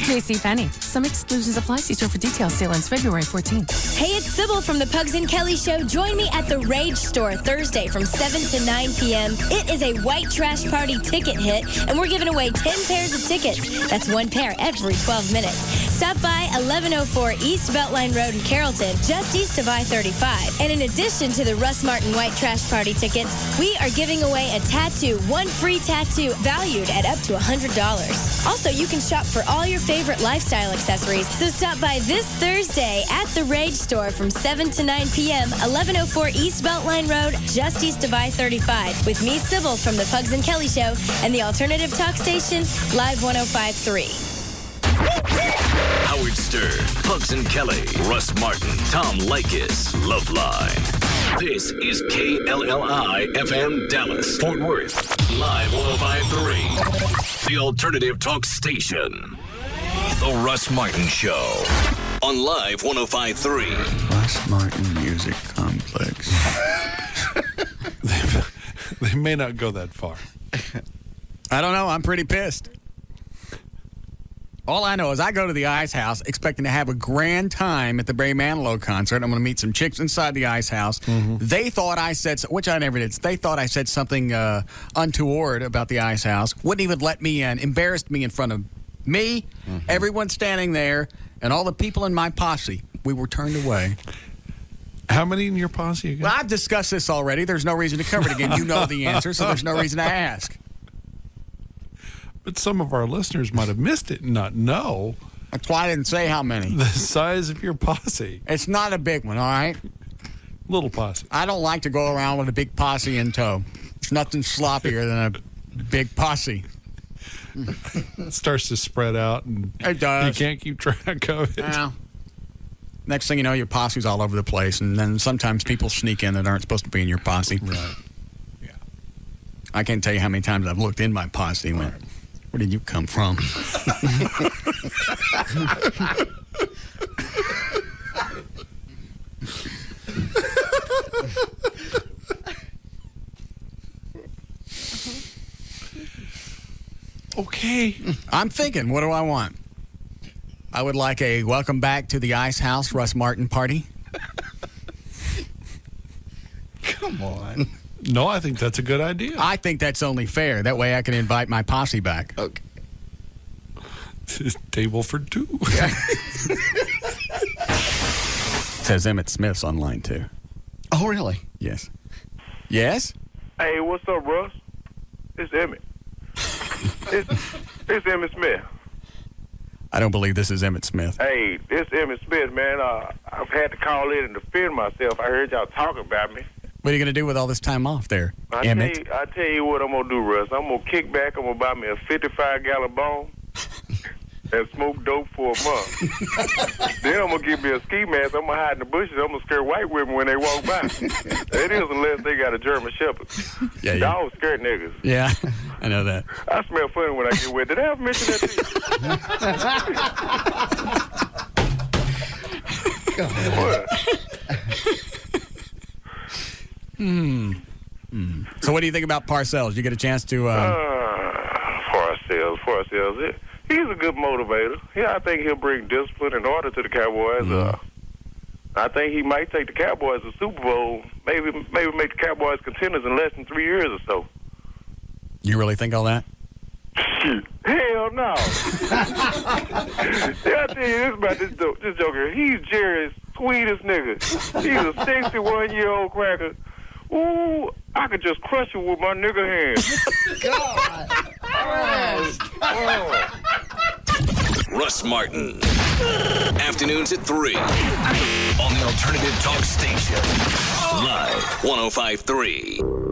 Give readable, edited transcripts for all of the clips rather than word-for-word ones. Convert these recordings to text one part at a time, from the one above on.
JCPenney. Some exclusions apply. See store for details. Sale ends February 14th. Hey, it's Sybil from the Pugs and Kelly Show. Join me at the Rage Store Thursday from 7 to 9 p.m. It is a white trash party ticket hit, and we're giving away 10 pairs of tickets. That's one pair every 12 minutes. Stop by 1104 East Beltline Road in Carrollton, just east of I-35. And in addition to the Russ Martin white trash party tickets, we are giving away a tattoo, one free tattoo valued at up to $100. Also, you can shop for all your favorite lifestyle accessories. So stop by this Thursday at the Rage Store from 7 to 9 p.m., 1104 East Beltline Road, just east of I-35. With me, Sybil, from the Pugs and Kelly Show and the alternative talk station, Live 105.3. Howard Stern, Pugs and Kelly, Russ Martin, Tom Leykis, Loveline. This is KLLI FM Dallas, Fort Worth, Live 105.3. The alternative talk station. The Russ Martin Show on Live 105.3. Russ Martin Music Complex. They may not go that far. I don't know. I'm pretty pissed. All I know is I go to the Ice House expecting to have a grand time at the Barry Manilow concert. I'm going to meet some chicks inside the Ice House. Mm-hmm. They thought I said, which I never did, they thought I said something untoward about the Ice House. Wouldn't even let me in. Embarrassed me in front of me, everyone standing there, and all the people in my posse. We were turned away. How many in your posse again? Well, I've discussed this already. There's no reason to cover it again. You know the answer, so there's no reason to ask. But some of our listeners might have missed it and not know. That's why I didn't say how many. The size of your posse. It's not a big one, all right? Little posse. I don't like to go around with a big posse in tow. It's nothing sloppier than a big posse. It starts to spread out, and it does. You can't keep track of it. Yeah. Next thing you know, your posse's all over the place, and then sometimes people sneak in that aren't supposed to be in your posse. Right. Yeah. I can't tell you how many times I've looked in my posse and went, where did you come from? Okay. I'm thinking, what do I want? I would like a welcome back to the Ice House Russ Martin party. Come on. No, I think that's a good idea. I think that's only fair. That way I can invite my posse back. Okay. This is table for two. Says Emmett Smith's online, too. Oh, really? Yes. Yes? Hey, what's up, Russ? It's Emmett. It's Emmett Smith. I don't believe this is Emmett Smith. Hey, it's Emmett Smith, man. I've had to call in and defend myself. I heard y'all talking about me. What are you going to do with all this time off there, Emmett? I tell you what I'm going to do, Russ. I'm going to kick back. I'm going to buy me a 55-gallon bone and smoke dope for a month. Then I'm going to give me a ski mask. I'm going to hide in the bushes. I'm going to scare white women when they walk by. It is unless they got a German Shepherd. Yeah, Dogs scare niggas. Yeah, I know that. I smell funny when I get wet. Did I ever mention that to you? What? So what do you think about Parcells? You get a chance to... Parcells. He's a good motivator. Yeah, I think he'll bring discipline and order to the Cowboys. I think he might take the Cowboys to the Super Bowl, maybe make the Cowboys contenders in less than 3 years or so. You really think all that? Hell no. Yeah, I tell you this about this joker. He's Jerry's sweetest nigga. He's a 61-year-old cracker. Ooh, I could just crush him with my nigga hands. God. Russ Martin. Afternoons at 3 on the alternative talk station. Live 105.3.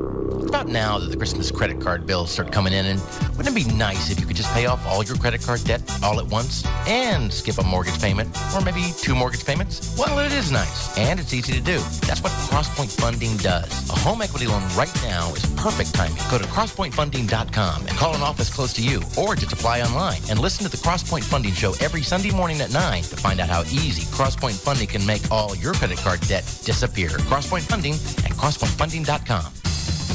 About now that the Christmas credit card bills start coming in, and wouldn't it be nice if you could just pay off all your credit card debt all at once and skip a mortgage payment or maybe 2 mortgage payments? Well, it is nice, and it's easy to do. That's what CrossPoint Funding does. A home equity loan right now is perfect timing. Go to CrossPointFunding.com and call an office close to you, or just apply online and listen to the CrossPoint Funding Show every Sunday morning at 9 to find out how easy CrossPoint Funding can make all your credit card debt disappear. CrossPoint Funding at CrossPointFunding.com.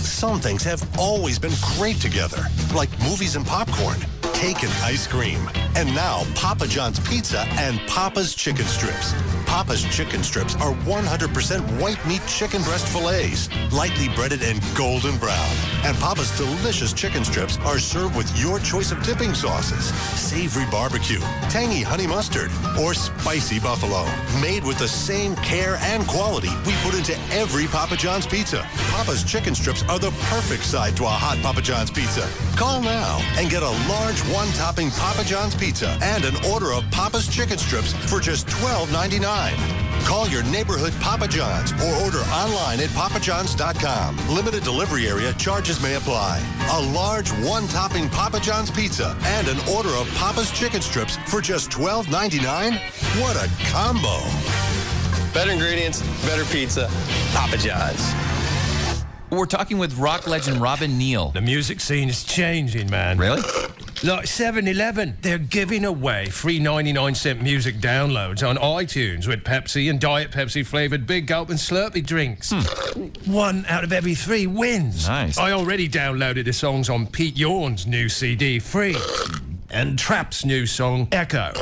Some things have always been great together, like movies and popcorn, cake and ice cream. And now, Papa John's Pizza and Papa's Chicken Strips. Papa's Chicken Strips are 100% white meat chicken breast fillets, lightly breaded and golden brown. And Papa's delicious chicken strips are served with your choice of dipping sauces. Savory barbecue, tangy honey mustard, or spicy buffalo. Made with the same care and quality we put into every Papa John's pizza. Papa's Chicken Strips are the perfect side to a hot Papa John's pizza. Call now and get a large one-topping Papa John's pizza and an order of Papa's Chicken Strips for just $12.99. Call your neighborhood Papa John's or order online at papajohns.com. Limited delivery area, charges may apply. A large one-topping Papa John's pizza and an order of Papa's Chicken Strips for just $12.99? What a combo. Better ingredients, better pizza. Papa John's. We're talking with rock legend Robin Neal. The music scene is changing, man. Really? Like 7-Eleven, they're giving away free 99-cent music downloads on iTunes with Pepsi and Diet Pepsi flavored Big Gulp and Slurpee drinks. 1 out of every 3 wins. Nice. I already downloaded the songs on Pete Yorn's new CD, Free, and Trap's new song, Echo.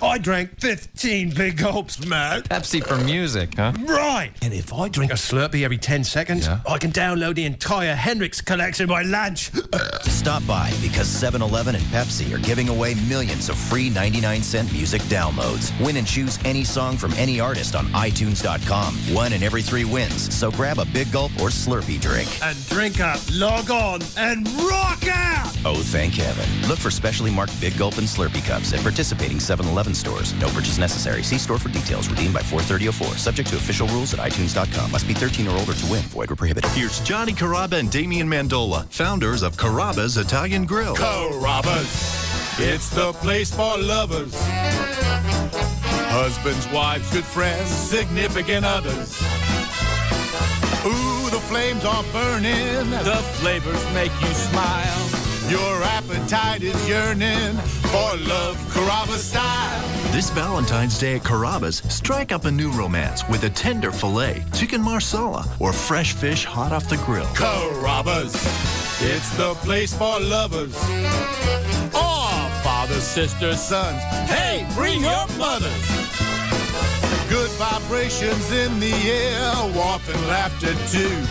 I drank 15 Big Gulps, man. Pepsi for music, huh? Right. And if I drink a Slurpee every 10 seconds, I can download the entire Hendrix collection by lunch. Stop by because 7-Eleven and Pepsi are giving away millions of free 99-cent music downloads. Win and choose any song from any artist on iTunes.com. 1 in every 3 wins. So grab a Big Gulp or Slurpee drink. And drink up, log on, and rock out! Oh, thank heaven. Look for specially marked Big Gulp and Slurpee cups at participating 7-Eleven stores. No purchase necessary. See store for details. Redeemed by 4/30/04. Subject to official rules at iTunes.com. Must be 13 or older to win. Void where prohibited. Here's Johnny Carrabba and Damian Mandola, founders of Carrabba's Italian Grill. Carrabba's, it's the place for lovers. Husbands, wives, good friends, significant others. Ooh, the flames are burning. The flavors make you smile. Your appetite is yearning for love, Carrabba style. This Valentine's Day at Carrabba's, strike up a new romance with a tender filet, chicken marsala, or fresh fish hot off the grill. Carrabba's, it's the place for lovers. Oh, fathers, sisters, sons, hey, bring your mothers. Good vibrations in the air, warmth and laughter too.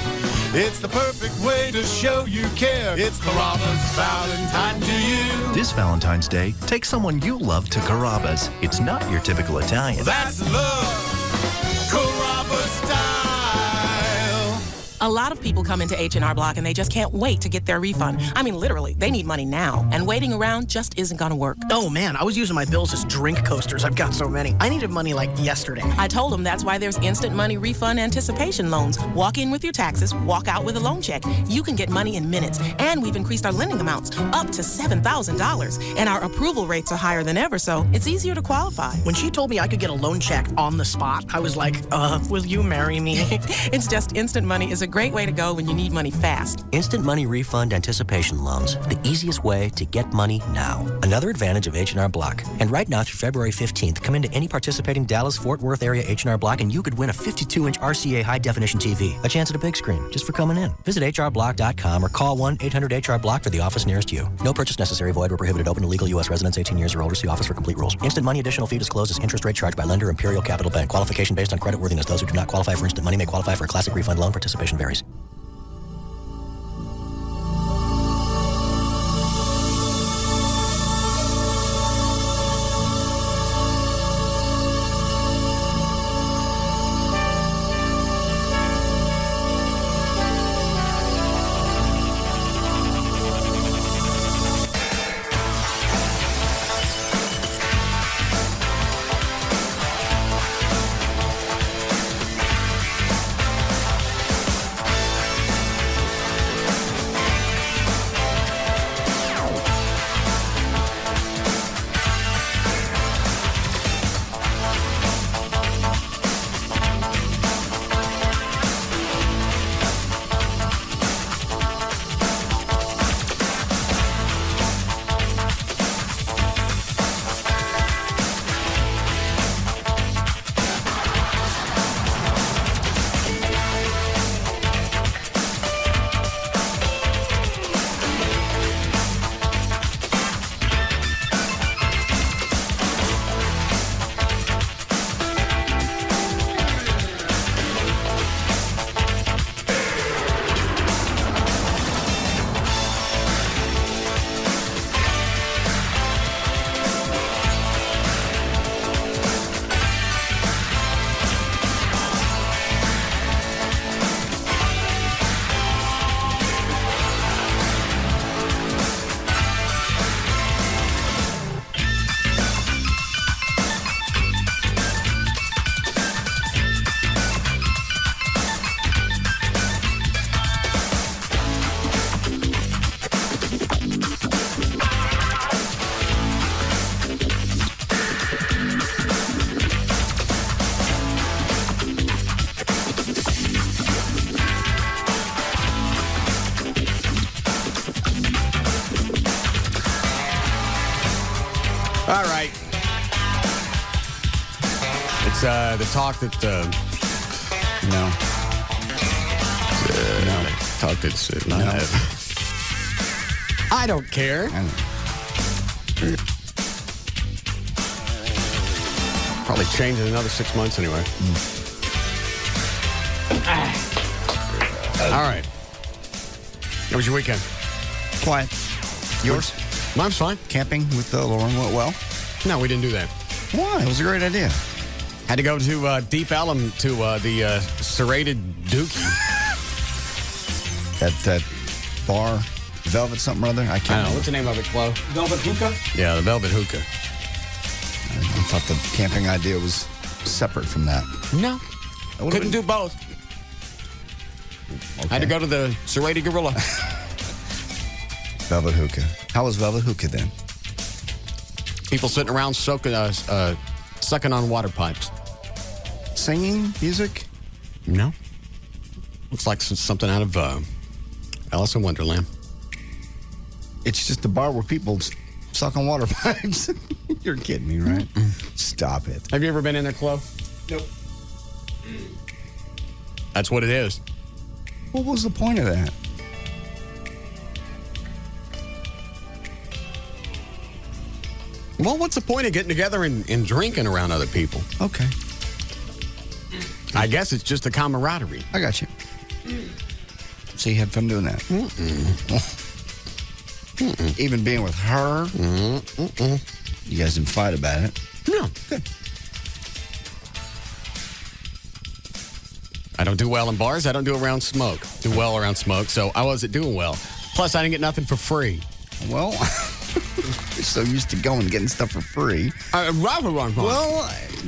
It's the perfect way to show you care. It's Carrabba's Valentine to you. This Valentine's Day, take someone you love to Carrabba's. It's not your typical Italian. That's love, Carrabba style. A lot of people come into H&R Block and they just can't wait to get their refund. I mean, literally, they need money now. And waiting around just isn't gonna work. Oh man, I was using my bills as drink coasters. I've got so many. I needed money like yesterday. I told them that's why there's instant money refund anticipation loans. Walk in with your taxes, walk out with a loan check. You can get money in minutes. And we've increased our lending amounts up to $7,000. And our approval rates are higher than ever, so it's easier to qualify. When she told me I could get a loan check on the spot, I was like, will you marry me? It's just instant money is a great way to go when you need money fast. Instant money refund anticipation loans. The easiest way to get money now. Another advantage of H&R Block. And right now through February 15th, come into any participating Dallas-Fort Worth area H&R Block and you could win a 52-inch RCA high-definition TV. A chance at a big screen just for coming in. Visit hrblock.com or call 1-800-HR-BLOCK for the office nearest you. No purchase necessary. Void where prohibited. Open to legal U.S. residents 18 years or older. See office for complete rules. Instant money additional fee disclosed as interest rate charged by lender Imperial Capital Bank. Qualification based on creditworthiness. Those who do not qualify for instant money may qualify for a classic refund loan. Participation varies. All right. It's the talk that... No. Talk that's not I don't care. I know. Probably change in another 6 months anyway. All right. How was your weekend? Quiet. Yours? Mine's fine. Camping with Lauren went well? No, we didn't do that. Why? It was a great idea. Had to go to Deep Ellum to the serrated Dookie. That bar, Velvet something or other? I can't know. What's the name of it, Flo? Velvet Hookah? Yeah, the Velvet Hookah. I thought the camping idea was separate from that. No. Couldn't do both. Okay. Had to go to the serrated Gorilla. Velvet Hookah. How was Velvet Hookah then? People sitting around sucking on water pipes. Singing music? No. Looks like something out of Alice in Wonderland. It's just a bar where people suck on water pipes. You're kidding me, right? Stop it. Have you ever been in there, Chloe? Nope. That's what it is. What was the point of that? Well, what's the point of getting together and drinking around other people? Okay. I guess it's just a camaraderie. I got you. So you had fun doing that? Even being with her? You guys didn't fight about it? No. Good. I don't do well in bars. I don't do around smoke. Do well around smoke, so I wasn't doing well. Plus, I didn't get nothing for free. Well, you're so used to going and getting stuff for free. Well, I'm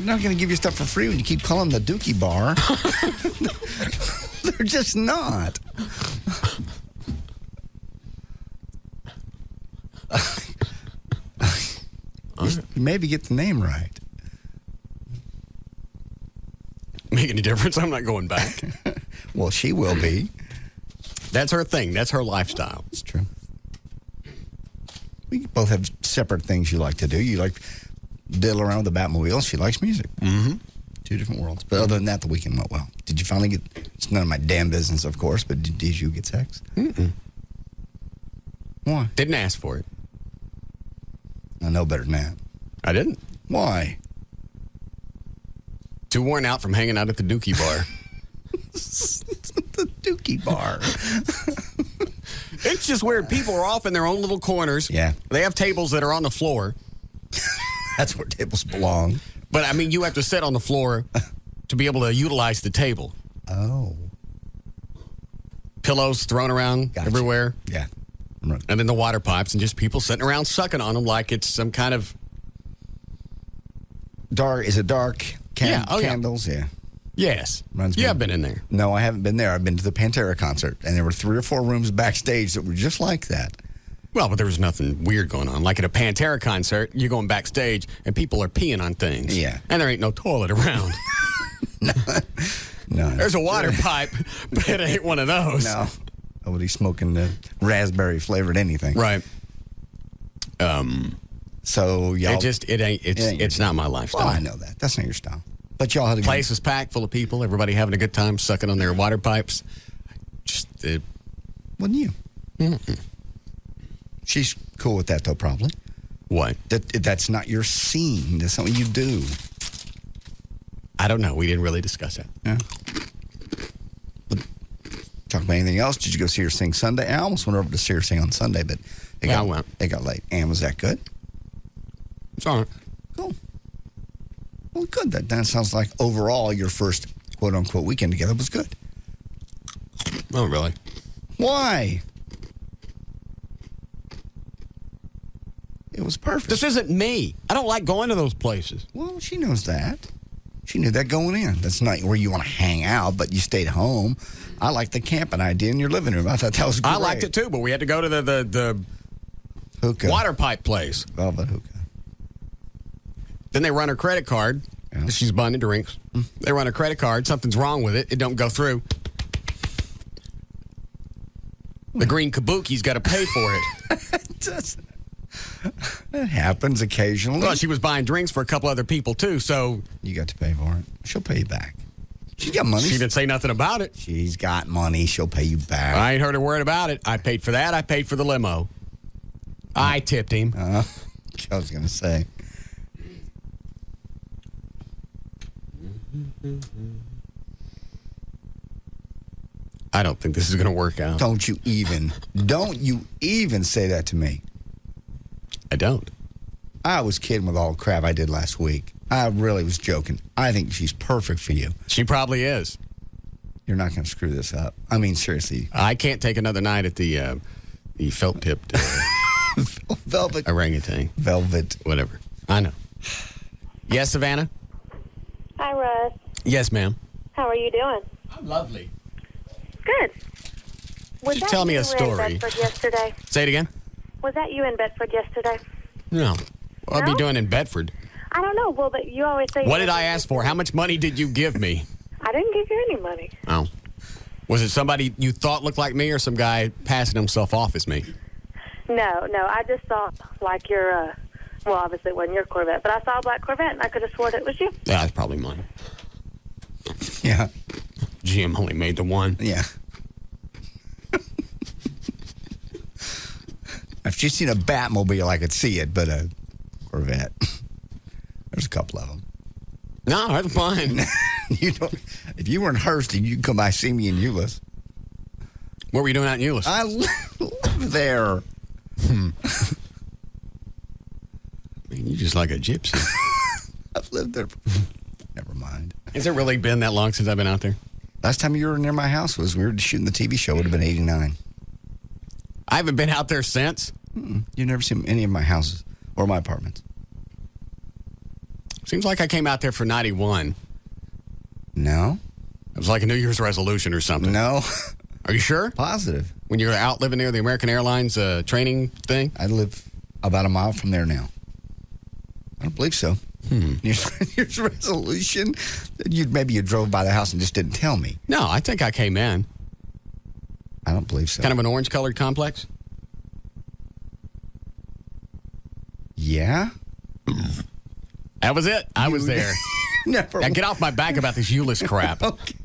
not going to give you stuff for free when you keep calling the Dookie Bar. They're just not. Maybe get the name right. Make any difference? I'm not going back. Well, she will be. That's her thing. That's her lifestyle. It's true. We both have separate things you like to do. You like diddle around with the Batmobile. She likes music. Mm-hmm. Two different worlds. But other than that, the weekend went well. Did you finally get... It's none of my damn business, of course, but did you get sex? Mm-mm. Why? Didn't ask for it. I know better than that. I didn't. Why? Too worn out from hanging out at the Dookie Bar. The Dookie Bar. It's just weird. People are off in their own little corners. Yeah. They have tables that are on the floor. That's where tables belong. But, I mean, you have to sit on the floor to be able to utilize the table. Oh. Pillows thrown around everywhere. Yeah. Right. And then the water pipes and just people sitting around sucking on them like it's some kind of... Dark. Is it dark? Candles? Yeah. Yes. I've been in there. No, I haven't been there. I've been to the Pantera concert, and there were 3 or 4 rooms backstage that were just like that. Well, but there was nothing weird going on. Like at a Pantera concert, you're going backstage, and people are peeing on things. Yeah. And there ain't no toilet around. No. There's a water pipe, but it ain't one of those. No. Nobody's smoking the raspberry flavored anything. Right. So y'all... It's not my lifestyle. Well, I know that. That's not your style. But y'all had a place was packed full of people, everybody having a good time, sucking on their water pipes. Wasn't you? Mm-mm. She's cool with that, though, probably. What? That's not your scene. That's something you do. I don't know. We didn't really discuss that. Yeah. But talk about anything else? Did you go see her sing Sunday? I almost went over to see her sing on Sunday, but I went. It got late. And was that good? It's all right. Cool. Well, good. That sounds like overall your first quote-unquote weekend together was good. Oh, really? Why? It was perfect. This isn't me. I don't like going to those places. Well, she knows that. She knew that going in. That's not where you want to hang out, but you stayed home. I like the camping idea in your living room. I thought that was great. I liked it too, but we had to go to the hookah water pipe place. Velvet Hookah. Then they run her credit card. Yeah. She's buying the drinks. They run her credit card. Something's wrong with it. It don't go through. The green kabuki's got to pay for it. It happens occasionally. Well, she was buying drinks for a couple other people, too, so... You got to pay for it. She'll pay you back. She's got money. She didn't say nothing about it. She's got money. She'll pay you back. I ain't heard a word about it. I paid for that. I paid for the limo. I tipped him. I was going to say. I don't think this is going to work out. Don't you even say that to me. I don't. I was kidding with all the crap I did last week. I really was joking. I think she's perfect for you. She probably is. You're not going to screw this up. I mean, seriously. I can't take another night at the felt-tipped velvet orangutan. Velvet. Whatever. I know. Yes, Savannah? Hi, Russ. Yes, ma'am. How are you doing? I'm lovely. Good. Was Just that tell me you a story. in Bedford yesterday? Say it again? Was that you in Bedford yesterday? No. What I'll No? be doing in Bedford. I don't know. Well, but you always say... What did I ask for? How much money did you give me? I didn't give you any money. Oh. Was it somebody you thought looked like me or some guy passing himself off as me? No. I just saw, like, your... well, obviously it wasn't your Corvette, but I saw a black Corvette, and I could have sworn it was you. Yeah, it's probably mine. Yeah. GM only made the one. Yeah. If she'd seen a Batmobile, I could see it, but a Corvette. There's a couple of them. No, that's fine. If you were in Hurston, you could come by see me in Euless. What were you doing out in Euless? I live there. I mean, you just like a gypsy. I've lived there. Never mind. Has it really been that long since I've been out there? Last time you were near my house was we were shooting the TV show. Would have been 89. I haven't been out there since. You've never seen any of my houses or my apartments. Seems like I came out there for 91. No. It was like a New Year's resolution or something. No. Are you sure? Positive. When you were out living near the American Airlines training thing? I live about a mile from there now. I don't believe so. Your resolution? Maybe you drove by the house and just didn't tell me. No, I think I came in. I don't believe so. Kind of an orange-colored complex? Yeah? That was it. I was there. Never. Now get off my back about this Euless crap. Okay.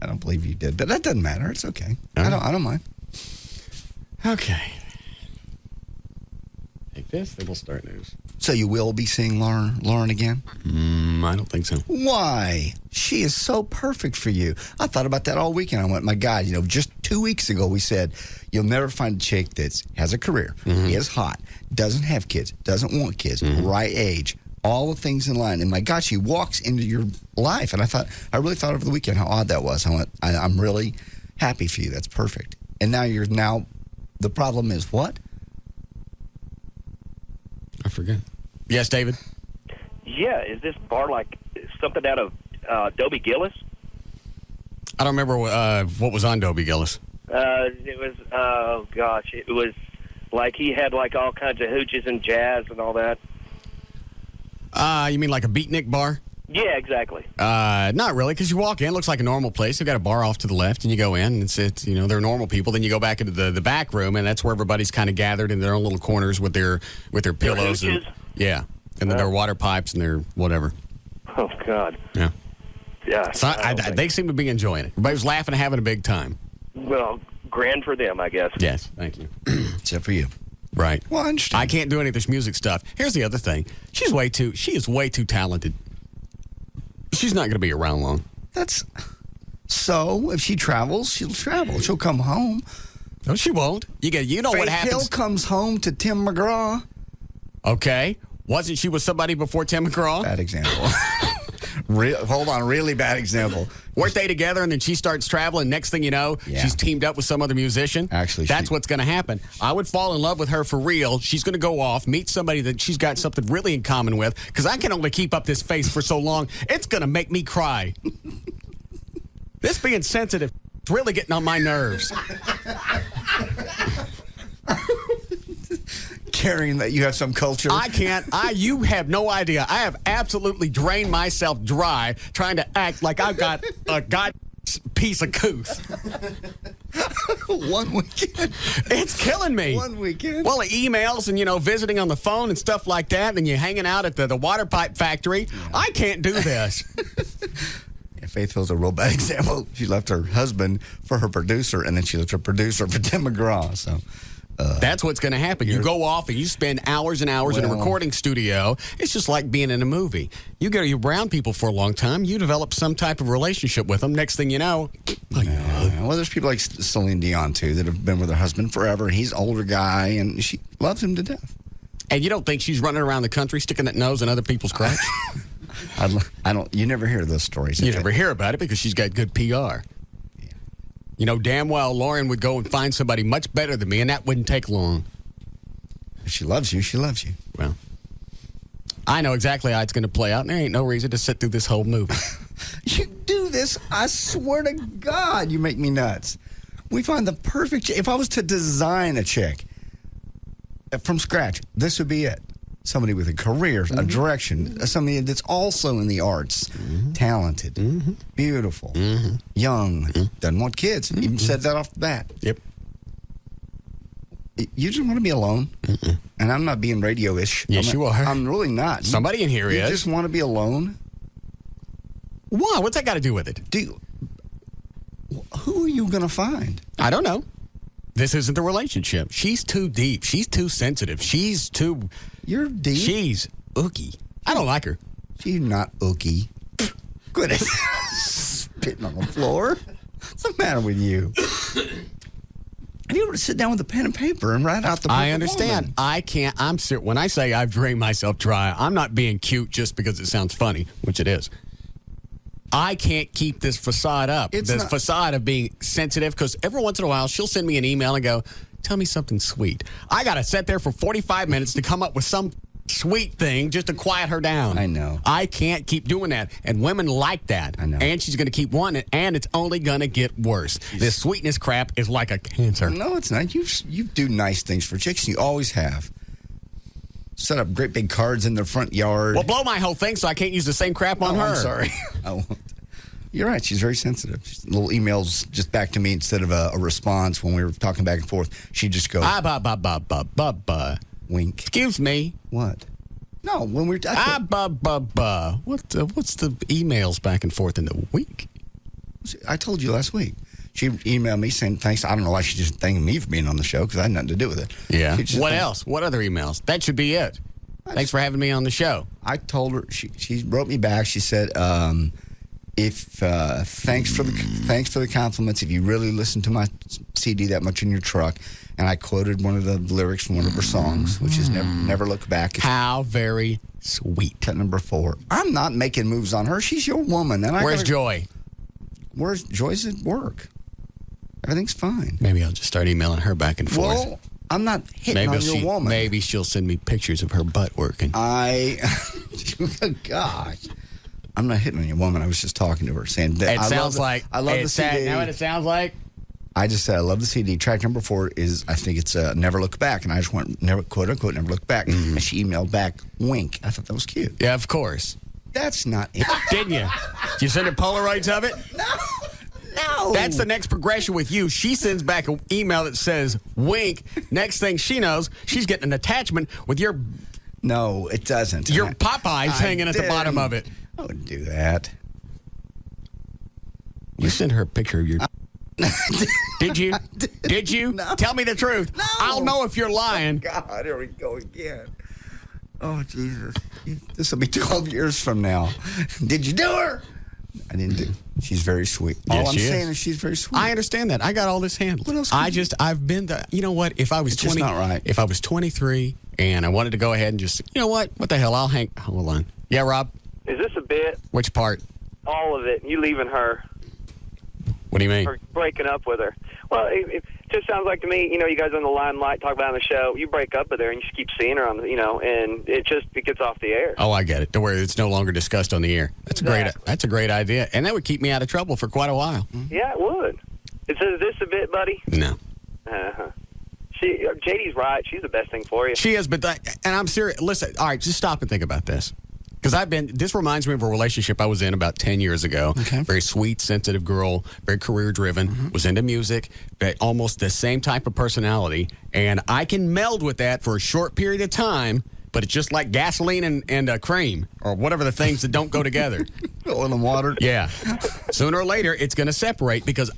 I don't believe you did, but that doesn't matter. It's okay. I don't mind. Okay. Take this, then we'll start news. So you will be seeing Lauren again? I don't think so. Why? She is so perfect for you. I thought about that all weekend. I went, my God, just 2 weeks ago we said, you'll never find a chick that has a career, is hot, doesn't have kids, doesn't want kids, right age, all the things in line. And my God, she walks into your life. And I really thought over the weekend how odd that was. I went, I'm really happy for you. That's perfect. And now the problem is what? I forget. Yes, David? Yeah, is this bar like something out of Dobie Gillis? I don't remember what was on Dobie Gillis. It was, oh gosh, it was like he had like all kinds of hooches and jazz and all that. You mean like a beatnik bar? Yeah, exactly. Not really, because you walk in, it looks like a normal place. They've got a bar off to the left, and you go in, and it's they're normal people. Then you go back into the back room, and that's where everybody's kind of gathered in their own little corners with their pillows. Their Yeah, and then their water pipes and their whatever. Oh, God. Yeah. Yeah. So they seem to be enjoying it. Everybody was laughing and having a big time. Well, grand for them, I guess. Yes, thank you. Except for you. Right. Well, I understand. I can't do any of this music stuff. Here's the other thing. She is way too talented. She's not going to be around long. So if she travels, she'll travel. She'll come home. No, she won't. You know Faith what happens. Hill comes home to Tim McGraw. Okay. Wasn't she with somebody before Tim McGraw? Bad example. Hold on, really bad example. Weren't they together and then she starts traveling? Next thing you know, she's teamed up with some other musician. Actually, that's what's going to happen. I would fall in love with her for real. She's going to go off, meet somebody that she's got something really in common with, because I can only keep up this face for so long. It's going to make me cry. This being sensitive is really getting on my nerves. Carrying that you have some culture. I can't. You have no idea. I have absolutely drained myself dry trying to act like I've got a god piece of couth. One weekend. It's killing me. One weekend. Well, emails and, visiting on the phone and stuff like that, and you're hanging out at the water pipe factory. Yeah. I can't do this. Faith was a real bad example. She left her husband for her producer, and then she left her producer for Tim McGraw. So that's what's going to happen. You go off and you spend hours and hours in a recording studio. It's just like being in a movie. You're around people for a long time. You develop some type of relationship with them. Next thing you know. Well, there's people like Celine Dion, too, that have been with her husband forever. And he's an older guy, and she loves him to death. And you don't think she's running around the country sticking that nose in other people's crotch? I don't. You never hear those stories. You never hear about it because she's got good PR. Yeah. You know damn well Lauren would go and find somebody much better than me, and that wouldn't take long. If she loves you, she loves you. Well, I know exactly how it's going to play out, and there ain't no reason to sit through this whole movie. You do this, I swear to God, you make me nuts. We find the perfect chick. If I was to design a chick from scratch, this would be it. Somebody with a career, a direction, somebody that's also in the arts, talented, beautiful, young, doesn't want kids. Even said that off the bat. Yep. You just want to be alone, and I'm not being radio-ish. Yes, you are. I'm really not. Somebody in here is. You just want to be alone? Why? What's that got to do with it? Who are you going to find? I don't know. This isn't the relationship. She's too deep. She's too sensitive. She's too... You're deep? She's ooky. I don't like her. She's not ooky. Quit it. Spitting on the floor. What's the matter with you? Have you ever sit down with a pen and paper and write out the I understand. Woman? I can't. When I say I've drained myself dry, I'm not being cute just because it sounds funny, which it is. I can't keep this facade up. Facade of being sensitive, because every once in a while she'll send me an email and go, tell me something sweet. I got to sit there for 45 minutes to come up with some sweet thing just to quiet her down. I know. I can't keep doing that. And women like that. I know. And she's going to keep wanting it, and it's only going to get worse. This sweetness crap is like a cancer. No, it's not. You do nice things for chicks. You always have. Set up great big cards in their front yard. Well, blow my whole thing so I can't use the same crap on her. I'm sorry. I won't. You're right. She's very sensitive. Little emails just back to me instead of a response when we were talking back and forth. She just goes, wink. Excuse me. What? No, when we're... What's the emails back and forth in the week? I told you last week. She emailed me saying thanks. I don't know why she just thanked me for being on the show because I had nothing to do with it. Yeah. What else? What other emails? That should be it. Thanks for having me on the show. I told her, she wrote me back. She said, thanks for the compliments. If you really listen to my CD that much in your truck, and I quoted one of the lyrics from one of her songs, which is Never Look Back. How very sweet. Cut number 4. I'm not making moves on her. She's your woman. And Where's Joy? Joy's at work. Everything's fine. Maybe I'll just start emailing her back and forth. Well, I'm not hitting on your woman. Maybe she'll send me pictures of her butt working. Gosh. I'm not hitting on your woman. I was just talking to her, saying that I love the CD. Now what it sounds like? I just said I love the CD. Track number 4 is, I think it's Never Look Back, and I just went quote unquote Never Look Back, and she emailed back wink. I thought that was cute. Yeah, of course. That's not it. Didn't you? Did you send her Polaroids of it? No. That's the next progression with you. She sends back an email that says wink. Next thing she knows, she's getting an attachment with your... No, it doesn't. Your Popeyes hanging at the bottom of it. I wouldn't do that. You sent her a picture of your... Did you? Did you? No. Tell me the truth. No. I'll know if you're lying. Oh, God, here we go again. Oh, Jesus. This will be 12 years from now. Did you do her? I didn't do. She's very sweet. Yes, all I'm saying is she's very sweet. I understand that. I got all this handled. What else? I've been the. You know what? If I was 20, just not right. If I was 23 and I wanted to go ahead and just, you know what? What the hell? I'll hang. Hold on. Yeah, Rob. Is this a bit? Which part? All of it. You leaving her. What do you mean? Or breaking up with her. Well, it just sounds like to me, you guys on the limelight talk about on the show, you break up with her and you just keep seeing her on and it gets off the air. Oh, I get it. To where it's no longer discussed on the air. That's a great idea. And that would keep me out of trouble for quite a while. Yeah, it would. Is this a bit, buddy? No. Uh-huh. JD's right. She's the best thing for you. She is, but and I'm serious. Listen, all right, just stop and think about this. Because this reminds me of a relationship I was in about 10 years ago. Okay. Very sweet, sensitive girl, very career-driven, was into music, almost the same type of personality. And I can meld with that for a short period of time, but it's just like gasoline and cream, or whatever the things that don't go together. Oil and water. Yeah. Sooner or later, it's going to separate because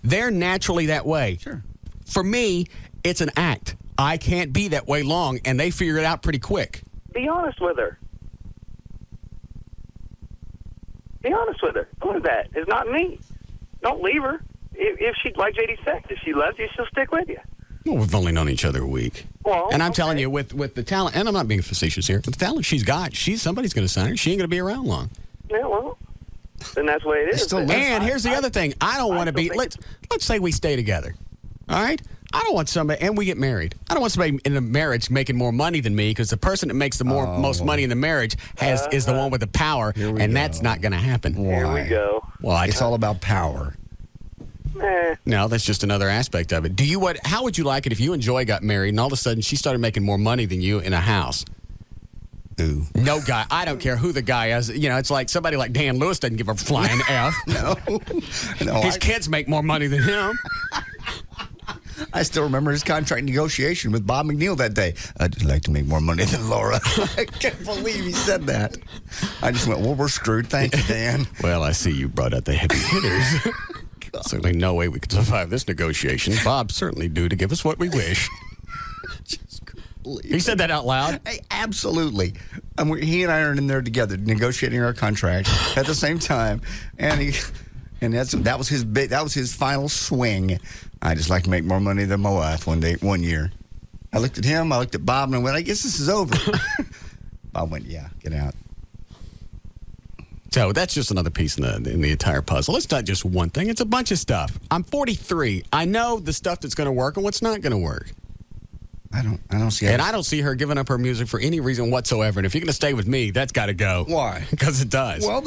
they're naturally that way. Sure. For me, it's an act. I can't be that way long, and they figure it out pretty quick. Be honest with her. Be honest with her. What is that? It's not me. Don't leave her. If she, like JD said, if she loves you, she'll stick with you. Well, we've only known each other a week. Well, and I'm telling you, with the talent, and I'm not being facetious here, with the talent she's got, somebody's going to sign her. She ain't going to be around long. Yeah, well, then that's the way it is. And here's the other thing. I don't want to be, let's say we stay together, all right? I don't want somebody, and we get married. I don't want somebody in a marriage making more money than me, because the person that makes the most money in the marriage is the one with the power, and that's not going to happen. Here we go. Well, it's all about power. No, that's just another aspect of it. How would you like it if you and Joy got married, and all of a sudden she started making more money than you in a house? Ooh. No guy. I don't care who the guy is. You know, it's like somebody like Dan Lewis doesn't give a flying F. No. His kids make more money than him. I still remember his contract negotiation with Bob McNeil that day. I'd like to make more money than Laura. I can't believe he said that. I just went, well, we're screwed. Thank you, Dan. Well, I see you brought out the heavy hitters. Certainly no way we could survive this negotiation. Bob's certainly due to give us what we wish. He said that out loud? Hey, absolutely. He and I are in there together negotiating our contract at the same time. And that was his final swing. I just like to make more money than my wife one year. I looked at him, I looked at Bob, and I went, I guess this is over. Bob went, yeah, get out. So that's just another piece in the entire puzzle. It's not just one thing. It's a bunch of stuff. I'm 43. I know the stuff that's going to work and what's not going to work. I don't see. And I don't see her giving up her music for any reason whatsoever. And if you're going to stay with me, that's got to go. Why? Because it does. Well,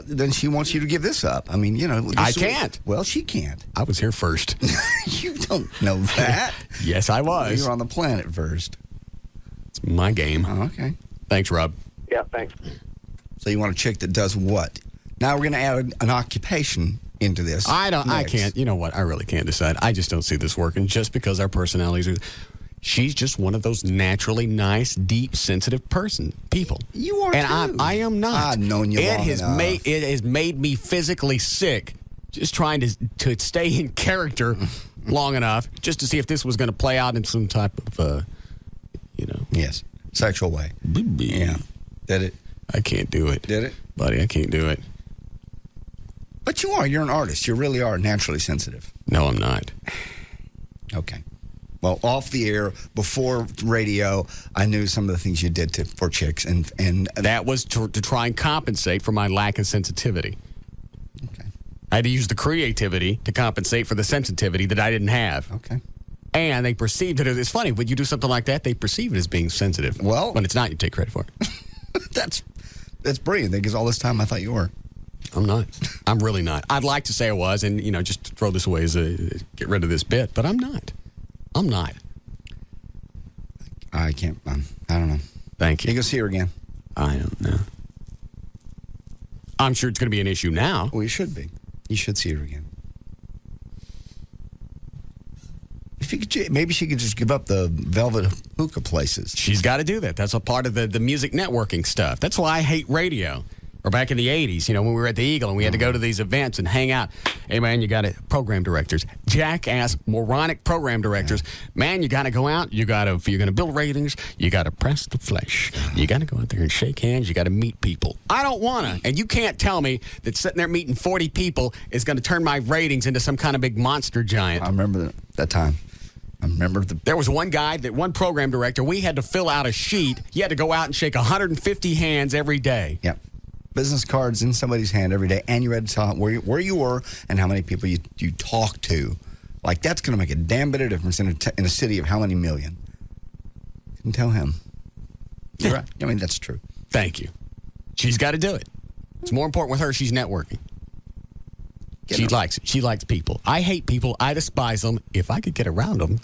then she wants you to give this up. I mean, you know. I can't. Well, she can't. I was here first. You don't know that. Yes, I was. You were on the planet first. It's my game. Oh, okay. Thanks, Rob. Yeah, thanks. So you want a chick that does what? Now we're going to add an occupation into this. I can't. You know what? I really can't decide. I just don't see this working just because our personalities are. She's just one of those naturally nice, deep, sensitive people. You are and too. I am not. I've known you long enough. It has made me physically sick just trying to stay in character long enough just to see if this was going to play out in some type of, Yes, sexual way. Yeah. Did it? I can't do it. Did it? Buddy, I can't do it. But you are. You're an artist. You really are naturally sensitive. No, I'm not. Okay. Well, off the air, before radio, I knew some of the things you did for chicks. And that was to try and compensate for my lack of sensitivity. Okay. I had to use the creativity to compensate for the sensitivity that I didn't have. Okay. And they perceived it as, it's funny, when you do something like that, they perceive it as being sensitive. Well. When it's not, you take credit for it. That's brilliant, because all this time I thought you were. I'm not. I'm really not. I'd like to say I was, and, just to throw this away as get rid of this bit, but I'm not. I'm not. I can't. I don't know. Thank you. You go see her again. I don't know. I'm sure it's going to be an issue now. Well, you should be. You should see her again. If you could, maybe she could just give up the velvet hookah places. She's got to do that. That's a part of the music networking stuff. That's why I hate radio. Or back in the 80s, when we were at the Eagle and we had to go to these events and hang out. Hey, man, you got it. Program directors, jackass, moronic program directors. Yeah. Man, you got to go out. If you're going to build ratings, you got to press the flesh. You got to go out there and shake hands. You got to meet people. I don't want to. And you can't tell me that sitting there meeting 40 people is going to turn my ratings into some kind of big monster giant. I remember that time. There was one program director, we had to fill out a sheet. You had to go out and shake 150 hands every day. Yep. Business cards in somebody's hand every day, and you had to tell where you were and how many people you talked to. Like, that's going to make a damn bit of difference in a city of how many million. You can tell him. You're right. I mean, that's true. Thank you. She's got to do it. It's more important with her. She's networking. She likes it. She likes people. I hate people. I despise them. If I could get around them,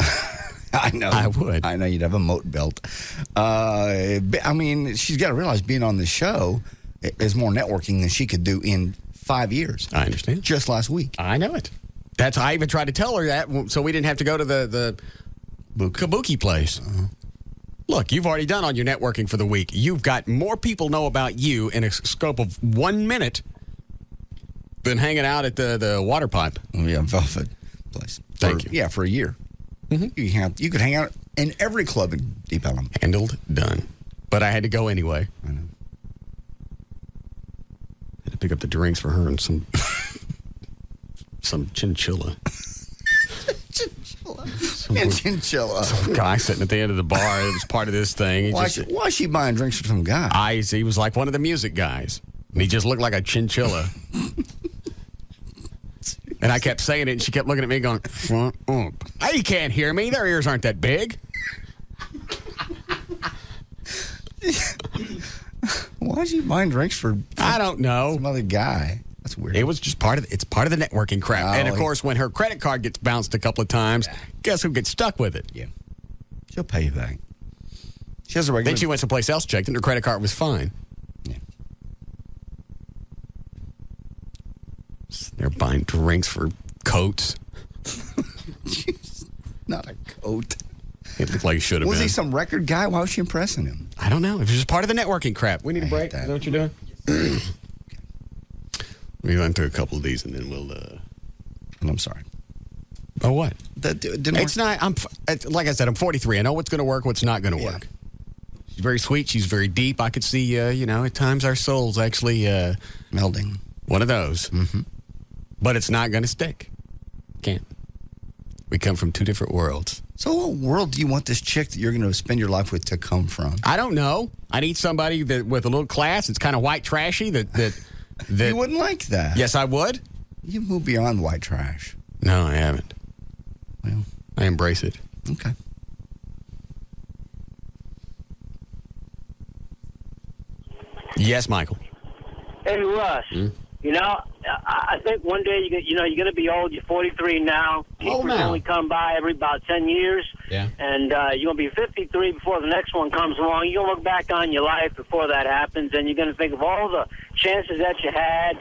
I know. I would. I know you'd have a moat belt. I mean, she's got to realize being on the show is more networking than she could do in 5 years. I understand. Just last week. I know it. I even tried to tell her that so we didn't have to go to the kabuki place. Look, you've already done all your networking for the week. You've got more people know about you in a scope of 1 minute than hanging out at the water pipe. Yeah, Velvet place. Thank you. Yeah, for a year. Mm-hmm. You could hang out in every club in Deep Ellum. Handled, done. But I had to go anyway. I know. Had to pick up the drinks for her and some chinchilla. Chinchilla. Some guy sitting at the end of the bar. It was part of this thing. Why is she buying drinks for some guy? He was like one of the music guys. And he just looked like a chinchilla. And I kept saying it, and she kept looking at me going, front up. You can't hear me. Their ears aren't that big. Why is she buying drinks for I don't know. Some other guy. That's weird. It was just part of the networking crap. And, of course, when her credit card gets bounced a couple of times, guess who gets stuck with it? Yeah. She'll pay you back. She has a regular... Then she went someplace else, checked, and her credit card was fine. Yeah. They're buying drinks for coats. Not a coat. It looked like it should have been. Was he some record guy? Why was she impressing him? I don't know. It was just part of the networking crap. We need a break. Is that what you're doing? We went through a couple of these, and then we'll... I'm sorry. Oh, what? That didn't it's work? not... like I said, I'm 43. I know what's going to work, what's not going to work. She's very sweet. She's very deep. I could see, at times our souls actually... melding. One of those. Mm-hmm. But it's not going to stick. Can't. We come from two different worlds. So what world do you want this chick that you're going to spend your life with to come from? I don't know. I need somebody with a little class. It's kind of white trashy that you wouldn't like that. Yes, I would. You moved beyond white trash. No, I haven't. Well, I embrace it. Okay. Yes, Michael. Hey, Russ. You know, I think one day you're going to be old. You're 43 now. People only come by every about 10 years. Yeah. And you're going to be 53 before the next one comes along. You're going to look back on your life before that happens, and you're going to think of all the chances that you had,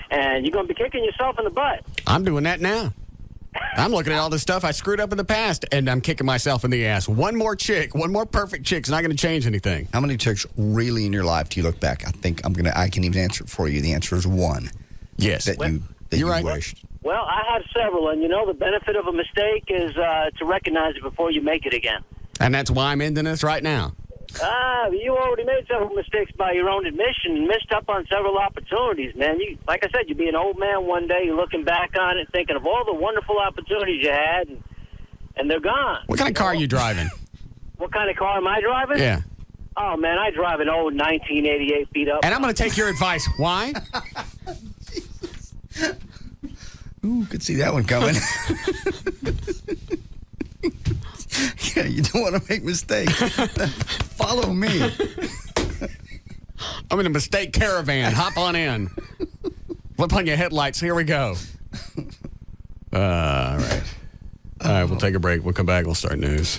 and you're going to be kicking yourself in the butt. I'm doing that now. I'm looking at all this stuff I screwed up in the past, and I'm kicking myself in the ass. One more perfect chick's not going to change anything. How many chicks really in your life do you look back? I think I can even answer it for you. The answer is one. Yes. That you right. wished. Well, I have several, and the benefit of a mistake is to recognize it before you make it again. And that's why I'm ending this right now. You already made several mistakes by your own admission and missed up on several opportunities, man. Like I said, you'll be an old man one day, you're looking back on it, thinking of all the wonderful opportunities you had, and they're gone. What kind of car are you driving? What kind of car am I driving? Yeah. Oh, man, I drive an old 1988 beat up. And I'm going to take your advice. Why? Ooh, could see that one coming. Yeah, you don't want to make mistakes. Follow me. I'm in a mistake caravan. Hop on in. Flip on your headlights. Here we go. All right. All right, we'll take a break. We'll come back. We'll start news.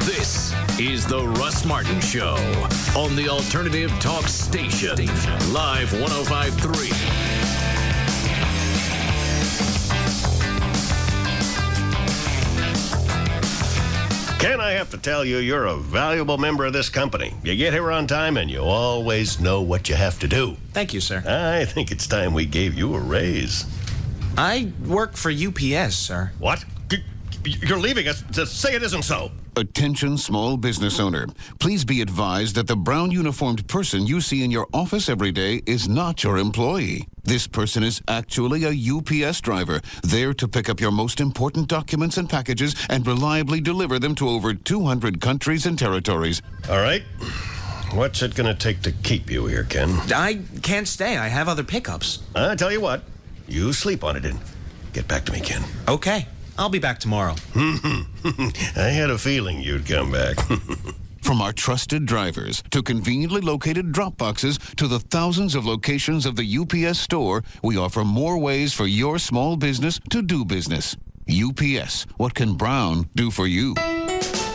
This is the Russ Martin Show on the Alternative Talk Station. Live 105.3. Ken, I have to tell you, you're a valuable member of this company. You get here on time, and you always know what you have to do. Thank you, sir. I think it's time we gave you a raise. I work for UPS, sir. What? You're leaving us? Say it isn't so. Attention small business owner. Please be advised that the brown uniformed person you see in your office every day is not your employee. This person is actually a UPS driver, there to pick up your most important documents and packages and reliably deliver them to over 200 countries and territories. All right. What's it going to take to keep you here, Ken? I can't stay. I have other pickups. I tell you what, you sleep on it and get back to me, Ken. Okay. I'll be back tomorrow. I had a feeling you'd come back. From our trusted drivers to conveniently located drop boxes to the thousands of locations of the UPS store, we offer more ways for your small business to do business. UPS, what can Brown do for you?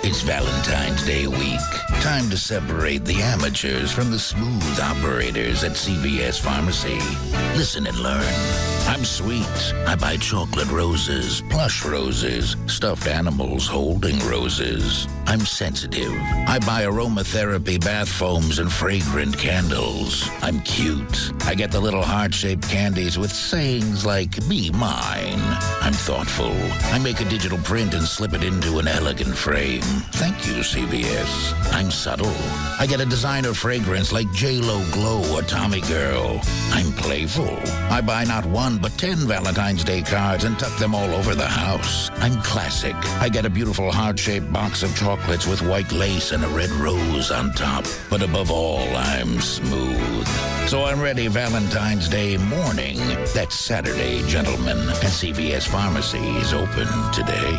It's Valentine's Day week. Time to separate the amateurs from the smooth operators at CVS Pharmacy. Listen and learn. I'm sweet. I buy chocolate roses, plush roses, stuffed animals holding roses. I'm sensitive. I buy aromatherapy bath foams and fragrant candles. I'm cute. I get the little heart-shaped candies with sayings like, "Be mine." I'm thoughtful. I make a digital print and slip it into an elegant frame. Thank you, CVS. I'm subtle. I get a designer fragrance like J.Lo Glow or Tommy Girl. I'm playful. I buy not one, but 10 Valentine's Day cards and tuck them all over the house. I'm classic. I get a beautiful heart-shaped box of chocolates with white lace and a red rose on top. But above all, I'm smooth. So I'm ready Valentine's Day morning. That's Saturday, gentlemen. And CVS Pharmacy is open today.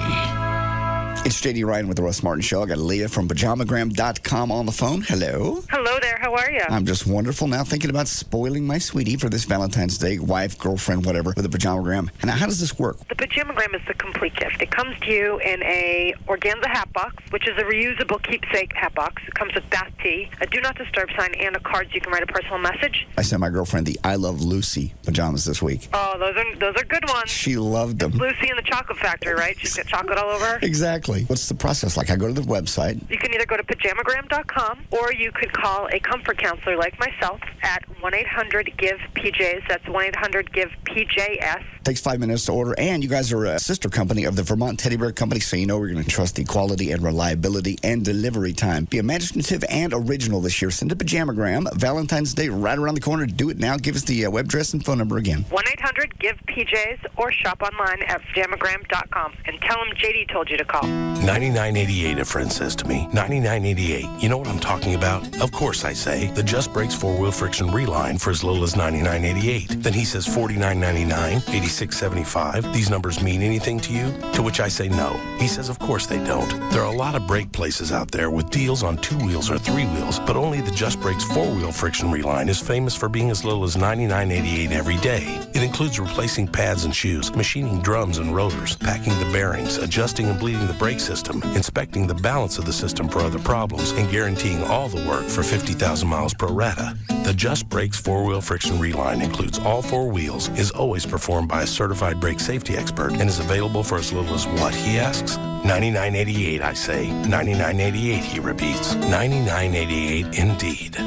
It's J.D. Ryan with the Russ Martin Show. I got Leah from pajamagram.com on the phone. Hello. Hello there. How are you? I'm just wonderful. Now thinking about spoiling my sweetie for this Valentine's Day, wife, girlfriend, whatever, with a pajamagram. And how does this work? The pajamagram is the complete gift. It comes to you in a organza hat box, which is a reusable keepsake hat box. It comes with bath tea, a do not disturb sign, and a card so you can write a personal message. I sent my girlfriend the I Love Lucy pajamas this week. Oh, those are good ones. She loved them. Lucy in the chocolate factory, right? She's got chocolate all over her. Exactly. What's the process like? I go to the website. You can either go to pajamagram.com or you could call a comfort counselor like myself at 1-800-GIVE-PJs. That's 1-800-GIVE-PJS. Takes 5 minutes to order, and you guys are a sister company of the Vermont Teddy Bear Company, so you know we're going to trust the quality and reliability and delivery time. Be imaginative and original this year. Send a pajamagram. Valentine's Day right around the corner. Do it now. Give us the web address and phone number again. 1-800-GIVE-PJs or shop online at pajamagram.com and tell them JD told you to call. 99.88, a friend says to me. 99.88. You know what I'm talking about? Of course I say. The Just Brakes 4-wheel friction reline for as little as 99.88. Then he says $49.99, $86.75. These numbers mean anything to you? To which I say no. He says of course they don't. There are a lot of brake places out there with deals on 2 wheels or 3 wheels, but only the Just Brakes 4-wheel friction reline is famous for being as little as $99.88 every day. It includes replacing pads and shoes, machining drums and rotors, packing the bearings, adjusting and bleeding the brake system, inspecting the balance of the system for other problems, and guaranteeing all the work for 50,000 miles pro rata. The Just Brakes 4-wheel friction reline includes all 4 wheels, is always performed by a certified brake safety expert, and is available for as little as what, he asks? $99.88, I say. $99.88, he repeats. $99.88 indeed.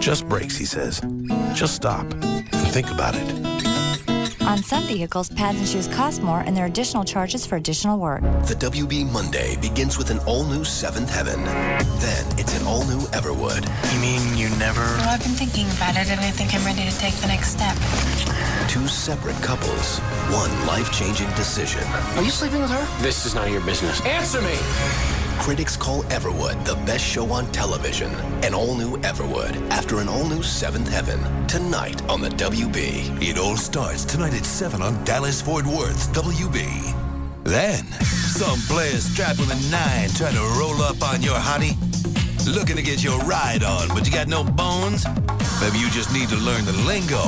Just Brakes, he says. Just stop and think about it. On some vehicles, pads and shoes cost more, and there are additional charges for additional work. The WB Monday begins with an all-new 7th Heaven. Then it's an all-new Everwood. You mean you never... Well, I've been thinking about it, and I think I'm ready to take the next step. 2 separate couples, 1 life-changing decision. Are you sleeping with her? This is none of your business. Answer me! Critics call Everwood the best show on television. An all-new Everwood after an all-new 7th Heaven. Tonight on the WB. It all starts tonight at 7 on Dallas-Fort Worth's WB. Then, some players strapped with a 9 trying to roll up on your hottie. Looking to get your ride on, but you got no bones? Maybe you just need to learn the lingo.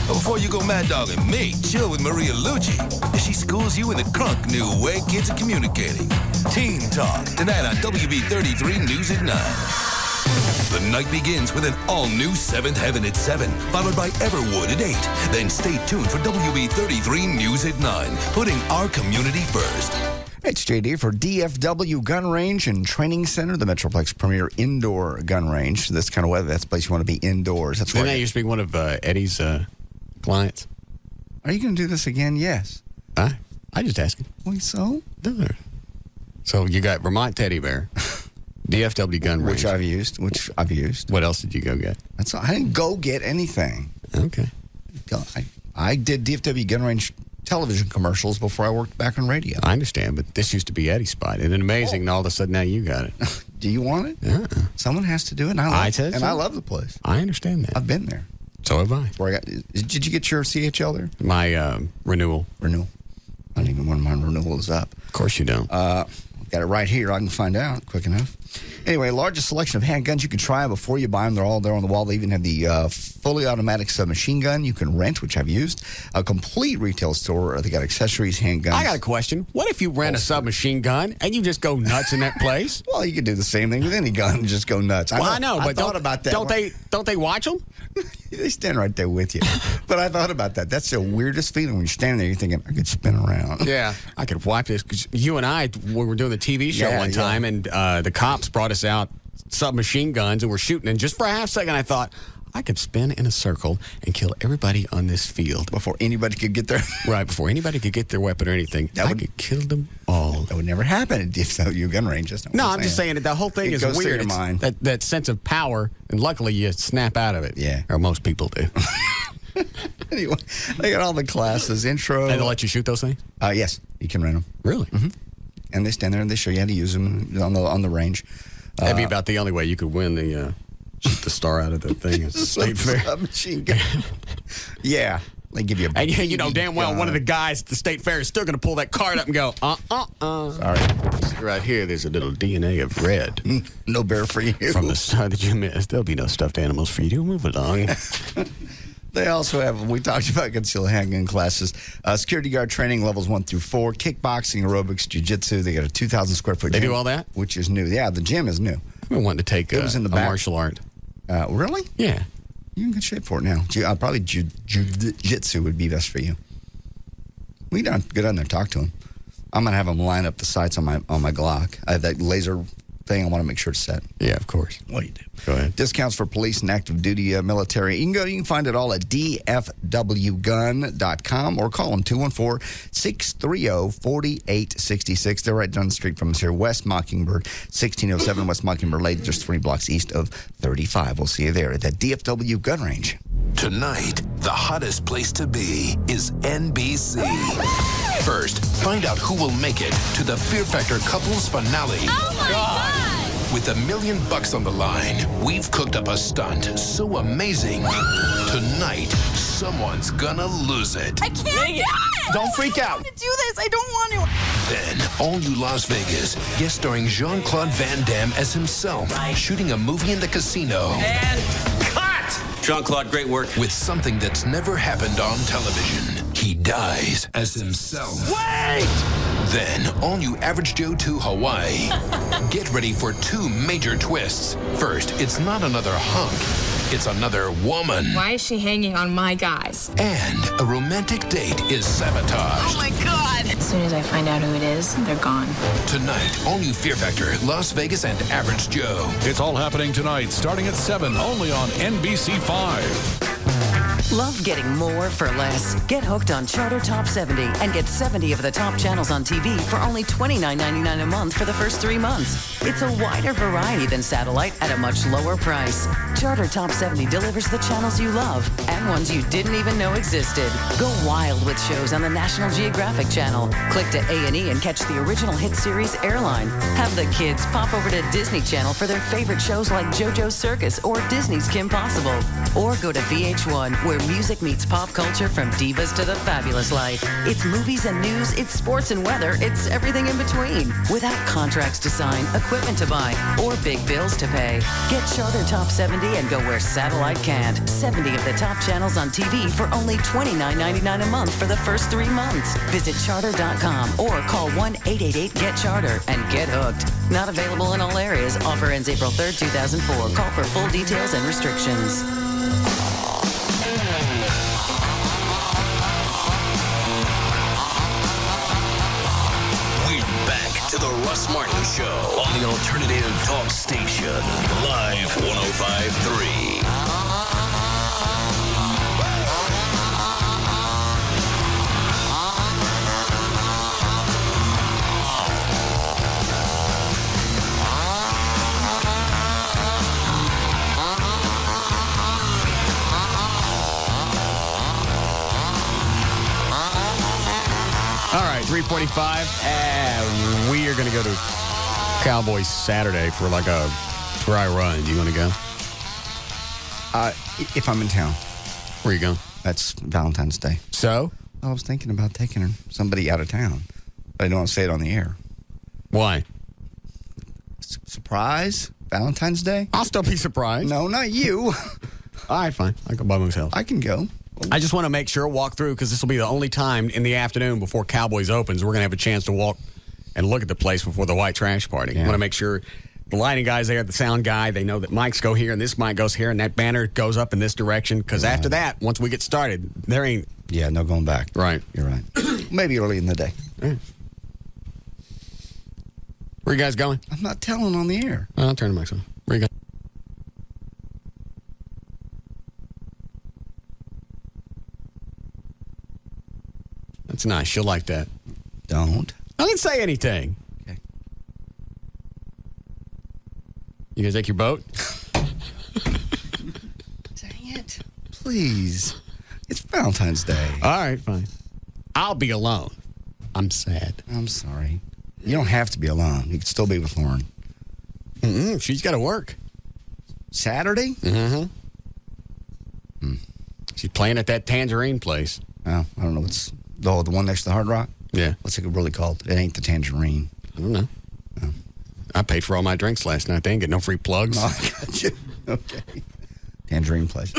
But before you go mad dogging me, chill with Maria Lucci. She schools you in the crunk new way kids are communicating. Teen Talk, tonight on WB33 News at 9. The night begins with an all-new 7th Heaven at 7, followed by Everwood at 8. Then stay tuned for WB33 News at 9, putting our community first. It's JD for DFW Gun Range and Training Center, the Metroplex premier indoor gun range. This kind of weather, that's the place you want to be indoors. That's Didn't that used to be one of Eddie's clients? Are you going to do this again? Yes. I just asking. Wait, so? No. So you got Vermont Teddy Bear, DFW Gun Range. Which I've used. What else did you go get? I didn't go get anything. Okay. I did DFW Gun Range television commercials before I worked back on radio. I understand, but this used to be Eddie's spot. And then amazing, and all of a sudden now you got it. Do you want it? Yeah. Someone has to do it. And I love the place. I understand that. I've been there. So have I. Did you get your CHL there? My renewal. I don't even know when my renewal is up. Of course you don't. Got it right here. I can find out quick enough. Anyway, largest selection of handguns. You can try them before you buy them. They're all there on the wall. They even have the fully automatic submachine gun you can rent, which I've used. A complete retail store. They got accessories, handguns. I got a question. What if you rent a submachine gun and you just go nuts in that place? Well, you could do the same thing with any gun and just go nuts. I know, but thought about that. Don't they watch them? They stand right there with you. But I thought about that. That's the weirdest feeling when you're standing there. You're thinking, I could spin around. Yeah, I could watch this because you and I, we were doing the TV show one time, and the cops brought us out submachine guns and we're shooting. And just for a half second, I thought, I could spin in a circle and kill everybody on this field. Before anybody could get their... Right, before anybody could get their weapon or anything. I could kill them all. That would never happen if you gun ranges. No, I'm just saying that the whole thing is weird. It's mind. That sense of power, and luckily you snap out of it. Yeah. Or most people do. Anyway, they got all the classes, intro. And they'll let you shoot those things? Yes, you can rent them. Really? Mm-hmm. And they stand there and they show you how to use them on the range. That'd be about the only way you could win the... shoot the star out of the thing. It's a state fair. Machine gun. Yeah. They give you a... And you know damn well one of the guys at the state fair is still going to pull that card up and go, Sorry. Right here, there's a little DNA of red. No bear for you. From the side that you missed. There'll be no stuffed animals for you to move along. They also have, we talked about concealed handgun classes, security guard training levels 1 through 4, kickboxing, aerobics, jiu-jitsu. They got a 2,000 square foot gym. They do all that? Which is new. Yeah, the gym is new. I've been wanting to take a martial art. Really? Yeah. You're in good shape for it now. Probably jiu-jitsu would be best for you. We don't get on there and talk to him. I'm going to have him line up the sights on my Glock. I have that laser thing I want to make sure it's set. Yeah, of course. What do you do? Go ahead. Discounts for police and active duty military. You can find it all at dfwgun.com or call them 214-630-4866. They're right down the street from us here, West Mockingbird, 1607 West Mockingbird Lane, just 3 blocks east of 35. We'll see you there at that DFW gun range. Tonight, the hottest place to be is NBC. First, find out who will make it to the Fear Factor couples finale. Oh my God! With $1 million on the line, we've cooked up a stunt so amazing. Tonight, someone's gonna lose it. I can't do it! Don't freak out. I don't want to do this. I don't want to. Then, all new Las Vegas, guest starring Jean-Claude Van Damme as himself, shooting a movie in the casino. And cut! Jean-Claude, great work. With something that's never happened on television. He dies as himself. Wait! Then, all new Average Joe to Hawaii. Get ready for 2 major twists. First, it's not another hunk. It's another woman. Why is she hanging on my guys? And a romantic date is sabotage. Oh my God! As soon as I find out who it is, they're gone. Tonight, all new Fear Factor, Las Vegas and Average Joe. It's all happening tonight, starting at 7, only on NBC5. Love getting more for less. Get hooked on Charter Top 70 and get 70 of the top channels on TV for only $29.99 a month for the first 3 months. It's a wider variety than satellite at a much lower price. Charter Top 70 delivers the channels you love and ones you didn't even know existed. Go wild with shows on the National Geographic Channel. Click to A&E and catch the original hit series Airline. Have the kids pop over to Disney Channel for their favorite shows like JoJo's Circus or Disney's Kim Possible. Or go to VH1 where music meets pop culture from divas to the fabulous life. It's movies and news, it's sports and weather, it's everything in between. Without contracts to sign, equipment to buy, or big bills to pay. Get Charter Top 70 and go where satellite can't. 70 of the top channels on TV for only $29.99 a month for the first 3 months. Visit charter.com or call 1-888-GET-CHARTER and get hooked. Not available in all areas. Offer ends April 3rd, 2004. Call for full details and restrictions. To the Russ Martin Show on the Alternative Talk Station, Live 105.3. All right, 3:45. We are going to go to Cowboys Saturday for like a dry run. Do you want to go? If I'm in town. Where you going? That's Valentine's Day. So? I was thinking about taking somebody out of town. But I don't want to say it on the air. Why? Surprise. surprise Valentine's Day? I'll still be surprised. No, not you. All right, fine. I'll go by myself. I can go. I just want to make sure, walk through, because this will be the only time in the afternoon before Cowboys opens, we're going to have a chance to walk and look at the place before the white trash party. I want to make sure the lighting guy's there, the sound guy, they know that mics go here and this mic goes here and that banner goes up in this direction, because after that, once we get started, there ain't... Yeah, no going back. Right. You're right. Maybe early in the day. Where are you guys going? I'm not telling on the air. I'll turn the mics on. Where are you going? That's nice. She'll like that. Don't. I didn't say anything. Okay. You gonna take your boat? Dang it. Please. It's Valentine's Day. All right, fine. I'll be alone. I'm sad. I'm sorry. You don't have to be alone. You can still be with Lauren. She's got to work. Saturday? Mm-hmm. She's playing at that Tangerine place. Oh, I don't know. What's the one next to the Hard Rock? Yeah. What's it really called? It ain't the Tangerine. I don't know. Oh. I paid for all my drinks last night. They ain't get no free plugs. Oh, I got you. Okay. Tangerine place.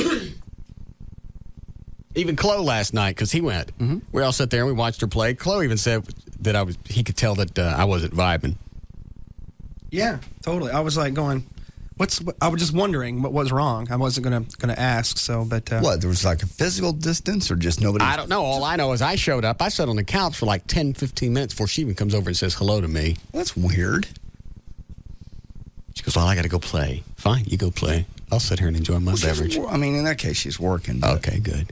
Even Chloe last night, because he went. Mm-hmm. We all sat there and we watched her play. Chloe even said that he could tell that I wasn't vibing. Yeah, totally. I was like going, I was just wondering what was wrong. I wasn't gonna ask. So, but what? There was like a physical distance, or just nobody? I don't know. All I know is I showed up. I sat on the couch for like 10, 15 minutes before she even comes over and says hello to me. Well, that's weird. She goes, "Well, I got to go play." Fine, you go play. I'll sit here and enjoy my beverage. I mean, in that case, she's working. Okay, good.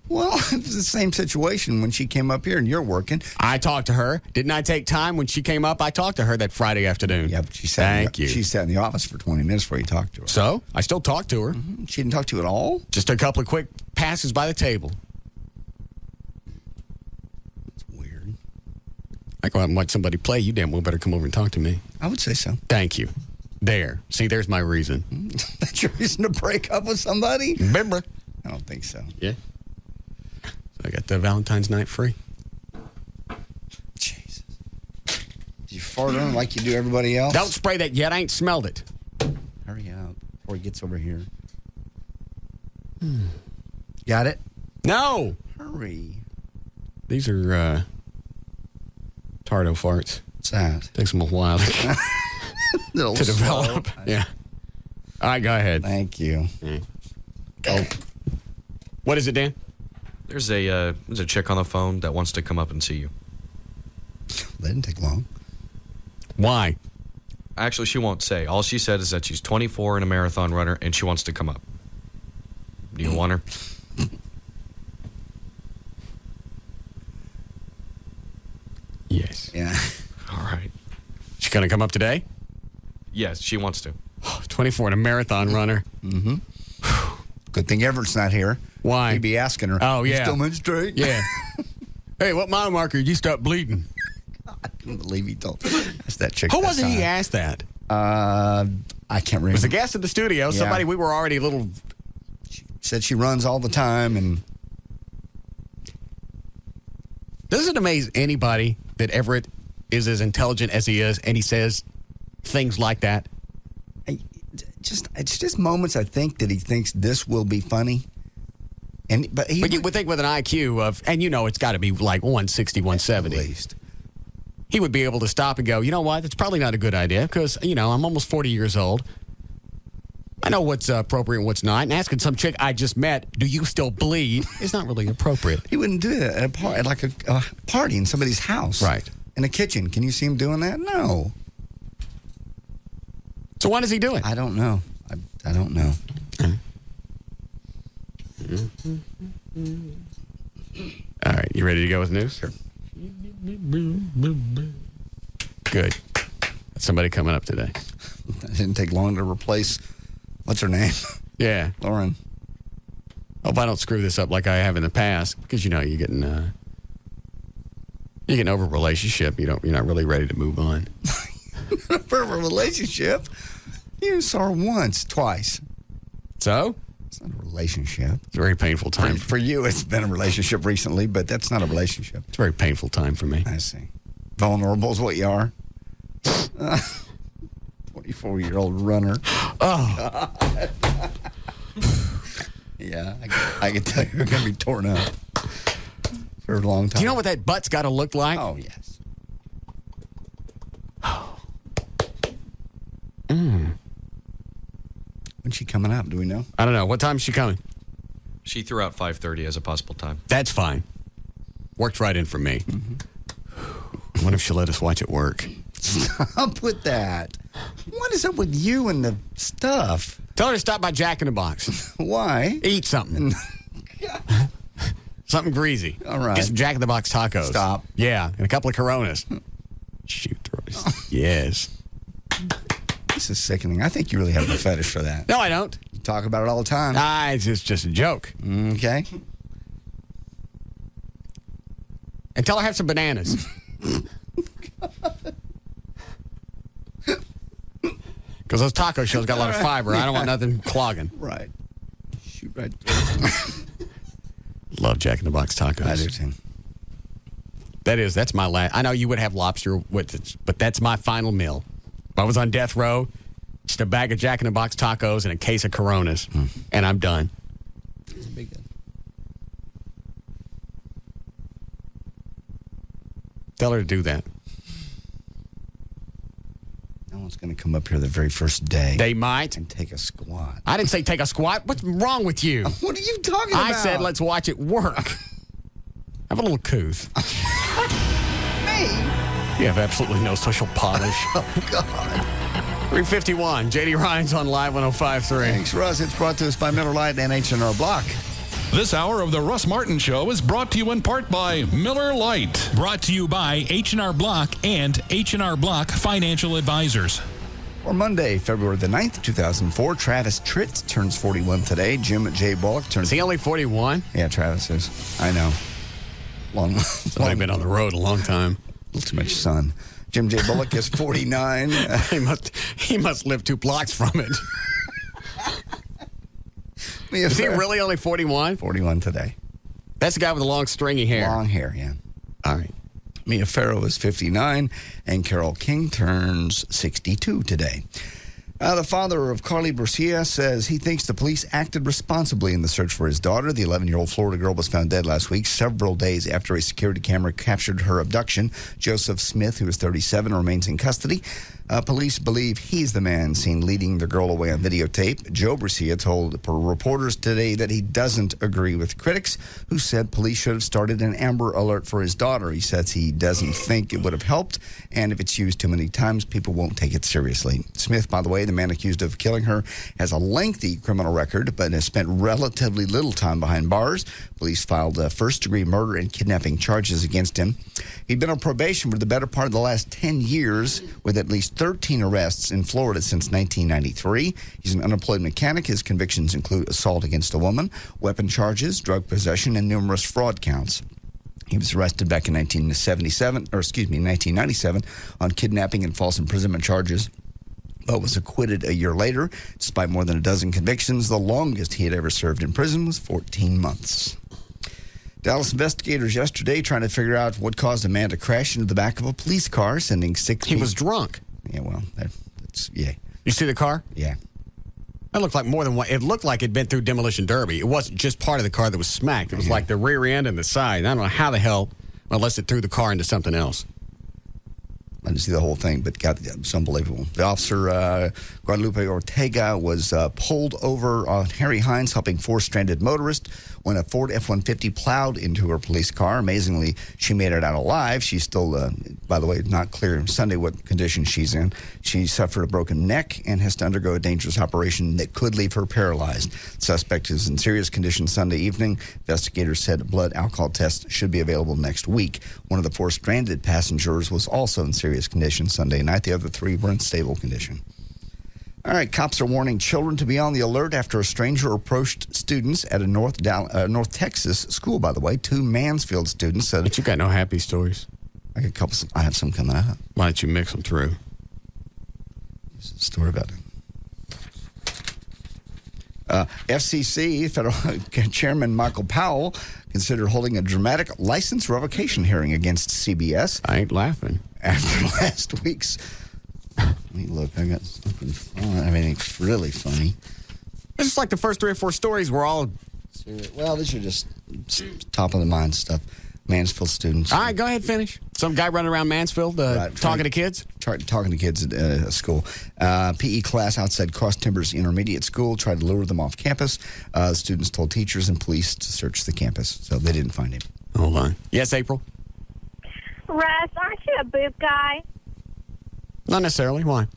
Well, it's the same situation when she came up here and you're working. I talked to her. Didn't I take time when she came up? I talked to her that Friday afternoon. Yeah, but she sat in the office for 20 minutes before you talked to her. So? I still talked to her. Mm-hmm. She didn't talk to you at all? Just a couple of quick passes by the table. That's weird. I go out and watch somebody play. You damn well better come over and talk to me. I would say so. Thank you. There. See, there's my reason. That's your reason to break up with somebody? Remember? I don't think so. Yeah. I got the Valentine's night free. Jesus. Did you fart on like you do everybody else? Don't spray that yet. I ain't smelled it. Hurry up before he gets over here. Got it? No. Hurry. These are Tardo farts. What's that? Takes them a while to develop. Yeah. All right, go ahead. Thank you. Oh. What is it, Dan? There's a chick on the phone that wants to come up and see you. That didn't take long. Why? Actually, she won't say. All she said is that she's 24 and a marathon runner, and she wants to come up. Do you want her? Yes. Yeah. All right. She gonna come up today? Yes, she wants to. 24 and a marathon runner. Mm-hmm. Good thing Everett's not here. Why? He'd be asking her. Oh, yeah. You still menstruate? Yeah. Hey, what mile marker did you stop bleeding? I can't believe he told. That's that chick. Who was it he asked that? I can't remember. It was a guest at the studio. Yeah. Somebody we were already a little. She said she runs all the time, and does it amaze anybody that Everett is as intelligent as he is, and he says things like that? It's just moments I think that he thinks this will be funny. But you would think with an IQ of, and it's got to be like 160, 170. At least. He would be able to stop and go, you know what, that's probably not a good idea because, I'm almost 40 years old. I know what's appropriate and what's not. And asking some chick I just met, do you still bleed, is not really appropriate. He wouldn't do that at like a party in somebody's house. Right. In a kitchen. Can you see him doing that? No. So why does he do it? I don't know. I don't know. All right, you ready to go with news? Sure. Good. Got somebody coming up today. It didn't take long to replace, what's her name? Yeah. Lauren. Hope I don't screw this up like I have in the past, because you're getting over a relationship. You're not really ready to move on. For a relationship, you saw her once, twice. So? It's not a relationship. It's a very painful time. For you, it's been a relationship recently, but that's not a relationship. It's a very painful time for me. I see. Vulnerable is what you are. Poor 24-year-old runner. Oh. Yeah, I can tell you're going to be torn up for a long time. Do you know what that butt's got to look like? Oh, yes. When's she coming up? Do we know? I don't know. What time is she coming? She threw out 5:30 as a possible time. That's fine. Worked right in for me. Mm-hmm. I wonder if she'll let us watch it work. Stop with that. What is up with you and the stuff? Tell her to stop by Jack in the Box. Why? Eat something. Something greasy. All right. Get some Jack in the Box tacos. Stop. Yeah, and a couple of Coronas. Shoot, Royce. Yes. This is sickening. I think you really have a fetish for that. No, I don't. You talk about it all the time. It's just a joke. Okay. And tell her to have some bananas. Because those taco shells got a lot of fiber. I don't want nothing clogging. Right. Shoot right. Love Jack in the Box tacos. I do too. That's my last. I know you would have lobster with it, but that's my final meal. If I was on death row, just a bag of Jack in the Box tacos and a case of Coronas, and I'm done. That'd be good. Tell her to do that. No one's going to come up here the very first day. They might. And take a squat. I didn't say take a squat. What's wrong with you? What are you talking about? I said let's watch it work. Have a little couth. Me? You have absolutely no social polish. Oh, God. 351. JD Ryan's on Live 105.3. Thanks, Russ. It's brought to us by Miller Lite and H&R Block. This hour of the Russ Martin Show is brought to you in part by Miller Lite. Brought to you by H&R Block and H&R Block Financial Advisors. For Monday, February the 9th, 2004, Travis Tritt turns 41 today. Jim J. Bullock turns... Is he only 41? Yeah, Travis is. I know. Long been on the road a long time. A little too much sun. Jim J. Bullock is 49. He must live 2 blocks from it. Is he really only 41? 41 today. That's the guy with the long stringy hair. Long hair, yeah. All right. Mia Farrow is 59, and Carole King turns 62 today. The father of Carly Garcia says he thinks the police acted responsibly in the search for his daughter. The 11-year-old Florida girl was found dead last week, several days after a security camera captured her abduction. Joseph Smith, who is 37, remains in custody. Police believe he's the man seen leading the girl away on videotape. Joe Garcia told reporters today that he doesn't agree with critics who said police should have started an Amber Alert for his daughter. He says he doesn't think it would have helped, and if it's used too many times, people won't take it seriously. Smith, by the way, the man accused of killing her, has a lengthy criminal record, but has spent relatively little time behind bars. Police filed first-degree murder and kidnapping charges against him. He'd been on probation for the better part of the last 10 years, with at least 13 arrests in Florida since 1993. He's an unemployed mechanic. His convictions include assault against a woman, weapon charges, drug possession, and numerous fraud counts. He was arrested back in 1997 on kidnapping and false imprisonment charges, but was acquitted a year later. Despite more than a dozen convictions, the longest he had ever served in prison was 14 months. Dallas investigators yesterday trying to figure out what caused a man to crash into the back of a police car, sending 6 He was drunk. Yeah, well, that's, yeah. You see the car? Yeah. That looked like more than one. It looked like it'd been through demolition derby. It wasn't just part of the car that was smacked. It was like the rear end and the side. I don't know how the hell, unless it threw the car into something else. I didn't see the whole thing, but it's unbelievable. The officer, Guadalupe Ortega, was pulled over on Harry Hines helping 4 stranded motorists when a Ford F-150 plowed into her police car. Amazingly, she made it out alive. She's still, by the way, not clear Sunday what condition she's in. She suffered a broken neck and has to undergo a dangerous operation that could leave her paralyzed. The suspect is in serious condition Sunday evening. Investigators said blood alcohol tests should be available next week. One of the 4 stranded passengers was also in serious condition Sunday night. The other 3 were in stable condition. All right, cops are warning children to be on the alert after a stranger approached students at a North Texas school, by the way. 2 Mansfield students said... But you got no happy stories. I have some coming up. Why don't you mix them through? There's a story about it. FCC Federal Chairman Michael Powell considered holding a dramatic license revocation hearing against CBS. I ain't laughing. After last week's Let me look. I got something fun. I mean, it's really funny. It's just like the first 3 or 4 stories were all... Well, these are just top of the mind stuff. Mansfield students. All right, go ahead, finish. Some guy running around Mansfield talking to kids? Talking to kids at school. PE class outside Cross Timbers Intermediate School tried to lure them off campus. Students told teachers and police to search the campus, so they didn't find him. Hold on. Yes, April? Russ, aren't you a boob guy? Not necessarily. Why?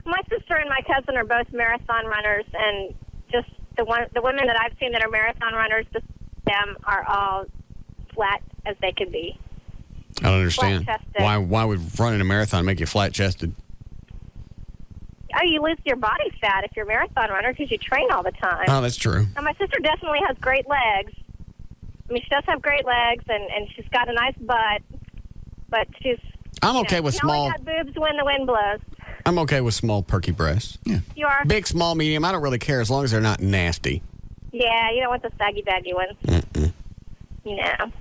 My sister and my cousin are both marathon runners, and just the women that I've seen that are marathon runners, them are all flat as they could be. I don't understand. Flat-chested. Why would running a marathon make you flat-chested? Oh, you lose your body fat if you're a marathon runner because you train all the time. Oh, that's true. Now, my sister definitely has great legs. I mean, she does have great legs, and she's got a nice butt, but she's... I'm okay with small... You only got boobs when the wind blows. I'm okay with small, perky breasts. Yeah. You are? Big, small, medium, I don't really care as long as they're not nasty. Yeah, you don't want the saggy, baggy ones. Mm-mm. No.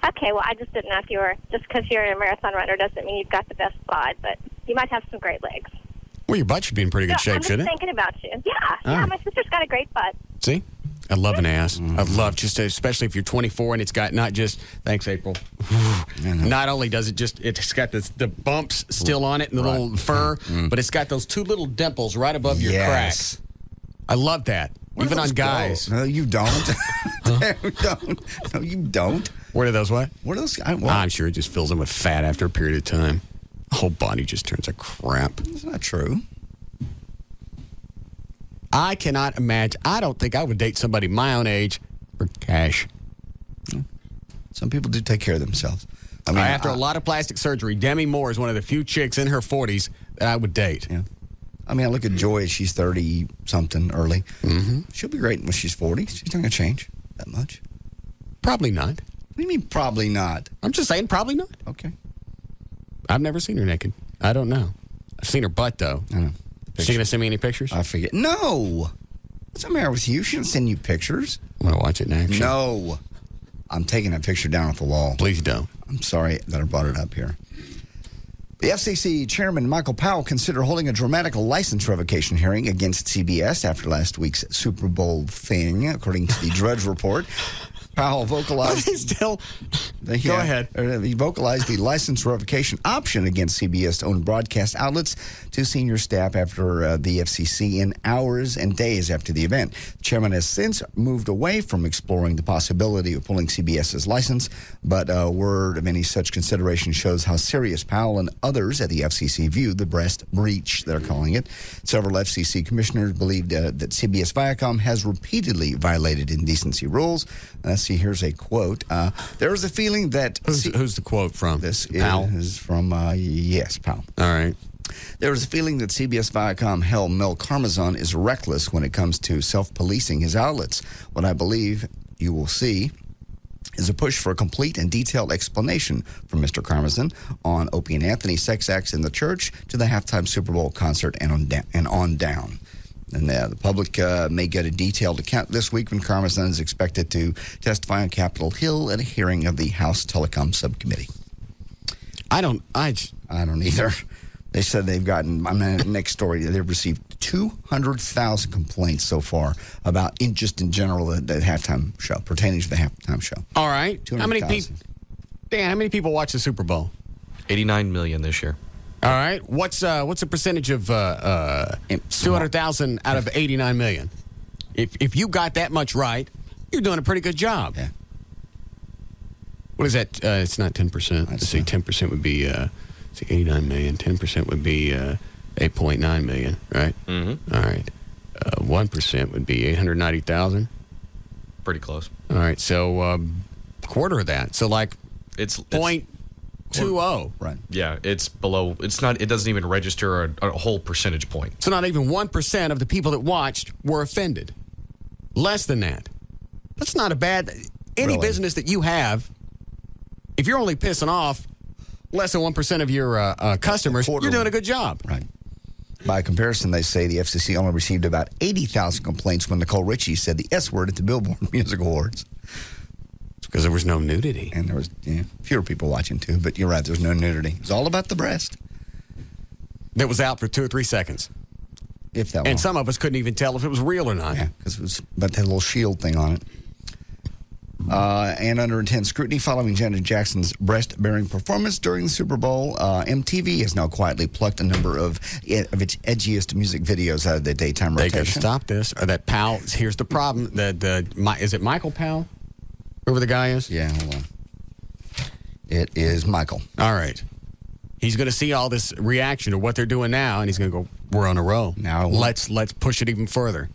Okay, well, I just didn't know if you were... Just because you're a marathon runner doesn't mean you've got the best bod, but you might have some great legs. Well, your butt should be in pretty good shape, I'm just shouldn't it? thinking about you. Yeah, my sister's got a great butt. See? I love an ass. I love just, especially if you're 24 and it's got not just, thanks, April. Not only does it just, it's got the bumps still on it and the little fur, but it's got those 2 little dimples right above your cracks. I love that. Where Even do on those guys. go? No, you don't. No, you don't. Where do those what? Where do those? I'm sure it just fills them with fat after a period of time. The whole body just turns to crap. That's not true. I cannot imagine. I don't think I would date somebody my own age for cash. Some people do take care of themselves. I mean, after a lot of plastic surgery, Demi Moore is one of the few chicks in her 40s that I would date. Yeah. I mean, I look at Joy. She's 30-something, early. Mm-hmm. She'll be great when she's 40. She's not going to change that much. Probably not. What do you mean, probably not? I'm just saying, probably not. Okay. I've never seen her naked. I don't know. I've seen her butt, though. I know. Is she going to send me any pictures? I forget. No. What's the matter with you? She didn't send you pictures. I'm going to watch it next. No. I'm taking that picture down off the wall. Please don't. I'm sorry that I brought it up here. The FCC chairman, Michael Powell, considered holding a dramatic license revocation hearing against CBS after last week's Super Bowl thing, according to the Drudge Report. Powell vocalized... Go ahead. He vocalized the license revocation option against CBS-owned broadcast outlets to senior staff after the FCC in hours and days after the event. The chairman has since moved away from exploring the possibility of pulling CBS's license, but word of any such consideration shows how serious Powell and others at the FCC view the breast breach, they're calling it. Several FCC commissioners believed that CBS Viacom has repeatedly violated indecency rules. Let's see, here's a quote. There is a feeling that... Who's the quote from? This Powell? is from, yes, Powell. All right. There is a feeling that CBS Viacom hell Mel Karmazin is reckless when it comes to self-policing his outlets. What I believe you will see is a push for a complete and detailed explanation from Mr. Karmazin on Opie and Anthony sex acts in the church to the halftime Super Bowl concert and on down. And the public may get a detailed account this week when Karmazin is expected to testify on Capitol Hill at a hearing of the House Telecom Subcommittee. I don't either. They said they've gotten, next story, they've received 200,000 complaints so far about, just in general, the halftime show, pertaining to the halftime show. All right. How many people? Dan, how many people watch the Super Bowl? 89 million this year. All right. What's the percentage of 200,000 out of 89 million? If you got that much right, you're doing a pretty good job. Yeah. What is that? It's not 10%. Let's see. 10% would be 89 million. 10% would be 8.9 million. Right. Mm-hmm. All right. 1% would be 890,000. Pretty close. All right. So quarter of that. So like it's 0.20. Right. Yeah, it's below. It's not. It doesn't even register a whole percentage point. So not even 1% of the people that watched were offended. Less than that. That's not a bad. Any business that you have, if you're only pissing off less than 1% of your customers, you're doing a good job. Right. By comparison, they say the FCC only received about 80,000 complaints when Nicole Richie said the S word at the Billboard Music Awards. It's because there was no nudity. And there was fewer people watching, too. But you're right, there's no nudity. It's all about the breast. that was out for 2 or 3 seconds. If that. And some of us couldn't even tell if it was real or not. Yeah, because it was about that little shield thing on it. And under intense scrutiny following Janet Jackson's breast-bearing performance during the Super Bowl, MTV has now quietly plucked a number of its edgiest music videos out of the daytime rotation. They got to stop this. Or that Powell, here's the problem. Is it Michael Powell? Whoever the guy is? Yeah, hold on. It is Michael. All right. He's going to see all this reaction to what they're doing now, and he's going to go, we're on a roll. Now let's push it even further.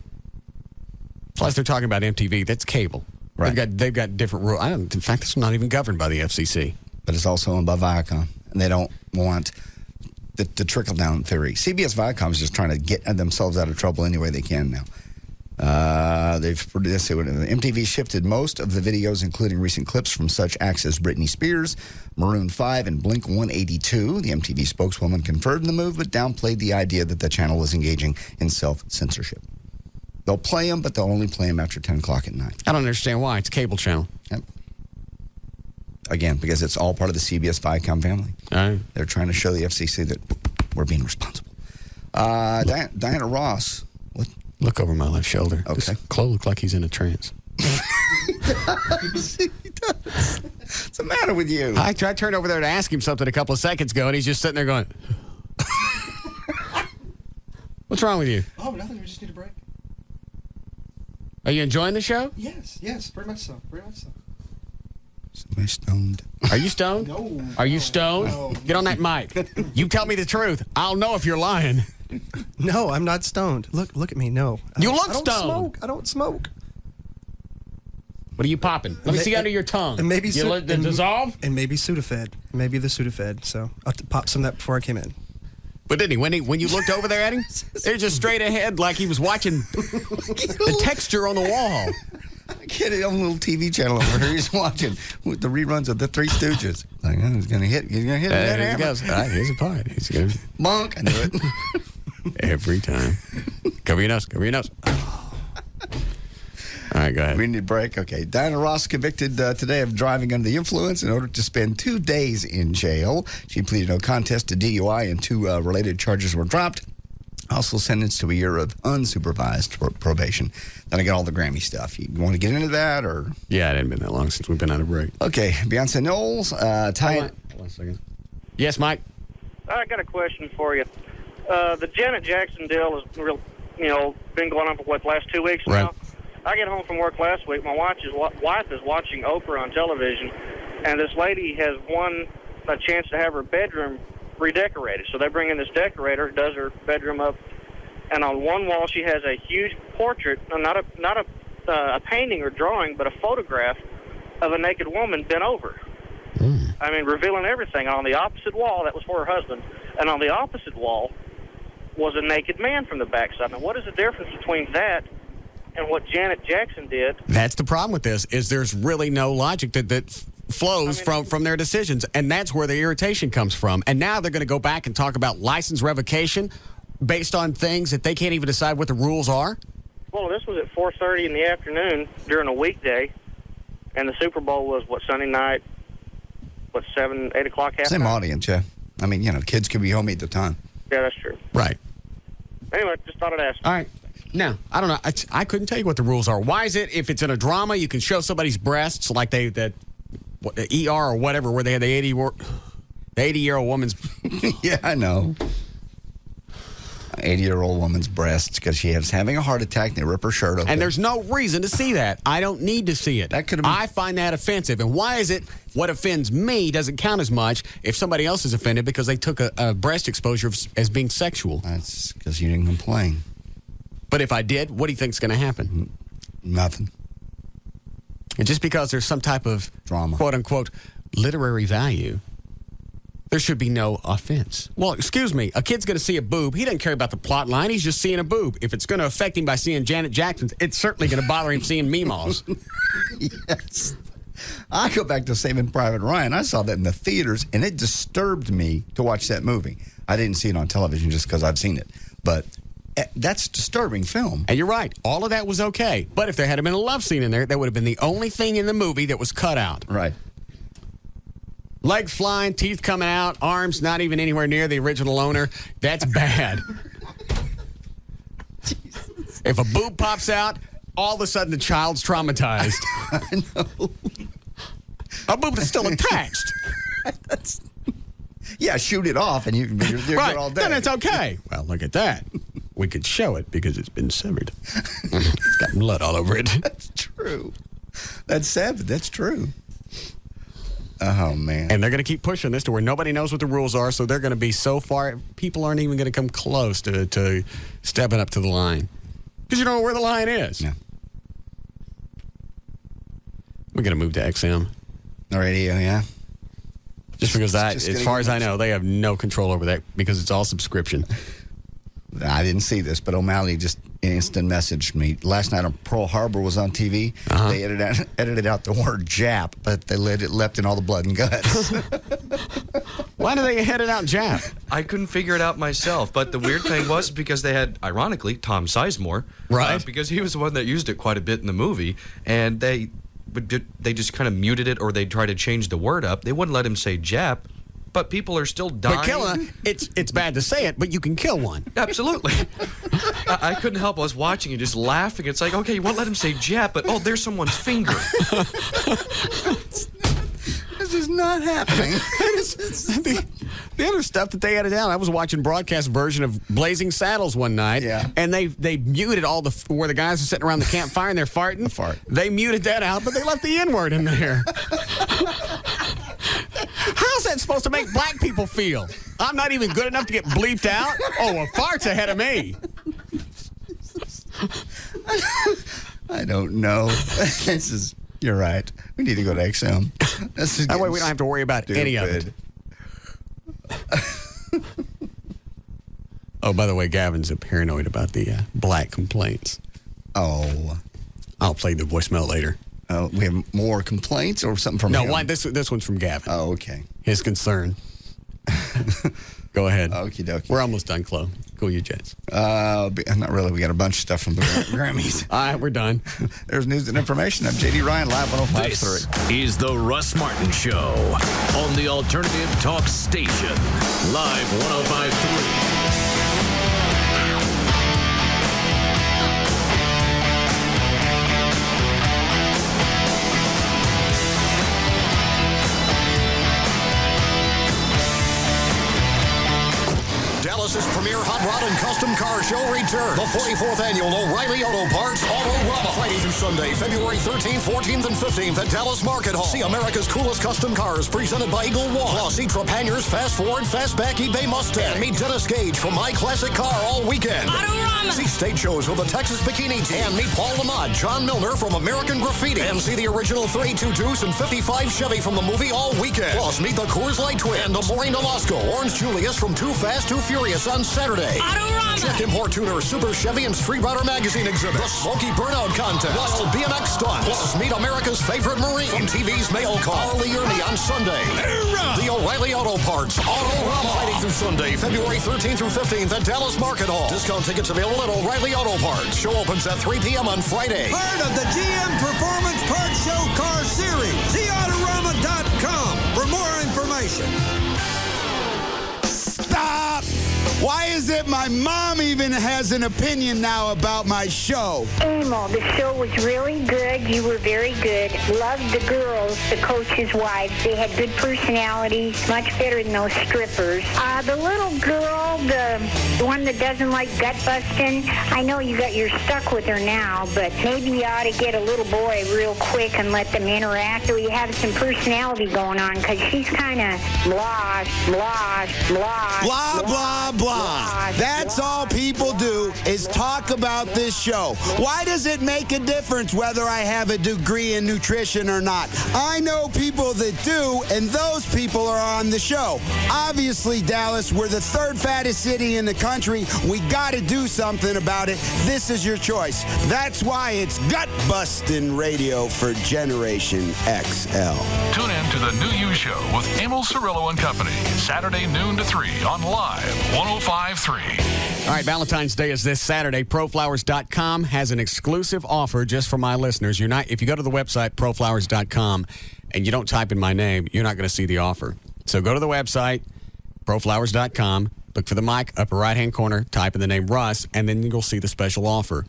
Plus, they're talking about MTV. That's cable. Right. They've got different rules. In fact, it's not even governed by the FCC. But it's also owned by Viacom, and they don't want the trickle-down theory. CBS Viacom is just trying to get themselves out of trouble any way they can now. MTV shifted most of the videos, including recent clips from such acts as Britney Spears, Maroon 5, and Blink-182. The MTV spokeswoman confirmed the move, but downplayed the idea that the channel was engaging in self-censorship. They'll play them, but they'll only play them after 10 o'clock at night. I don't understand why. It's a cable channel. Yep. Again, because it's all part of the CBS Viacom family. They're trying to show the FCC that we're being responsible. Diana Ross. What? Look over my left shoulder. Okay. Chloe looks like he's in a trance. He does. What's the matter with you? I turned over there to ask him something a couple of seconds ago, and he's just sitting there going, what's wrong with you? Oh, nothing. We just need a break. Are you enjoying the show? Yes, very much so. Very much so. Somebody stoned. Are you stoned? No. Are you stoned? No. Get on that mic. You tell me the truth. I'll know if you're lying. No, I'm not stoned. Look at me. No. You look I don't stoned. Smoke. I don't smoke. What are you popping? Let me see under your tongue. And maybe you let it dissolve? And maybe Sudafed. Maybe the Sudafed. So I'll pop some of that before I came in. But didn't he? When you looked over there at him, they're just straight ahead like he was watching the texture on the wall. I get it on a little TV channel over here. He's watching the reruns of the Three Stooges. Like, oh, he's gonna hit that Here he hammer. goes. All right, here's a part. He's gonna Monk. I knew it. every time. Cover your nose. Cover your nose. All right, go ahead. We need a break. Okay. Diana Ross convicted today of driving under the influence in order to spend 2 days in jail. She pleaded no contest to DUI, and 2 related charges were dropped. Also sentenced to a year of unsupervised probation. Then I got all the Grammy stuff. You want to get into that, or? Yeah, it hadn't been that long since we've been on a break. Okay. Beyonce Knowles. Hold on a second. Yes, Mike? I got a question for you. The Janet Jackson deal has been going on for the last 2 weeks now. Right. I get home from work last week. My wife is watching Oprah on television, and this lady has won a chance to have her bedroom redecorated. So they bring in this decorator, does her bedroom up, and on one wall she has a huge portrait, not a painting or drawing, but a photograph of a naked woman bent over. I mean, revealing everything. And on the opposite wall, that was for her husband, and on the opposite wall was a naked man from the backside. Now, what is the difference between that and what Janet Jackson did? That's the problem with this, is there's really no logic that flows from their decisions, and that's where the irritation comes from. And now they're going to go back and talk about license revocation based on things that they can't even decide what the rules are? Well, this was at 4:30 in the afternoon during a weekday, and the Super Bowl was, Sunday night, 7, 8 o'clock halftime? Same audience, yeah. I mean, kids could be home at the time. Yeah, that's true. Right. Anyway, just thought I'd ask. All right. Now, I don't know. I couldn't tell you what the rules are. Why is it if it's in a drama, you can show somebody's breasts like ER or whatever, where they had the 80-year-old woman's... Yeah, I know. 80-year-old woman's breasts because she was having a heart attack and they rip her shirt open. And there's no reason to see that. I don't need to see it. I find that offensive. And why is it what offends me doesn't count as much if somebody else is offended because they took a breast exposure as being sexual? That's because you didn't complain. But if I did, what do you think is going to happen? Nothing. And just because there's some type of drama, quote-unquote, literary value, there should be no offense. Well, excuse me, a kid's going to see a boob. He doesn't care about the plot line. He's just seeing a boob. If it's going to affect him by seeing Janet Jackson, it's certainly going to bother him seeing Meemaws. Yes. I go back to Saving Private Ryan. I saw that in the theaters, and it disturbed me to watch that movie. I didn't see it on television just because I've seen it. But that's a disturbing film. And you're right. All of that was okay. But if there had been a love scene in there, that would have been the only thing in the movie that was cut out. Right. Legs flying, teeth coming out, arms not even anywhere near the original owner. That's bad. If a boob pops out, all of a sudden the child's traumatized. I know. A boob is still attached. Yeah, shoot it off and you're right. good all day. Then it's okay. Well, look at that. We could show it because it's been severed. It's got blood all over it. That's true. That's sad, but that's true. Oh, man. And they're going to keep pushing this to where nobody knows what the rules are, so they're going to be so far, people aren't even going to come close to stepping up to the line. Because you don't know where the line is. Yeah. We're going to move to XM. The radio, yeah. Just because as far as I know, they have no control over that because it's all subscription. I didn't see this, but O'Malley just instant messaged me. Last night on Pearl Harbor was on TV. They edited out the word Jap, but they left in all the blood and guts. Why do they edit out Jap? I couldn't figure it out myself, but the weird thing was because they had, ironically, Tom Sizemore. Right. Because he was the one that used it quite a bit in the movie, and they just kind of muted it, or they'd try to change the word up. They wouldn't let him say Jap, but people are still dying. But killing, it's bad to say it, but you can kill one. Absolutely. I couldn't help. I was watching and just laughing. It's like, okay, you won't let him say Jap, but there's someone's finger. This is not happening. The other stuff that they edited out, I was watching broadcast version of Blazing Saddles one night, and they muted all where the guys are sitting around the campfire and they're farting. They muted that out, but they left the N-word in there. How's that supposed to make black people feel? I'm not even good enough to get bleeped out? Oh, well, fart's ahead of me. I don't know. You're right. We need to go to XM. That way we don't have to worry about any of it. Oh, by the way, Gavin's paranoid about the black complaints. Oh. I'll play the voicemail later. We have more complaints or something from him? No, this one's from Gavin. Oh, okay. His concern. Go ahead. Okie dokie. We're almost done, Chloe. Go you Jets. Not really. We got a bunch of stuff from the Grammys. All right, we're done. There's news and information. I'm J.D. Ryan, live 105.3. This is the Russ Martin Show on the Alternative Talk Station. Live 105.3. Dallas's premier hot rod and custom car show returns. The 44th annual O'Reilly Auto Parts Auto-Rama. Friday through Sunday, February 13th, 14th, and 15th at Dallas Market Hall. See America's coolest custom cars presented by Eagle One. Plus, see Trepannier's Fast Forward, Fastback eBay Mustang. And meet Dennis Gage from My Classic Car all weekend. Auto-Rama. See stage shows with the Texas Bikini Team. And meet Paul Lamont, John Milner from American Graffiti. And see the original 32 Deuce and 55 Chevy from the movie all weekend. Plus, meet the Coors Light Twin and the Maureen Nolasco, Orange Julius from Too Fast, Too Furious on Saturday. Auto-Rama. Check Import Tuner, Super Chevy, and Street Rider Magazine exhibit. The Smoky Burnout Contest. Wild BMX Stunt. Plus, meet America's favorite Marine from TV's Mail Call. Arlie Ernie on Sunday. The O'Reilly Auto Parts Auto-Rama. Friday through Sunday, February 13th through 15th at Dallas Market Hall. Discount tickets available at O'Reilly Auto Parts. Show opens at 3 p.m. on Friday. Part of the GM Performance Parts Show Car Series. SeeAutorama.com for more information. Stop! Why is it my mom even has an opinion now about my show? Emil, the show was really good. You were very good. Loved the girls, the coaches' wives. They had good personalities, much better than those strippers. The little girl, the one that doesn't like gut busting, I know you're stuck with her now, but maybe you ought to get a little boy real quick and let them interact, so you have some personality going on, because she's kind of blah, blah, blah. Blah, blah, blah. That's all people do is talk about this show. Why does it make a difference whether I have a degree in nutrition or not? I know people that do, and those people are on the show. Obviously, Dallas, we're the third fattest city in the country. We got to do something about it. This is your choice. That's why it's gut-busting radio for Generation XL. Tune in to the New You Show with Emil Cirillo and Company. Saturday noon to 3 on Live 105.3. All right, Valentine's Day is this Saturday. ProFlowers.com has an exclusive offer just for my listeners. If you go to the website, ProFlowers.com, and you don't type in my name, you're not going to see the offer. So go to the website, ProFlowers.com, look for the mic, upper right-hand corner, type in the name Russ, and then you'll see the special offer.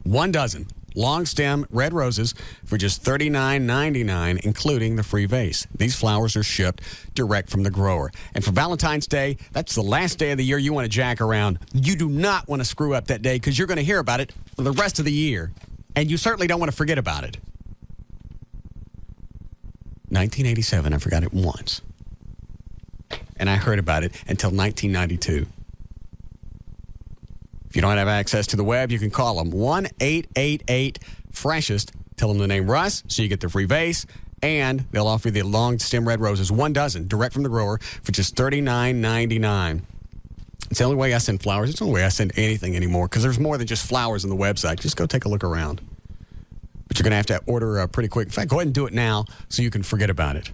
1 dozen long stem red roses for just $39.99, including the free vase. These flowers are shipped direct from the grower. And for Valentine's Day, that's the last day of the year you want to jack around. You do not want to screw up that day because you're going to hear about it for the rest of the year. And you certainly don't want to forget about it. 1987, I forgot it once. And I heard about it until 1992. If you don't have access to the web, you can call them 1-888-FRESHEST. Tell them the name Russ so you get the free vase, and they'll offer you the long stem red roses, 1 dozen, direct from the grower for just $39.99. It's the only way I send flowers. It's the only way I send anything anymore because there's more than just flowers on the website. Just go take a look around. But you're going to have to order pretty quick. In fact, go ahead and do it now so you can forget about it.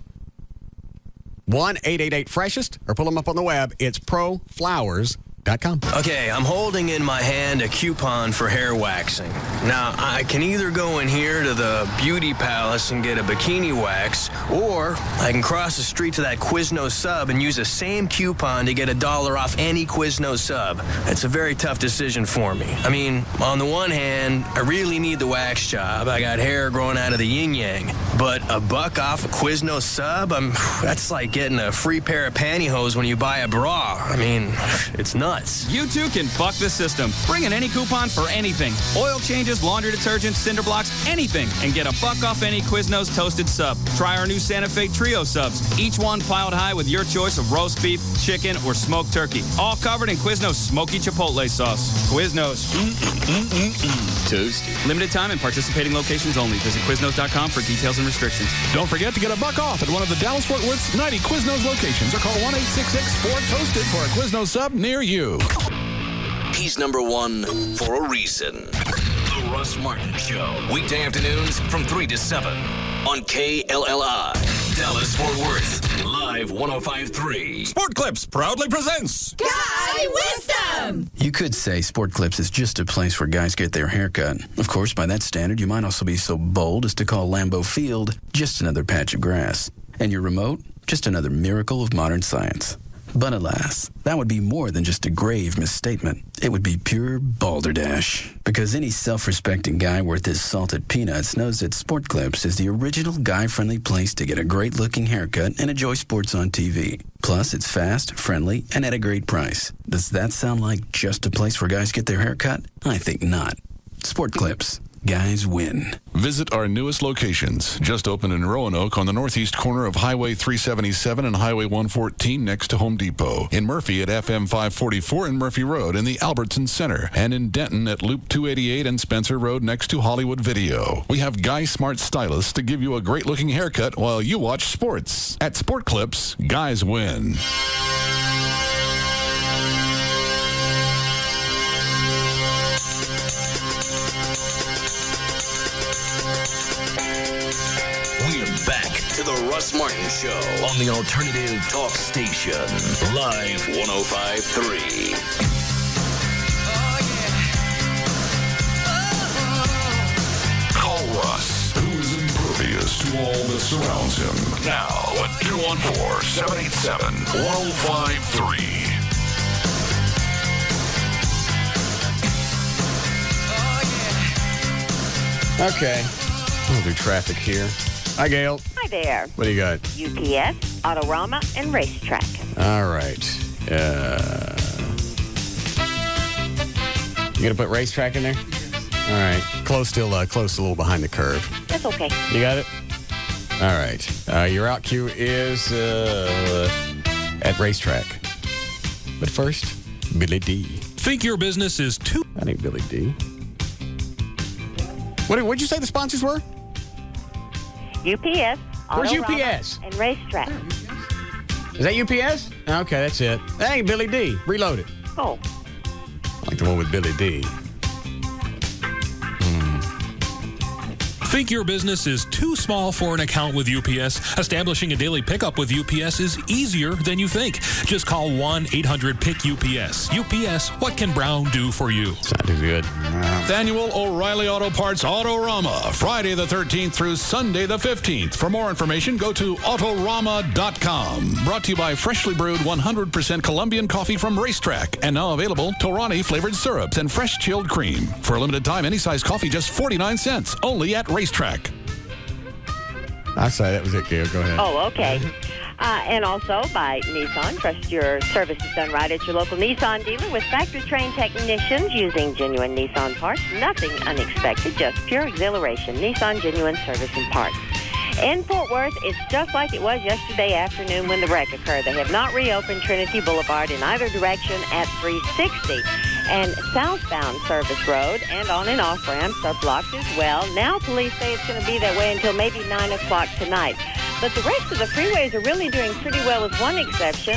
1-888-FRESHEST or pull them up on the web. It's ProFlowers.com. Okay, I'm holding in my hand a coupon for hair waxing. Now, I can either go in here to the beauty palace and get a bikini wax, or I can cross the street to that Quiznos sub and use the same coupon to get $1 off any Quiznos sub. It's a very tough decision for me. I mean, on the one hand, I really need the wax job. I got hair growing out of the yin-yang. But $1 off a Quiznos sub? That's like getting a free pair of pantyhose when you buy a bra. I mean, it's nuts. You too can buck the system. Bring in any coupon for anything. Oil changes, laundry detergent, cinder blocks, anything. And get $1 off any Quiznos toasted sub. Try our new Santa Fe Trio subs. Each one piled high with your choice of roast beef, chicken, or smoked turkey. All covered in Quiznos smoky chipotle sauce. Quiznos. Toasty. Limited time and participating locations only. Visit Quiznos.com for details and restrictions. Don't forget to get $1 off at one of the Dallas-Fort Worth's 90 Quiznos locations or call 1-866-4TOASTED for a Quiznos sub near you. He's number 1 for a reason. The Russ Martin Show. Weekday afternoons from 3 to 7 on KLLI. Dallas-Fort Worth. Live 105.3. Sport Clips proudly presents Guy Wisdom! You could say Sport Clips is just a place where guys get their hair cut. Of course, by that standard, you might also be so bold as to call Lambeau Field just another patch of grass. And your remote, just another miracle of modern science. But alas, that would be more than just a grave misstatement. It would be pure balderdash. Because any self-respecting guy worth his salted peanuts knows that Sport Clips is the original guy-friendly place to get a great-looking haircut and enjoy sports on TV. Plus, it's fast, friendly, and at a great price. Does that sound like just a place where guys get their hair cut? I think not. Sport Clips. Guys win. Visit our newest locations. Just opened in Roanoke on the northeast corner of Highway 377 and Highway 114 next to Home Depot. In Murphy at FM 544 and Murphy Road in the Albertson Center. And in Denton at Loop 288 and Spencer Road next to Hollywood Video. We have Guy Smart Stylists to give you a great-looking haircut while you watch sports. At Sport Clips, guys win. To the Russ Martin Show on the Alternative Talk Station. Live 105.3. Call Russ, who is impervious to all that surrounds him. Now at 214-787-1053. Okay. We'll do traffic here. Hi, Gail. Hi there. What do you got? UPS, Autorama, and Racetrack. All right. You gonna put Racetrack in there? All right. Close, a little behind the curve. That's okay. You got it? All right. Your out cue is at Racetrack. But first, Billy D. Think your business is too... That ain't Billy D. What'd you say the sponsors were? UPS, Where's Autorama, UPS? and Racetrack. Is that UPS? Okay, that's it. That ain't Billy D. Reload it. Oh. I like the one with Billy D. Think your business is too small for an account with UPS? Establishing a daily pickup with UPS is easier than you think. Just call 1-800-PICK-UPS. UPS, what can Brown do for you? Sounded good. The annual O'Reilly Auto Parts Autorama, Friday the 13th through Sunday the 15th. For more information, go to Autorama.com. Brought to you by freshly brewed 100% Colombian coffee from Racetrack. And now available, Torani flavored syrups and fresh chilled cream. For a limited time, any size coffee just 49 cents. Only at Racetrack. I say that was it, Gail. Go ahead. Oh, okay. And also by Nissan. Trust your service is done right at your local Nissan dealer with factory-trained technicians using genuine Nissan parts. Nothing unexpected, just pure exhilaration. Nissan Genuine Service and Parts. In Fort Worth, it's just like it was yesterday afternoon when the wreck occurred. They have not reopened Trinity Boulevard in either direction at 360. And southbound Service Road and on and off ramps are blocked as well. Now police say it's going to be that way until maybe 9 o'clock tonight. But the rest of the freeways are really doing pretty well with one exception.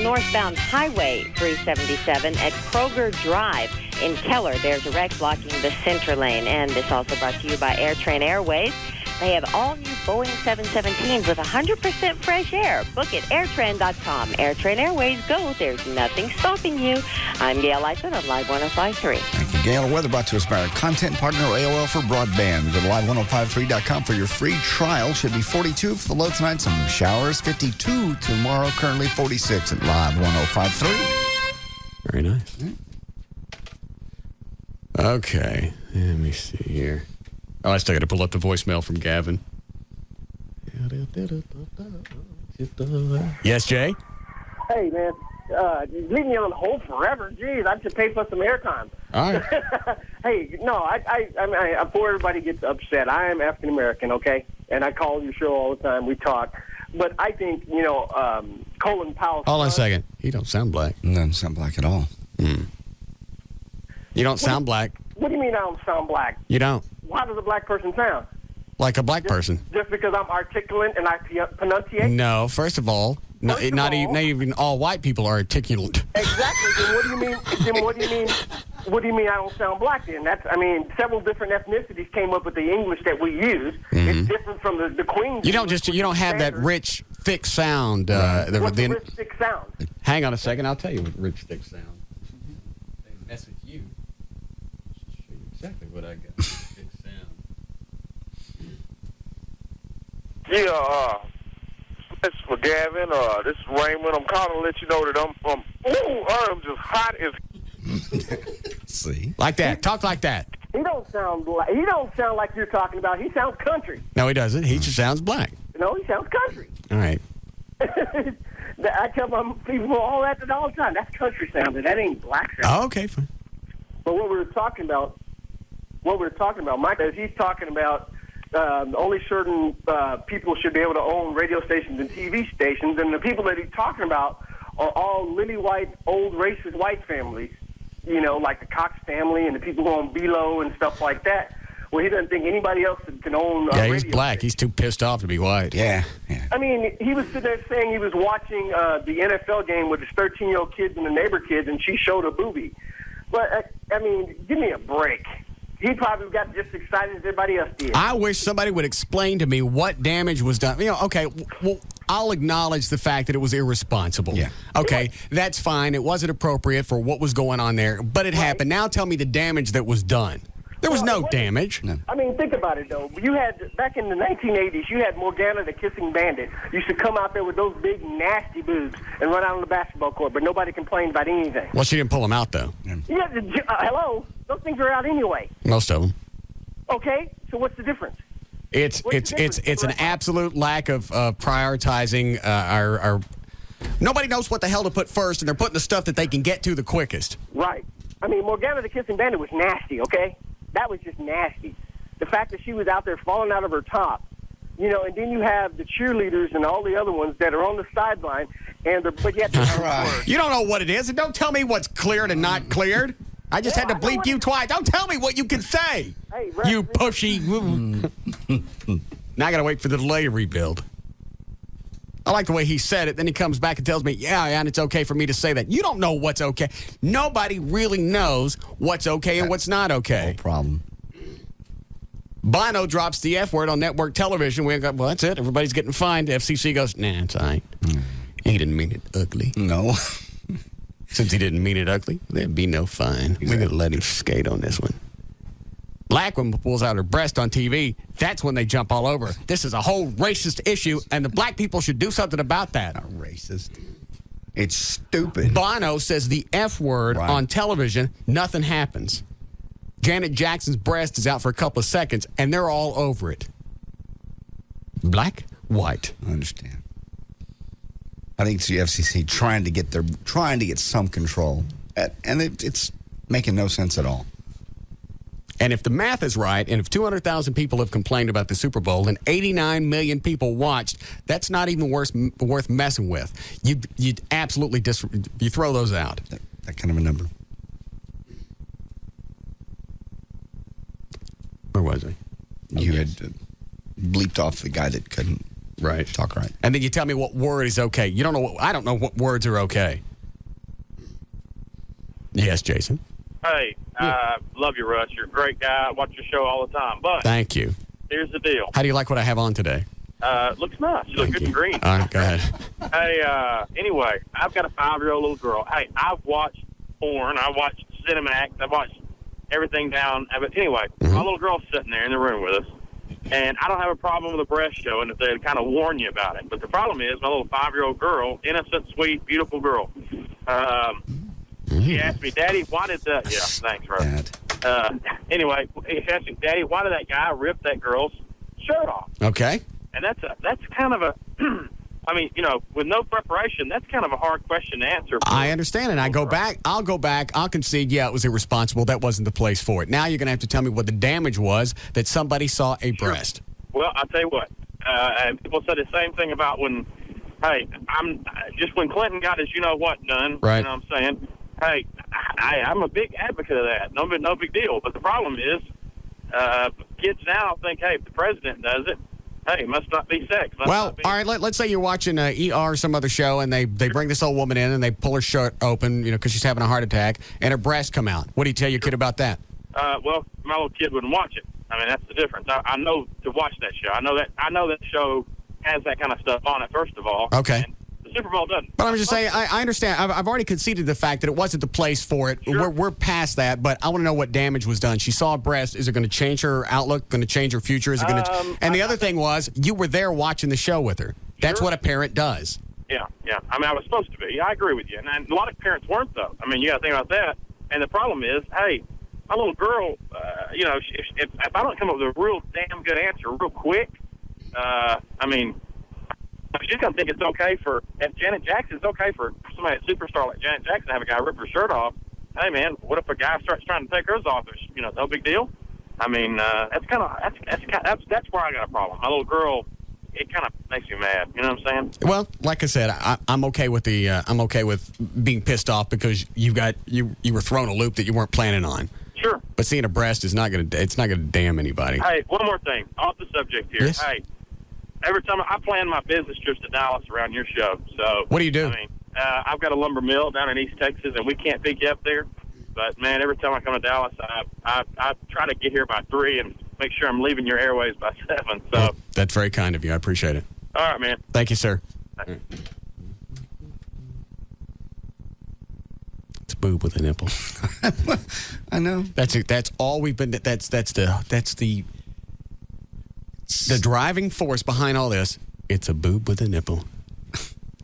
Northbound Highway 377 at Kroger Drive in Keller. There's a wreck blocking the center lane. And this also brought to you by AirTran Airways. They have all new Boeing 717s with 100% fresh air. Book at airtran.com. AirTran Airways, go. There's nothing stopping you. I'm Gail Lyson on Live 105.3. Thank you, Gail. Weather brought to us by our content partner, AOL for broadband. Go to live1053.com for your free trial. Should be 42 for the low tonight. Some showers. 52 tomorrow. Currently 46 at Live 105.3. Very nice. Okay. Let me see here. Oh, I still got to pull up the voicemail from Gavin. Yes, Jay? Hey, man. You leave me on hold forever. Jeez, I should pay for some airtime. All right. Hey, no, I before everybody gets upset, I am African American, okay? And I call your show all the time. We talk. But I think, Colin Powell. Hold on a second. He don't sound black. Doesn't sound black at all. You don't sound black. What do you mean I don't sound black? You don't. How does a black person sound? Like a black person. Just because I'm articulate and I pronunciate? No, first of all, not even all white people are articulate. Exactly. Then what do you mean? What do you mean I don't sound black then? Several different ethnicities came up with the English that we use. Mm-hmm. It's different from the Queen's. You don't have that rich, thick sound. What's the rich, thick sound? Hang on a second. I'll tell you what rich, thick sound. They mess with you. I'll show you exactly what I got. Thick sound. Yeah, this is for Gavin. This is Raymond. I'm calling to let you know that I'm just hot as. See, like that. Talk like that. He don't sound like you're talking about. He sounds country. No, he doesn't. He just sounds black. No, he sounds country. All right. I tell my people all that all the time. That's country sounding. That ain't black sounding. Oh, okay, fine. But what we were talking about, Mike, is he's talking about only certain people should be able to own radio stations and TV stations, and the people that he's talking about are all lily white, old racist white families, like the Cox family and the people who own Below and stuff like that. Well, he doesn't think anybody else can own yeah, he's black. He's too pissed off to be white. Yeah. I mean, he was sitting there saying he was watching the NFL game with his 13-year-old kids and the neighbor kids, and she showed a boobie. But, give me a break. He probably got just as excited as everybody else did. I wish somebody would explain to me what damage was done. Okay, well, I'll acknowledge the fact that it was irresponsible. Yeah. Okay, that's fine. It wasn't appropriate for what was going on there, but it happened. Now tell me the damage that was done. There was no damage. No. I mean, think about it, though. You had, back in the 1980s, you had Morgana the Kissing Bandit. Used to come out there with those big, nasty boobs and run out on the basketball court, but nobody complained about anything. Well, she didn't pull them out, though. Yeah, hello? Those things are out anyway. Most of them. Okay, so what's the difference? It's an absolute lack of prioritizing our nobody knows what the hell to put first, and they're putting the stuff that they can get to the quickest. Right. I mean, Morgana the Kissing Bandit was nasty, okay? That was just nasty. The fact that she was out there falling out of her top, and then you have the cheerleaders and all the other ones that are on the sideline, but yet You don't know what it is, and don't tell me what's cleared and not cleared. I just had to bleep you twice. Don't tell me what you can say. Hey, you pushy. Now I got to wait for the delay to rebuild. I like the way he said it. Then he comes back and tells me, and it's okay for me to say that. You don't know what's okay. Nobody really knows what's okay and what's not okay. No problem. Bono drops the F word on network television. We go, well, that's it. Everybody's getting fined. The FCC goes, nah, it's all right. He didn't mean it ugly. No. Since he didn't mean it ugly, there'd be no fine. Exactly. We're going to let him skate on this one. Black woman pulls out her breast on TV. That's when they jump all over. This is a whole racist issue, and the black people should do something about that. Not racist. It's stupid. Bono says the F word on television, nothing happens. Janet Jackson's breast is out for a couple of seconds, and they're all over it. Black, white. I understand. I think it's the FCC trying to get some control, and it's making no sense at all. And if the math is right, and if 200,000 people have complained about the Super Bowl and 89 million people watched, that's not even worth messing with. You'd absolutely you throw those out. That kind of a number. Where was I? You had bleeped off the guy that couldn't talk right. And then you tell me what word is okay. You don't know. I don't know what words are okay. Yes, Jason. Hey, love you, Russ. You're a great guy. I watch your show all the time. But thank you. Here's the deal. How do you like what I have on today? Looks nice. You look good and green. All right, go ahead. Hey, anyway, I've got a 5-year-old little girl. Hey, I've watched porn. I watched Cinemax. I've watched everything down. But anyway, my little girl's sitting there in the room with us. And I don't have a problem with the breast showing if they kind of warn you about it. But the problem is my little 5-year-old girl, innocent, sweet, beautiful girl, she asked me, Daddy, why did that? Yeah, thanks, Russ. Anyway, she asked me, Daddy, why did that guy rip that girl's shirt off? Okay. And that's kind of a, I mean, you know, with no preparation, that's kind of a hard question to answer. I understand, and I'll go back, I'll concede, yeah, it was irresponsible. That wasn't the place for it. Now you're going to have to tell me what the damage was that somebody saw a breast. Well, I'll tell you what, and people said the same thing about when, hey, when Clinton got his you-know-what done, right. You know what I'm saying? Hey, I'm a big advocate of that. No big deal. But the problem is, kids now think, hey, if the president does it, hey, it must not be sex. All right, let's say you're watching ER or some other show, and they bring this old woman in, and they pull her shirt open, you know, because she's having a heart attack, and her breasts come out. What do you tell your kid about that? Well, my little kid wouldn't watch it. I mean, that's the difference. I know to watch that show. I know that show has that kind of stuff on it, first of all. Okay. And the Super Bowl doesn't. But I'm just saying, I understand. I've already conceded the fact that it wasn't the place for it. Sure. We're past that, but I want to know what damage was done. She saw a breast. Is it going to change her outlook? Going to change her future? Is it going to? And the other thing was, you were there watching the show with her. That's what a parent does. Yeah. I mean, I was supposed to be. Yeah, I agree with you. And a lot of parents weren't, though. I mean, you got to think about that. And the problem is, hey, my little girl, you know, if I don't come up with a real damn good answer real quick, I mean, she's going to think it's okay if Janet Jackson's okay for somebody, a superstar like Janet Jackson, to have a guy rip her shirt off. Hey, man, what if a guy starts trying to take hers off? You know, no big deal. I mean, that's where I got a problem. My little girl, it kind of makes me mad. You know what I'm saying? Well, like I said, I'm okay with I'm okay with being pissed off because you were thrown a loop that you weren't planning on. Sure. But seeing a breast is not going to damn anybody. Hey, one more thing off the subject here. Yes? Hey, every time I plan my business trips to Dallas around your show. So what do you do? I mean, I've got a lumber mill down in East Texas, and we can't pick you up there. But man, every time I come to Dallas, I try to get here by 3 and make sure I'm leaving your airways by 7. So well, that's very kind of you. I appreciate it. All right, man. Thank you, sir. It's a boob with a nipple. I know. That's all we've been. That's the driving force behind all this. It's a boob with a nipple.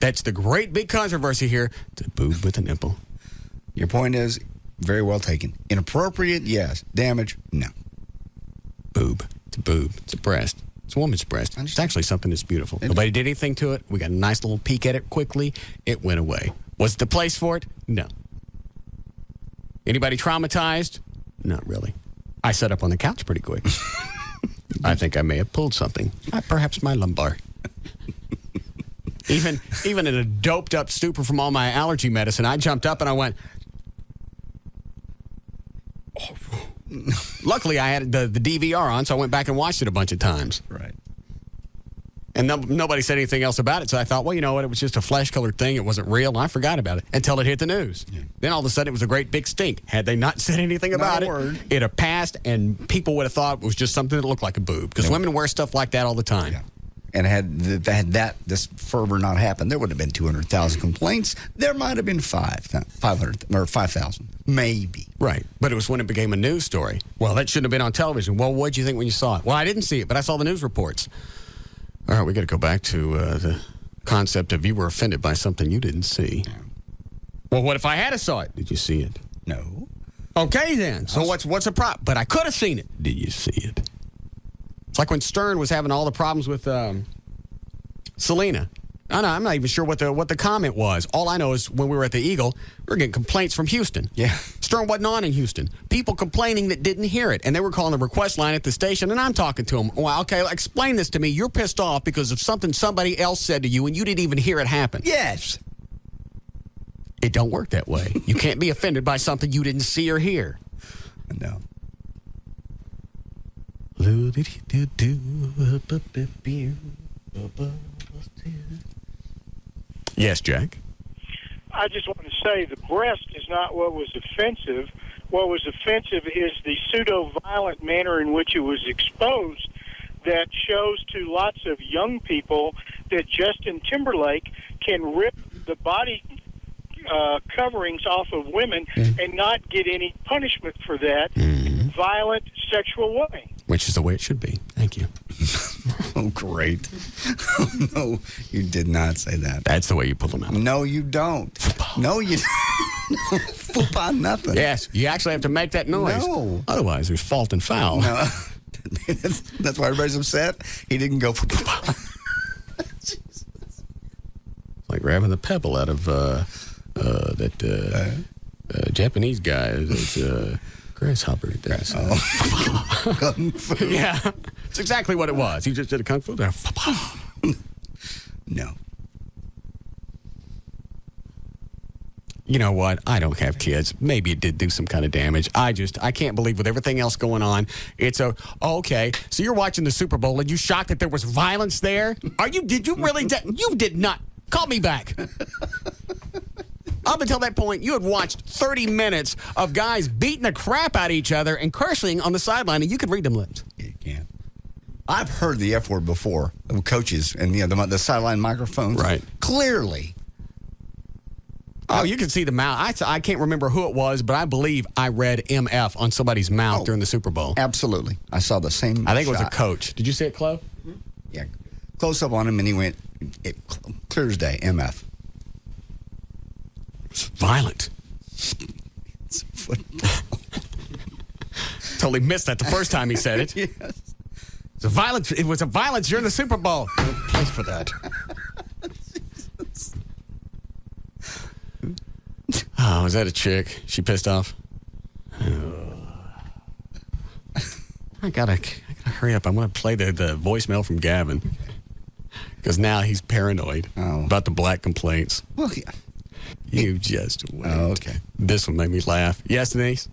That's the great big controversy here. It's a boob with a nipple. Your point is very well taken. Inappropriate, yes. Damage, no. Boob. It's a boob. It's a breast. It's a woman's breast. It's actually something that's beautiful. Nobody did anything to it. We got a nice little peek at it quickly. It went away. Was it the place for it? No. Anybody traumatized? Not really. I sat up on the couch pretty quick. I think I may have pulled something. Perhaps my lumbar. Even in a doped up stupor from all my allergy medicine, I jumped up and I went. Luckily, I had the DVR on, so I went back and watched it a bunch of times. Right. And nobody said anything else about it. So I thought, well, you know what? It was just a flesh-colored thing. It wasn't real. And I forgot about it until it hit the news. Yeah. Then all of a sudden, it was a great big stink. Had they not said anything about it, it'd have passed, and people would have thought it was just something that looked like a boob. Because women wear stuff like that all the time. Yeah. And had this fervor not happened, there would have been 200,000 complaints. There might have been 500 or 5,000, maybe. Right, but it was when it became a news story. Well, that shouldn't have been on television. Well, what did you think when you saw it? Well, I didn't see it, but I saw the news reports. All right, we got to go back to the concept of you were offended by something you didn't see. Well, what if I had saw it? Did you see it? No. Okay, then. So what's a problem? But I could have seen it. Did you see it? It's like when Stern was having all the problems with Selena. I'm not even sure what the comment was. All I know is when we were at the Eagle, we were getting complaints from Houston. Yeah. Stern wasn't on in Houston. People complaining that didn't hear it. And they were calling the request line at the station, and I'm talking to them. Well, okay, explain this to me. You're pissed off because of something somebody else said to you, and you didn't even hear it happen. Yes. It don't work that way. You can't be offended by something you didn't see or hear. No. Yes, Jack? I just want to say the breast is not what was offensive. What was offensive is the pseudo-violent manner in which it was exposed that shows to lots of young people that Justin Timberlake can rip the body coverings off of women and not get any punishment for that violent sexual way. Which is the way it should be. Thank you. Oh, great. No, you did not say that. That's the way you pull them out. No, you don't. No, you don't. Fupa nothing. Yes, you actually have to make that noise. No. Otherwise, there's fault and foul. No. That's why everybody's upset. He didn't go for It's like grabbing the pebble out of that Japanese guy. That's grasshopper. That's, Kung Fu. Yeah, it's exactly what it was. He just did a kung fu there. No. You know what? I don't have kids. Maybe it did do some kind of damage. I can't believe with everything else going on, it's okay. So you're watching the Super Bowl and you shocked that there was violence there? Did you really? You did not. Call me back. Up until that point, you had watched 30 minutes of guys beating the crap out of each other and cursing on the sideline, and you could read them lips. You can't. I've heard the F word before of coaches and the sideline microphones. Right. Clearly. Oh, you can see the mouth. I can't remember who it was, but I believe I read MF on somebody's mouth during the Super Bowl. Absolutely. I saw the same I think it was a coach. Did you see it, Chloe? Mm-hmm. Yeah. Close up on him, and he went, clear as day, MF. It's violent. It's football. Totally missed that the first time he said it. Yes. It was a violence during the Super Bowl. No place for that. Oh, was that a chick? She pissed off? I gotta hurry up. I'm gonna play the voicemail from Gavin. Because now he's paranoid about the black complaints. Well, yeah. You just wait. Oh, okay. This one made me laugh. Yes, Denise?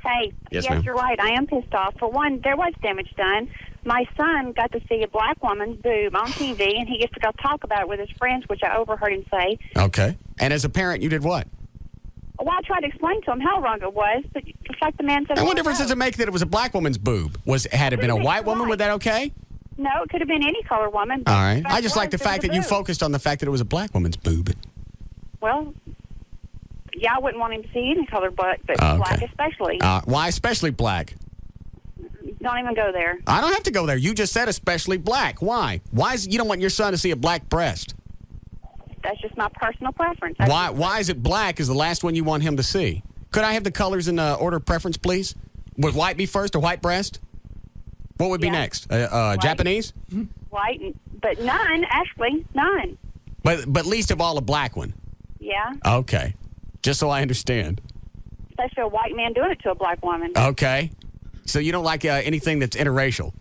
Hey, Yes, ma'am. you're right. I am pissed off. For one, there was damage done. My son got to see a black woman's boob on TV, and he gets to go talk about it with his friends, which I overheard him say. Okay. And as a parent, you did what? Well, I tried to explain to him how wrong it was, but it's like the man said. And what difference does it make that it was a black woman's boob? Had it been a white woman, was that okay? No, it could have been any color woman. All right. I just like the fact that you focused on the fact that it was a black woman's boob. Well, yeah, I wouldn't want him to see any color, but Okay. black especially. Why especially black? Don't even go there. I don't have to go there. You just said especially black. Why? You don't want your son to see a black breast? That's just my personal preference. Why is it black is the last one you want him to see? Could I have the colors in order of preference, please? Would white be first or white breast? What would be next? Japanese? White, but none, actually, none. But least of all a black one. Yeah, Okay. Just so I understand. especially a white man doing it to a black woman. Okay. So you don't like anything that's interracial?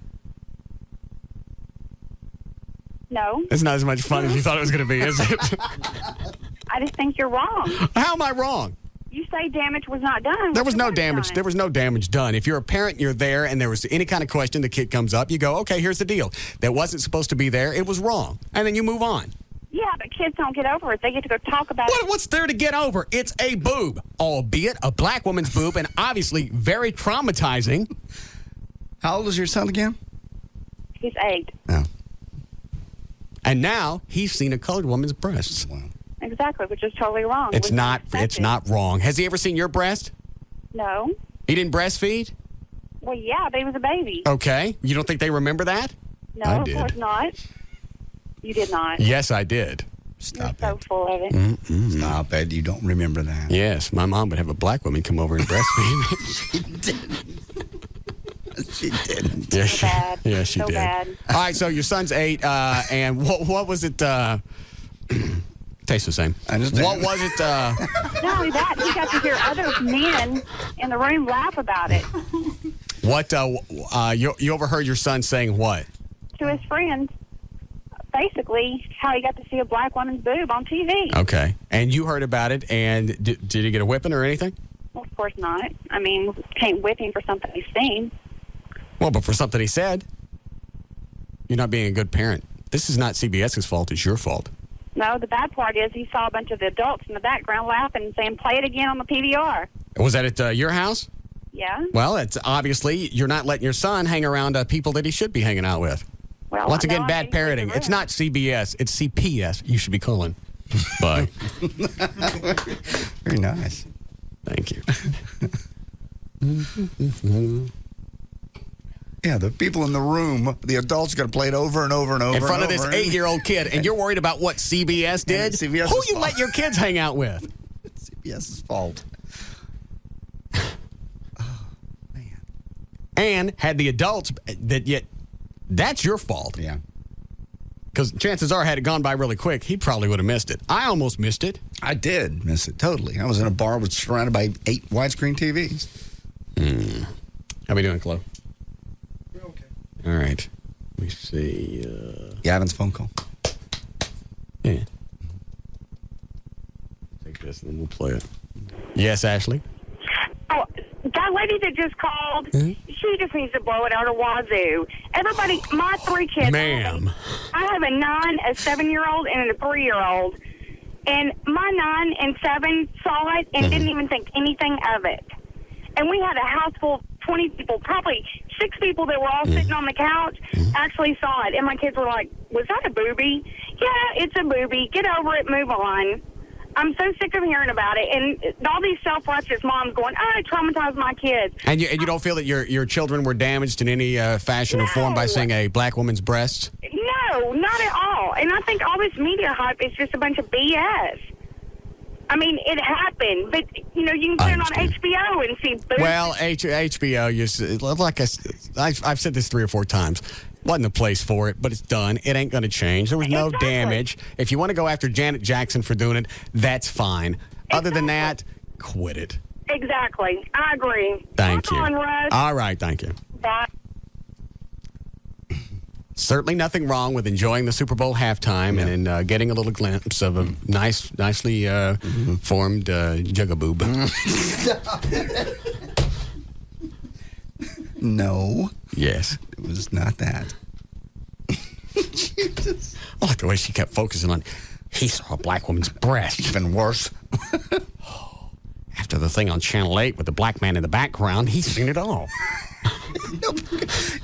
No, It's not as much fun as you thought it was going to be, is it? I just think you're wrong. How am I wrong? You say damage was not done. There was no damage. Done? There was no damage done. If you're a parent, you're there, and there was any kind of question, the kid comes up, you go, okay, here's the deal. That wasn't supposed to be there. It was wrong. And then you move on. Yeah, but kids don't get over it. They get to go talk about it. What's there to get over? It's a boob, albeit a black woman's boob, and obviously very traumatizing. How old is your son again? He's 8. Oh. And now he's seen a colored woman's breasts. Wow. Exactly, which is totally wrong. It's not wrong. Has he ever seen your breast? No. He didn't breastfeed? Well, yeah, but he was a baby. Okay. You don't think they remember that? No, I of did. course not. You did not. Yes, I did. Stop You're so full of it. Mm-mm. Stop it. You don't remember that. Yes, my mom would have a black woman come over and breastfeed. She didn't. She didn't. Yes, So bad. yes, she So did. bad. All right, so your son's 8, and what was it? Tastes the same. I understand. What was it? Not only that, he got to hear other men in the room laugh about it. What? You overheard your son saying what? To his friends, basically, how he got to see a black woman's boob on TV. Okay, and you heard about it, and did he get a whipping or anything? Well, of course not. I mean, can't whip him for something he's seen. Well, but for something he said, you're not being a good parent. This is not CBS's fault. It's your fault. No, the bad part is he saw a bunch of the adults in the background laughing and saying, play it again on the PVR. Was that at your house? Yeah. Well, it's obviously you're not letting your son hang around people that he should be hanging out with. Well, Once again, no, bad parenting. It's not CBS. It's CPS. You should be calling. Bye. Very nice. Thank you. Yeah, the people in the room, the adults got to play it over and over and over In front of and this over. 8-year-old kid, and you're worried about what CBS did? CBS's Who you fault. let your kids hang out with? It's CBS's fault. And had the adults that's your fault. Yeah. Because chances are, had it gone by really quick, he probably would have missed it. I almost missed it. I did miss it, totally. I was in a bar surrounded by 8 widescreen TVs. How we doing, Chloe? We're okay. All right. Let me see. Gavin's phone call. Yeah. Take this and then we'll play it. Yes, Ashley? Oh, that lady that just called, she just needs to blow it out of wazoo. Everybody, my 3 kids. Ma'am. I have a 9, a 7-year-old, and a 3-year-old. And my 9 and 7 saw it and didn't even think anything of it. And we had a house full of 20 people, probably 6 people that were all sitting on the couch, actually saw it. And my kids were like, was that a boobie? Yeah, it's a boobie. Get over it, move on. I'm so sick of hearing about it. And all these self-righteous moms going, I traumatized my kids. And you don't feel that your children were damaged in any fashion or form by seeing a black woman's breasts? No, not at all. And I think all this media hype is just a bunch of BS. I mean, it happened, but, you can put it on HBO and see boobs. Well, HBO, like I've said this 3 or 4 times, wasn't the place for it, but it's done. It ain't going to change. There was no damage. If you want to go after Janet Jackson for doing it, that's fine. Other than that, quit it. Exactly. I agree. Thank you. On, Russ. All right, thank you. Bye. Certainly nothing wrong with enjoying the Super Bowl halftime and then getting a little glimpse of a nicely formed jugaboob. No. Yes. It was not that. I like the way she kept focusing on, he saw a black woman's breast. Even worse. After the thing on Channel 8 with the black man in the background, he's seen it all. I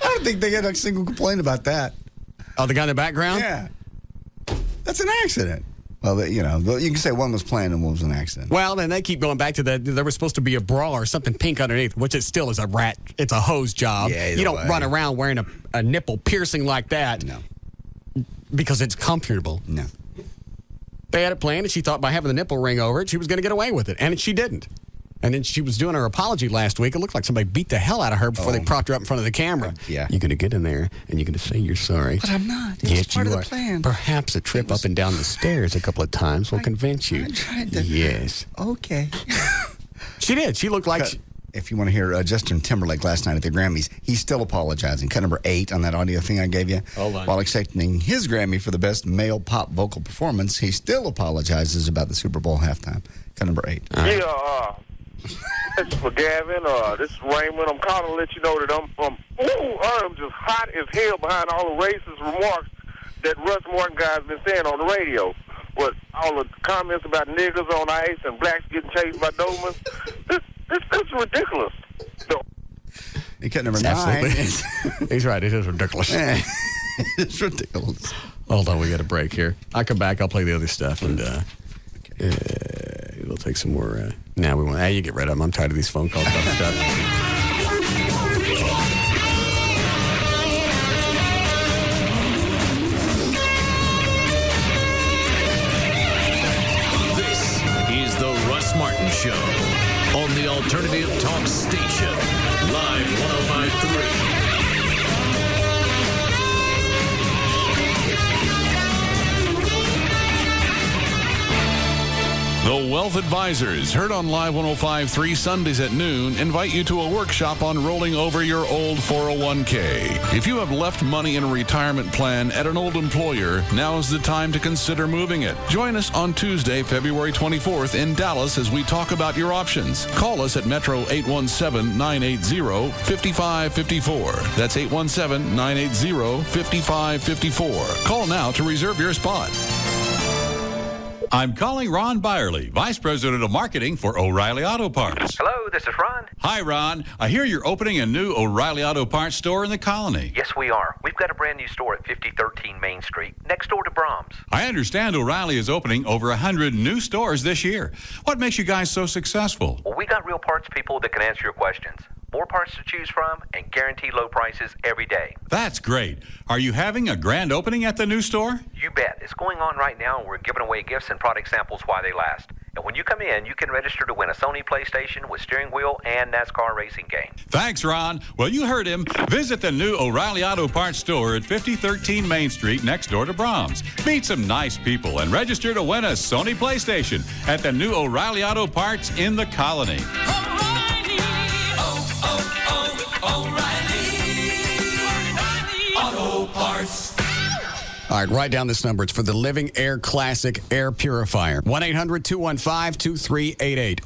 don't think they had a single complaint about that. Oh, the guy in the background? Yeah. That's an accident. Well, you can say one was planned and one was an accident. Well, then they keep going back to there was supposed to be a bra or something pink underneath, which it still is it's a hose job. Yeah, you don't run around wearing a nipple piercing like that. No. Because it's comfortable. No. They had it planned, and she thought by having the nipple ring over it, she was going to get away with it. And she didn't. And then she was doing her apology last week. It looked like somebody beat the hell out of her before they propped her up in front of the camera. Yeah. You're going to get in there, and you're going to say you're sorry. But I'm not. It was part of the plan. Perhaps a trip up and down the stairs a couple of times will convince you. I tried to. Yes. Okay. She did. She looked like If you want to hear Justin Timberlake last night at the Grammys, he's still apologizing. Cut number 8 on that audio thing I gave you. Hold on. While accepting his Grammy for the best male pop vocal performance, he still apologizes about the Super Bowl halftime. Cut number 8. Yeah, this is for Gavin. This is Raymond. I'm calling to let you know that I'm just hot as hell behind all the racist remarks that Russ Martin guy's been saying on the radio. With all the comments about niggers on ice and blacks getting chased by Dobermans. It's ridiculous. And cut number 9. He's right. It is ridiculous. It's ridiculous. Hold on. We got a break here. I'll come back. I'll play the other stuff. And we'll take some more. Now we want. You get rid of them. I'm tired of these phone calls about stuff. Martin Show on the Alternative Talk Station, Live 105.3. The Wealth Advisors, heard on Live 105.3 Sundays at noon, invite you to a workshop on rolling over your old 401k. If you have left money in a retirement plan at an old employer, now is the time to consider moving it. Join us on Tuesday, February 24th in Dallas as we talk about your options. Call us at Metro 817-980-5554. That's 817-980-5554. Call now to reserve your spot. I'm calling Ron Byerly, Vice President of Marketing for O'Reilly Auto Parts. Hello, this is Ron. Hi, Ron. I hear you're opening a new O'Reilly Auto Parts store in the Colony. Yes, we are. We've got a brand new store at 5013 Main Street, next door to Brahms. I understand O'Reilly is opening over 100 new stores this year. What makes you guys so successful? Well, we got real parts people that can answer your questions. More parts to choose from and guaranteed low prices every day. That's great. Are you having a grand opening at the new store? You bet. It's going on right now, and we're giving away gifts and product samples while they last. And when you come in, you can register to win a Sony PlayStation with steering wheel and NASCAR racing game. Thanks, Ron. Well, you heard him. Visit the new O'Reilly Auto Parts store at 5013 Main Street next door to Brahms. Meet some nice people and register to win a Sony PlayStation at the new O'Reilly Auto Parts in the Colony. O'Reilly Auto Parts. All right, write down this number. It's for the Living Air Classic Air Purifier. 1-800-215-2388.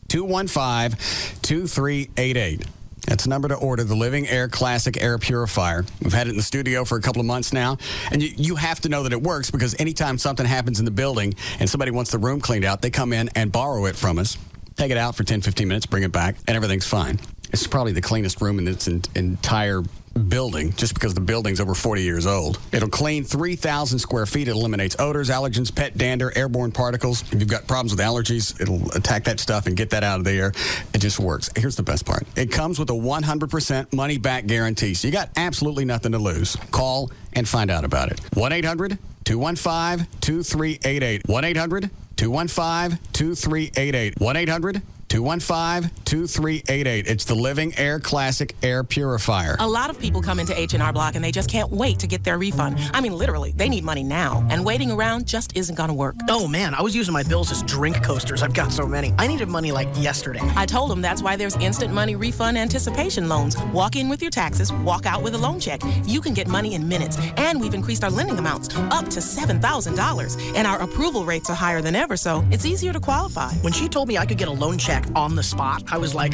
1-800-215-2388. That's the number to order, the Living Air Classic Air Purifier. We've had it in the studio for a couple of months now, and you have to know that it works because anytime something happens in the building and somebody wants the room cleaned out, they come in and borrow it from us, take it out for 10, 15 minutes, bring it back, and everything's fine. It's probably the cleanest room in its entire building, just because the building's over 40 years old. It'll clean 3,000 square feet. It eliminates odors, allergens, pet dander, airborne particles. If you've got problems with allergies, it'll attack that stuff and get that out of the air. It just works. Here's the best part. It comes with a 100% money-back guarantee, so you got absolutely nothing to lose. Call and find out about it. 1-800-215-2388. 1-800-215-2388. 1-800-215-2388. It's the Living Air Classic Air Purifier. A lot of people come into H&R Block and they just can't wait to get their refund. I mean, literally, they need money now. And waiting around just isn't going to work. Oh, man, I was using my bills as drink coasters. I've got so many. I needed money like yesterday. I told them that's why there's instant money refund anticipation loans. Walk in with your taxes, walk out with a loan check. You can get money in minutes. And we've increased our lending amounts up to $7,000. And our approval rates are higher than ever, so it's easier to qualify. When she told me I could get a loan check on the spot, I was like,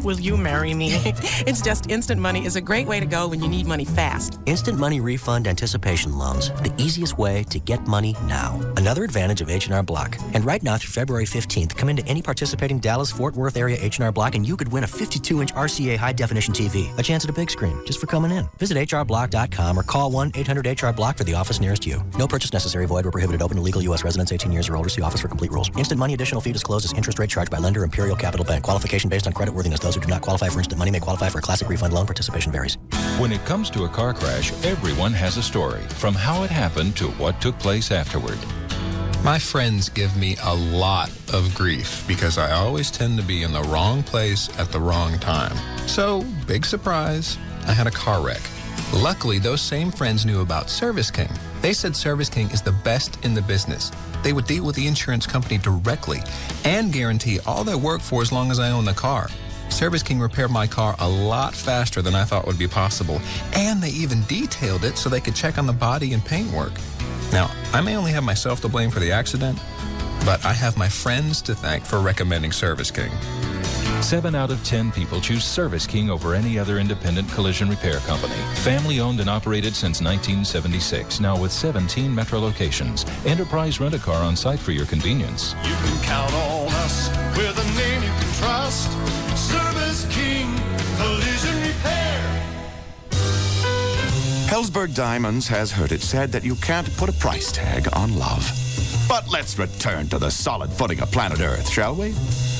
will you marry me? It's just instant money is a great way to go when you need money fast. Instant money refund anticipation loans, the easiest way to get money now. Another advantage of H&R Block. And right now through February 15th, come into any participating Dallas-Fort Worth area H&R Block and you could win a 52-inch RCA high-definition TV. A chance at a big screen, just for coming in. Visit hrblock.com or call 1-800-HR-BLOCK for the office nearest you. No purchase necessary, void or prohibited, open to legal U.S. residents 18 years or older. See office for complete rules. Instant money additional fee disclosed as interest rate charged by lender Imperial Capital Bank. Qualification based on creditworthiness. Those who do not qualify for instant money may qualify for a classic refund loan. Participation varies. When it comes to a car crash, everyone has a story, from how it happened to what took place afterward. My friends give me a lot of grief because I always tend to be in the wrong place at the wrong time. So, big surprise, I had a car wreck. Luckily, those same friends knew about Service King. They said Service King is the best in the business. They would deal with the insurance company directly and guarantee all their work for as long as I own the car. Service King repaired my car a lot faster than I thought would be possible, and they even detailed it so they could check on the body and paint work. Now, I may only have myself to blame for the accident, but I have my friends to thank for recommending Service King. 7 out of 10 people choose Service King over any other independent collision repair company. Family owned and operated since 1976, now with 17 metro locations. Enterprise Rent-A-Car on site for your convenience. You can count on us with a name you can trust. Service King Collision Repair. Hellsberg Diamonds has heard it said that you can't put a price tag on love. But let's return to the solid footing of planet Earth, shall we?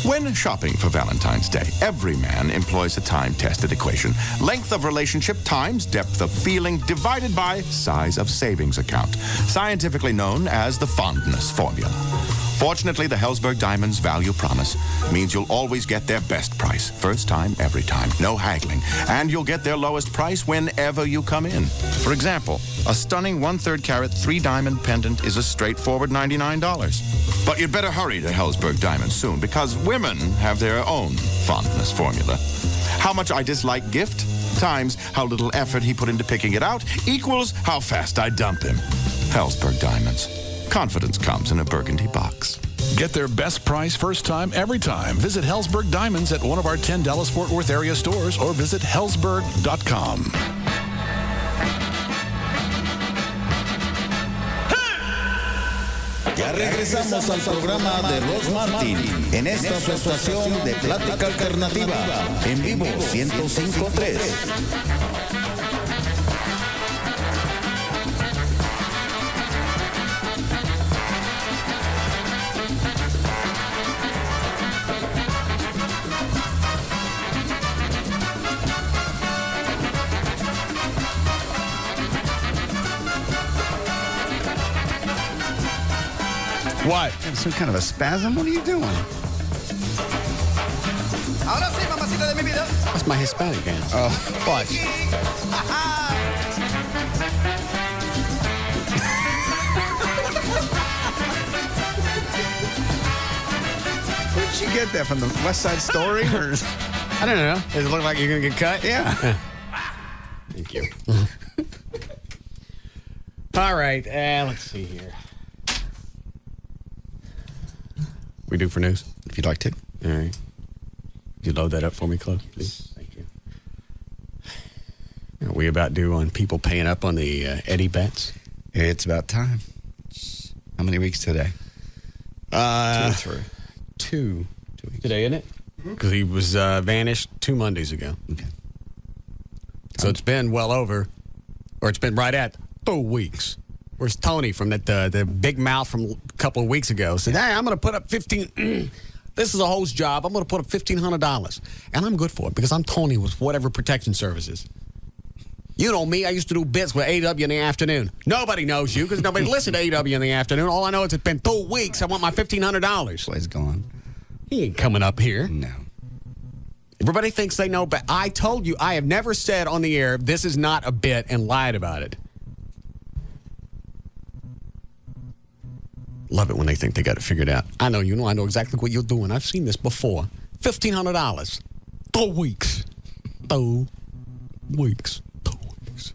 When shopping for Valentine's Day, every man employs a time-tested equation. Length of relationship times depth of feeling divided by size of savings account, scientifically known as the fondness formula. Fortunately, the Hellsberg Diamonds Value Promise means you'll always get their best price. First time, every time. No haggling. And you'll get their lowest price whenever you come in. For example, a stunning 1/3 carat 3-diamond pendant is a straightforward $99. But you'd better hurry to Hellsberg Diamonds soon, because women have their own fondness formula. How much I dislike gift times how little effort he put into picking it out equals how fast I dump him. Hellsberg Diamonds. Confidence comes in a burgundy box. Get their best price first time, every time. Visit Hellsberg Diamonds at one of our 10 Dallas-Fort Worth area stores or visit hellsberg.com. Ya regresamos al programa de Russ Martin en esta su estación de Plática Alternativa en vivo 105.3. What? Some kind of a spasm? What are you doing? That's my Hispanic dance. Oh, watch. Where did you get that from? The West Side Story? Or? I don't know. Does it look like you're going to get cut? Yeah. Thank you. All right. Let's see here. We do for news? If you'd like to. All right. Could you load that up for me, Chloe, please? Thank you. Are we about due on people paying up on the Eddie bets? It's about time. How many weeks today? 2 or 3. 2 weeks. Today, isn't it? Because he was vanished 2 Mondays ago. Okay. So it's been well over, or it's been right at 2 weeks. Where's Tony from that the big mouth from a couple of weeks ago? Said, hey, I'm going to put up 15. This is a host job. I'm going to put up $1,500. And I'm good for it because I'm Tony with whatever protection services. You know me. I used to do bits with AW in the afternoon. Nobody knows you because nobody listened to AW in the afternoon. All I know is it's been 2 weeks. I want my $1,500. Well, he's gone. He ain't coming up here. No. Everybody thinks they know, but I told you, I have never said on the air, this is not a bit and lied about it. Love it when they think they got it figured out. I know exactly what you're doing. I've seen this before. $1,500. 2 weeks. 2 weeks. 2 weeks.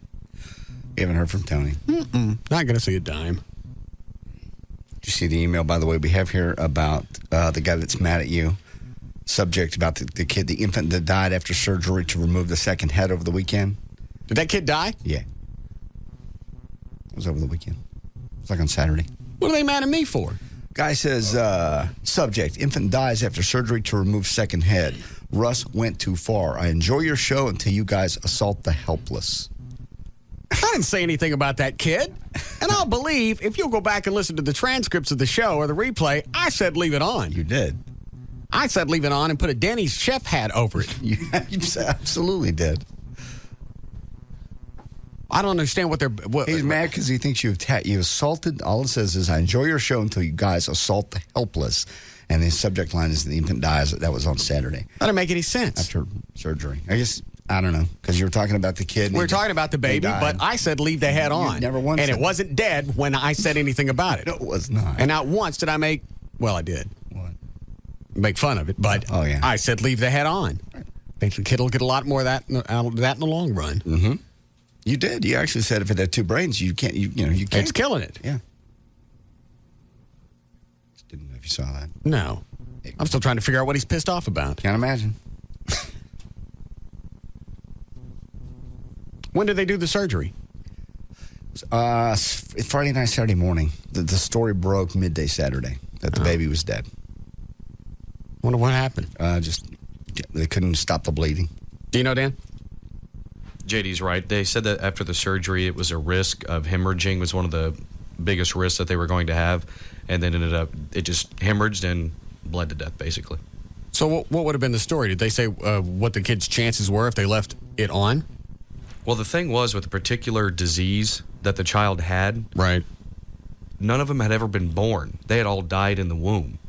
You haven't heard from Tony? Not going to see a dime. Did you see the email, by the way, we have here about the guy that's mad at you? Subject about the kid, the infant that died after surgery to remove the second head over the weekend. Did that kid die? Yeah. It was over the weekend. It was like on Saturday. What are they mad at me for? Guy says, subject, infant dies after surgery to remove second head. Russ went too far. I enjoy your show until you guys assault the helpless. I didn't say anything about that kid. And I'll believe, if you'll go back and listen to the transcripts of the show or the replay, I said leave it on. You did. I said leave it on and put a Denny's chef hat over it. You absolutely did. I don't understand what they're... He's mad because he thinks you assaulted. All it says is, I enjoy your show until you guys assault the helpless. And his subject line is the infant dies. That was on Saturday. That doesn't make any sense. After surgery. I guess I don't know, because you were talking about the kid. We were talking about the baby, but I said leave the head on. Never once. And it wasn't dead when I said anything about it. No, it was not. And not once did I make, well, I did. What? Make fun of it, but I said leave the head on. I think the kid will get a lot more out of that in the long run. Mm-hmm. You did. You actually said if it had two brains, you can't. You can't. It's killing it. Yeah. Just didn't know if you saw that. No. I'm still trying to figure out what he's pissed off about. Can't imagine. When did they do the surgery? Friday night, Saturday morning. The story broke midday Saturday that the baby was dead. Wonder what happened. Just they couldn't stop the bleeding. Do you know, Dan? JD's right. They said that after the surgery, it was a risk of hemorrhaging was one of the biggest risks that they were going to have, and then it just hemorrhaged and bled to death, basically. So what would have been the story? Did they say what the kid's chances were if they left it on? Well, the thing was with the particular disease that the child had, right? None of them had ever been born. They had all died in the womb.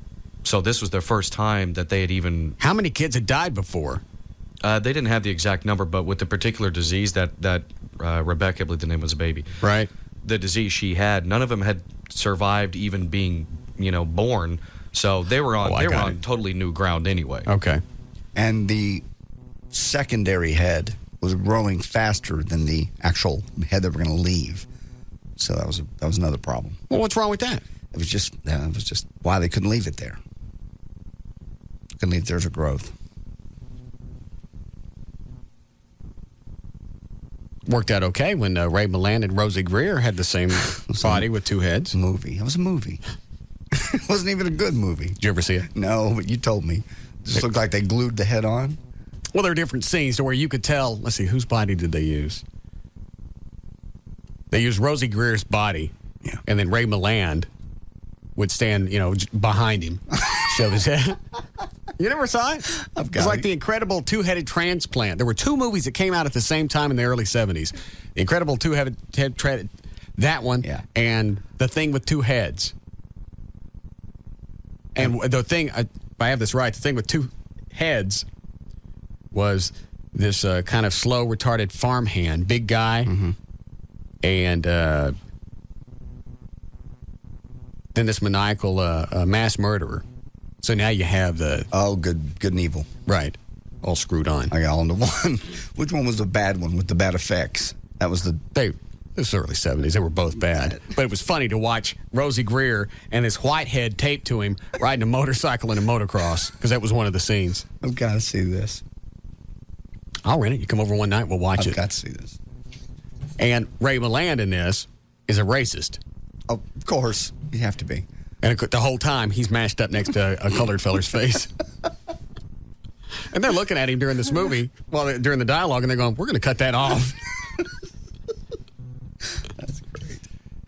So this was their first time that they had even... How many kids had died before? They didn't have the exact number, but with the particular disease that Rebecca, I believe the name was a baby. Right. The disease she had, none of them had survived even being, born. So they were on totally new ground anyway. Okay. And the secondary head was growing faster than the actual head that we're going to leave. So that was another problem. Well, what's wrong with that? It was just why they couldn't leave it there. Couldn't leave it there as a growth. Worked out okay when Ray Milland and Rosie Greer had the same body with two heads. It was a movie. It wasn't even a good movie. Did you ever see it? No, but you told me. It just looked like they glued the head on. Well, there are different scenes to where you could tell. Let's see, whose body did they use? They used Rosie Greer's body, and then Ray Milland would stand, behind him, shove his head. You never saw it? It was like The Incredible Two-Headed Transplant. There were two movies that came out at the same time in the early 70s. The Incredible Two-Headed Transplant, that one, and The Thing with Two Heads. And the thing, if I have this right, the thing with two heads was this kind of slow, retarded farmhand, big guy, and then this maniacal mass murderer. So now you have the... Oh, good and evil. Right. All screwed on. I got all into one. Which one was the bad one with the bad effects? That was the... This was early 70s. They were both bad. But it was funny to watch Rosie Greer and this white head taped to him riding a motorcycle in a motocross, because that was one of the scenes. I've got to see this. I'll rent it. You come over one night, we'll watch it. I've got to see this. And Ray Milland in this is a racist. Of course. You have to be. And the whole time, he's mashed up next to a colored feller's face. And they're looking at him during this movie, during the dialogue, and they're going, we're going to cut that off. That's great.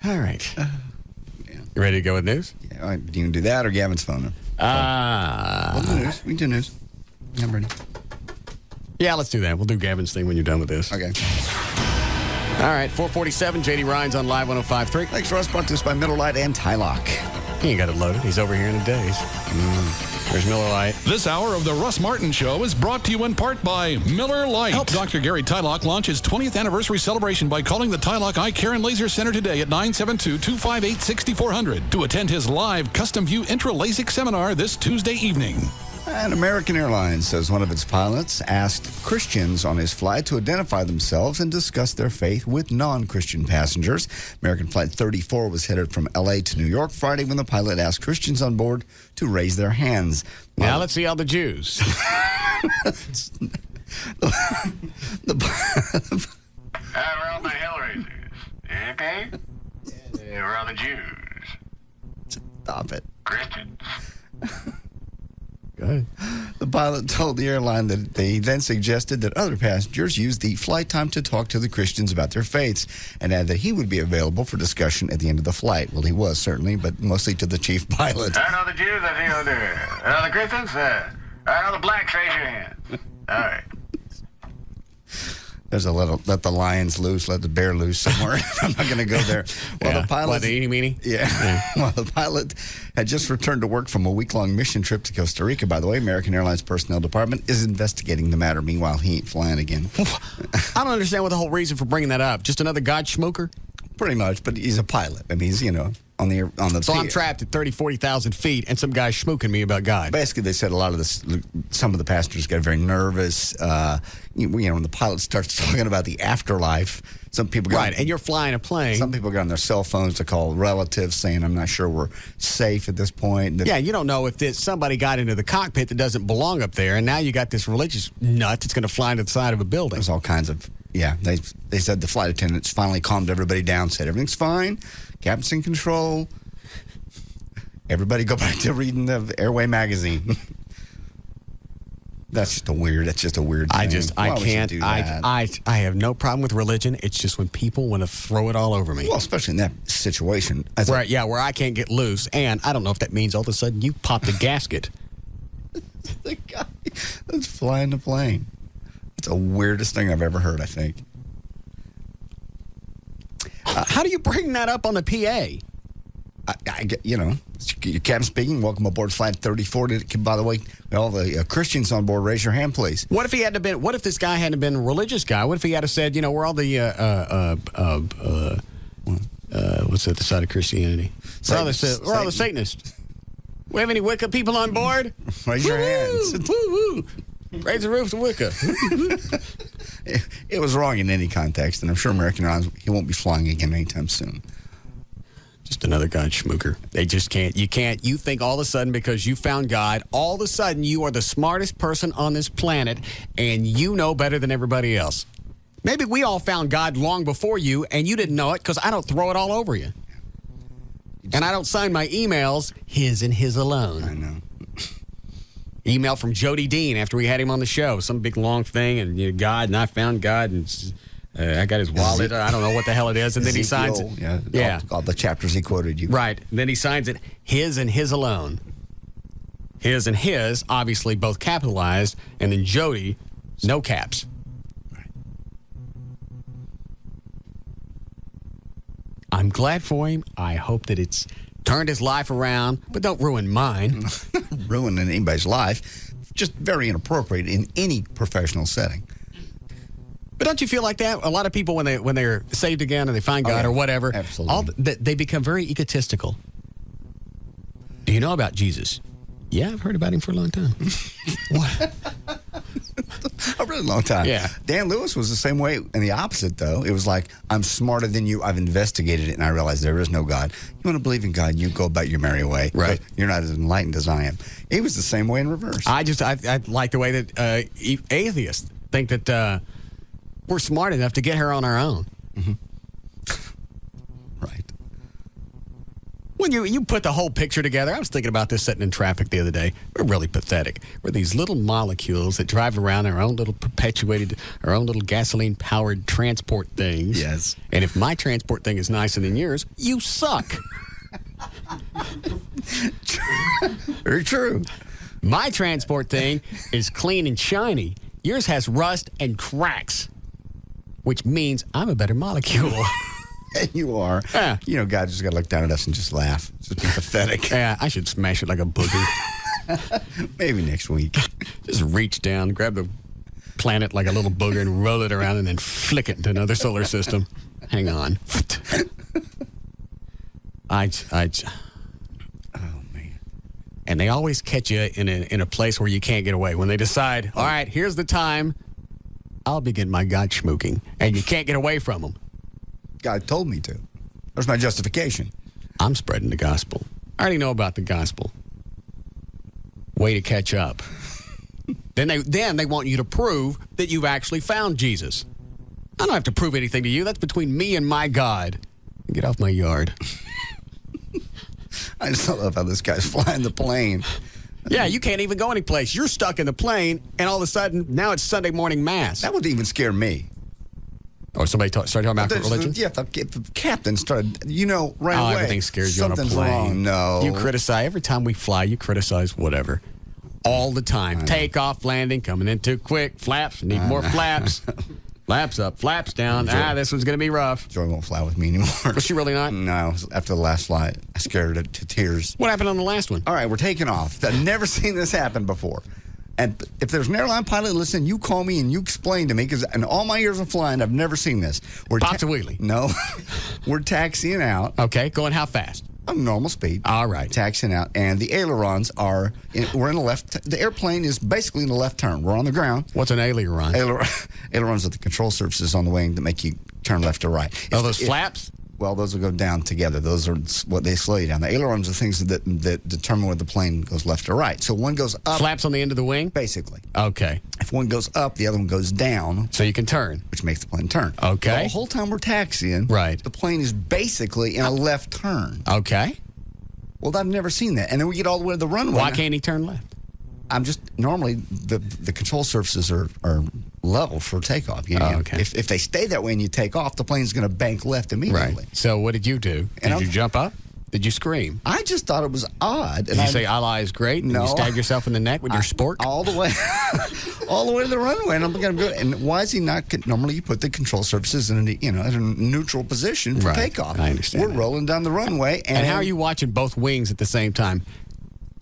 All right. You ready to go with news? Yeah, all right. Do you want to do that or Gavin's phone? We'll do news. We can do news. I'm ready. Yeah, let's do that. We'll do Gavin's thing when you're done with this. Okay. All right, 447, J.D. Ryan's on Live 105.3. Thanks, Russ. Brought to us by Miller Lite and Tylock. He ain't got it loaded. He's over here in a daze. There's Miller Lite. This hour of the Russ Martin Show is brought to you in part by Miller Lite. Help Dr. Gary Tylock launch his 20th anniversary celebration by calling the Tylock Eye Care and Laser Center today at 972-258-6400 to attend his live Custom View Intra LASIK seminar this Tuesday evening. And American Airlines says one of its pilots asked Christians on his flight to identify themselves and discuss their faith with non-Christian passengers. American Flight 34 was headed from L.A. to New York Friday when the pilot asked Christians on board to raise their hands. Now let's see all the Jews. We're all the Hillarys. Okay? We're all the Jews. Stop it. Christians. The pilot told the airline that they then suggested that other passengers use the flight time to talk to the Christians about their faiths, and added that he would be available for discussion at the end of the flight. Well, he was, certainly, but mostly to the chief pilot. I know the Jews, I think I'll do it. I know the Christians, I know the blacks, raise your hand. All right. There's a little, let the lions loose, let the bear loose somewhere. I'm not going to go there. Well, the pilot. What, the eeny meeny? Yeah. Well, the pilot had just returned to work from a week-long mission trip to Costa Rica. By the way, American Airlines Personnel Department is investigating the matter. Meanwhile, he ain't flying again. I don't understand what the whole reason for bringing that up. Just another God schmoker? Pretty much, but he's a pilot. I mean, he's, on the. So I'm trapped at 30, 40,000 feet, and some guy's schmooking me about God. Basically, they said some of the passengers got very nervous. When the pilot starts talking about the afterlife, some people Right, and you're flying a plane. Some people got on their cell phones to call relatives saying, I'm not sure we're safe at this point. Yeah, you don't know if somebody got into the cockpit that doesn't belong up there, and now you got this religious nut that's going to fly into the side of a building. There's all kinds of, they said the flight attendants finally calmed everybody down, said everything's fine, captain's in control. Everybody go back to reading the Airway magazine. That's just a weird thing. I can't. I have no problem with religion. It's just when people want to throw it all over me. Well, especially in that situation. Where I can't get loose. And I don't know if that means all of a sudden you popped a gasket. The guy that's flying the plane. It's the weirdest thing I've ever heard, I think. How do you bring that up on the PA? Your captain speaking. Welcome aboard Flight 34. By the way, all the Christians on board, raise your hand, please. What if this guy hadn't been a religious guy? What if he had said, we're all the what's the other side of Christianity? We're all the Satanists. We have any Wicca people on board? Raise your hands. Woo-woo. Raise the roof to Wicca. It was wrong in any context, and I'm sure American Airlines, he won't be flying again anytime soon. Just another God schmooker. They just can't. You think all of a sudden because you found God, all of a sudden you are the smartest person on this planet and you know better than everybody else. Maybe we all found God long before you and you didn't know it because I don't throw it all over you. And I don't sign my emails his and his alone. I know. Email from Jody Dean after we had him on the show. Some big long thing and God, and I found God, and I got his wallet. I don't know what the hell it is. And then he signs it. Yeah. All the chapters he quoted you. Right. And then he signs it his and his alone. His and his, obviously both capitalized. And then Jody, no caps. Right. I'm glad for him. I hope that it's turned his life around, but don't ruin mine. Ruining anybody's life. Just very inappropriate in any professional setting. But don't you feel like that? A lot of people, when they're saved again and they find God or whatever, absolutely, they become very egotistical. Do you know about Jesus? Yeah, I've heard about him for a long time. What? A really long time. Yeah. Dan Lewis was the same way, and the opposite, though. It was like, I'm smarter than you. I've investigated it, and I realized there is no God. You want to believe in God, you go about your merry way. Right. You're not as enlightened as I am. He was the same way in reverse. I like the way that atheists think that we're smart enough to get her on our own. Mm-hmm. Right. When you put the whole picture together, I was thinking about this sitting in traffic the other day. We're really pathetic. We're these little molecules that drive around our own little gasoline-powered transport things. Yes. And if my transport thing is nicer than yours, you suck. Very true. My transport thing is clean and shiny. Yours has rust and cracks, which means I'm a better molecule. And you are. Yeah. God just got to look down at us and just laugh. Just be pathetic. Yeah, I should smash it like a booger. Maybe next week. Just reach down, grab the planet like a little booger and roll it around and then flick it into another solar system. Hang on. Oh, man. And they always catch you in a place where you can't get away. When they decide, all right, here's the time, I'll begin my God schmooking. And you can't get away from them. God told me to. There's my justification. I'm spreading the gospel. I already know about the gospel. Way to catch up. Then they want you to prove that you've actually found Jesus. I don't have to prove anything to you. That's between me and my God. Get off my yard. I just love how this guy's flying the plane. Yeah, you can't even go anyplace. You're stuck in the plane, and all of a sudden, now it's Sunday morning mass. That would even scare me. Or somebody started talking about religion? Yeah, the captain started, right away. Everything scares you on a plane. Something's wrong. No. You criticize. Every time we fly, you criticize whatever. All the time. Takeoff, landing, coming in too quick. Flaps, need more flaps. Flaps up, flaps down. This one's going to be rough. Joy won't fly with me anymore. Was she really not? No. After the last flight, I scared her to tears. What happened on the last one? All right, we're taking off. I've never seen this happen before. And if there's an airline pilot listening, you call me and you explain to me, because in all my years of flying, I've never seen this. Pops a wheelie. No. We're taxiing out. Okay, going how fast? A normal speed. All right. Taxiing out. And the ailerons we're in the left. The airplane is basically in the left turn. We're on the ground. What's an aileron? Ailerons are the control surfaces on the wing that make you turn left or right. Those flaps? Well, those will go down together. Those are what they slow you down. The ailerons are things that determine whether the plane goes left or right. So one goes up. Flaps on the end of the wing? Basically. Okay. If one goes up, the other one goes down. So you can turn. Which makes the plane turn. Okay. So the whole time we're taxiing, right, the plane is basically in a left turn. Okay. Well, I've never seen that. And then we get all the way to the runway. Why can't he turn left? I'm just normally the control surfaces are level for takeoff. Okay. If they stay that way and you take off, the plane's going to bank left immediately. Right. So what did you do? Did you jump up? Did you scream? I just thought it was odd. Did you say Allah is great? And No. you stab yourself in the neck with your spork? All the way, all the way to the runway, and I'm going to go. And why is he not? Normally, you put the control surfaces in a neutral position for takeoff. I understand. We're rolling down the runway, and how are you watching both wings at the same time?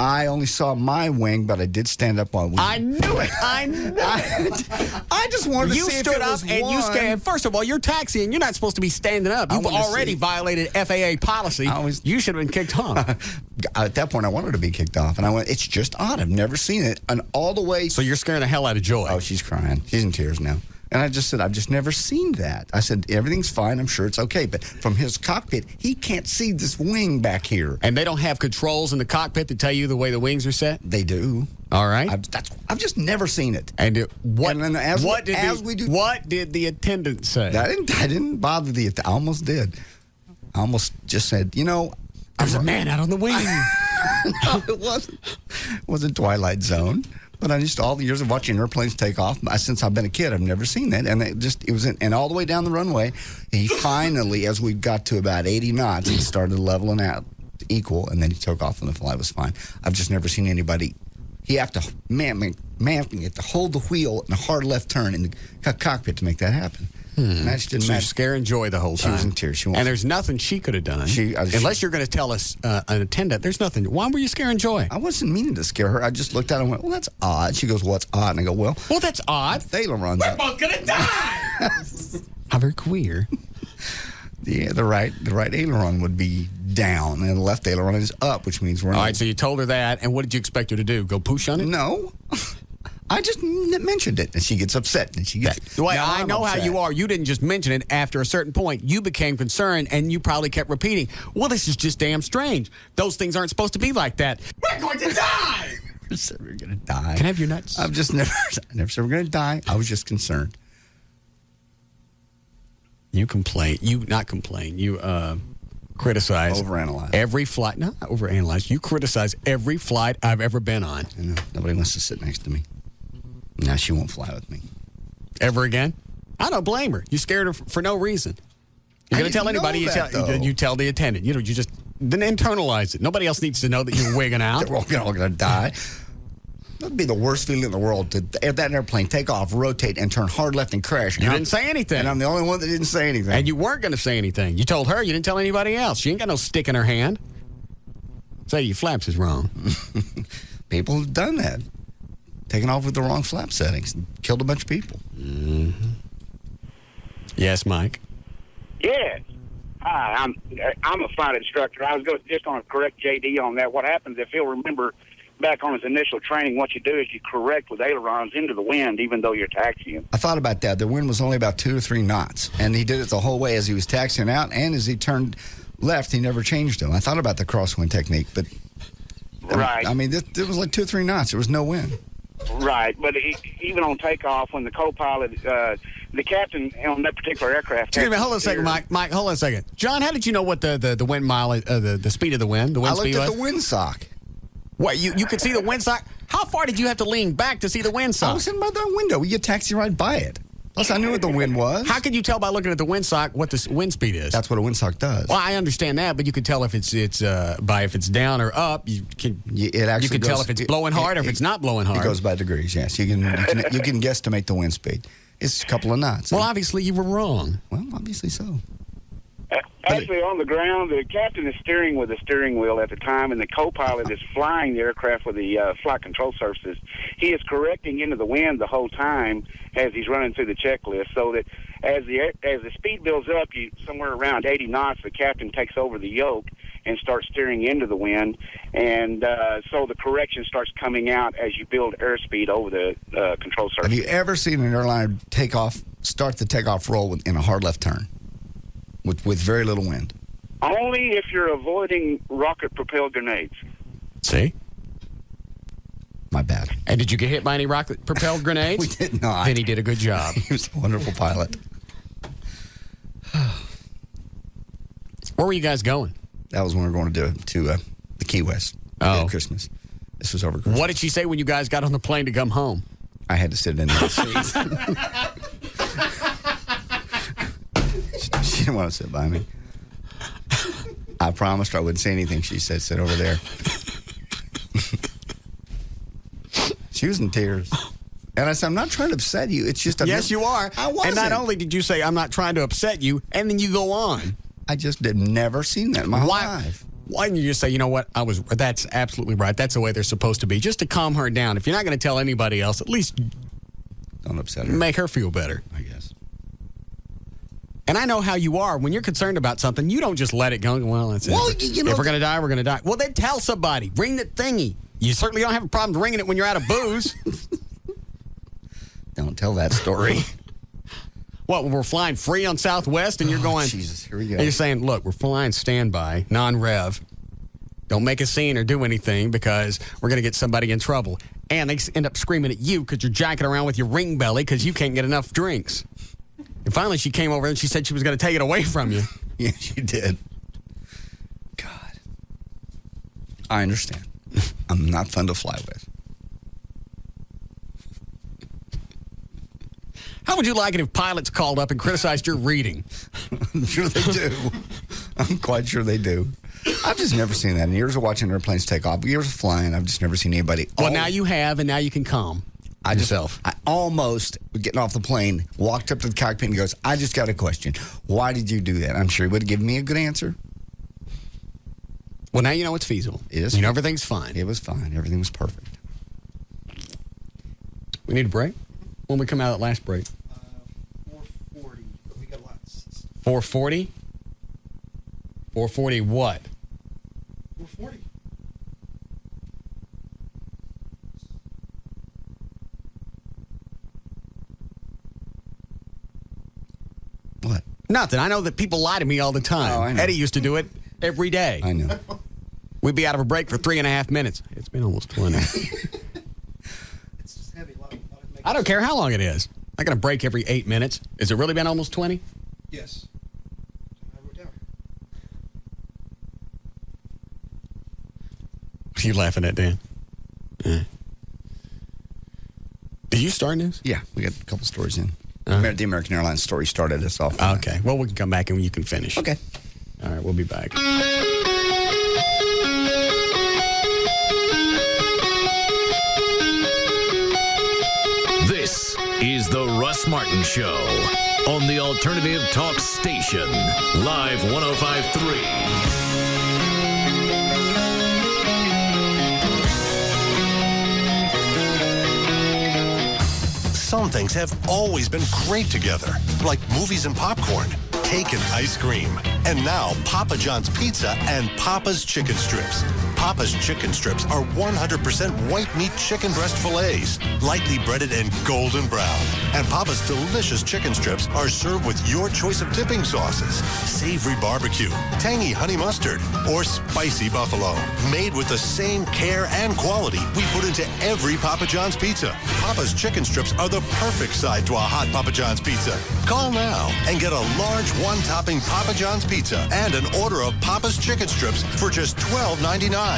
I only saw my wing, but I did stand up on wing. I knew it. I knew it. I just wanted to see if it was and you scared. First of all, you're taxiing. You're not supposed to be standing up. You've already violated FAA policy. You should have been kicked off. At that point, I wanted to be kicked off, and I went, it's just odd. I've never seen it. And all the way. So you're scaring the hell out of Joy. Oh, she's crying. She's in tears now. And I just said, I've just never seen that. I said, everything's fine. I'm sure it's okay. But from his cockpit, he can't see this wing back here. And they don't have controls in the cockpit to tell you the way the wings are set? They do. All right. I've just never seen it. And what did the attendant say? I didn't bother I almost did. I almost just said, there's a man out on the wing. No, it wasn't Twilight Zone. But I just all the years of watching airplanes take off, since I've been a kid, I've never seen that. And and all the way down the runway, he finally, as we got to about 80 knots, he started leveling out equal, and then he took off, and the flight was fine. I've just never seen anybody. He have to to hold the wheel in a hard left turn in the cockpit to make that happen. And that just didn't So matter. you're scaring Joy the whole time. She was in tears. And there's nothing she could have done. Unless you're going to tell us an attendant, there's nothing. Why were you scaring Joy? I wasn't meaning to scare her. I just looked at her and went, well, that's odd. She goes, what's odd? And I go, well, that's odd. The ailerons. We're both going to die. How very queer. Yeah, the right aileron would be down, and the left aileron is up, which means we're all right. So you told her that, and what did you expect her to do? Go poosh on it? No. I just mentioned it, and she gets upset. And she gets. I know how you are. You didn't just mention it. After a certain point, you became concerned, and you probably kept repeating, well, this is just damn strange. Those things aren't supposed to be like that. We're going to die! I said we're going to die. Can I have your nuts? I never said we're going to die. I was just concerned. You complain. You criticize. Overanalyze. Every flight. Not overanalyze. You criticize every flight I've ever been on. I know. Nobody wants to sit next to me. Now she won't fly with me. Ever again? I don't blame her. You scared her for no reason. You're going to tell anybody, you tell the attendant. You just didn't internalize it. Nobody else needs to know that you're wigging out. We're all going to die. That would be the worst feeling in the world to have that airplane take off, rotate, and turn hard left and crash. You didn't say anything. And I'm the only one that didn't say anything. And you weren't going to say anything. You told her. You didn't tell anybody else. She ain't got no stick in her hand. Say your flaps is wrong. People have done that. Taken off with the wrong flap settings. Killed a bunch of people. Mm-hmm. Yes, Mike? Yes. Hi, I'm a flight instructor. I was just going to correct JD on that. What happens, if he'll remember back on his initial training, what you do is you correct with ailerons into the wind, even though you're taxiing. I thought about that. The wind was only about 2 or 3 knots, and he did it the whole way as he was taxiing out, and as he turned left, he never changed them. I thought about the crosswind technique, but right. I mean, it was like 2 or 3 knots. There was no wind. Right, but even on takeoff, when the co-pilot, the captain on that particular aircraft. Excuse me, hold on a second, Mike. Mike, hold on a second. John, how did you know what the wind mile, the speed of the wind, the wind speed was? I looked at the wind sock. What, you could see the wind sock? How far did you have to lean back to see the wind sock? I was in by the window. You taxi right by it. Plus, I knew what the wind was. How could you tell by looking at the wind sock what the wind speed is? That's what a wind sock does. Well, I understand that, but you can tell if it's by if it's down or up. You can tell if it's blowing hard or if it's not blowing hard. It goes by degrees. Yes, you can guesstimate the wind speed. It's a couple of knots. Well, obviously you were wrong. Well, obviously so. Actually, on the ground, the captain is steering with the steering wheel at the time, and the co-pilot is flying the aircraft with the flight control surfaces. He is correcting into the wind the whole time as he's running through the checklist, so that as the speed builds up, somewhere around 80 knots, the captain takes over the yoke and starts steering into the wind, and so the correction starts coming out as you build airspeed over the control surface. Have you ever seen an airliner start the takeoff roll in a hard left turn with very little wind? Only if you're avoiding rocket-propelled grenades. See? My bad. And did you get hit by any rocket-propelled grenades? We did not. Then he did a good job. He was a wonderful pilot. Where were you guys going? That was when we were going to the Key West. At Christmas. This was over Christmas. What did she say when you guys got on the plane to come home? I had to sit in the seat. She didn't want to sit by me. I promised her I wouldn't say anything. She said, sit over there. She was in tears. And I said, I'm not trying to upset you. It's just... Yes, you are. I wasn't. And not only did you say, I'm not trying to upset you, and then you go on. I just never seen that in my life. Why didn't you just say, you know what, that's absolutely right. That's the way they're supposed to be. Just to calm her down. If you're not going to tell anybody else, at least don't upset her. Make her feel better. I guess. And I know how you are. When you're concerned about something, you don't just let it go. Well, that's it. If we're going to die, we're going to die. Well, then tell somebody. Ring the thingy. You certainly don't have a problem ringing it when you're out of booze. Don't tell that story. What, when we're flying free on Southwest and you're going... Jesus, here we go. And you're saying, look, we're flying standby, non-rev. Don't make a scene or do anything because we're going to get somebody in trouble. And they end up screaming at you because you're jacking around with your ring belly because you can't get enough drinks. And finally she came over and she said she was going to take it away from you. Yeah, she did. God. I understand. I'm not fun to fly with. How would you like it if pilots called up and criticized your reading? I'm sure they do. I'm quite sure they do. I've just never seen that. In years of watching airplanes take off, years of flying, I've just never seen anybody. Well, now you have, and now you can calm yourself. I almost, getting off the plane, walked up to the cockpit and goes, I just got a question. Why did you do that? I'm sure he would have given me a good answer. Well, now you know it's feasible. It is. You know everything's fine. It was fine. Everything was perfect. We need a break? When we come out of that last break? 440. We got lots. 440? 440 what? 440. What? Nothing. I know that people lie to me all the time. Oh, I know. Eddie used to do it every day. I know. We'd be out of a break for 3.5 minutes. It's been almost 20. It's just heavy. I don't care how long it is. I got a break every 8 minutes. Has it really been almost 20? Yes. I wrote down. What are you laughing at, Dan? Yeah. Did you start news? Yeah, we got a couple stories in. The American Airlines story started us off. Okay. Well, we can come back and you can finish. Okay. All right, we'll be back. This is the Russ Martin Show on the Alternative Talk Station, Live 105.3. Some things have always been great together, like movies and popcorn, cake and ice cream. And now, Papa John's Pizza and Papa's Chicken Strips. Papa's Chicken Strips are 100% white meat chicken breast fillets, lightly breaded and golden brown. And Papa's delicious chicken strips are served with your choice of dipping sauces, savory barbecue, tangy honey mustard, or spicy buffalo. Made with the same care and quality we put into every Papa John's pizza. Papa's Chicken Strips are the perfect side to a hot Papa John's pizza. Call now and get a large one-topping Papa John's pizza and an order of Papa's Chicken Strips for just $12.99.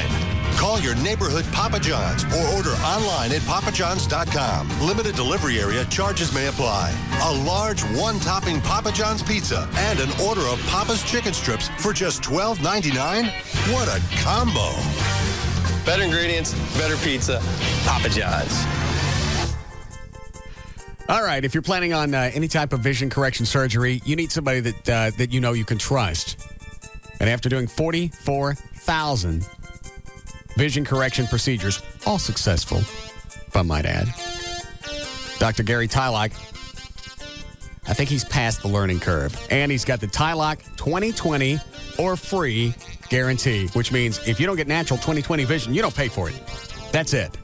Call your neighborhood Papa John's or order online at papajohns.com. Limited delivery area, charges may apply. A large one-topping Papa John's pizza and an order of Papa's Chicken Strips for just $12.99? What a combo. Better ingredients, better pizza, Papa John's. All right, if you're planning on any type of vision correction surgery, you need somebody that you know you can trust. And after doing 44,000 vision correction procedures, all successful, if I might add, Dr. Gary Tylock, I think he's past the learning curve. And he's got the Tylock 2020 or free guarantee, which means if you don't get natural 2020 vision, you don't pay for it. That's it.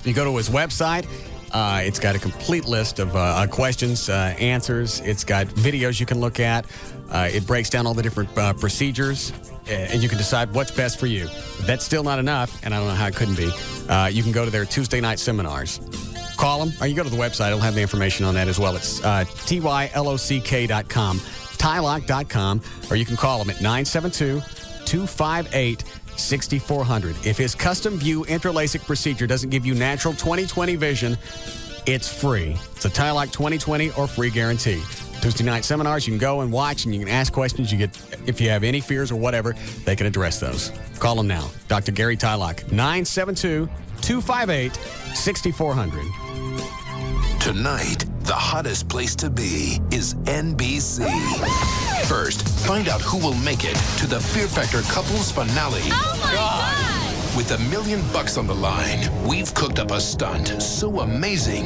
You go to his website. It's got a complete list of questions, answers. It's got videos you can look at. It breaks down all the different procedures, and you can decide what's best for you. If that's still not enough, and I don't know how it couldn't be, you can go to their Tuesday night seminars. Call them, or you go to the website. It'll have the information on that as well. It's tylock.com, tylock.com, or you can call them at 972-258-6400. If his custom view intralasic procedure doesn't give you natural 20/20 vision, it's free. It's a Tylock 20/20 or free guarantee. Tuesday night seminars, you can go and watch, and you can ask questions. If you have any fears or whatever, they can address those. Call them now. Dr. Gary Tylock, 972-258-6400. Tonight, the hottest place to be is NBC. First, find out who will make it to the Fear Factor couples finale. Oh my God! With $1 million on the line, we've cooked up a stunt so amazing.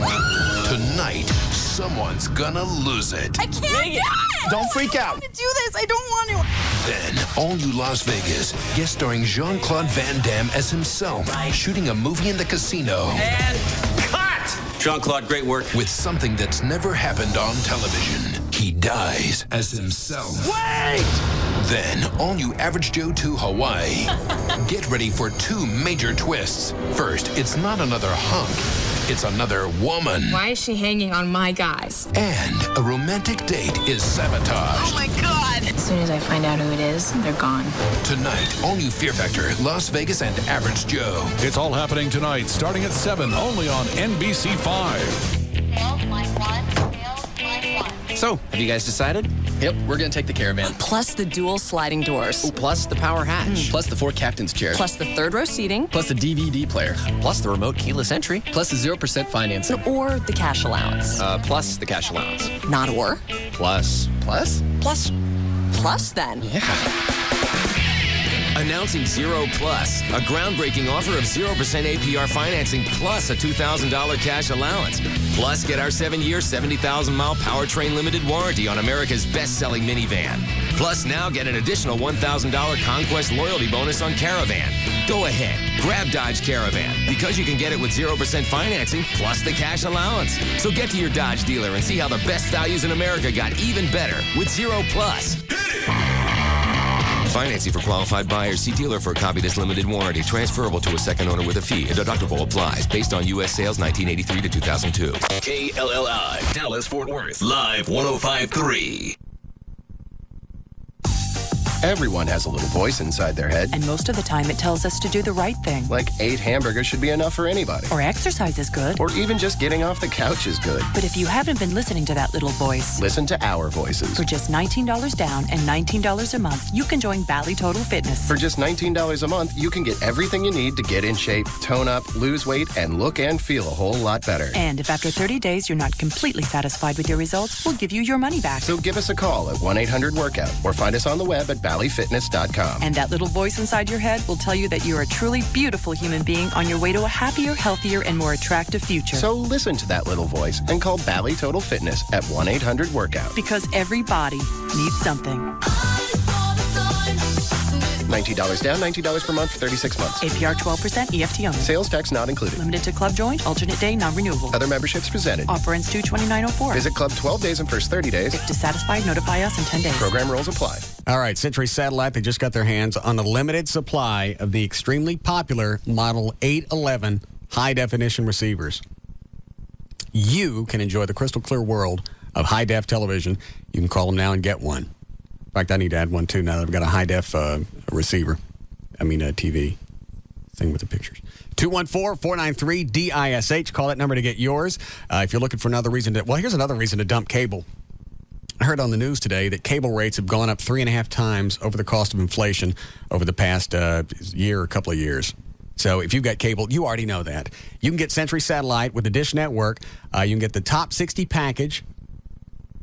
Tonight, someone's gonna lose it. I can't do it! Don't freak out. I want to do this. I don't want to. Then, all new Las Vegas, guest starring Jean-Claude Van Damme as himself, shooting a movie in the casino. And cut! Jean-Claude, great work. With something that's never happened on television. He dies as himself. Wait! Then, all new Average Joe to Hawaii. Get ready for 2 major twists. First, it's not another hunk. It's another woman. Why is she hanging on my guys? And a romantic date is sabotage. Oh my God! As soon as I find out who it is, they're gone. Tonight, all new Fear Factor, Las Vegas, and Average Joe. It's all happening tonight, starting at 7, only on NBC5. So, have you guys decided? Yep, we're gonna take the Caravan. Plus the dual sliding doors. Ooh, plus the power hatch. Plus the 4 captain's chairs. Plus the third row seating. Plus the DVD player. Plus the remote keyless entry. Plus the 0% financing. Or the cash allowance. Plus the cash allowance. Not or. Plus. Plus? Plus. Plus then. Yeah. Announcing Zero Plus, a groundbreaking offer of 0% APR financing plus a $2,000 cash allowance. Plus, get our 7-year, 70,000-mile powertrain limited warranty on America's best-selling minivan. Plus, now get an additional $1,000 Conquest loyalty bonus on Caravan. Go ahead, grab Dodge Caravan because you can get it with 0% financing plus the cash allowance. So get to your Dodge dealer and see how the best values in America got even better with Zero Plus. Financing for qualified buyers. See dealer for a copy of this limited warranty. Transferable to a second owner with a fee. A deductible applies based on U.S. sales 1983 to 2002. KLLI, Dallas, Fort Worth, live 105.3. Everyone has a little voice inside their head. And most of the time it tells us to do the right thing. Like 8 hamburgers should be enough for anybody. Or exercise is good. Or even just getting off the couch is good. But if you haven't been listening to that little voice, listen to our voices. For just $19 down and $19 a month, you can join Bally Total Fitness. For just $19 a month, you can get everything you need to get in shape, tone up, lose weight, and look and feel a whole lot better. And if after 30 days you're not completely satisfied with your results, we'll give you your money back. So give us a call at 1-800-WORKOUT or find us on the web at ballyfitness.com. And that little voice inside your head will tell you that you're a truly beautiful human being on your way to a happier, healthier, and more attractive future. So listen to that little voice and call Bally Total Fitness at 1-800-WORKOUT. Because every body needs something. $19 down, $19 per month for 36 months. APR 12%, EFT only. Sales tax not included. Limited to club joint, alternate day, non-renewable. Other memberships presented. Offer ends 2/29/04. Visit club 12 days and first 30 days. If dissatisfied, notify us in 10 days. Program rules apply. All right, Century Satellite, they just got their hands on a limited supply of the extremely popular Model 811 high-definition receivers. You can enjoy the crystal clear world of high-def television. You can call them now and get one. In fact, I need to add one, too, now that I've got a high-def receiver. TV thing with the pictures. 214-493-DISH. Call that number to get yours. If you're looking for another reason to... Well, here's another reason to dump cable. I heard on the news today that cable rates have gone up 3.5 times over the cost of inflation over the past year or couple of years. So if you've got cable, you already know that. You can get Century Satellite with the Dish Network. You can get the Top 60 package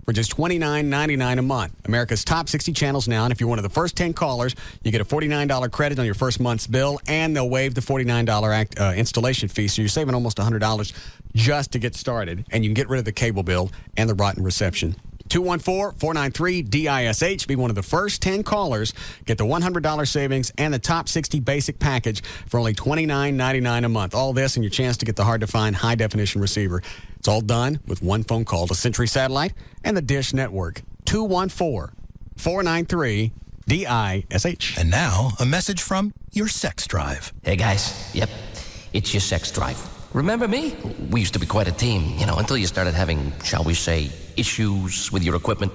for just $29.99 a month. America's top 60 channels now. And if you're one of the first 10 callers, you get a $49 credit on your first month's bill, and they'll waive the $49 installation fee. So you're saving almost $100 just to get started. And you can get rid of the cable bill and the rotten reception. 214-493-DISH. Be one of the first 10 callers. Get the $100 savings and the top 60 basic package for only $29.99 a month. All this and your chance to get the hard-to-find high-definition receiver. It's all done with one phone call to Century Satellite and the Dish Network. 214-493-DISH. And now, a message from your sex drive. Hey, guys. Yep, it's your sex drive. Remember me? We used to be quite a team, until you started having, shall we say, issues with your equipment.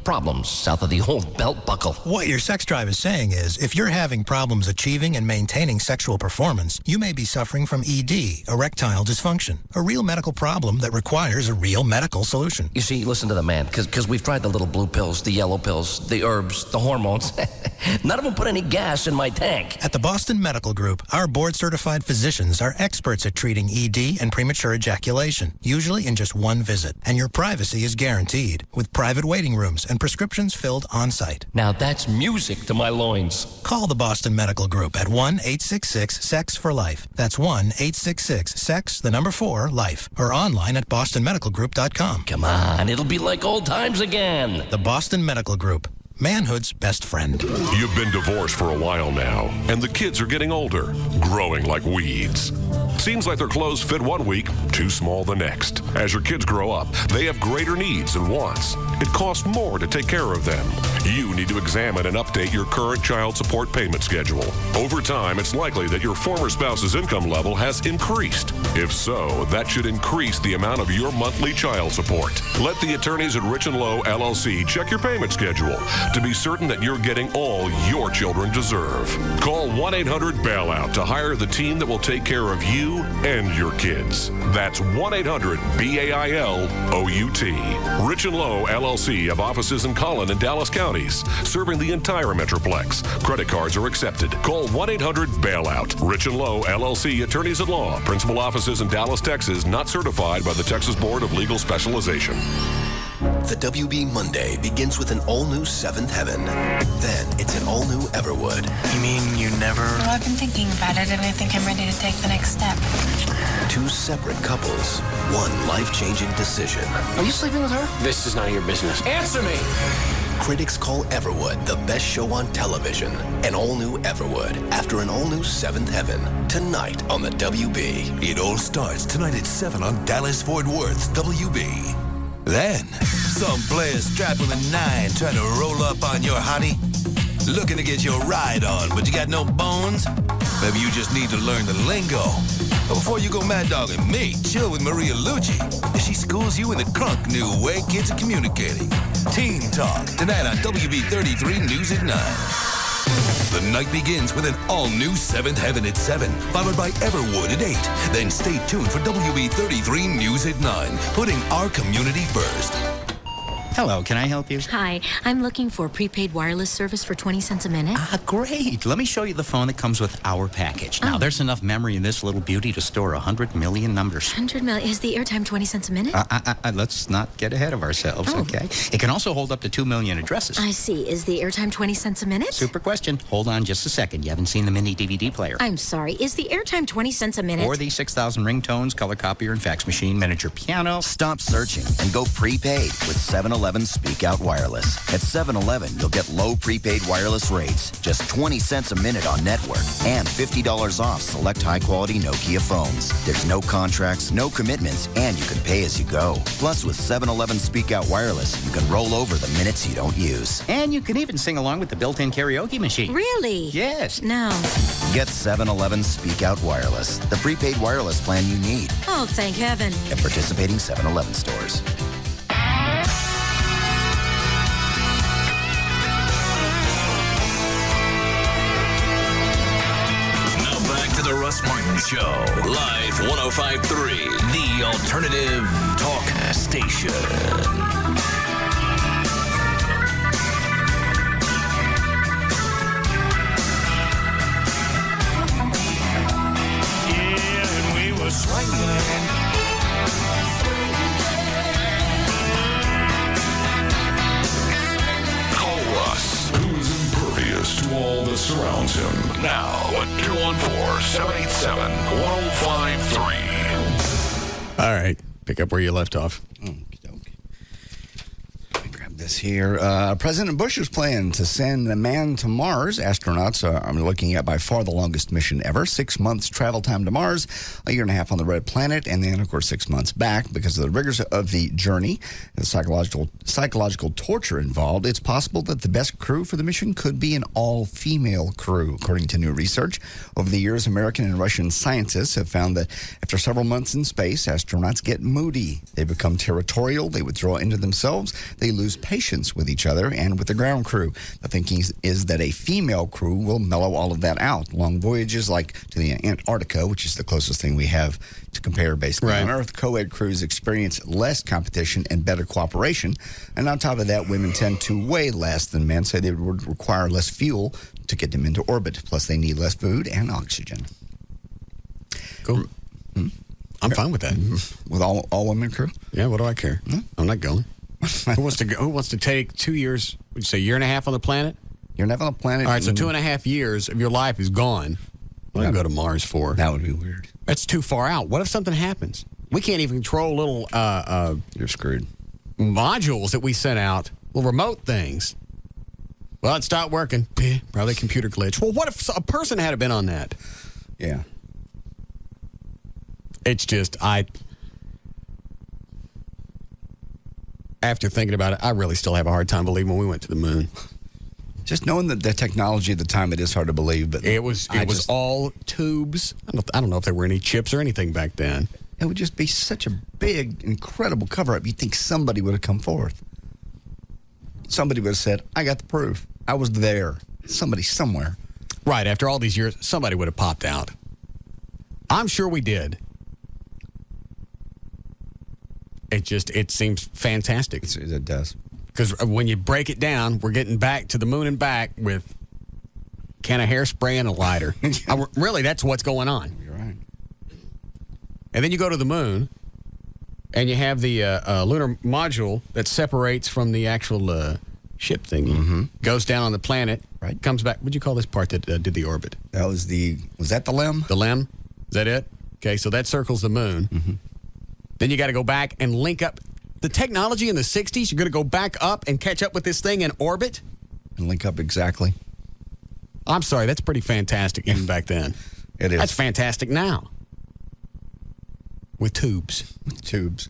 Problems south of the old belt buckle. What your sex drive is saying is, if you're having problems achieving and maintaining sexual performance, you may be suffering from ED, erectile dysfunction, a real medical problem that requires a real medical solution. You see, listen to the man, because we've tried the little blue pills, the yellow pills, the herbs, the hormones. None of them put any gas in my tank. At the Boston Medical Group, our board-certified physicians are experts at treating ED and premature ejaculation, usually in just one visit. And your privacy is guaranteed, with private waiting rooms and prescriptions filled on-site. Now that's music to my loins. Call the Boston Medical Group at 1-866-SEX-FOR-LIFE. That's 1-866-SEX-4-LIFE. Or online at bostonmedicalgroup.com. Come on, it'll be like old times again. The Boston Medical Group. Manhood's best friend. You've been divorced for a while now, and the kids are getting older, growing like weeds. Seems like their clothes fit one week, too small the next. As your kids grow up, they have greater needs and wants. It costs more to take care of them. You need to examine and update your current child support payment schedule. Over time, it's likely that your former spouse's income level has increased. If so, that should increase the amount of your monthly child support. Let the attorneys at Rich & Low LLC check your payment schedule to be certain that you're getting all your children deserve. Call 1-800-BAILOUT to hire the team that will take care of you and your kids. That's 1-800-BAILOUT. Rich & Low LLC have offices in Collin and Dallas counties, serving the entire Metroplex. Credit cards are accepted. Call 1-800-BAILOUT. Rich & Low LLC, attorneys at law. Principal offices in Dallas, Texas, not certified by the Texas Board of Legal Specialization. The WB Monday begins with an all-new Seventh Heaven. Then it's an all-new Everwood. You mean you never... Well, I've been thinking about it, and I think I'm ready to take the next step. Two separate couples, one life-changing decision. Are you sleeping with her? This is none of your business. Answer me! Critics call Everwood the best show on television. An all-new Everwood after an all-new Seventh Heaven. Tonight on the WB. It all starts tonight at 7 on Dallas-Fort Worth's WB. Then, some player strapped with a 9 trying to roll up on your hottie. Looking to get your ride on, but you got no bones? Maybe you just need to learn the lingo. But before you go mad dogging me, chill with Maria Lucci. She schools you in the crunk new way kids are communicating. Teen Talk, tonight on WB33 News at 9. The night begins with an all-new Seventh Heaven at 7, followed by Everwood at 8. Then stay tuned for WB33 News at 9, putting our community first. Hello, can I help you? Hi, I'm looking for prepaid wireless service for 20 cents a minute. Ah, great. Let me show you the phone that comes with our package. Now, there's enough memory in this little beauty to store 100 million numbers. 100 million. Is the airtime 20 cents a minute? Let's not get ahead of ourselves, okay? It can also hold up to 2 million addresses. I see. Is the airtime 20 cents a minute? Super question. Hold on just a second. You haven't seen the mini DVD player. I'm sorry. Is the airtime 20 cents a minute? Or the 6,000 ringtones, color copier, and fax machine, miniature piano. Stop searching and go prepaid with 7-Eleven Speak Out Wireless. At 7-Eleven, you'll get low prepaid wireless rates, just 20 cents a minute on network, and $50 off select high-quality Nokia phones. There's no contracts, no commitments, and you can pay as you go. Plus, with 7-Eleven Speak Out Wireless, you can roll over the minutes you don't use. And you can even sing along with the built-in karaoke machine. Really? Yes. No. Get 7-Eleven Speak Out Wireless, the prepaid wireless plan you need. Oh, thank heaven. At participating 7-Eleven stores. The Russ Martin Show, live 105.3, the alternative talk station. Call Russ, who's impervious to all that surrounds him. Now at 214-787-1053. All right. Pick up where you left off. This here. President Bush's plan to send a man to Mars. Astronauts are looking at by far the longest mission ever. 6 months travel time to Mars, a year and a half on the red planet, and then, of course, 6 months back because of the rigors of the journey, the psychological torture involved. It's possible that the best crew for the mission could be an all-female crew, according to new research. Over the years, American and Russian scientists have found that after several months in space, astronauts get moody. They become territorial. They withdraw into themselves. They lose patience with each other and with the ground crew. The thinking is that a female crew will mellow all of that out. Long voyages like to the Antarctica, which is the closest thing we have to compare basically on Earth, co-ed crews experience less competition and better cooperation. And on top of that, women tend to weigh less than men, so they would require less fuel to get them into orbit. Plus, they need less food and oxygen. Cool. I'm fine with that. With all women crew? Yeah, what do I care? I'm not going. Who wants to go? Who wants to take 2 years? Would you say year and a half on the planet? Year and a half on the planet. All right, so 2.5 years of your life is gone. What do I go to Mars for? That would be weird. That's too far out. What if something happens? We can't even control little you're screwed. Modules that we sent out, little remote things. Well, it stopped working. Probably a computer glitch. Well, what if a person had been on that? Yeah. It's just, after thinking about it, I really still have a hard time believing when we went to the moon. Just knowing the technology at the time, it is hard to believe. But it was all tubes. I don't know if there were any chips or anything back then. It would just be such a big, incredible cover-up. You'd think somebody would have come forth. Somebody would have said, I got the proof. I was there. Somebody somewhere. Right. After all these years, somebody would have popped out. I'm sure we did. It seems fantastic. It does. Because when you break it down, we're getting back to the moon and back with a can of hairspray and a lighter. Really, that's what's going on. You're right. And then you go to the moon, and you have the lunar module that separates from the actual ship thingy. Goes down on the planet. Right. Comes back. What'd you call this part that did the orbit? Was that the LEM? The LEM? Is that it? Okay, so that circles the moon. Then you got to go back and link up. The technology in the 60s, you're going to go back up and catch up with this thing in orbit? And link up exactly. I'm sorry, that's pretty fantastic even back then. It is. That's fantastic now. With tubes. With tubes.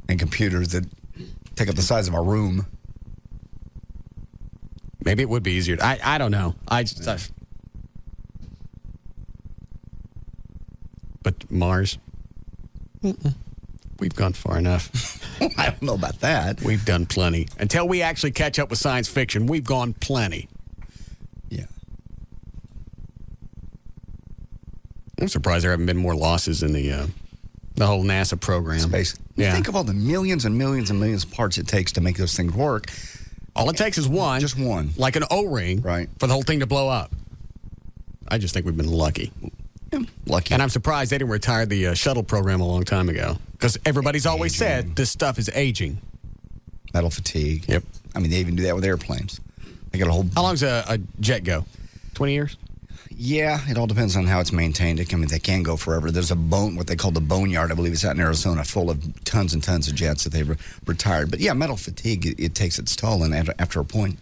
And computers that take up the size of a room. Maybe it would be easier. I don't know. But Mars? We've gone far enough. I don't know about that. We've done plenty. Until we actually catch up with science fiction, we've gone plenty. Yeah. I'm surprised there haven't been more losses in the whole NASA program. Space. Yeah. Think of all the millions and millions and millions of parts it takes to make those things work. All it takes is one. Just one. Like an O-ring. Right. For the whole thing to blow up. I just think we've been lucky. Yeah, lucky. And I'm surprised they didn't retire the shuttle program a long time ago. Because everybody's always said this stuff is aging. Metal fatigue. Yep. I mean, they even do that with airplanes. They got a whole... How long's a jet go? 20 years? Yeah, it all depends on how it's maintained. I mean, they can go forever. There's what they call the boneyard, I believe it's out in Arizona, full of tons and tons of jets that they've retired. But yeah, metal fatigue, it takes its toll. And after a point,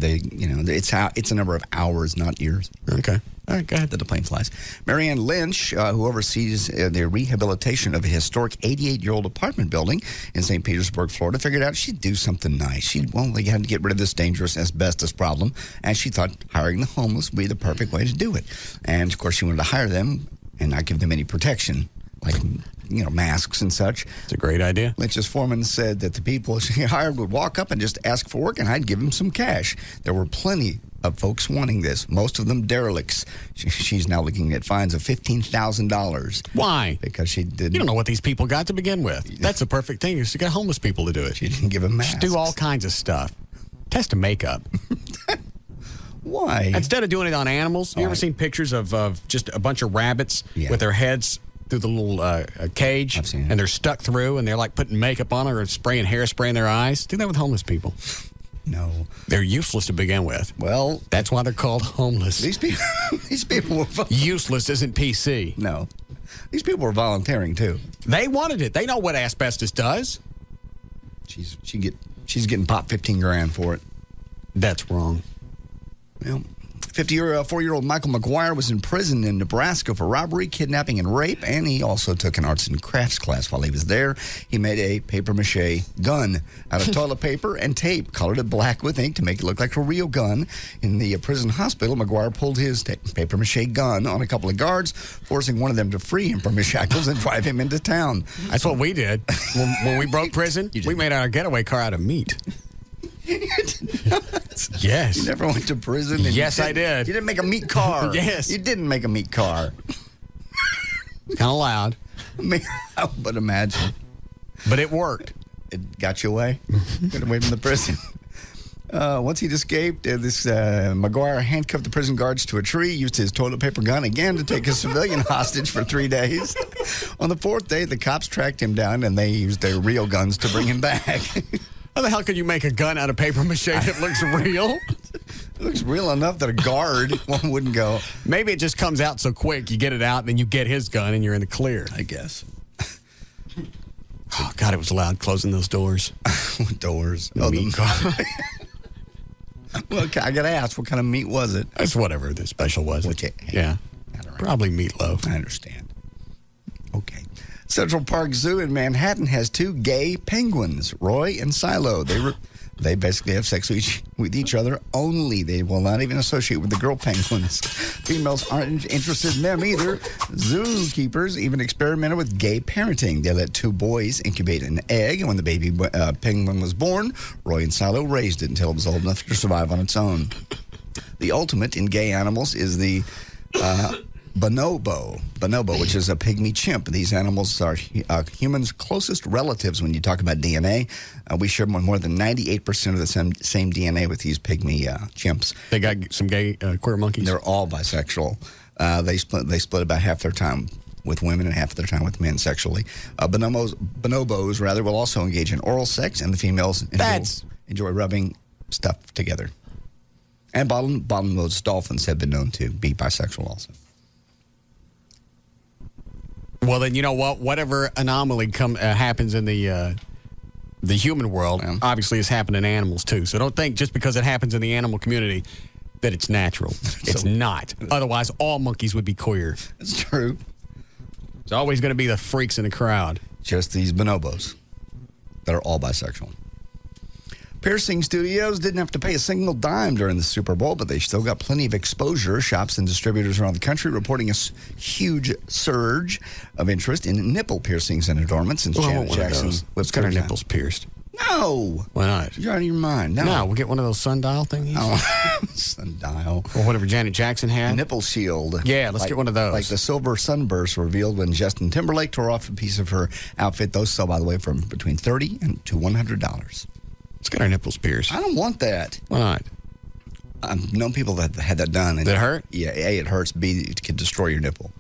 it's a number of hours, not years. Okay. All right, go ahead. That the plane flies. Marianne Lynch, who oversees the rehabilitation of a historic 88-year-old apartment building in St. Petersburg, Florida, figured out she'd do something nice. They had to get rid of this dangerous asbestos problem, and she thought hiring the homeless would be the perfect way to do it. And, of course, she wanted to hire them and not give them any protection, like, masks and such. It's a great idea. Lynch's foreman said that the people she hired would walk up and just ask for work, and I'd give them some cash. There were plenty of folks wanting this, most of them derelicts. She's now looking at fines of $15,000. Why? Because she didn't. You don't know what these people got to begin with. That's the perfect thing, is to get homeless people to do it. She didn't give them masks. Do all kinds of stuff. Test of makeup. Why? Instead of doing it on animals, you ever seen pictures of just a bunch of rabbits with their heads through the little cage, and they're stuck through, and they're like putting makeup on her or spraying hairspray in their eyes. Do that with homeless people. No. They're useless to begin with. Well, that's why they're called homeless. These people were useless isn't PC. No. These people were volunteering too. They wanted it. They know what asbestos does. She's getting popped $15,000 for it. That's wrong. Well, 54-year-old Michael McGuire was in prison in Nebraska for robbery, kidnapping, and rape, and he also took an arts and crafts class while he was there. He made a papier-mâché gun out of toilet paper and tape, colored it black with ink to make it look like a real gun. In the prison hospital, McGuire pulled his papier-mâché gun on a couple of guards, forcing one of them to free him from his shackles and drive him into town. That's what we did. When we broke prison, we made our getaway car out of meat. Yes. You never went to prison? Yes, I did. You didn't make a meat car. Yes. You didn't make a meat car. Kind of loud. But imagine. But it worked. It got you away? Got away from the prison. Once he'd escaped, McGuire handcuffed the prison guards to a tree, used his toilet paper gun again to take a civilian hostage for 3 days. On the fourth day, the cops tracked him down, and they used their real guns to bring him back. How the hell could you make a gun out of paper mache that looks real? It looks real enough that a guard wouldn't go. Maybe it just comes out so quick. You get it out, and then you get his gun, and you're in the clear. I guess. Oh, God, it was loud closing those doors. What doors? Oh, the Well, I got to ask, what kind of meat was it? That's whatever the special was. Yeah. Probably meatloaf. I understand. Okay. Central Park Zoo in Manhattan has 2 gay penguins, Roy and Silo. They basically have sex with each other only. They will not even associate with the girl penguins. Females aren't interested in them either. Zookeepers even experimented with gay parenting. They let 2 boys incubate an egg, and when the baby penguin was born, Roy and Silo raised it until it was old enough to survive on its own. The ultimate in gay animals is the bonobo, which is a pygmy chimp. These animals are humans' closest relatives when you talk about DNA. We share more than 98% of the same DNA with these pygmy chimps. They got some gay queer monkeys? They're all bisexual. They split about half their time with women and half their time with men sexually. Bonobos will also engage in oral sex, and the females enjoy rubbing stuff together. And bottlenose dolphins have been known to be bisexual also. Well, then you know what? Whatever anomaly happens in the human world, obviously has happened in animals too. So don't think just because it happens in the animal community that it's natural. It's not. Otherwise, all monkeys would be queer. That's true. It's always going to be the freaks in the crowd. Just these bonobos that are all bisexual. Piercing studios didn't have to pay a single dime during the Super Bowl, but they still got plenty of exposure. Shops and distributors around the country reporting a huge surge of interest in nipple piercings and adornments. Since Janet Jackson Let's get our nipples pierced. No. Why not? You're out of your mind. No, we'll get one of those sundial thingies. Oh, sundial. Or whatever Janet Jackson had. Nipple shield. Yeah, let's get one of those. Like the silver sunburst revealed when Justin Timberlake tore off a piece of her outfit. Those sell, by the way, from between $30 and to $100. Let's get our nipples pierced. I don't want that. Why not? I've known people that had that done. Did it hurt? Yeah, A, it hurts. B, it can destroy your nipple.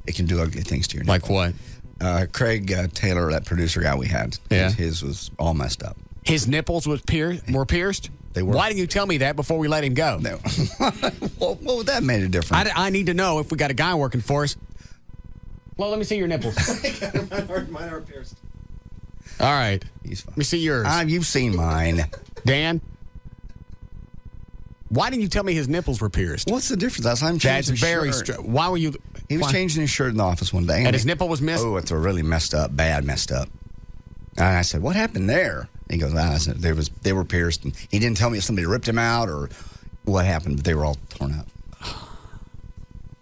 It can do ugly things to your nipple. Like what? Craig Taylor, that producer guy we had, his was all messed up. His nipples were pierced? They were. Why didn't you tell me that before we let him go? No. Well, that made a difference. I need to know if we got a guy working for us. Well, let me see your nipples. Mine are pierced. All right. He's fine. Let me see yours. You've seen mine. Dan? Why didn't you tell me his nipples were pierced? What's the difference? That's very strange. Why were you... He was changing his shirt in the office one day. And his nipple was missed? Oh, it's a really messed up. And I said, what happened there? He goes, I said, they were pierced. And he didn't tell me if somebody ripped him out or what happened, but they were all torn up.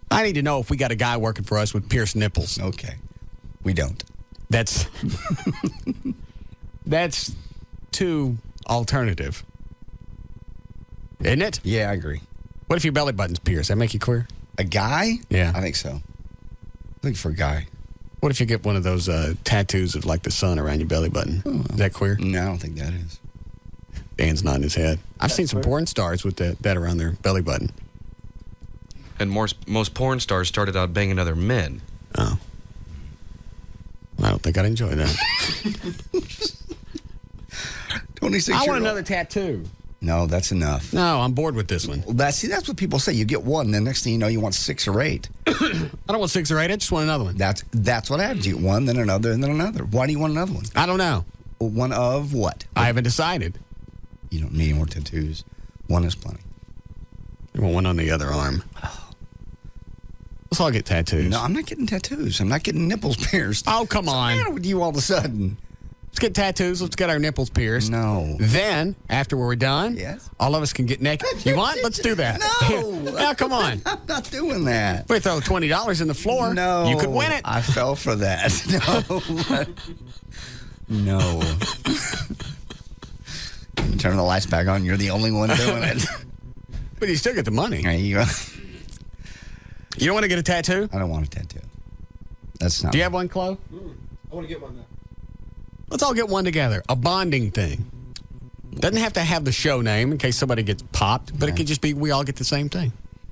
I need to know if we got a guy working for us with pierced nipples. Okay. We don't. That's too alternative. Isn't it? Yeah, I agree. What if your belly button's pierced? That make you queer? A guy? Yeah. I think so. Looking for a guy. What if you get one of those tattoos of like the sun around your belly button? Oh. Is that queer? No, I don't think that is. Dan's nodding his head. I've seen some porn stars with that around their belly button. And most porn stars started out banging other men. Oh. I don't think I'd enjoy that. 26 I want another tattoo. No, that's enough. No, I'm bored with this one. Well, that's what people say. You get one, then next thing you know, you want 6 or 8. I don't want 6 or 8. I just want another one. That's what happens. You get one, then another, and then another. Why do you want another one? I don't know. One of what? I haven't decided. You don't need more tattoos. One is plenty. You want one on the other arm. Let's all get tattoos. No, I'm not getting tattoos. I'm not getting nipples pierced. Oh, come on. What's the matter with you all of a sudden? Let's get tattoos. Let's get our nipples pierced. No. Then, after we're done, all of us can get naked. You want? Let's do that. No. Now, come on. I'm not doing that. We throw $20 in the floor. No. You could win it. I fell for that. No. No. Turn the lights back on. You're the only one doing it. But you still get the money. There you go. You don't want to get a tattoo? I don't want a tattoo. That's not. Do you have one, Chloe? I want to get one now. Let's all get one together. A bonding thing. Doesn't have to have the show name in case somebody gets popped, but it could just be we all get the same thing.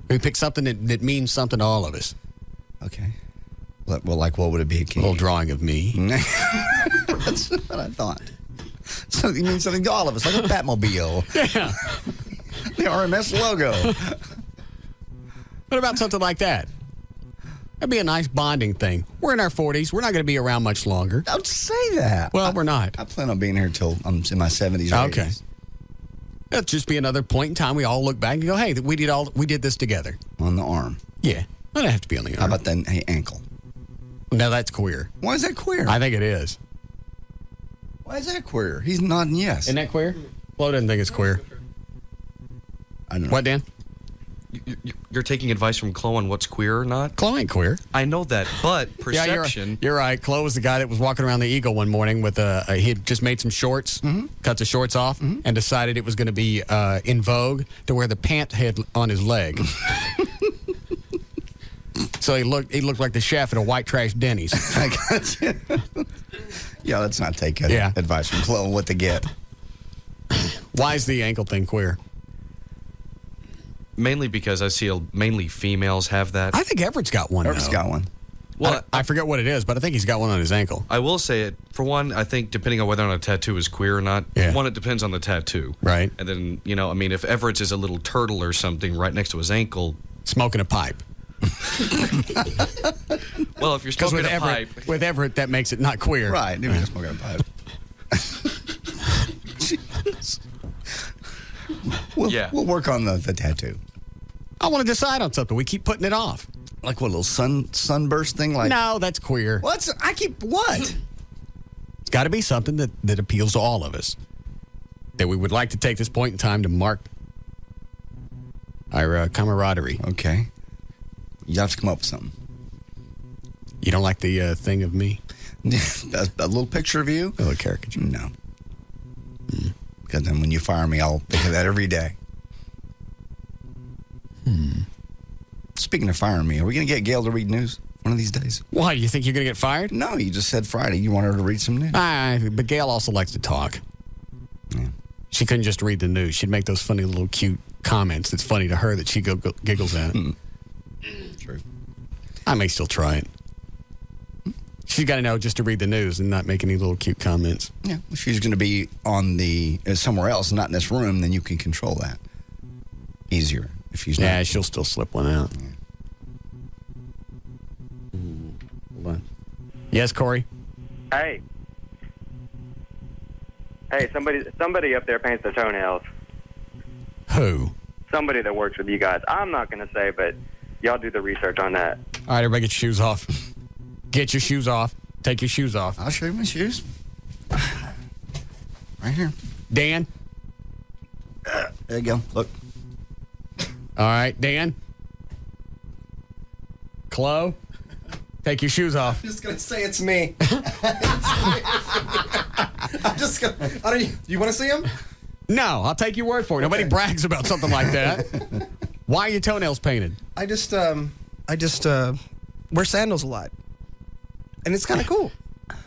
We pick something that means something to all of us. Okay. Well, like what would it be? A little drawing of me. That's what I thought. So it means something to all of us, like a Batmobile. Yeah. The RMS logo. What about something like that? That'd be a nice bonding thing. We're in our 40s. We're not going to be around much longer. Don't say that. Well, we're not. I plan on being here till I'm in my 70s or 80s. Okay. It'll just be another point in time we all look back and go, hey, we did this together. On the arm. Yeah. It doesn't have to be on the arm. How about then ankle? No, that's queer. Why is that queer? I think it is. Why is that queer? He's nodding yes. Isn't that queer? Flo doesn't think it's queer. I don't know. What, Dan? You're taking advice from Chloe on what's queer or not? Chloe ain't queer. I know that, but perception. Yeah, you're right. Chloe was the guy that was walking around the Eagle one morning with he had just made some shorts, cut the shorts off, and decided it was going to be in vogue to wear the pant head on his leg. So he looked like the chef at a white trash Denny's. I got you. Yeah, let's not take advice from Chloe on what to get. Why is the ankle thing queer? Mainly because I see mainly females have that. I think Everett's got one. Everett's got one. Well, I forget what it is, but I think he's got one on his ankle. I will say it. For one, I think depending on whether or not a tattoo is queer or not, one, it depends on the tattoo. Right. And then, if Everett's is a little turtle or something right next to his ankle. Smoking a pipe. Well, if you're smoking a pipe. With Everett, that makes it not queer. Right. You're smoking a pipe. We'll work on the tattoo. I want to decide on something. We keep putting it off. Like what, a little sunburst thing? Like no, that's queer. What? What? It's got to be something that appeals to all of us. That we would like to take this point in time to mark our camaraderie. Okay. You have to come up with something. You don't like the thing of me? A little picture of you? A little caricature? No. Because then when you fire me, I'll think of that every day. Speaking of firing me, are we going to get Gail to read news one of these days? Why? You think you're going to get fired? No, you just said Friday. You want her to read some news. But Gail also likes to talk. Yeah. She couldn't just read the news. She'd make those funny little cute comments that's funny to her that she giggles at. True. I may still try it. She's got to know just to read the news and not make any little cute comments. Yeah. If she's going to be on somewhere else, not in this room, then you can control that easier. If she's not. Yeah, she'll still slip one out. Yeah. Hold on. Yes, Corey? Hey, somebody up there paints their toenails. Who? Somebody that works with you guys. I'm not going to say, but y'all do the research on that. All right, everybody get your shoes off. Get your shoes off. Take your shoes off. I'll show you my shoes. Right here. Dan? There you go. Look. All right, Dan? Chloe? Take your shoes off. I'm just going to say it's me. I'm just going to... You want to see him? No, I'll take your word for it. Nobody brags about something like that. Why are your toenails painted? I just wear sandals a lot. And it's kind of cool.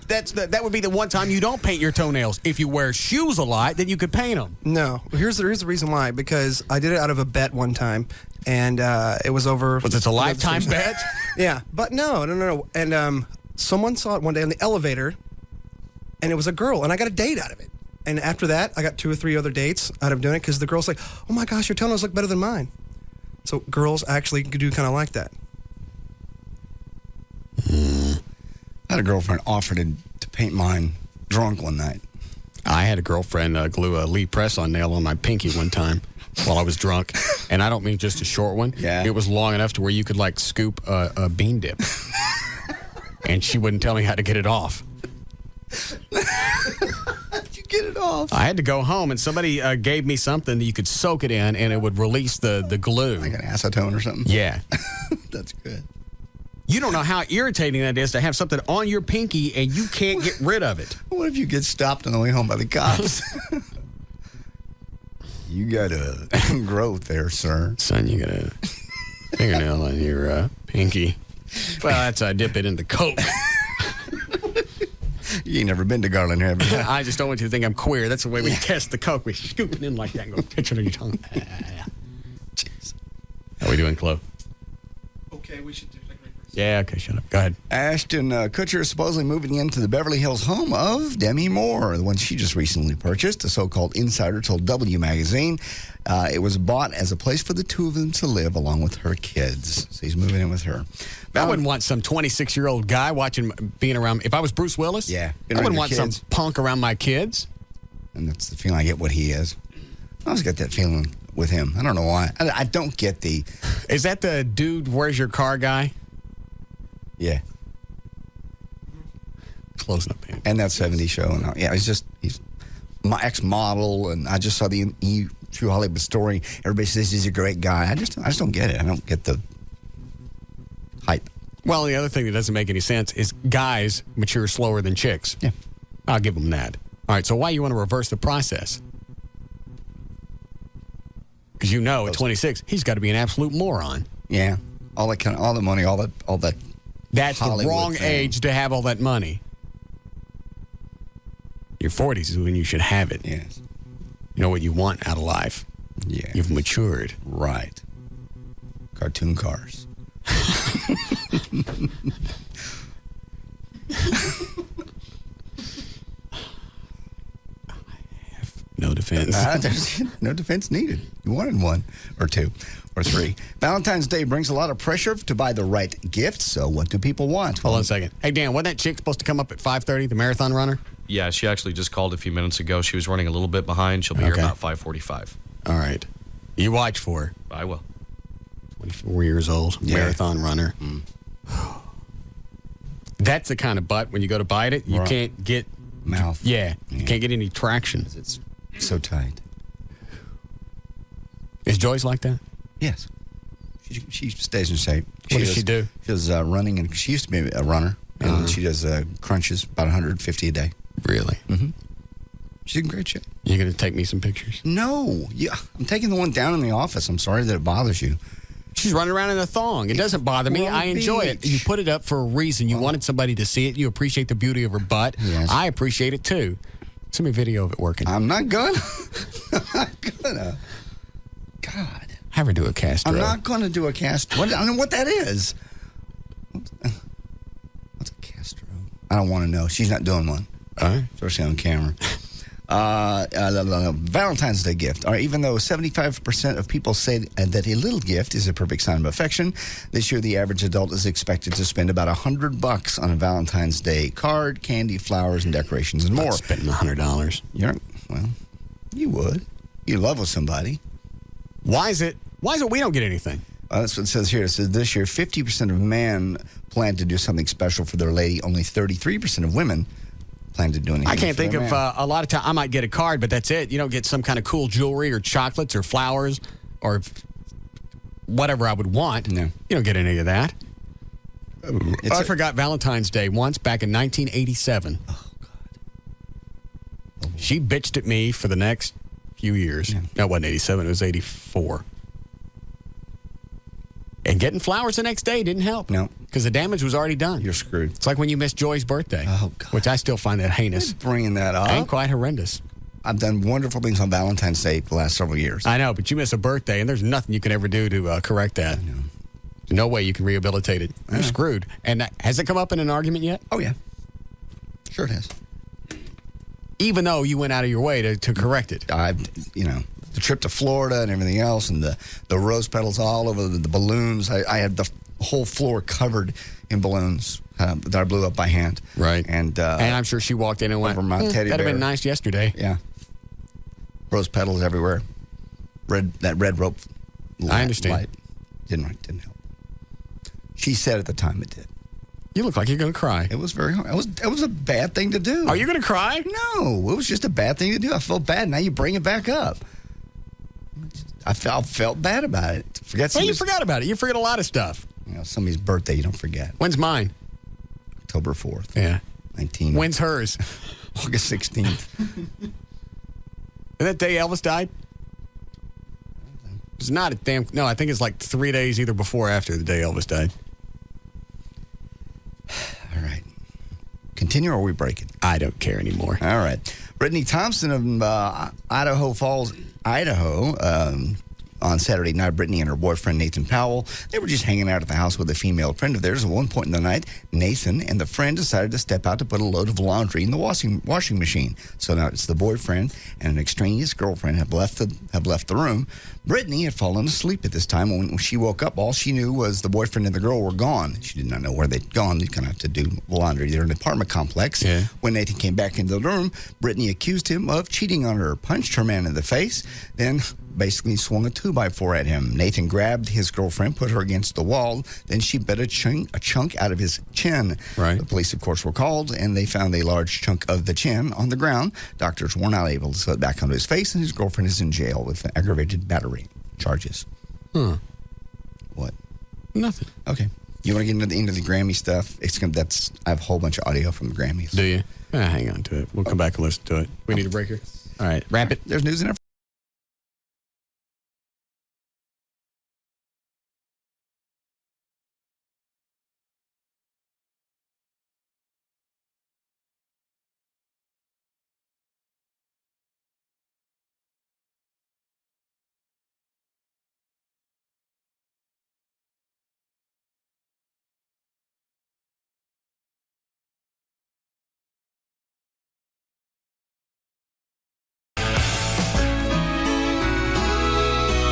That would be the one time you don't paint your toenails. If you wear shoes a lot, then you could paint them. No. Here's the reason why. Because I did it out of a bet one time. And it was over... Was it a lifetime bet? Yeah. But no. And someone saw it one day on the elevator, and it was a girl, and I got a date out of it. And after that, I got 2 or 3 other dates out of doing it because the girl's like, oh my gosh, your toenails look better than mine. So girls actually do kind of like that. I had a girlfriend offer to paint mine drunk one night. I had a girlfriend glue a Lee press-on nail on my pinky one time while I was drunk. And I don't mean just a short one. Yeah. It was long enough to where you could, like, scoop a bean dip. And she wouldn't tell me how to get it off. How'd you get it off? I had to go home, and somebody gave me something that you could soak it in, and it would release the glue. Like an acetone or something? Yeah. That's good. You don't know how irritating that is to have something on your pinky and you can't get rid of it. What if you get stopped on the way home by the cops? You got a growth there, sir. Son, you got a fingernail on your pinky. Well, that's dip it in the Coke. You ain't never been to Garland, have you? I just don't want you to think I'm queer. That's the way we test the Coke. We scoop it in like that and go pitch it on your tongue. Jeez. How we doing, Chloe? Okay, we should do Yeah, okay, shut up. Go ahead. Ashton Kutcher is supposedly moving into the Beverly Hills home of Demi Moore, the one she just recently purchased. A so-called insider told W Magazine it was bought as a place for the two of them to live along with her kids. So he's moving in with her. I wouldn't want some 26-year-old guy being around. If I was Bruce Willis, yeah, I wouldn't want some punk around my kids. And that's the feeling I get what he is. I always get that feeling with him. I don't know why. I don't get the... Is that the dude, where's your car guy? Yeah. Close enough, man. And that 70s show. And yeah, he's my ex-model, and I just saw the True Hollywood Story. Everybody says he's a great guy. I just don't get it. I don't get the hype. Well, the other thing that doesn't make any sense is guys mature slower than chicks. Yeah. I'll give them that. All right, so why you want to reverse the process? Because at 26, he's got to be an absolute moron. Yeah. All the money, all that. That's Hollywood the wrong thing. age to have all that money. Your 40s is when you should have it. Yes. You know what you want out of life. Yeah. You've matured. Right. Cartoon cars. No defense. There's no defense needed. You wanted one or two or three. Valentine's Day brings a lot of pressure to buy the right gift. So what do people want? Hold on a second. Hey, Dan, wasn't that chick supposed to come up at 5:30, the marathon runner? Yeah, she actually just called a few minutes ago. She was running a little bit behind. She'll be here about 5:45. All right. You watch for her. I will. 24 years old, marathon runner. Mm. That's the kind of butt, when you go to bite it, you can't get... Mouth. Yeah. You can't get any traction. It's so tight. Is Joyce like that? Yes. She stays in shape. What does she do? She does running, and she used to be a runner. And she does crunches, about 150 a day. Really? Mm-hmm. She's in great shape. You going to take me some pictures? No. Yeah, I'm taking the one down in the office. I'm sorry that it bothers you. She's running around in a thong. It doesn't bother me. I enjoy it. You put it up for a reason. You wanted somebody to see it. You appreciate the beauty of her butt. Yes. I appreciate it, too. Send me a video of it working. I'm not gonna. I'm not gonna. God. Have her do a Castro. I'm not going to do a Castro. I don't know what that is. What's a Castro? I don't want to know. She's not doing one. All right. Especially on camera. Valentine's Day gift. All right, even though 75% of people say that a little gift is a perfect sign of affection, this year the average adult is expected to spend about $100 on a Valentine's Day card, candy, flowers, and decorations, and more. Spending $100. Well, you would. You love with somebody. Why is it we don't get anything? That's what it says here. It says this year 50% of men plan to do something special for their lady. Only 33% of women plan to do anything. I can't for think their of man. a lot of time. I might get a card, but that's it. You don't get some kind of cool jewelry or chocolates or flowers or whatever I would want. No. You don't get any of that. I forgot Valentine's Day once back in 1987. Oh, God. She bitched at me for the next few years. Yeah. No, it wasn't 87. It was 84. And getting flowers the next day didn't help. No. Because the damage was already done. You're screwed. It's like when you missed Joy's birthday. Oh, God. Which I still find that heinous. Bringing that up. Ain't quite horrendous. I've done wonderful things on Valentine's Day for the last several years. I know, but you miss a birthday, and there's nothing you can ever do to correct that. No way you can rehabilitate it. You're screwed. And has it come up in an argument yet? Oh, yeah. Sure it has. Even though you went out of your way to correct it. The trip to Florida and everything else, and the rose petals all over the balloons. I had the whole floor covered in balloons that I blew up by hand. Right. And I'm sure she walked in and went, teddy that'd have bear. been nice yesterday. Yeah. Rose petals everywhere. That red rope light. I understand. Didn't help. She said at the time it did. You look like you're going to cry. It was very hard. It was a bad thing to do. Are you going to cry? No, it was just a bad thing to do. I felt bad. Now you bring it back up. I felt bad about it. You forgot about it. You forget a lot of stuff. Somebody's birthday you don't forget. When's mine? October 4th. Yeah. 19. When's hers? August 16th. And that day Elvis died? It's not a damn... No, I think it's like 3 days either before or after the day Elvis died. All right. Continue or are we breaking? I don't care anymore. All right. Brittany Thompson of Idaho Falls, Idaho, on Saturday night, Brittany and her boyfriend, Nathan Powell, they were just hanging out at the house with a female friend of theirs. At one point in the night, Nathan and the friend decided to step out to put a load of laundry in the washing machine. So now it's the boyfriend and an extraneous girlfriend have left the room. Brittany had fallen asleep at this time. When she woke up, all she knew was the boyfriend and the girl were gone. She did not know where they'd gone. They kind of have to do laundry. They're in an apartment complex. Yeah. When Nathan came back into the room, Brittany accused him of cheating on her, punched her man in the face, then basically swung a 2x4 at him. Nathan grabbed his girlfriend, put her against the wall, then she bit a chunk out of his chin. Right. The police, of course, were called, and they found a large chunk of the chin on the ground. Doctors were not able to sew it back onto his face, and his girlfriend is in jail with aggravated battery charges. What? Nothing. Okay. You want to get into the Grammy stuff? I have a whole bunch of audio from the Grammys. Do you? Hang on to it. We'll come back and listen to it. We need a breaker. All right. Wrap it. There's news in it.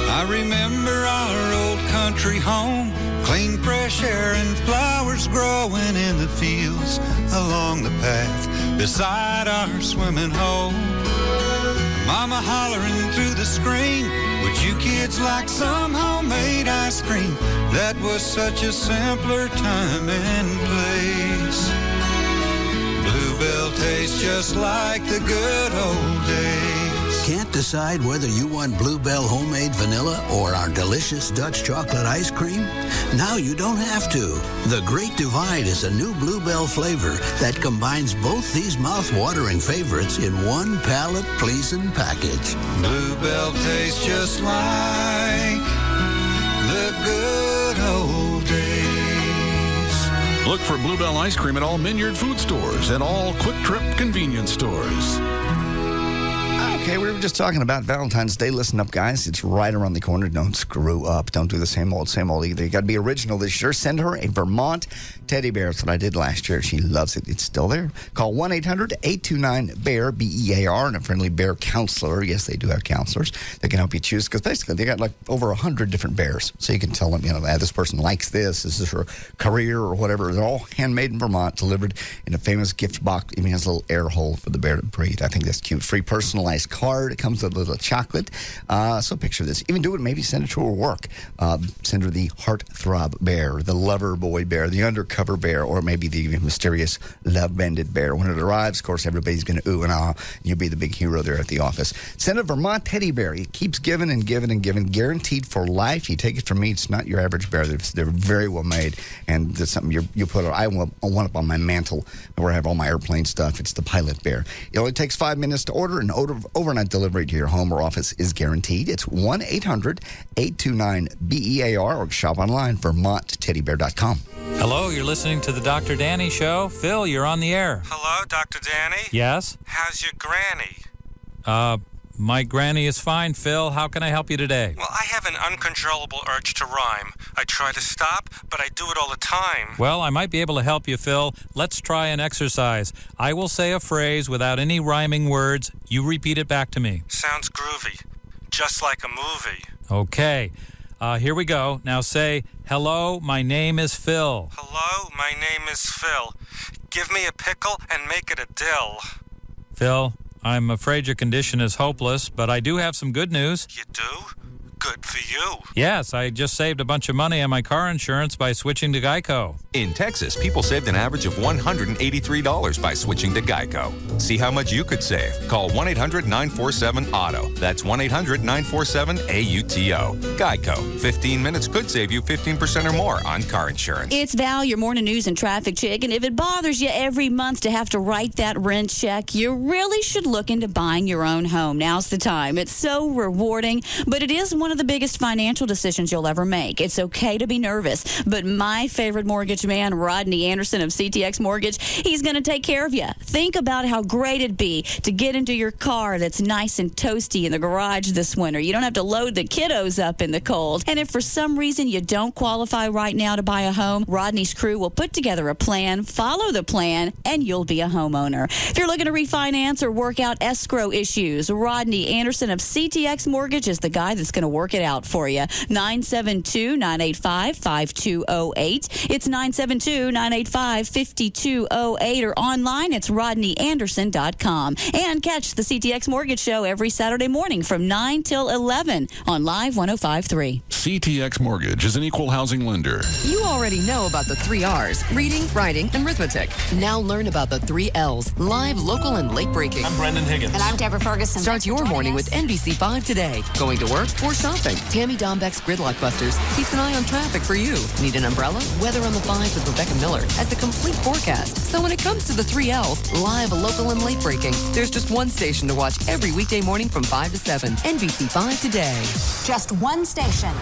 I remember our old country home, clean fresh air and flowers growing in the fields along the path beside our swimming hole. Mama hollering through the screen, would you kids like some homemade ice cream? That was such a simpler time and place. Bluebell tastes just like the good old days. Can't decide whether you want Bluebell homemade vanilla or our delicious Dutch chocolate ice cream? Now you don't have to. The Great Divide is a new Bluebell flavor that combines both these mouth-watering favorites in one palate-pleasing package. Bluebell tastes just like the good old days. Look for Bluebell ice cream at all Minyard food stores and all Quick Trip convenience stores. Okay, we were just talking about Valentine's Day. Listen up, guys. It's right around the corner. Don't screw up. Don't do the same old either. You got to be original this year. Send her a Vermont teddy bear. That's what I did last year. She loves it. It's still there. Call 1-800-829-BEAR, B-E-A-R, and a friendly bear counselor. Yes, they do have counselors that can help you choose, because basically they got like over 100 different bears. So you can tell them, this person likes this. This is her career or whatever. They're all handmade in Vermont, delivered in a famous gift box. Even has a little air hole for the bear to breathe. I think that's cute. Free personalized card. It comes with a little chocolate. So picture this. Even do it, maybe send it to her work. Send her the Heartthrob Bear, the Lover Boy Bear, the Undercover Bear, or maybe the mysterious Love-Banded Bear. When it arrives, of course, everybody's going to ooh and ah, and you'll be the big hero there at the office. Send a Vermont teddy bear. It keeps giving and giving and giving, guaranteed for life. You take it from me, it's not your average bear. They're very well made, and there's something you put. I want one up on my mantle where I have all my airplane stuff. It's the Pilot Bear. It only takes 5 minutes to order, and overnight delivery to your home or office is guaranteed. It's 1-800-829-BEAR, or shop online, VermontTeddyBear.com. Hello, you're listening to the Dr. Danny Show. Phil, you're on the air. Hello, Dr. Danny? Yes? How's your granny? My granny is fine, Phil. How can I help you today? Well, I have an uncontrollable urge to rhyme. I try to stop, but I do it all the time. Well, I might be able to help you, Phil. Let's try an exercise. I will say a phrase without any rhyming words. You repeat it back to me. Sounds groovy. Just like a movie. Okay. Here we go. Now say, hello, my name is Phil. Hello, my name is Phil. Give me a pickle and make it a dill. Phil, I'm afraid your condition is hopeless, but I do have some good news. You do? Good for you. Yes, I just saved a bunch of money on my car insurance by switching to Geico. In Texas, people saved an average of $183 by switching to Geico. See how much you could save. Call 1-800-947-AUTO. That's 1-800-947-AUTO. Geico. 15 minutes could save you 15% or more on car insurance. It's Val, your morning news and traffic chick, and if it bothers you every month to have to write that rent check, you really should look into buying your own home. Now's the time. It's so rewarding, but it is one of the biggest financial decisions you'll ever make. It's okay to be nervous, but my favorite mortgage man, Rodney Anderson of CTX Mortgage, he's going to take care of you. Think about how great it'd be to get into your car that's nice and toasty in the garage this winter. You don't have to load the kiddos up in the cold. And if for some reason you don't qualify right now to buy a home, Rodney's crew will put together a plan, follow the plan, and you'll be a homeowner. If you're looking to refinance or work out escrow issues, Rodney Anderson of CTX Mortgage is the guy that's going to work it out for you. 972-985-5208. It's 972-985-5208, or online it's rodneyanderson.com. And catch the CTX Mortgage Show every Saturday morning from 9 till 11 on Live 105.3. CTX Mortgage is an equal housing lender. You already know about the 3 R's, reading, writing, and arithmetic. Now learn about the 3 L's, live, local, and late breaking. I'm Brendan Higgins. And I'm Deborah Ferguson. Start your morning with NBC5 today. Going to work or shopping. Tammy Dombeck's Gridlock Busters keeps an eye on traffic for you. Need an umbrella? Weather on the 5 with Rebecca Miller has the complete forecast. So when it comes to the 3 L's, live, local, and late breaking, there's just one station to watch every weekday morning from 5 to 7. NBC5 today. Just one station.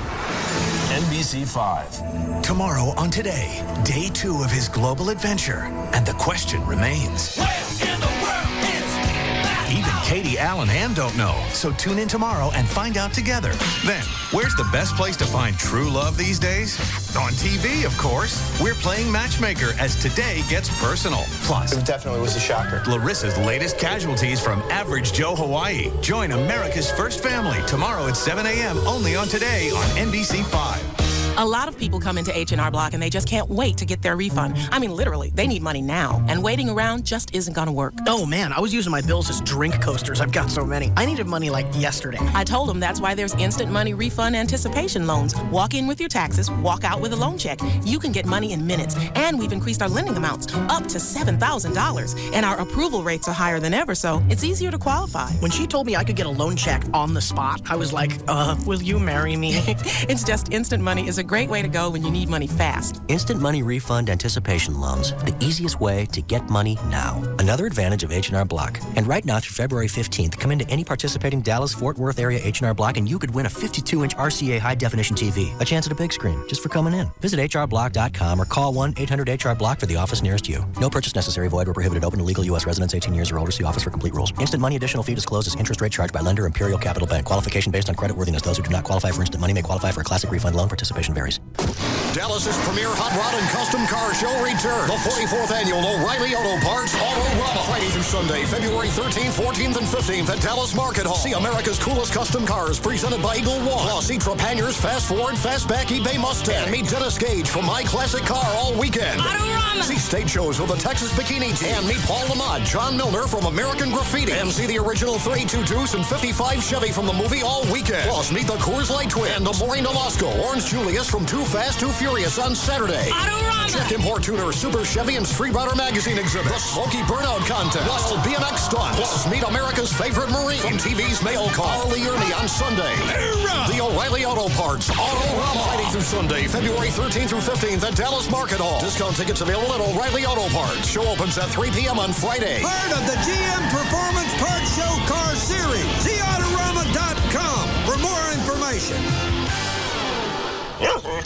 NBC5. Tomorrow on Today, day 2 of his global adventure. And the question remains, where in the world is that? Even Katie, Al, and Ann don't know. So tune in tomorrow and find out together. Then, where's the best place to find true love these days? On TV, of course. We're playing matchmaker as Today gets personal. Plus, it definitely was a shocker. Larissa's latest casualties from Average Joe Hawaii. Join America's First Family tomorrow at 7 a.m. only on Today on NBC5. A lot of people come into H&R Block and they just can't wait to get their refund. I mean, literally, they need money now. And waiting around just isn't going to work. Oh, man, I was using my bills as drink coasters. I've got so many. I needed money like yesterday. I told them that's why there's instant money refund anticipation loans. Walk in with your taxes, walk out with a loan check. You can get money in minutes. And we've increased our lending amounts up to $7,000. And our approval rates are higher than ever, so it's easier to qualify. When she told me I could get a loan check on the spot, I was like, will you marry me? It's just instant money is a great way to go when you need money fast. Instant money refund anticipation loans. The easiest way to get money now. Another advantage of H&R Block. And right now through February 15th, come into any participating Dallas-Fort Worth area H&R Block and you could win a 52-inch RCA high-definition TV. A chance at a big screen just for coming in. Visit hrblock.com or call 1-800-HR-BLOCK for the office nearest you. No purchase necessary. Void where prohibited. Open to legal U.S. residents 18 years or older. See office for complete rules. Instant money additional fee disclosed as interest rate charged by lender Imperial Capital Bank. Qualification based on creditworthiness. Those who do not qualify for instant money may qualify for a classic refund loan. Participation varies. Dallas's premier hot rod and custom car show returns. The 44th annual O'Reilly Auto Parts Autorama. Friday through Sunday, February 13th, 14th, and 15th at Dallas Market Hall. See America's coolest custom cars presented by Eagle One. Plus, see Trapaniers, Fast Forward, Fastback, eBay Mustang. And meet Dennis Gage from My Classic Car all weekend. Autorama. See stage shows with the Texas Bikini Team. And meet Paul Lamont, John Milner from American Graffiti. And see the original 32 Deuce and 55 Chevy from the movie all weekend. Plus, meet the Coors Light Twin and the Maureen Nolasco, Orange Julius from Too Fast, Too Furious on Saturday. Autorama. Check Import Tuner, Super Chevy, and Street Rider Magazine exhibit. The Smoky Burnout Contest. Wild BMX Stunt. Plus, meet America's favorite Marine from TV's Mail Call, Lee Ernie on Sunday. The O'Reilly Auto Parts Autorama. Friday through Sunday, February 13th through 15th at Dallas Market Hall. Discount tickets available at O'Reilly Auto Parts. Show opens at 3 p.m. on Friday. Part of the GM Performance Parts Show Car Series. See Autorama.com for more information.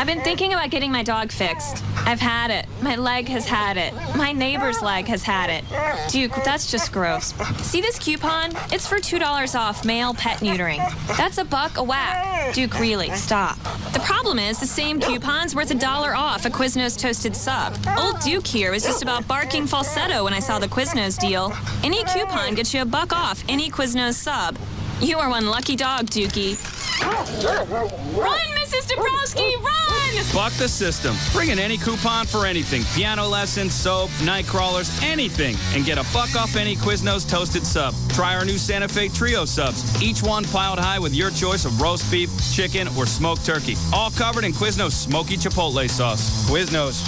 I've been thinking about getting my dog fixed. I've had it. My leg has had it. My neighbor's leg has had it. Duke, that's just gross. See this coupon? It's for $2 off male pet neutering. That's $1 a whack. Duke, really, stop. The problem is the same coupon's worth $1 off a Quiznos toasted sub. Old Duke here was just about barking falsetto when I saw the Quiznos deal. Any coupon gets you $1 off any Quiznos sub. You are one lucky dog, Dukey. Run, Mrs. Dabrowski, run! Buck the system. Bring in any coupon for anything. Piano lessons, soap, night crawlers, anything. And get $1 off any Quiznos toasted sub. Try our new Santa Fe Trio subs. Each one piled high with your choice of roast beef, chicken, or smoked turkey. All covered in Quiznos smoky chipotle sauce. Quiznos.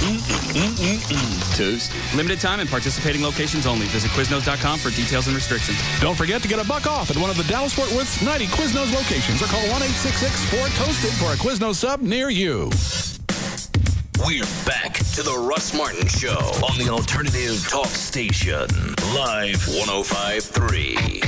Toast. Limited time and participating locations only. Visit Quiznos.com for details and restrictions. Don't forget to get $1 off at one of the Dallas-Fort Worth's 90 Quiznos locations or call 1-866-4TOASTED for a Quiznos sub near you. We're back to the Russ Martin Show on the Alternative Talk Station. Live 105.3.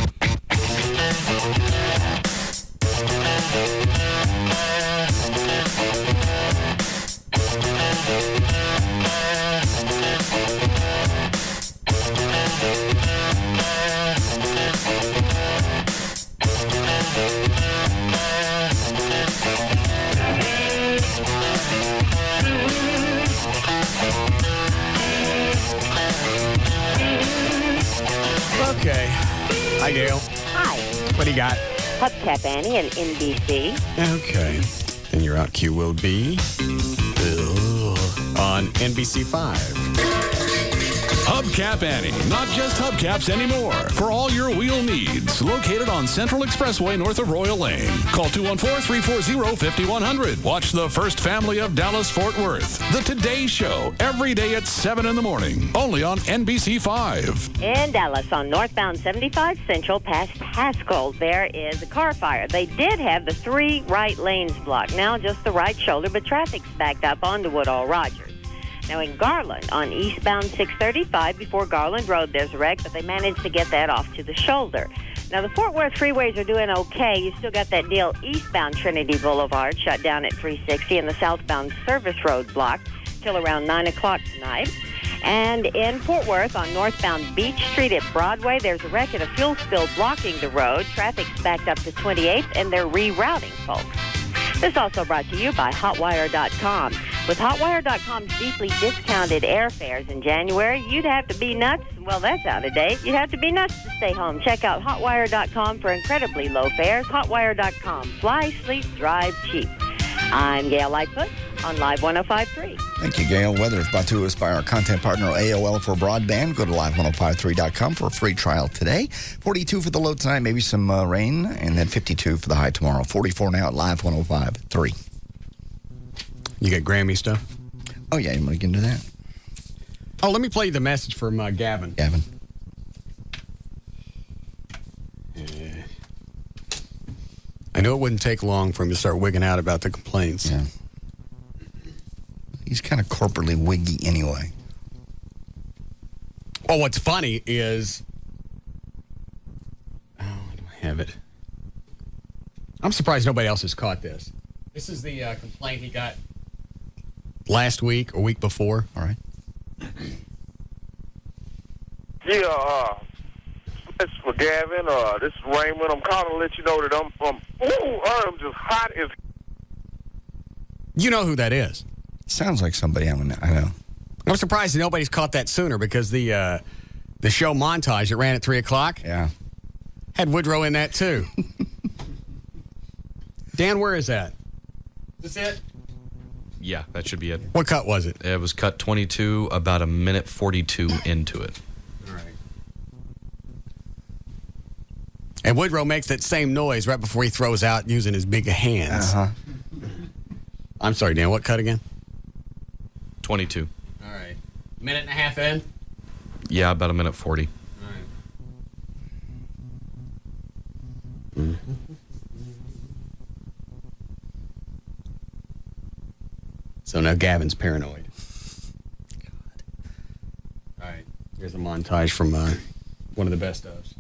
Okay. Hi, Gail. Hi. What do you got? Hubcap Annie and NBC. Okay. Then your out cue will be on NBC 5. Hubcap Annie. Not just hubcaps anymore. For all your wheel needs. Located on Central Expressway north of Royal Lane. Call 214-340-5100. Watch the first family of Dallas-Fort Worth. The Today Show. Every day at 7 in the morning. Only on NBC 5. In Dallas on northbound 75 Central past Haskell, there is a car fire. They did have the 3 right lanes blocked. Now just the right shoulder, but traffic's backed up onto Woodall Rogers. Now in Garland, on eastbound 635 before Garland Road, there's a wreck, but they managed to get that off to the shoulder. Now the Fort Worth freeways are doing okay. You still got that deal eastbound Trinity Boulevard shut down at 360 and the southbound Service Road blocked till around 9 o'clock tonight. And in Fort Worth, on northbound Beach Street at Broadway, there's a wreck and a fuel spill blocking the road. Traffic's backed up to 28th, and they're rerouting folks. This is also brought to you by Hotwire.com. With Hotwire.com's deeply discounted airfares in January, you'd have to be nuts. Well, that's out of date. You'd have to be nuts to stay home. Check out Hotwire.com for incredibly low fares. Hotwire.com. Fly, sleep, drive cheap. I'm Gail Lightfoot on Live 105.3. Thank you, Gail. Weather is brought to us by our content partner, AOL for broadband. Go to live1053.com for a free trial today. 42 for the low tonight, maybe some rain, and then 52 for the high tomorrow. 44 now at Live 105.3. You got Grammy stuff? Oh, yeah. You want to get into that? Oh, let me play you the message from Gavin. Gavin. I know it wouldn't take long for him to start wigging out about the complaints. Yeah. He's kind of corporately wiggy anyway. Well, what's funny is... Oh, do I have it? I'm surprised nobody else has caught this. This is the complaint he got last week or week before. All right. Yeah, this is for Gavin. This is Raymond. I'm calling to let you know that I'm just hot as... You know who that is. Sounds like somebody I know. I'm surprised that nobody's caught that sooner because the show montage that ran at 3 o'clock had Woodrow in that too. Dan, where is that? Is this it? Yeah, that should be it. What cut was it? It was cut 22, about a minute 42 into it. All right. And Woodrow makes that same noise right before he throws out using his big hands. Uh-huh. I'm sorry, Dan, what cut again? 22. All right. Minute and a half in? Yeah, about a minute 40. All right. Mm-hmm. So now Gavin's paranoid. God. All right. Here's a montage from one of the best ofs.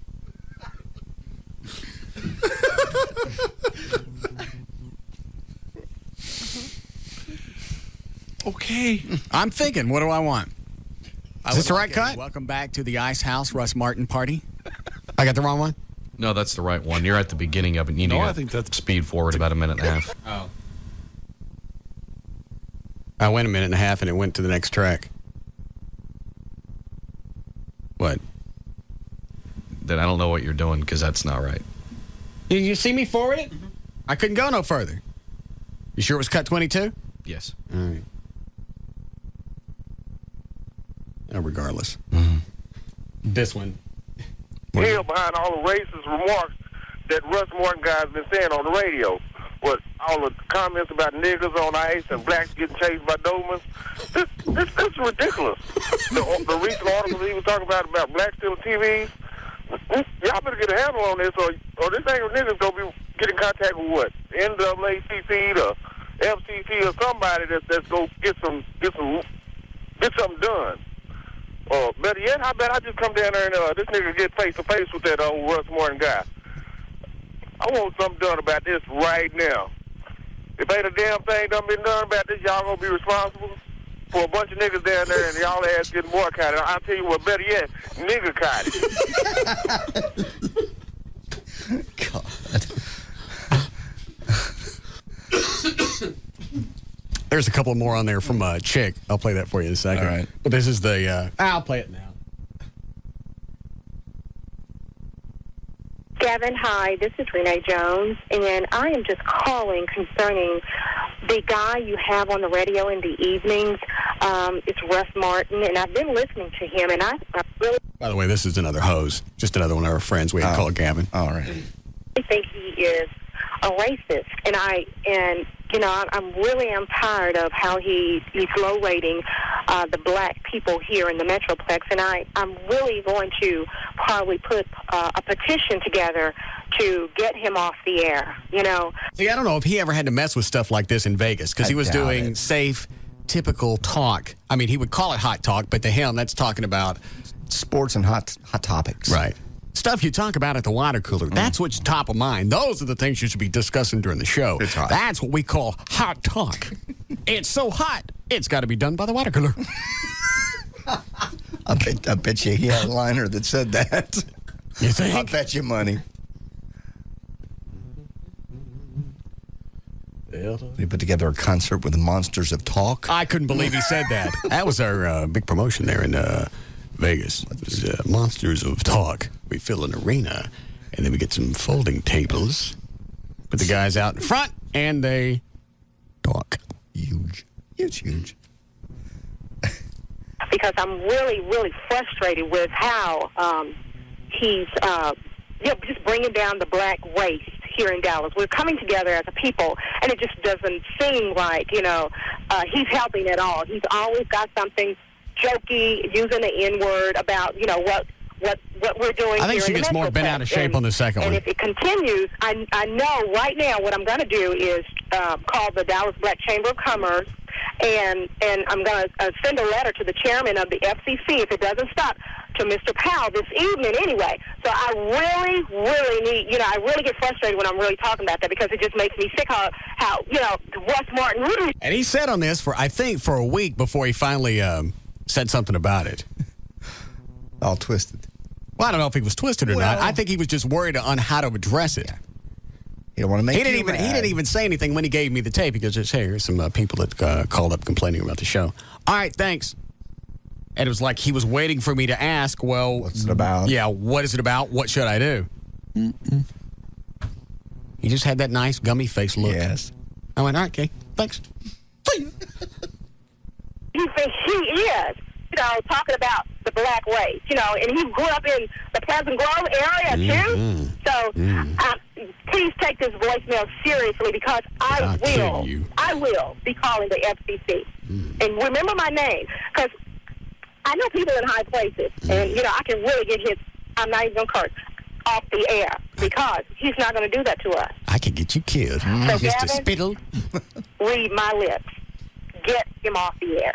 Okay. I'm thinking, what do I want? Is this the right cut? Welcome back to the Ice House Russ Martin party. I got the wrong one? No, that's the right one. You're at the beginning of it. You need No, to I think that's speed forward about a minute and a half. Oh. I went a minute and a half and it went to the next track. What? Then I don't know what you're doing because that's not right. Did you see me forward it? I couldn't go no further. You sure it was cut 22? Yes. All right. Regardless. This one. Hell behind all the racist remarks that Russ Martin guy's been saying on the radio. What, all the comments about niggas on ice and blacks getting chased by Dobermans. This is ridiculous. The recent articles he was talking about blacks stealing TVs. Y'all better get a handle on this, or this ain't niggas gonna be get in contact with what? NAACP, the FCC, or somebody that's gonna get something done. Or better yet, how about I just come down there and this nigga get face to face with that old Russ Martin guy. I want something done about this right now. If ain't a damn thing done been done about this, y'all gonna be responsible for a bunch of niggas down there and y'all ass getting boycotted. I'll tell you what, better yet, nigga God. There's a couple more on there from Chick. I'll play that for you in a second. All right. But this is the... I'll play it now. Gavin, hi. This is Renee Jones, and I am just calling concerning the guy you have on the radio in the evenings. It's Russ Martin, and I've been listening to him, and I really... By the way, this is another hose. Just another one of our friends. We had called Gavin. All right. I think he is a racist, and I'm really tired of how he's low rating the black people here in the Metroplex, and I'm really going to probably put a petition together to get him off the air. See, I don't know if he ever had to mess with stuff like this in Vegas because he was doing safe, typical talk. I mean, he would call it hot talk, but to him, that's talking about sports and hot topics, right? Stuff you talk about at the water cooler. That's what's top of mind. Those are the things you should be discussing during the show. It's hot. That's what we call hot talk. It's so hot, it's got to be done by the water cooler. I bet you he had a liner that said that. You think? I bet you money. We put together a concert with the Monsters of Talk. I couldn't believe he said that. That was our big promotion there in Vegas. It was Monsters of Talk. We fill an arena, and then we get some folding tables. Put the guys out in front, and they talk. Huge. Because I'm really, really frustrated with how he's just bringing down the black race here in Dallas. We're coming together as a people, and it just doesn't seem like, he's helping at all. He's always got something jokey, using the N-word about, what we're doing. I think here she in gets the more bent out of shape on the second one. And if it continues, I know right now what I'm going to do is call the Dallas Black Chamber of Commerce, and I'm going to send a letter to the chairman of the FCC if it doesn't stop, to Mr. Powell this evening anyway. So I really need, I really get frustrated when I'm really talking about that because it just makes me sick how Russ Martin really... And he said on this for a week before he finally said something about it. All twisted. Well, I don't know if he was twisted or not. I think he was just worried on how to address it. You don't want to make He didn't even say anything when he gave me the tape. He goes, hey, here's some people that called up complaining about the show. All right, thanks. And it was like he was waiting for me to ask, well... What's it about? Yeah, what is it about? What should I do? Mm-mm. He just had that nice gummy face look. Yes. I went, all right, okay, thanks. He thinks he is, talking about the black race, and he grew up in the Pleasant Grove area, too. So please take this voicemail seriously because I will be calling the FCC. And remember my name, because I know people in high places, and, I can really get his, I'm not even going to curse, off the air because he's not going to do that to us. I can get you killed, So, Mr. Gavin, Spittle. read my lips. Get him off the air.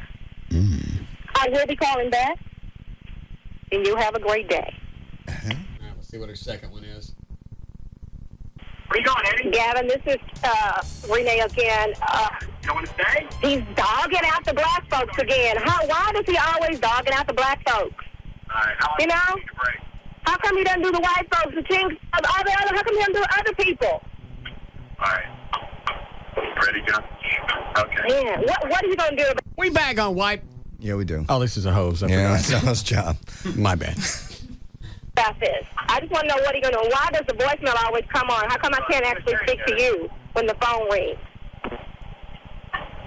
I will be calling back, and you have a great day. All right, we'll see what her second one is. Where you going, Eddie? Gavin, this is Renee again. You want to stay? He's dogging out the black folks again. Why does he always dogging out the black folks? You know? How come he doesn't do the white folks, the things, how come he doesn't do other people? All right. Ready, John? Okay. Yeah. What are you going to do about it? We back on white. Yeah, we do. Oh, this is a hose. I Yeah, forgot. that's a host job. My bad. About this? I just want to know what are you going to do. Why does the voicemail always come on? How come I can't actually speak to you when the phone rings?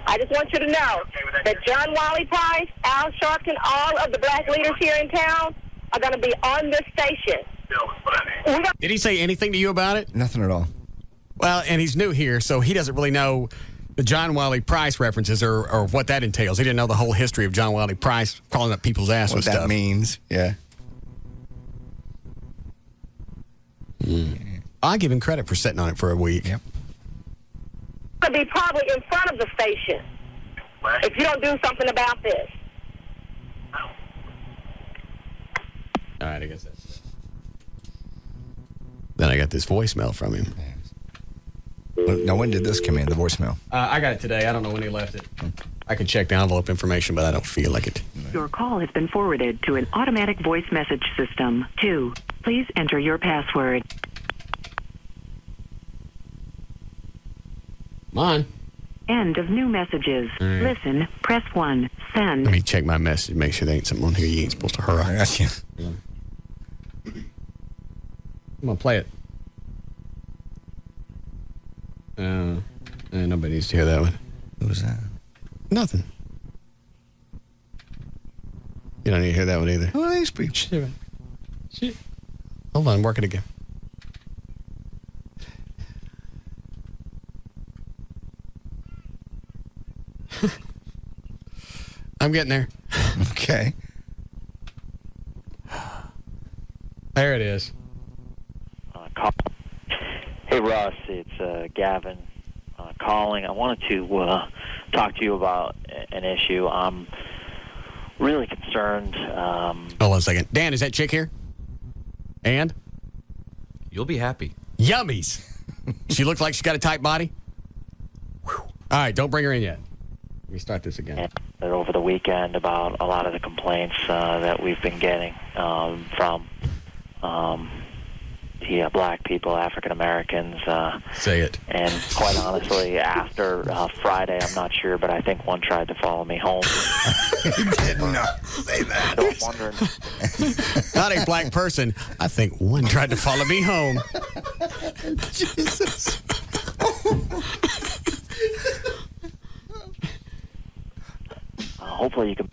I just want you to know that John Wally Price, Al Sharpton, all of the black leaders here in town are going to be on this station. Did he say anything to you about it? Nothing at all. Well, and he's new here, so he doesn't really know the John Wiley Price references or what that entails. He didn't know the whole history of John Wiley Price calling up people's ass What with that stuff. means, yeah. I give him credit for sitting on it for a week. Yep. To be probably in front of the station if you don't do something about this. All right, I guess that's. Then I got this voicemail from him. Now, when did this come in, the voicemail? I got it today. I don't know when he left it. I can check the envelope information, but I don't feel like it. Your call has been forwarded to an automatic voice message system. 2. Please enter your password. Come on. End of new messages. right. Listen, press 1. Send. Let me check my message, make sure there ain't something on here you ain't supposed to hurry. I got you. I'm going to play it. Nobody needs to hear that one. Who was that? Nothing. You don't need to hear that one either. Who are these people? Shit. Hold on, work it again. I'm getting there. Okay. There it is. Hey, Russ, it's Gavin calling. I wanted to talk to you about an issue. I'm really concerned. Hold on a second. Dan, is that chick here? And? You'll be happy. Yummies. She looks like she's got a tight body? Whew. All right, don't bring her in yet. Let me start this again. Over the weekend about a lot of the complaints that we've been getting from black people, African Americans. Say it. And quite honestly, after Friday, I'm not sure, but I think one tried to follow me home. He did not say that. So I'm wondering. Not a black person. I think one tried to follow me home. Jesus. Hopefully you can.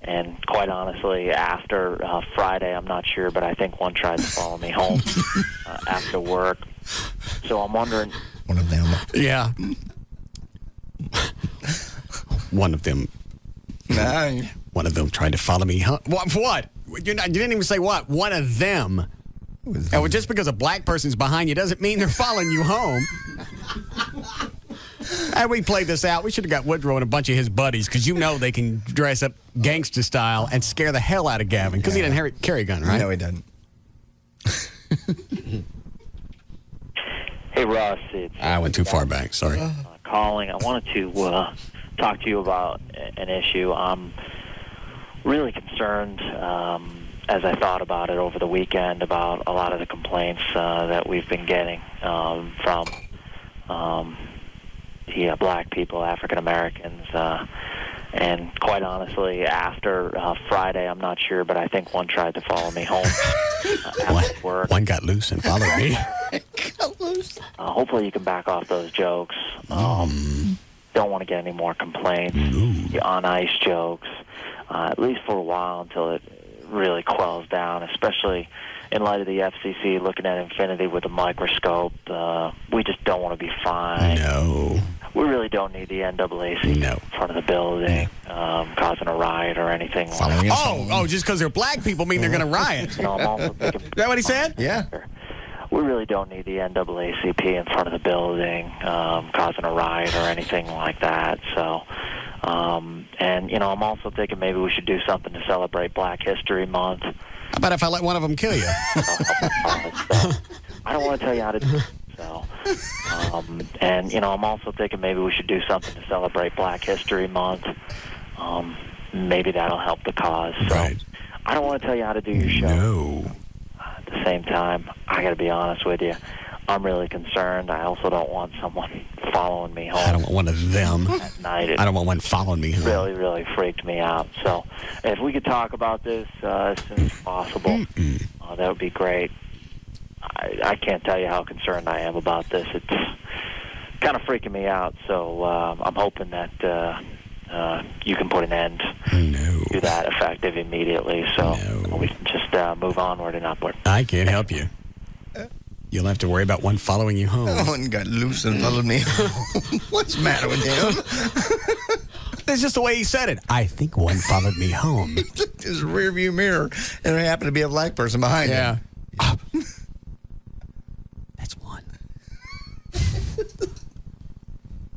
And quite honestly, after Friday, I'm not sure, but I think one tried to follow me home after work. So I'm wondering. One of them. Yeah. One of them. No. One of them tried to follow me home. What? You didn't even say what. One of them. And just because a black person's behind you doesn't mean they're following you home. And we played this out. We should have got Woodrow and a bunch of his buddies because you know they can dress up gangster style and scare the hell out of Gavin because he didn't carry a gun, right? No, he doesn't. Hey, Russ, it's I went too far back. Sorry. calling. I wanted to talk to you about an issue. I'm really concerned as I thought about it over the weekend about a lot of the complaints that we've been getting from black people, African Americans, and quite honestly, after Friday, I'm not sure, but I think one tried to follow me home after work. One got loose and followed me. Hopefully you can back off those jokes. Don't want to get any more complaints, on ice jokes, at least for a while until it really quells down, especially in light of the FCC looking at infinity with a microscope. We just don't want to be fined. No. We really don't need the NAACP in front of the building causing a riot or anything like that. Oh, just because they're black people mean they're going to riot. You know, I'm also thinking, Is that what he said? Yeah. We really don't need the NAACP in front of the building causing a riot or anything like that. So, and, you know, I'm also thinking maybe we should do something to celebrate Black History Month. How about if I let one of them kill you? I don't want to tell you how to do it. So, And, I'm also thinking maybe we should do something to celebrate Black History Month. Maybe that'll help the cause. So Right. I don't want to tell you how to do your show. No. At the same time, I got to be honest with you. I'm really concerned. I also don't want someone following me home. I don't want one of them. At night. I don't want one following me home. Really, really freaked me out. So if we could talk about this as soon as possible, that would be great. I can't tell you how concerned I am about this. It's kind of freaking me out. So I'm hoping that you can put an end to that effective immediately, so we can just move onward and upward. I can't help you. You'll have to worry about one following you home. One got loose and followed me home. What's the matter with him? That's just the way he said it. I think one followed me home. He looked in his rearview mirror, and there happened to be a black person behind him. That's one.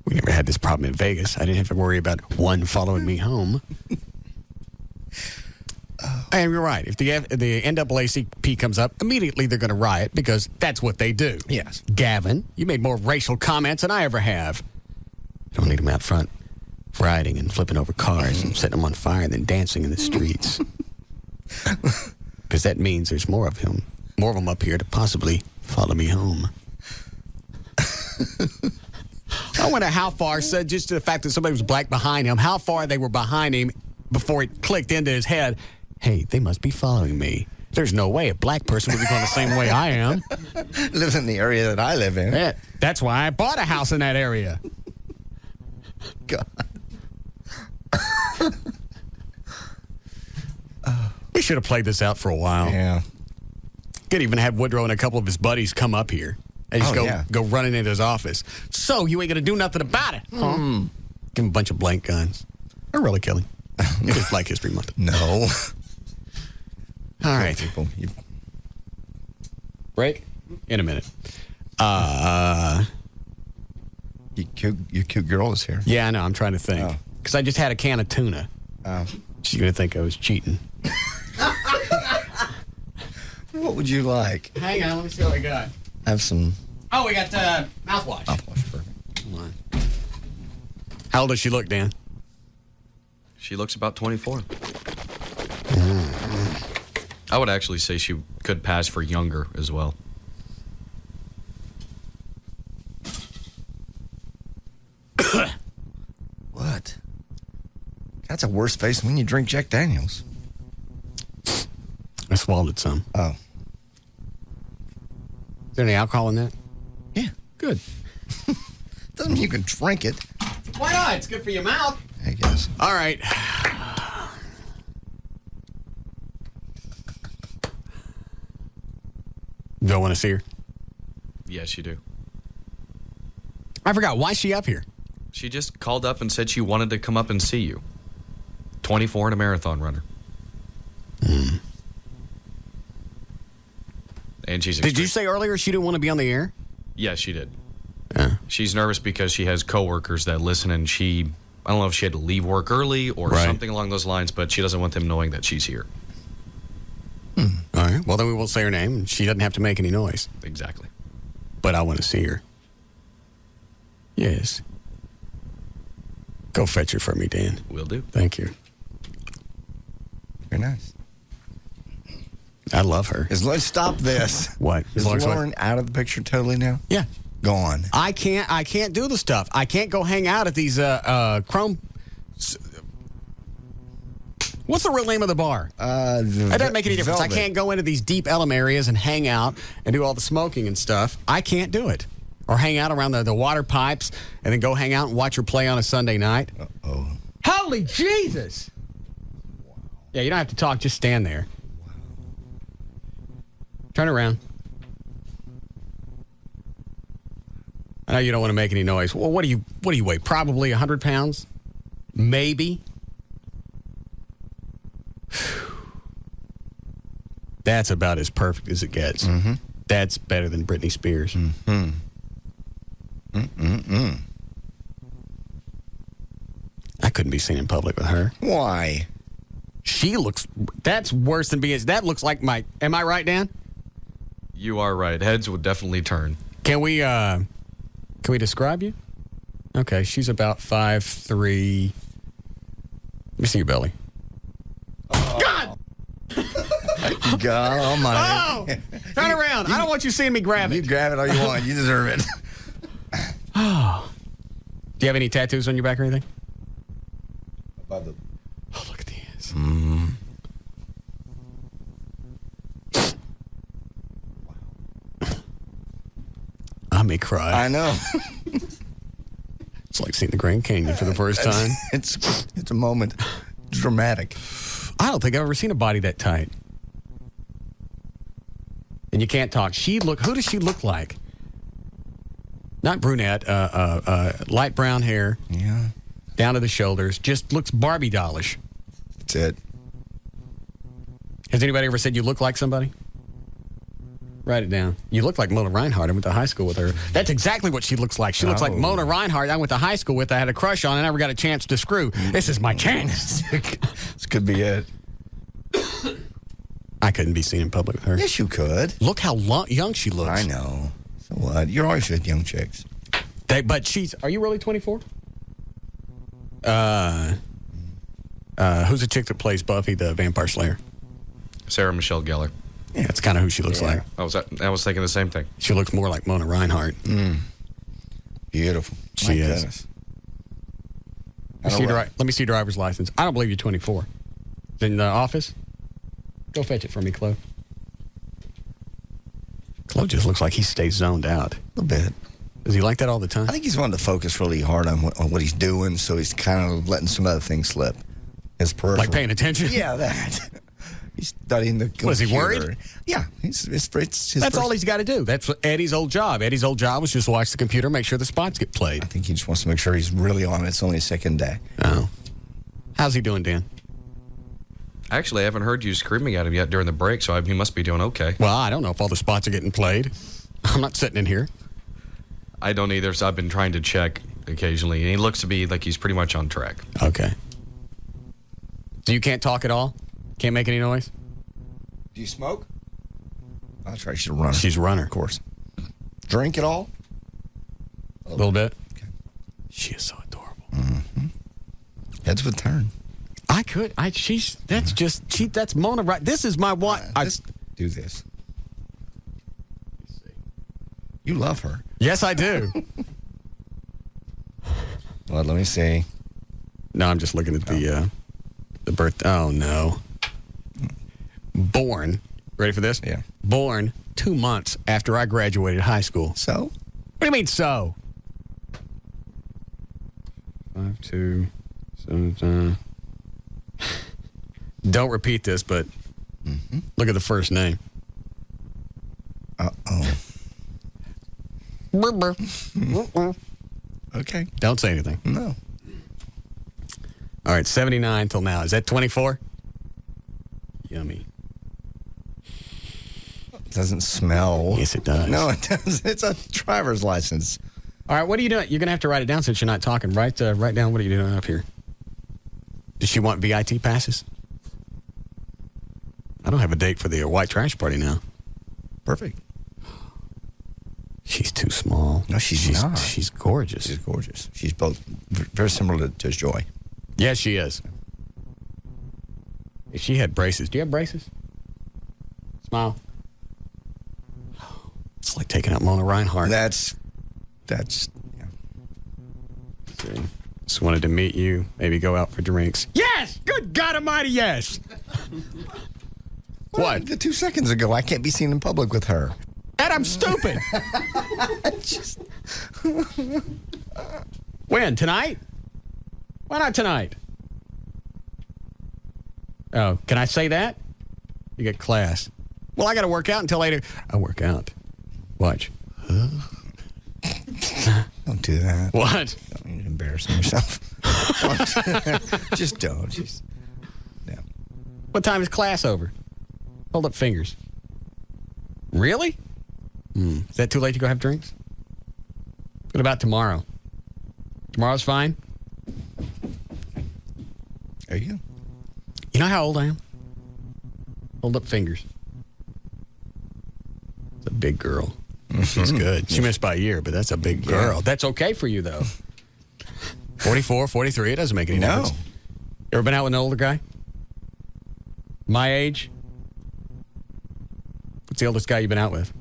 We never had this problem in Vegas. I didn't have to worry about one following me home. And you're right. If the NAACP comes up, immediately they're going to riot because that's what they do. Yes. Gavin, you made more racial comments than I ever have. Don't need them out front rioting and flipping over cars and setting them on fire and then dancing in the streets. Because that means there's more of them up here to possibly follow me home. I wonder how far, so just the fact that somebody was black behind him, how far they were behind him before it clicked into his head, hey, they must be following me. There's no way a black person would be going the same way I am. Lives in the area that I live in. Yeah, that's why I bought a house in that area. God. We should have played this out for a while. Yeah. Could even have Woodrow and a couple of his buddies come up here and just go running into his office. So you ain't going to do nothing about it, huh? Give him a bunch of blank guns. Or really kill him. It is Black History Month. No. All right. People, Break? In a minute. Your cute girl is here. Yeah, I know. I'm trying to think. Because I just had a can of tuna. She's going to think I was cheating. What would you like? Hang on. Let me see what we got. Have some... Oh, we got mouthwash. Mouthwash, perfect. Come on. How old does she look, Dan? She looks about 24. I would actually say she could pass for younger as well. What? That's a worse face when you drink Jack Daniels. I swallowed some. Oh. Is there any alcohol in that? Yeah. Good. Doesn't mean you can drink it. Why not? It's good for your mouth. I guess. All right. Do I want to see her? Yes, you do. I forgot. Why is she up here? She just called up and said she wanted to come up and see you. 24 and a marathon runner. And she's... Did you say earlier she didn't want to be on the air? Yes, she did. Yeah. She's nervous because she has coworkers that listen, and I don't know if she had to leave work early or something along those lines, but she doesn't want them knowing that she's here. All right. Well, then we won't say her name, and she doesn't have to make any noise. Exactly. But I want to see her. Yes. Go fetch her for me, Dan. Will do. Thank you. Very nice. I love her. Let's stop this. What? Is Lauren out of the picture totally now? Yeah. Gone. I can't do the stuff. I can't go hang out at these Chrome. What's the real name of the bar? It doesn't make any difference. Velvet. I can't go into these deep Elm areas and hang out and do all the smoking and stuff. I can't do it. Or hang out around the water pipes and then go hang out and watch her play on a Sunday night. Uh-oh. Holy Jesus! Wow. Yeah, you don't have to talk. Just stand there. Wow. Turn around. I know you don't want to make any noise. Well, what do you weigh? Probably 100 pounds? Maybe. That's about as perfect as it gets. Mm-hmm. That's better than Britney Spears. Mm-hmm. Mm-mm-mm. I couldn't be seen in public with her. Why? She looks... That's worse than being... That looks like my... Am I right, Dan? You are right. Heads would definitely turn. Can we Can we describe you? Okay, she's about 5'3". Let me see your belly. God! God almighty. Oh! Turn around. I don't want you seeing me grab it. You grab it all you want. You deserve it. Oh. Do you have any tattoos on your back or anything? Above the... Oh, look at these. I may cry. I know. It's like seeing the Grand Canyon for the first time. It's a moment. It's dramatic. I don't think I've ever seen a body that tight. And you can't talk. Who does she look like? Not brunette, light brown hair. Yeah. Down to the shoulders. Just looks Barbie dollish. That's it. Has anybody ever said you look like somebody? Write it down. You look like Mona Reinhardt. I went to high school with her. That's exactly what she looks like. She looks like Mona Reinhardt. I went to high school with. I had a crush on. I never got a chance to screw. This is my chance. This could be it. I couldn't be seen in public with her. Yes, you could. Look how young she looks. I know. So what? You're always with young chicks. But she's... Are you really 24? Who's the chick that plays Buffy the Vampire Slayer? Sarah Michelle Gellar. Yeah, that's kind of who she looks like. I was thinking the same thing. She looks more like Mona Reinhardt. Beautiful. She is. Let me see your driver's license. I don't believe you're 24. It's in the office? Go fetch it for me, Chloe. Chloe just looks like he stays zoned out. A little bit. Does he like that all the time? I think he's wanting to focus really hard on what he's doing, so he's kind of letting some other things slip. His peripheral. Like paying attention? Yeah, that. He's studying the computer. Was he worried? Yeah. That's all he's got to do. That's Eddie's old job. Eddie's old job was just watch the computer, make sure the spots get played. I think he just wants to make sure he's really on it. It's only his second day. Oh. How's he doing, Dan? Actually, I haven't heard you screaming at him yet during the break, so he must be doing okay. Well, I don't know if all the spots are getting played. I'm not sitting in here. I don't either, so I've been trying to check occasionally, and he looks to be like he's pretty much on track. Okay. So you can't talk at all? Can't make any noise? Do you smoke? Oh, that's right. She's a runner. She's a runner. Of course. Drink at all? A little bit. Okay. She is so adorable. Mm-hmm. Heads would turn. I could. That's Mona right. This is my wife. Do this. You love her. Yes, I do. Well, let me see. No, I'm just looking at the birth. Oh, no. Born. Ready for this? Yeah. Born 2 months after I graduated high school. So? What do you mean, so? 5'2", 7. Don't repeat this, but look at the first name. Uh-oh. Okay. Don't say anything. No. All right, 79 till now. Is that 24? Yummy. It doesn't smell. Yes, it does. No, it doesn't. It's a driver's license. All right, what are you doing? You're going to have to write it down since you're not talking. Write down what are you doing up here. Does she want VIT passes? I don't have a date for the white trash party now. Perfect. She's too small. No, she's not. She's gorgeous. She's gorgeous. She's both very similar to Joy. Yes, she is. If she had braces. Do you have braces? Smile. It's like taking out Mona Reinhardt. That's yeah. Just wanted to meet you. Maybe go out for drinks. Yes! Good God Almighty, yes! What? 2 seconds ago, I can't be seen in public with her. And I'm stupid. When? Tonight? Why not tonight? Oh, can I say that? You get class. Well, I got to work out until later. I work out. Watch. Don't do that. What? Don't need to embarrass yourself. Just don't. Just, yeah. What time is class over? Hold up fingers. Really? Is that too late to go have drinks? What about tomorrow? Tomorrow's fine? There you go. You know how old I am? Hold up fingers. It's a big girl. She's good. She missed by a year, but that's a big girl. That's okay for you, though. 44, 43, it doesn't make any difference. You ever been out with an older guy? My age? What's the oldest guy you've been out with?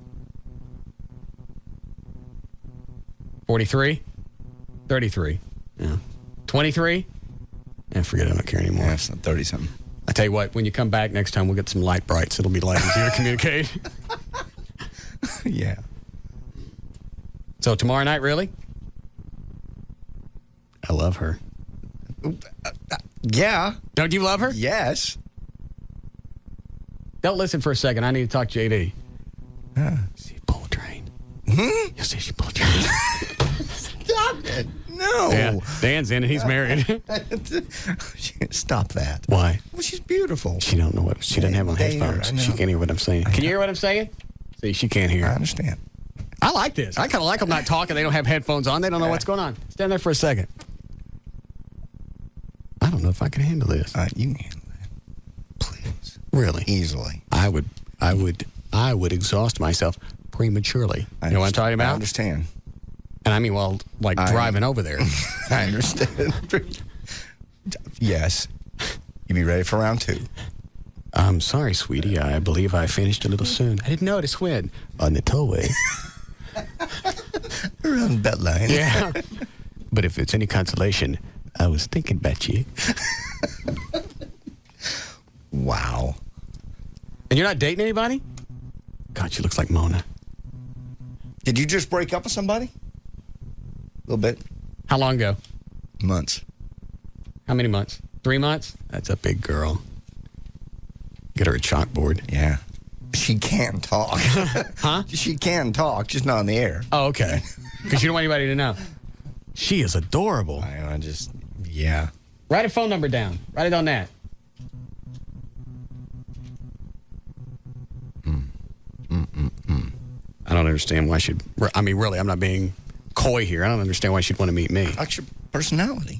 43? 33? Yeah. 23? Forget it, I don't care anymore. Yeah, it's not 30-something. I tell you what, when you come back next time, we'll get some light brights. It'll be a lot easier to communicate. Yeah. So tomorrow night, really? I love her. Yeah. Don't you love her? Yes. Don't listen for a second. I need to talk to JD. See you pull a train. You'll see she pull a train. Stop it. No. Yeah. Dan's in and he's married. Stop that. Why? Well, she's beautiful. She don't know what. She doesn't have on headphones. She can't hear what I'm saying. Can you hear what I'm saying? See, she can't hear. I understand. I like this. I kind of like them not talking. They don't have headphones on. They don't know what's going on. Stand there for a second. I don't know if I can handle this. You can handle it. Please. Really? Easily. I would exhaust myself prematurely. You know what I'm talking about? I understand. And I mean, well, like driving over there. I understand. Yes. You be ready for round 2. I'm sorry, sweetie. I believe I finished a little soon. I didn't notice when. On the tollway. Around Beltline. Yeah. But if it's any consolation, I was thinking about you. Wow. And you're not dating anybody? God, she looks like Mona. Did you just break up with somebody? A little bit. How long ago? Months. How many months? 3 months? That's a big girl. Get her a chalkboard. Yeah. She can talk. Huh? She can talk, just not on the air. Oh, okay. Because you don't want anybody to know. She is adorable. Yeah. Write a phone number down. Write it on that. I don't understand why she'd... I mean, really, I'm not being coy here. I don't understand why she'd want to meet me. That's your personality.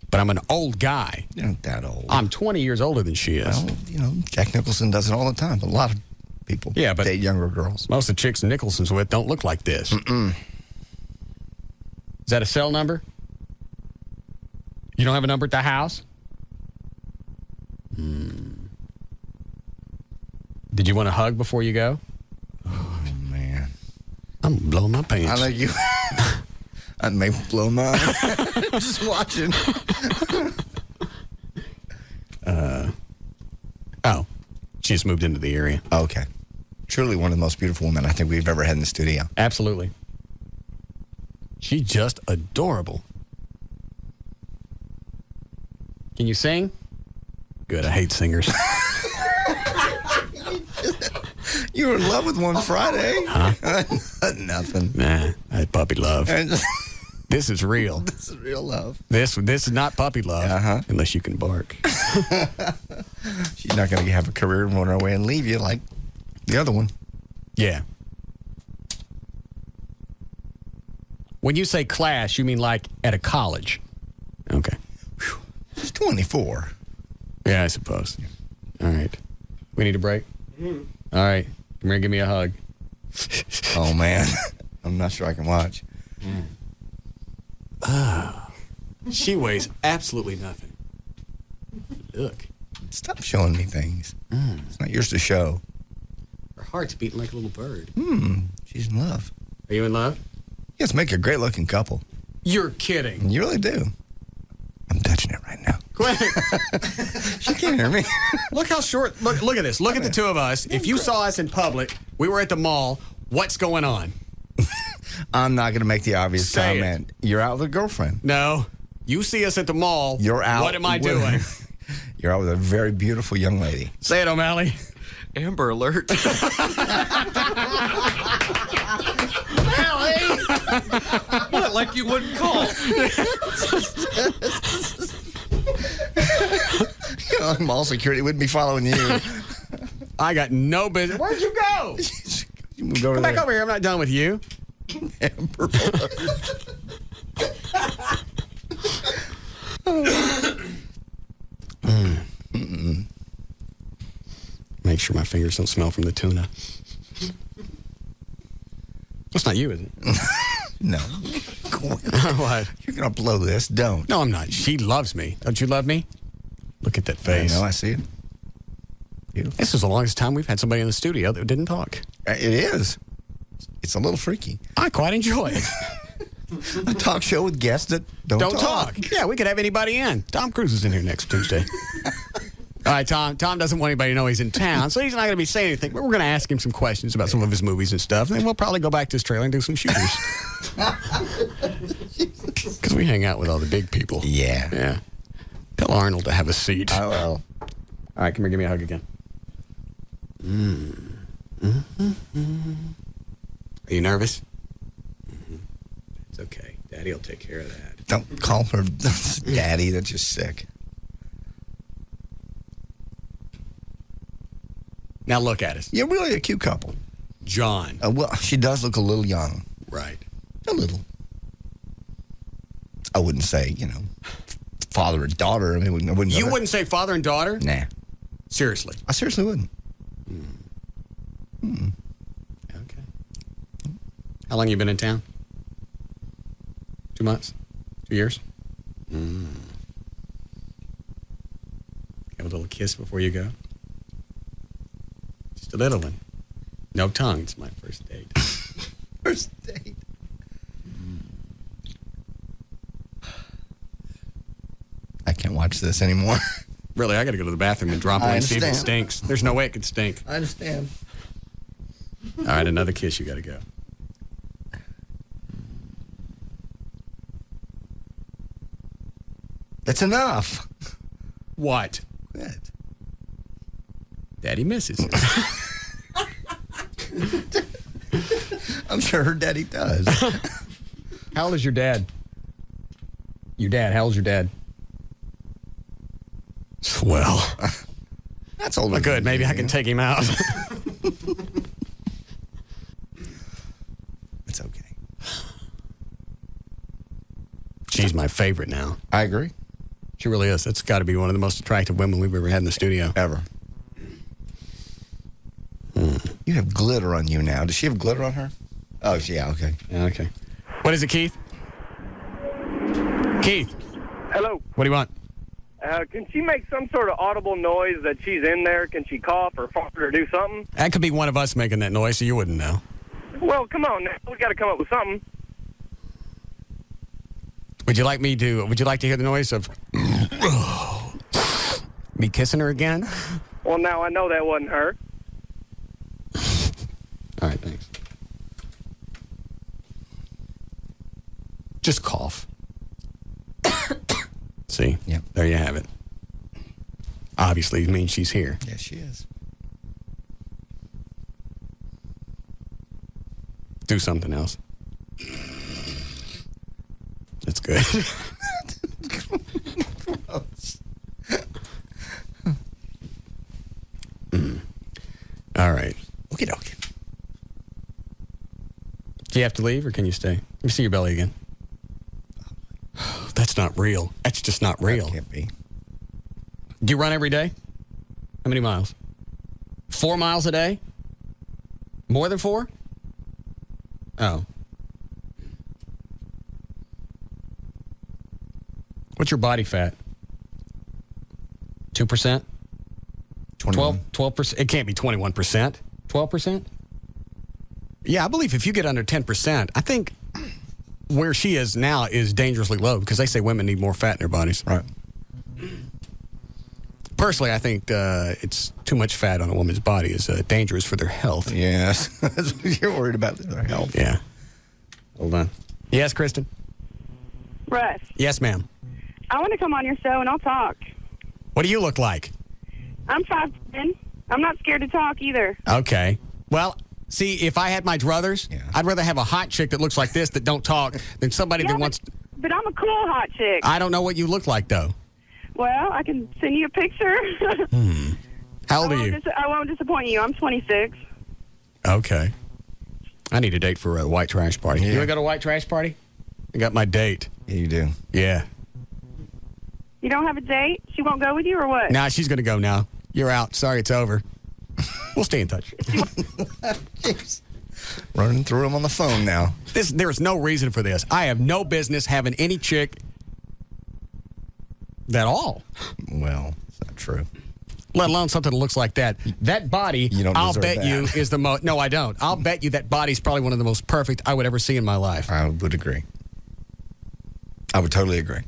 But I'm an old guy. You're not that old. I'm 20 years older than she is. Well, Jack Nicholson does it all the time. A lot of people date younger girls. Most of the chicks Nicholson's with don't look like this. Mm-mm. Is that a cell number? You don't have a number at the house? Did you want a hug before you go? Oh, man. I'm blowing my pants. I like you. I may blow mine. Just watching. She just moved into the area. Okay. Truly one of the most beautiful women I think we've ever had in the studio. Absolutely. She's just adorable. Can you sing? Good. I hate singers. You were in love with one Friday. Huh? Nothing. Nah, I had puppy love. This is real. This is real love. This is not puppy love, unless you can bark. She's not going to have a career and run away and leave you like the other one. Yeah. When you say class, you mean like at a college? Okay. She's 24. Yeah, I suppose. All right. We need a break? All right. Come here and give me a hug. Oh, man. I'm not sure I can watch. She weighs absolutely nothing. Look. Stop showing me things. It's not yours to show. Her heart's beating like a little bird. She's in love. Are you in love? Yes, make a great-looking couple. You're kidding. You really do. I'm touching it right now. Quit. She can't hear me. Look how short. Look at this. Look at the two of us. If you saw us in public, we were at the mall. What's going on? I'm not going to make the obvious Say comment. You're out with a girlfriend. No. You see us at the mall. You're out. What am I doing? You're out with a very beautiful young lady. Say it, O'Malley. Amber Alert. What? Like you wouldn't call? Mall security wouldn't be following you. I got no business. Where'd you go? You moved over Come back over here. I'm not done with you. Amber Make sure my fingers don't smell from the tuna. It's not you, is it? No. What? You're going to blow this. Don't. No, I'm not. She loves me. Don't you love me? Look at that face. I know. I see it. Beautiful. This is the longest time we've had somebody in the studio that didn't talk. It is. It's a little freaky. I quite enjoy it. A talk show with guests that don't talk. Yeah, we could have anybody in. Tom Cruise is in here next Tuesday. All right, Tom. Tom doesn't want anybody to know he's in town, so he's not going to be saying anything. But we're going to ask him some questions about some of his movies and stuff, and then we'll probably go back to his trailer and do some shooters. Because we hang out with all the big people. Yeah. Yeah. Tell Arnold to have a seat. I will. All right, come here, give me a hug again. Are you nervous? It's okay. Daddy will take care of that. Don't call her Daddy. That's just sick. Now look at us. You're really a cute couple. John. Well, she does look a little young. Right. A little. I wouldn't say, father and daughter. I mean, I wouldn't. You wouldn't say father and daughter? Nah. Seriously? I seriously wouldn't. Okay. How long you been in town? 2 months? 2 years? Have a little kiss before you go? Just a little one. No tongue. It's my first date. First date. I can't watch this anymore. Really, I got to go to the bathroom and drop it and see if it stinks. There's no way it could stink. I understand. All right, another kiss. You got to go. That's enough. What? Good. Daddy misses. I'm sure her daddy does. How old is your dad? Your dad. How old's your dad? Well, that's older. Good. Maybe I can take him out. It's okay. She's my favorite now. I agree. She really is. That's got to be one of the most attractive women we've ever had in the studio. Ever. You have glitter on you now. Does she have glitter on her? Oh, yeah, okay. Yeah, okay. What is it, Keith? Keith. Hello. What do you want? Can she make some sort of audible noise that she's in there? Can she cough or fart or do something? That could be one of us making that noise, so you wouldn't know. Well, come on now. We got to come up with something. Would you like to hear the noise of me kissing her again? Well, now I know that wasn't her. All right, thanks. Just cough. See? Yep. There you have it. Obviously, it means she's here. Yes, she is. Do something else. That's good. All right. Okie dokie. Do you have to leave or can you stay? Let me see your belly again. That's not real. That's just not real. That can't be. Do you run every day? How many miles? 4 miles a day? More than 4? Oh. What's your body fat? 2%? 12%? It can't be 21%. 12%? Yeah, I believe if you get under 10%, I think where she is now is dangerously low because they say women need more fat in their bodies. Right. Personally, I think it's too much fat on a woman's body is dangerous for their health. Yes. You're worried about their health. Yeah. Hold on. Yes, Kristen? Russ, Yes, ma'am. I want to come on your show and I'll talk. What do you look like? I'm 5'10". I'm not scared to talk either. Okay. Well, see, if I had my druthers, I'd rather have a hot chick that looks like this that don't talk than somebody that wants... But I'm a cool hot chick. I don't know what you look like, though. Well, I can send you a picture. How old are you? I won't disappoint you. I'm 26. Okay. I need a date for a white trash party. You want to go to a white trash party? I got my date. Yeah, you do. Yeah. You don't have a date? She won't go with you or what? Nah, she's going to go now. You're out. Sorry, it's over. We'll stay in touch. Running through them on the phone now. There is no reason for this. I have no business having any chick at all. Well, it's not true. Let alone something that looks like that. That body, I'll bet you, is the most... No, I don't. I'll bet you that body's probably one of the most perfect I would ever see in my life. I would agree. I would totally agree.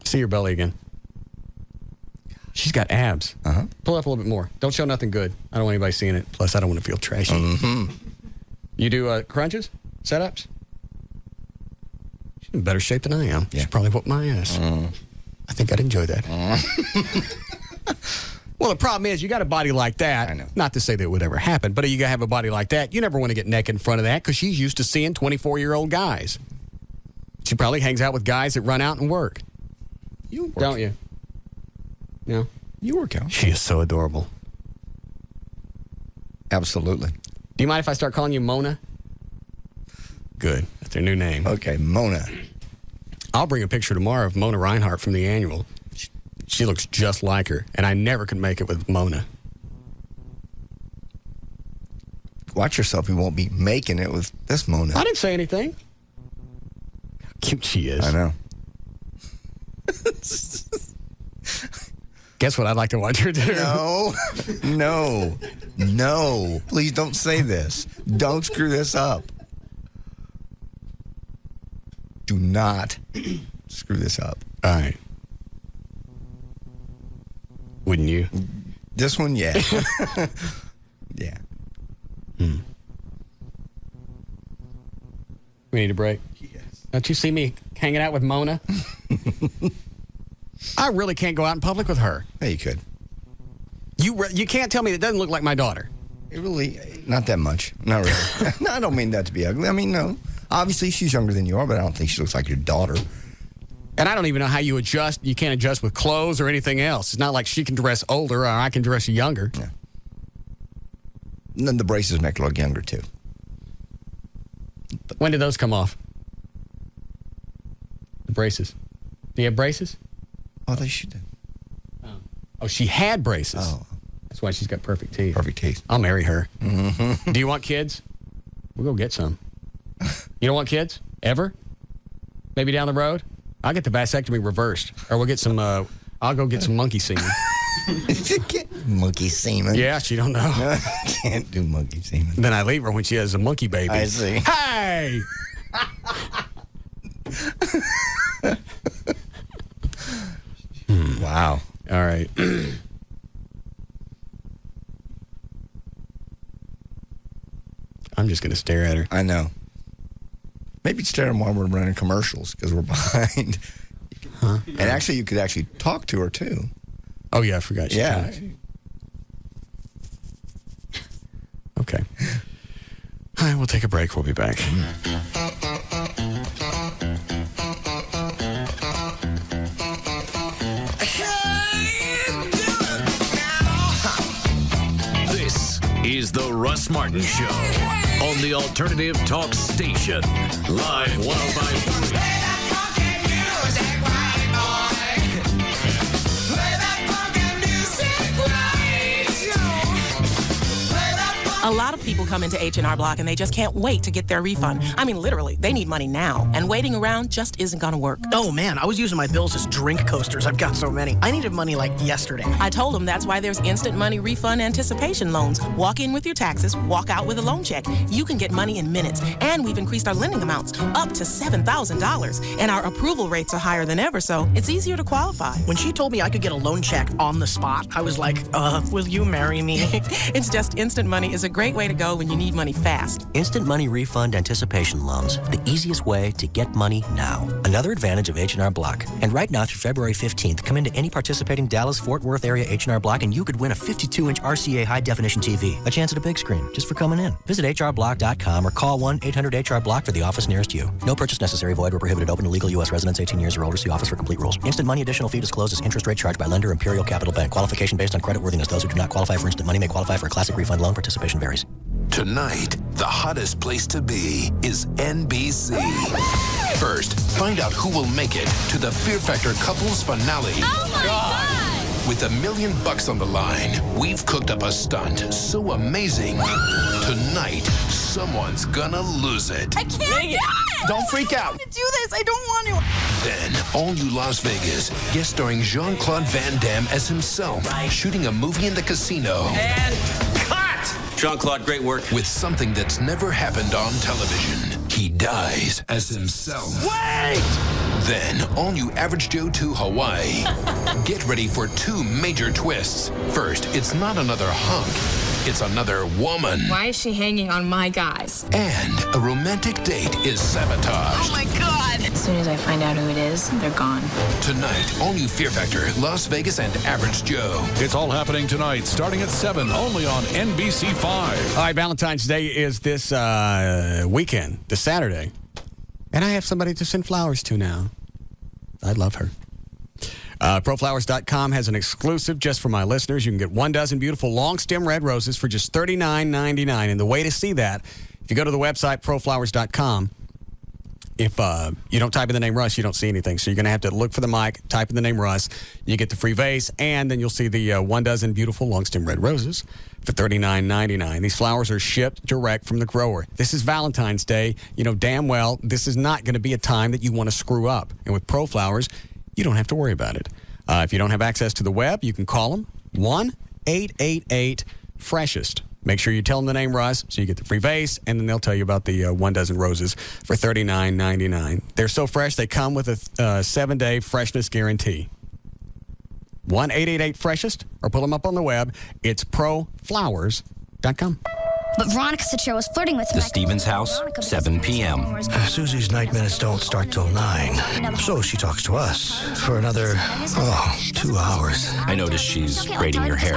See your belly again. She's got abs. Uh-huh. Pull up a little bit more. Don't show nothing good. I don't want anybody seeing it. Plus, I don't want to feel trashy. Mm-hmm. You do crunches? Setups? She's in better shape than I am. Yeah. She's probably whooped my ass. I think I'd enjoy that. Well, the problem is, you got a body like that. I know. Not to say that it would ever happen, but you got to have a body like that. You never want to get naked in front of that because she's used to seeing 24-year-old guys. She probably hangs out with guys that run out and work. You work. Don't you? No. You work out. She is so adorable. Absolutely. Do you mind if I start calling you Mona? Good. That's her new name. Okay, Mona. I'll bring a picture tomorrow of Mona Reinhardt from the annual. She looks just like her, and I never could make it with Mona. Watch yourself. You won't be making it with this Mona. I didn't say anything. How cute she is. I know. Guess what I'd like to watch her do? No. Please don't say this. Don't screw this up. Do not screw this up. All right. Wouldn't you? This one, yeah. Yeah. We need a break? Yes. Don't you see me hanging out with Mona? I really can't go out in public with her. Yeah, you could. You can't tell me it doesn't look like my daughter. It really, not that much. Not really. No, I don't mean that to be ugly. I mean, no. Obviously, she's younger than you are, but I don't think she looks like your daughter. And I don't even know how you adjust. You can't adjust with clothes or anything else. It's not like she can dress older or I can dress younger. Yeah. And then the braces make her look younger, too. When did those come off? The braces. Do you have braces? Oh, they should have. Oh, she had braces. Oh. That's why she's got perfect teeth. Perfect teeth. I'll marry her. Mm-hmm. Do you want kids? We'll go get some. You don't want kids? Ever? Maybe down the road? I'll get the vasectomy reversed. Or we'll get some, I'll go get some monkey semen. Monkey semen? Yeah, she don't know. Can't do monkey semen. Then I leave her when she has a monkey baby. I see. Hey! Wow. All right. I'm just going to stare at her. I know. Maybe stare at them while we're running commercials because we're behind. Huh? And actually, you could actually talk to her, too. Oh, yeah, I forgot. She Yeah. talks. Okay. All right, we'll take a break. We'll be back. This is the Russ Martin Show on the Alternative Talk Station. Live 105.3. A lot of people come into H&R Block and they just can't wait to get their refund. I mean, literally, they need money now. And waiting around just isn't going to work. Oh, man, I was using my bills as drink coasters. I've got so many. I needed money like yesterday. I told them that's why there's instant money refund anticipation loans. Walk in with your taxes, walk out with a loan check. You can get money in minutes. And we've increased our lending amounts up to $7,000. And our approval rates are higher than ever, so it's easier to qualify. When she told me I could get a loan check on the spot, I was like, will you marry me? It's just instant money is a great way to go when you need money fast. Instant Money Refund Anticipation Loans, the easiest way to get money now. Another advantage of H&R Block. And right now through February 15th, come into any participating Dallas-Fort Worth area H&R Block and you could win a 52-inch RCA high-definition TV. A chance at a big screen, just for coming in. Visit hrblock.com or call 1-800-HR-BLOCK for the office nearest you. No purchase necessary, void or prohibited, open to legal U.S. residents 18 years or older. See office for complete rules. Instant Money additional fee disclosed as interest rate charged by lender Imperial Capital Bank. Qualification based on creditworthiness. Those who do not qualify for Instant Money may qualify for a classic refund loan. Participation varies. Tonight, the hottest place to be is NBC. First, find out who will make it to the Fear Factor couples finale. Oh my God! With $1 million on the line, we've cooked up a stunt so amazing. Tonight, someone's gonna lose it. I can't do it! Don't freak out. I want to do this. I don't want to. Then, all new Las Vegas, guest starring Jean-Claude Van Damme as himself, shooting a movie in the casino. And cut! Jean-Claude, great work. With something that's never happened on television. He dies as himself. Wait! Then, all new Average Joe to Hawaii. Get ready for 2 major twists. First, it's not another hunk. It's another woman. Why is she hanging on my guys? And a romantic date is sabotaged. Oh my God! As soon as I find out who it is, they're gone. Tonight, all new Fear Factor, Las Vegas, and Average Joe. It's all happening tonight, starting at 7, only on NBC5. All right, Valentine's Day is this weekend, this Saturday. And I have somebody to send flowers to now. I love her. ProFlowers.com has an exclusive just for my listeners. You can get 1 dozen beautiful long stem red roses for just $39.99. And the way to see that, if you go to the website, ProFlowers.com, if you don't type in the name Russ, you don't see anything. So you're going to have to look for the mic, type in the name Russ. You get the free vase, and then you'll see the 1 dozen beautiful long stem red roses for $39.99. These flowers are shipped direct from the grower. This is Valentine's Day. You know damn well this is not going to be a time that you want to screw up. And with ProFlowers, you don't have to worry about it. If you don't have access to the web, you can call them 1-888-FRESHEST. Make sure you tell them the name Russ so you get the free vase, and then they'll tell you about the 1 dozen roses for $39.99. They're so fresh, they come with a 7-day freshness guarantee. 1-888-FRESHEST, or pull them up on the web. It's ProFlowers.com. But Veronica said she was flirting with him. The Stevens house, 7 p.m. Susie's night minutes don't start till 9. So she talks to us for another, 2 hours. I noticed she's braiding your hair.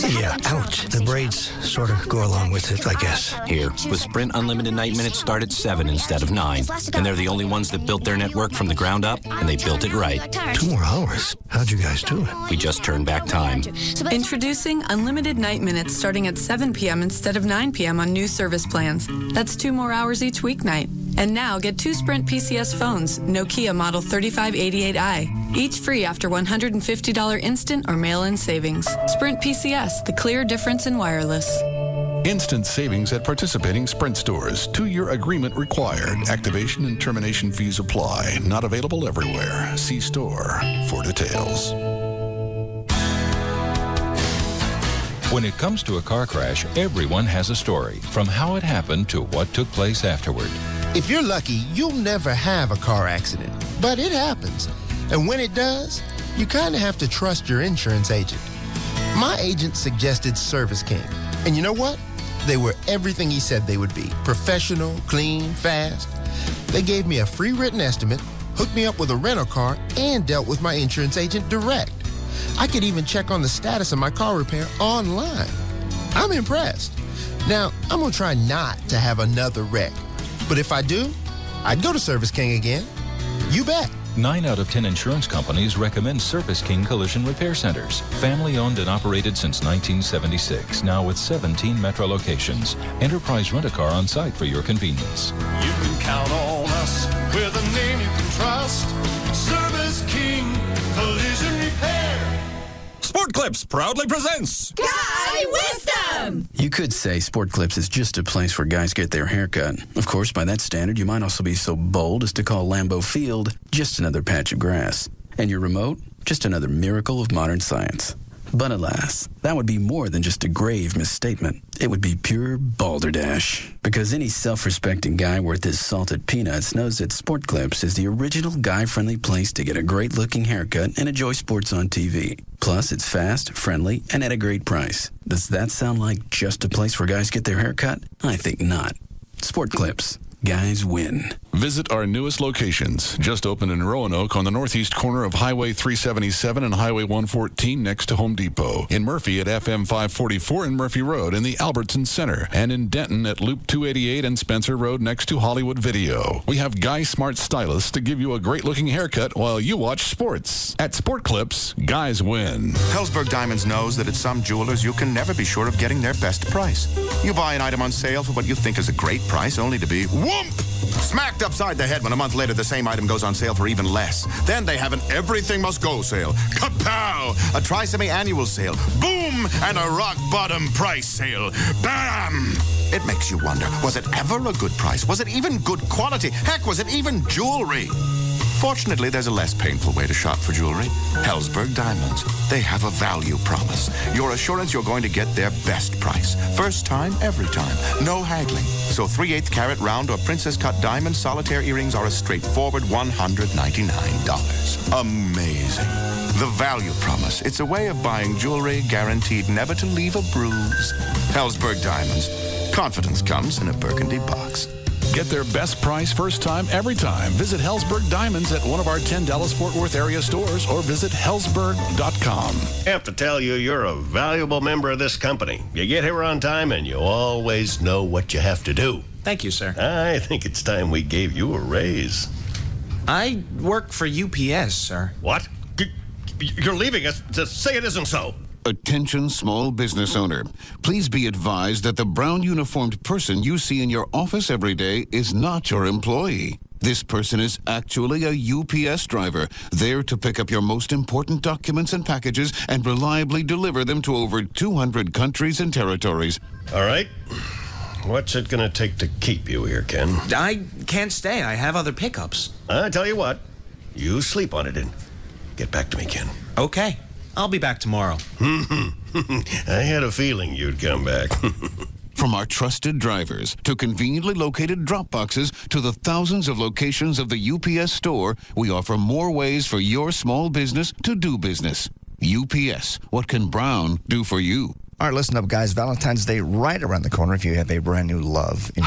Yeah, ouch. The braids sort of go along with it, I guess. Here, with Sprint Unlimited Night Minutes start at 7 instead of 9. And they're the only ones that built their network from the ground up, and they built it right. 2 more hours? How'd you guys do it? We just turned back time. Introducing Unlimited Night Minutes starting at 7 p.m. instead of 9 p.m. on new service plans. That's 2 more hours each weeknight. And now get 2 Sprint PCS phones, Nokia Model 3588i, each free after $150 instant or mail-in savings. Sprint PCS, the clear difference in wireless. Instant savings at participating Sprint stores. 2-year agreement required. Activation and termination fees apply. Not available everywhere. See store for details. When it comes to a car crash, everyone has a story, from how it happened to what took place afterward. If you're lucky, you'll never have a car accident, but it happens. And when it does, you kind of have to trust your insurance agent. My agent suggested Service King, and you know what? They were everything he said they would be. Professional, clean, fast. They gave me a free written estimate, hooked me up with a rental car, and dealt with my insurance agent direct. I could even check on the status of my car repair online. I'm impressed. Now, I'm going to try not to have another wreck. But if I do, I'd go to Service King again. You bet. 9 out of 10 insurance companies recommend Service King Collision Repair Centers. Family owned and operated since 1976, now with 17 metro locations. Enterprise Rent-A-Car on site for your convenience. You can count on us with a name you can trust. Service King Collision Repair. Sport Clips proudly presents Guy Wisdom! You could say Sport Clips is just a place where guys get their haircut. Of course, by that standard, you might also be so bold as to call Lambeau Field just another patch of grass. And your remote, just another miracle of modern science. But alas, that would be more than just a grave misstatement. It would be pure balderdash. Because any self-respecting guy worth his salted peanuts knows that Sport Clips is the original guy-friendly place to get a great-looking haircut and enjoy sports on TV. Plus, it's fast, friendly, and at a great price. Does that sound like just a place where guys get their haircut? I think not. Sport Clips. Guys win. Visit our newest locations. Just opened in Roanoke on the northeast corner of Highway 377 and Highway 114 next to Home Depot. In Murphy at FM 544 and Murphy Road in the Albertson Center. And in Denton at Loop 288 and Spencer Road next to Hollywood Video. We have Guy Smart Stylists to give you a great-looking haircut while you watch sports. At Sport Clips, guys win. Helzberg Diamonds knows that at some jewelers you can never be sure of getting their best price. You buy an item on sale for what you think is a great price only to be whoomp! Smacked upside the head when a month later the same item goes on sale for even less. Then they have an everything must go sale. Kapow! A tri-semi-annual sale. Boom! And a rock-bottom price sale. Bam! It makes you wonder, was it ever a good price? Was it even good quality? Heck, was it even jewelry? Fortunately, there's a less painful way to shop for jewelry. Hellsberg Diamonds. They have a value promise. Your assurance you're going to get their best price. First time, every time. No haggling. So 3/8 carat round or princess cut diamond solitaire earrings are a straightforward $199. Amazing. The value promise. It's a way of buying jewelry guaranteed never to leave a bruise. Hellsberg Diamonds. Confidence comes in a burgundy box. Get their best price first time, every time. Visit Hellsberg Diamonds at one of our 10 Dallas-Fort Worth area stores or visit hellsberg.com. I have to tell you, you're a valuable member of this company. You get here on time and you always know what you have to do. Thank you, sir. I think it's time we gave you a raise. I work for UPS, sir. What? You're leaving us to say it isn't so. Attention small business owner. Please be advised that the brown uniformed person you see in your office every day is not your employee. This person is actually a UPS driver, there to pick up your most important documents and packages and reliably deliver them to over 200 countries and territories. All right. What's it going to take to keep you here, Ken? I can't stay. I have other pickups. I tell you what, you sleep on it and get back to me, Ken. Okay. I'll be back tomorrow. I had a feeling you'd come back. From our trusted drivers to conveniently located drop boxes to the thousands of locations of the UPS store, we offer more ways for your small business to do business. UPS, what can Brown do for you? All right, listen up, guys. Valentine's Day right around the corner if you have a brand new love in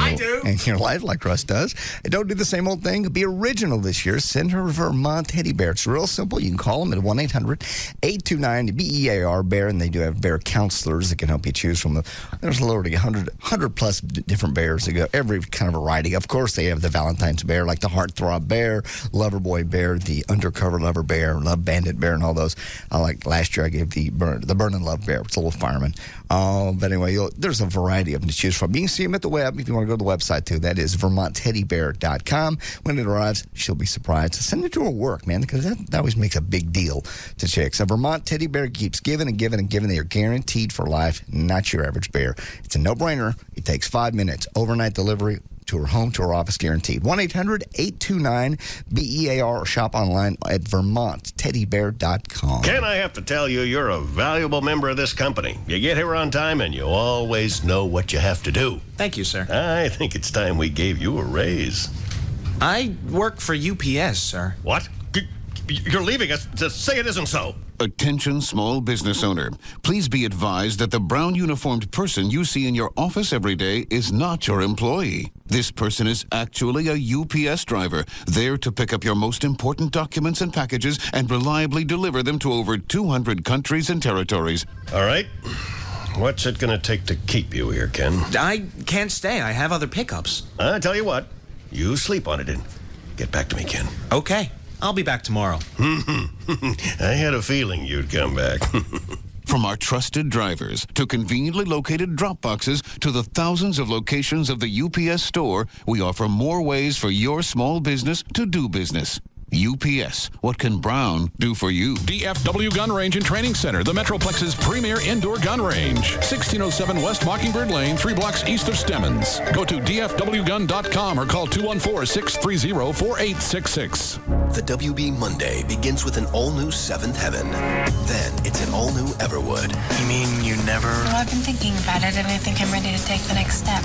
your life, like Russ does. And don't do the same old thing. Be original this year. Send her a Vermont teddy bear. It's real simple. You can call them at 1-800-829-BEAR bear, and they do have bear counselors that can help you choose from there's literally 100 plus different bears. They go every kind of variety. Of course, they have the Valentine's bear, like the Heartthrob bear, Loverboy bear, the Undercover Lover bear, Love Bandit bear, and all those. Like last year, I gave the Burnin' Love bear. It's a little fireman. But anyway, there's a variety of them to choose from. You can see them at the web if you want to go to the website, too. That is VermontTeddyBear.com. When it arrives, she'll be surprised. Send it to her work, man, because that always makes a big deal to chicks. A Vermont Teddy Bear keeps giving and giving and giving. They are guaranteed for life, not your average bear. It's a no-brainer. It takes 5 minutes. Overnight delivery to her home, to her office, guaranteed. 1-800-829-BEAR or shop online at VermontTeddyBear.com. Ken, I have to tell you, you're a valuable member of this company. You get here on time and you always know what you have to do. Thank you, sir. I think it's time we gave you a raise. I work for UPS, sir. What? You're leaving us to say it isn't so. Attention small business owner. Please be advised that the brown uniformed person you see in your office every day is not your employee. This person is actually a UPS driver, there to pick up your most important documents and packages and reliably deliver them to over 200 countries and territories. All right. What's it going to take to keep you here, Ken? I can't stay. I have other pickups. I tell you what, you sleep on it and get back to me, Ken. Okay. I'll be back tomorrow. I had a feeling you'd come back. From our trusted drivers to conveniently located drop boxes to the thousands of locations of the UPS store, we offer more ways for your small business to do business. UPS, what can Brown do for you? DFW Gun Range and Training Center, the Metroplex's premier indoor gun range. 1607 West Mockingbird Lane, 3 blocks east of Stemmons. Go to dfwgun.com or call 214-630-4866. The WB Monday begins with an all-new Seventh Heaven. Then it's an all-new Everwood. You mean you never... Well, I've been thinking about it, and I think I'm ready to take the next step.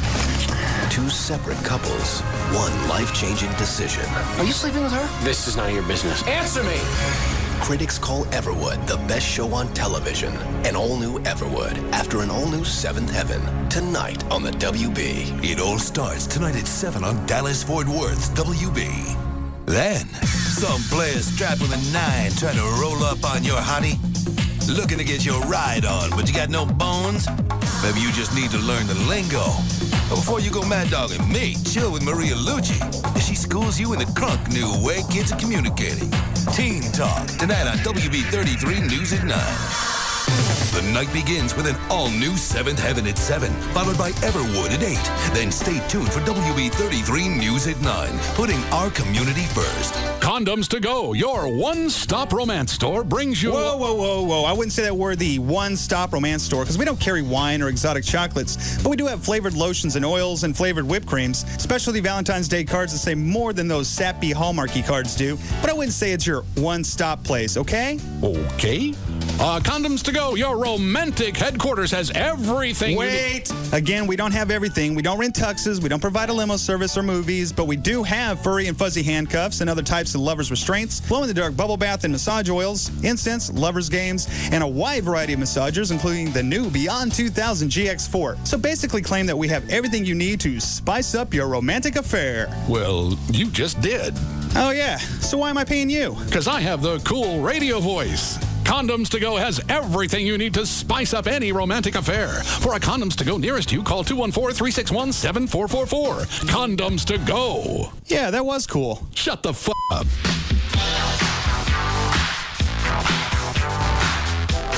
2 separate couples, 1 life-changing decision. Are you sleeping with her? This is none of your business. Answer me! Critics call Everwood the best show on television. An all-new Everwood after an all-new Seventh Heaven. Tonight on the WB. It all starts tonight at 7 on Dallas-Fort Worth's WB. Then, some players strapped with a 9 trying to roll up on your hottie. Looking to get your ride on, but you got no bones? Maybe you just need to learn the lingo. But before you go mad dogging me, chill with Maria Lucci. She schools you in the crunk new way kids are communicating. Teen Talk, tonight on WB 33 News at 9. The night begins with an all-new 7th Heaven at 7, followed by Everwood at 8. Then stay tuned for WB33 News at 9, putting our community first. Condoms to Go, your one-stop romance store, brings you... Whoa. I wouldn't say that we're the one-stop romance store because we don't carry wine or exotic chocolates, but we do have flavored lotions and oils and flavored whipped creams, specialty Valentine's Day cards that say more than those sappy Hallmarky cards do, but I wouldn't say it's your one-stop place, okay? Okay. Condoms to Go, your romantic headquarters, has everything. Wait! Again, we don't have everything. We don't rent tuxes. We don't provide a limo service or movies, but we do have furry and fuzzy handcuffs and other types of lovers' restraints, glow-in-the-dark bubble bath and massage oils, incense, lovers' games, and a wide variety of massagers, including the new Beyond 2000 GX4. So basically claim that we have everything you need to spice up your romantic affair. Well, you just did. Oh, yeah. So why am I paying you? Because I have the cool radio voice. Condoms to Go has everything you need to spice up any romantic affair. For a Condoms to Go nearest you, call 214-361-7444. Condoms to Go. Yeah, that was cool. Shut the f*** up.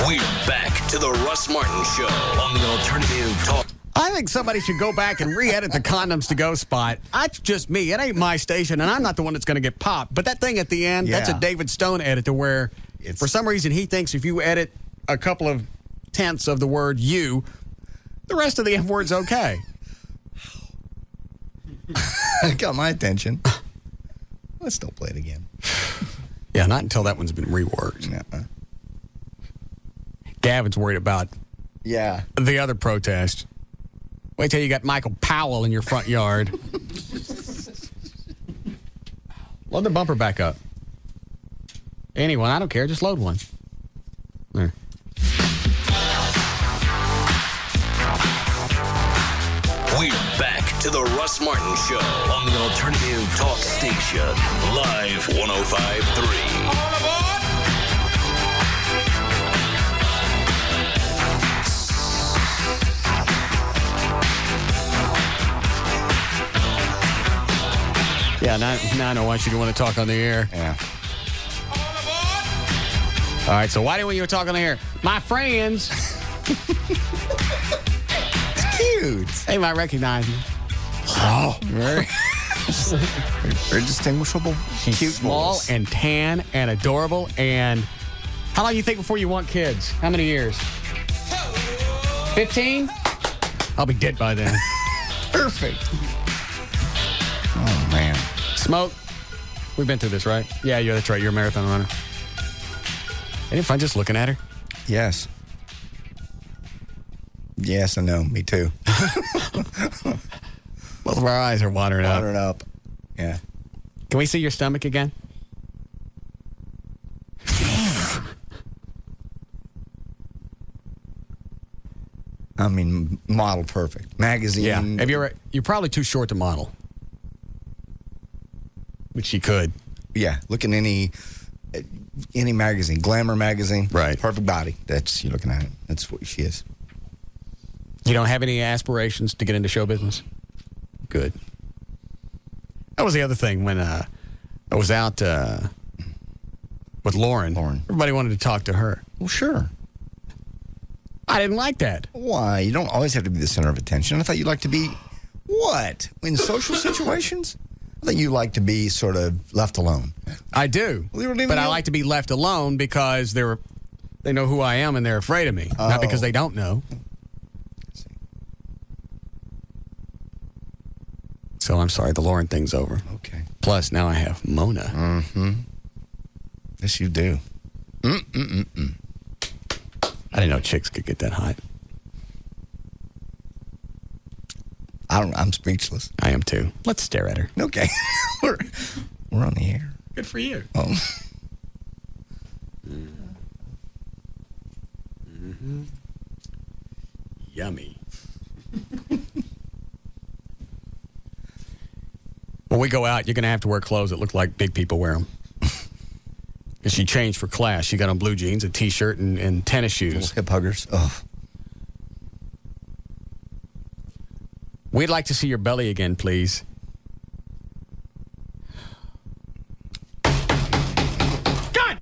We're back to the Russ Martin Show on the Alternative Talk. I think somebody should go back and re-edit the Condoms to Go spot. That's just me. It ain't my station, and I'm not the one that's going to get popped. But that thing at the end, that's a David Stone edit to where, for some reason, he thinks if you edit a couple of tenths of the word you, the rest of the F word's okay. Got my attention. Let's don't play it again. Yeah, not until that one's been reworked. Yeah. Gavin's worried about the other protest. Wait till you got Michael Powell in your front yard. Load the bumper back up. Anyone, I don't care. Just load one. There. We're back to the Russ Martin Show on the Alternative Talk Station. Live 105.3. All aboard! Yeah, now I know why she didn't want to talk on the air. Yeah. All right, so why didn't you talk on the air? My friends. It's cute. They might recognize me. Oh, very distinguishable. She's cute small voice. and tan and adorable. And how long do you think before you want kids? How many years? 15? I'll be dead by then. Perfect. Oh, man. Smoke. We've been through this, right? Yeah, that's right. You're a marathon runner. Ain't it fun just looking at her? Yes. Yes and no. Me too. Both of our eyes are watering up. Watering up. Yeah. Can we see your stomach again? I mean, model perfect. Magazine. Yeah. Have you ever? You're probably too short to model. Which she could. Yeah. Look in any magazine, Glamour magazine. Right. Perfect body. You're looking at it. That's what she is. You don't have any aspirations to get into show business? Good. That was the other thing when I was out with Lauren. Everybody wanted to talk to her. Well, sure. I didn't like that. Why? You don't always have to be the center of attention. I thought you'd like to be, what? In social situations? I think you like to be sort of left alone. I do. But I like to be left alone because they know who I am and they're afraid of me. Not because they don't know. So I'm sorry, the Lauren thing's over. Okay. Plus, now I have Mona. Mm-hmm. Yes, you do. Mm-mm-mm-mm. I didn't know chicks could get that hot. I'm speechless. I am too. Let's stare at her. Okay. We're on the air. Good for you. Oh. Mm-hmm. Yummy. When we go out, you're going to have to wear clothes that look like big people wear them. Because she changed for class. She got on blue jeans, a T-shirt, and tennis shoes. Little hip huggers. Oh. We'd like to see your belly again, please. God!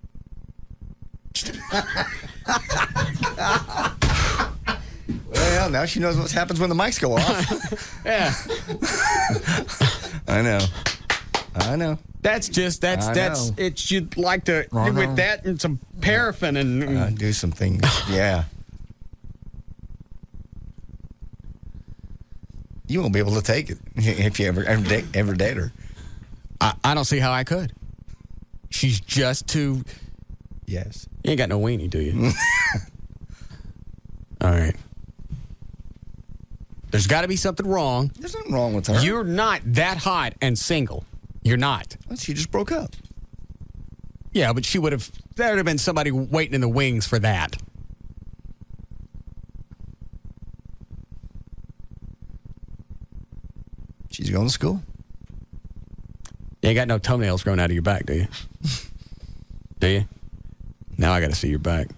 Well, now she knows what happens when the mics go off. Yeah. I know. That's it. You'd like to do with that and some paraffin and do some things. Yeah. You won't be able to take it if you ever date her. I don't see how I could. She's just too. Yes. You ain't got no weenie, do you? All right. There's got to be something wrong. There's nothing wrong with her. You're not that hot and single. You're not. Well, she just broke up. Yeah, but there would have been somebody waiting in the wings for that. She's going to school. You ain't got no toenails growing out of your back, do you? Do you? Now I got to see your back.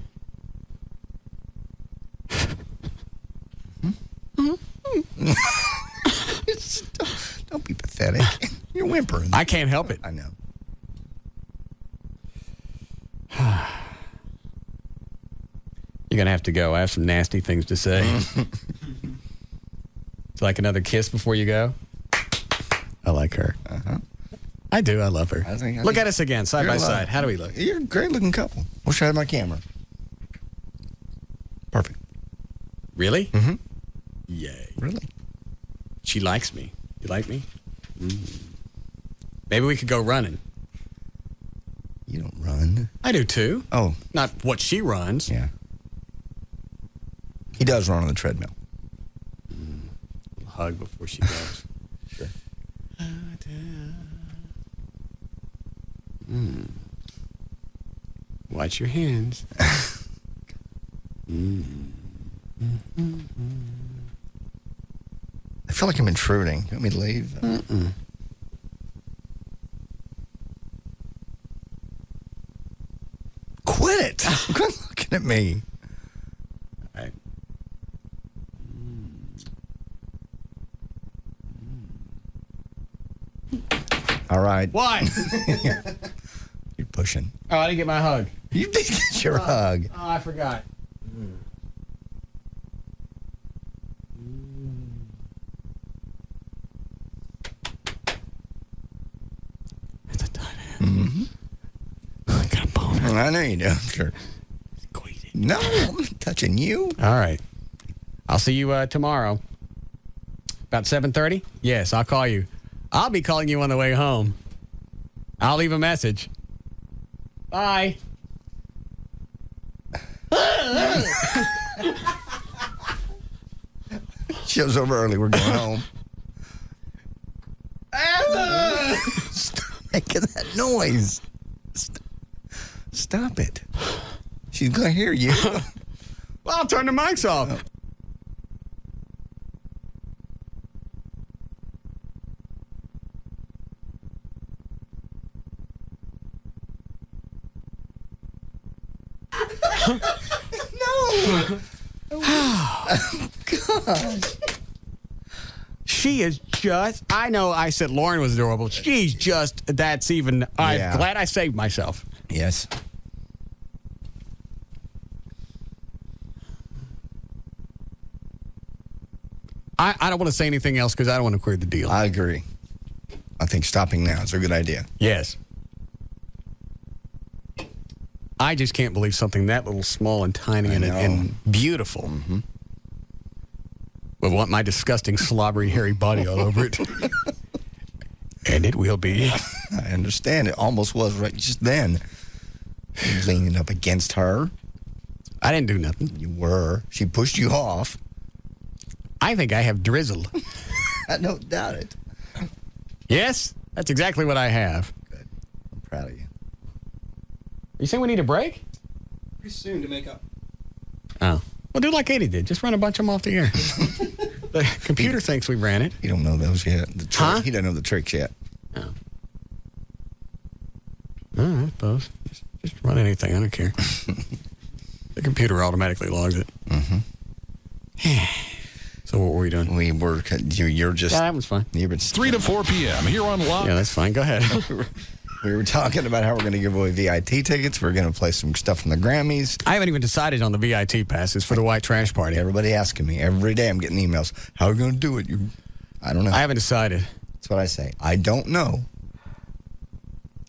Don't be pathetic. You're whimpering. I can't help it. I know. You're going to have to go. I have some nasty things to say. It's like another kiss before you go. I like her. Uh-huh. I do. I love her. Look think at us again, side by side. How do we look? You're a great-looking couple. Wish I had my camera. Perfect. Really? Mm-hmm. Yay. Really? She likes me. You like me? Maybe we could go running. You don't run. I do too. Oh. Not what she runs. Yeah. He does run on the treadmill. Hug before she goes. Sure. Watch your hands. I feel like I'm intruding. You want me to leave? Quit it. Quit looking at me. All right. All right. Why? You're pushing. Oh, I didn't get my hug. You did get your hug. Oh, I forgot. It's a tight hand. Mm-hmm. I got a boner. I know you do. Sure. No, I'm not touching you. All right. I'll see you tomorrow. About 7:30? Yes, I'll call you. I'll be calling you on the way home. I'll leave a message. Bye. Show's over early. We're going home. Stop making that noise. Stop it. She's going to hear you. Well, I'll turn the mics off. No. Oh, gosh. She is just, I know I said Lauren was adorable. She's just, that's even, I'm glad I saved myself. Yes. I don't want to say anything else because I don't want to clear the deal. I agree. I think stopping now is a good idea. Yes. I just can't believe something that little small and tiny and beautiful would want my disgusting, slobbery, hairy body all over it. And it will be. I understand. It almost was right just then. You leaning up against her. I didn't do nothing. You were. She pushed you off. I think I have drizzled. I don't doubt it. Yes, that's exactly what I have. Good. I'm proud of you. You saying we need a break? Pretty soon to make up. Oh. Well, do like Katie did. Just run a bunch of them off the air. The computer thinks we ran it. You don't know those yet. The trick, He doesn't know the tricks yet. Oh. I suppose. Just run anything. I don't care. The computer automatically logs it. So what were we doing? We were. You're just. Yeah, that was fine. You've been 3 to 4 p.m. here on Live. Yeah, that's fine. Go ahead. We were talking about how we're going to give away VIT tickets. We're going to play some stuff from the Grammys. I haven't even decided on the VIT passes for the white trash party. Everybody asking me. Every day I'm getting emails. How are we going to do it? I don't know. I haven't decided. That's what I say. I don't know.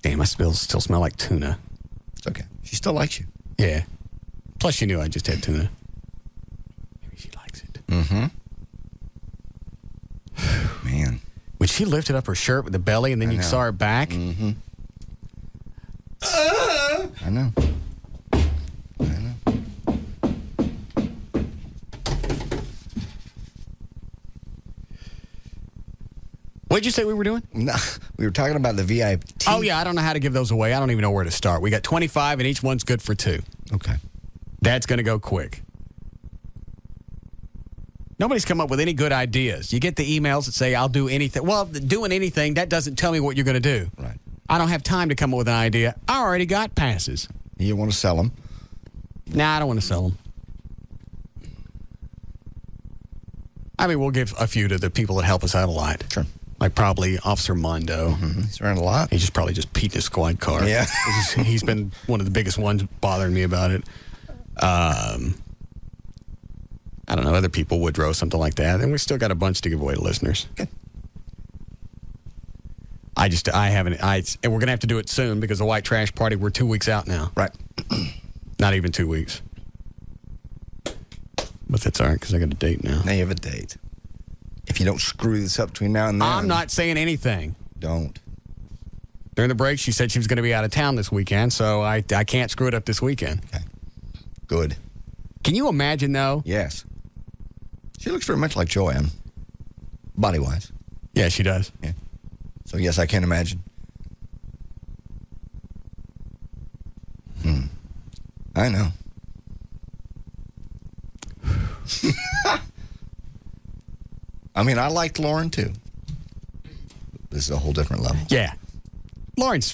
Damn, I still smell like tuna. It's okay. She still likes you. Yeah. Plus, she knew I just had tuna. Maybe she likes it. Mm-hmm. Man. When she lifted up her shirt with the belly and then you saw her back. Mm-hmm. I know. What'd you say we were doing? No, we were talking about the VIP. Oh, yeah, I don't know how to give those away. I don't even know where to start. We got 25, and each one's good for 2. Okay. That's going to go quick. Nobody's come up with any good ideas. You get the emails that say, I'll do anything. Well, doing anything, that doesn't tell me what you're going to do. Right. I don't have time to come up with an idea. I already got passes. You want to sell them? Nah, I don't want to sell them. I mean, we'll give a few to the people that help us out a lot. Sure. Like probably Officer Mondo. Mm-hmm. He's around a lot. He's probably just peed his squad car. Yeah. He's been one of the biggest ones bothering me about it. I don't know, other people, Woodrow, something like that. And we still got a bunch to give away to listeners. Okay. And we're going to have to do it soon because the white trash party, we're 2 weeks out now. Right. Not even 2 weeks. But that's all right because I got a date now. Now you have a date. If you don't screw this up between now and then. I'm not saying anything. Don't. During the break, she said she was going to be out of town this weekend, so I can't screw it up this weekend. Okay. Good. Can you imagine, though? Yes. She looks very much like Joanne, body-wise. Yeah, she does. Yeah. So, yes, I can imagine. I know. I mean, I liked Lauren, too. This is a whole different level. Yeah. Lauren's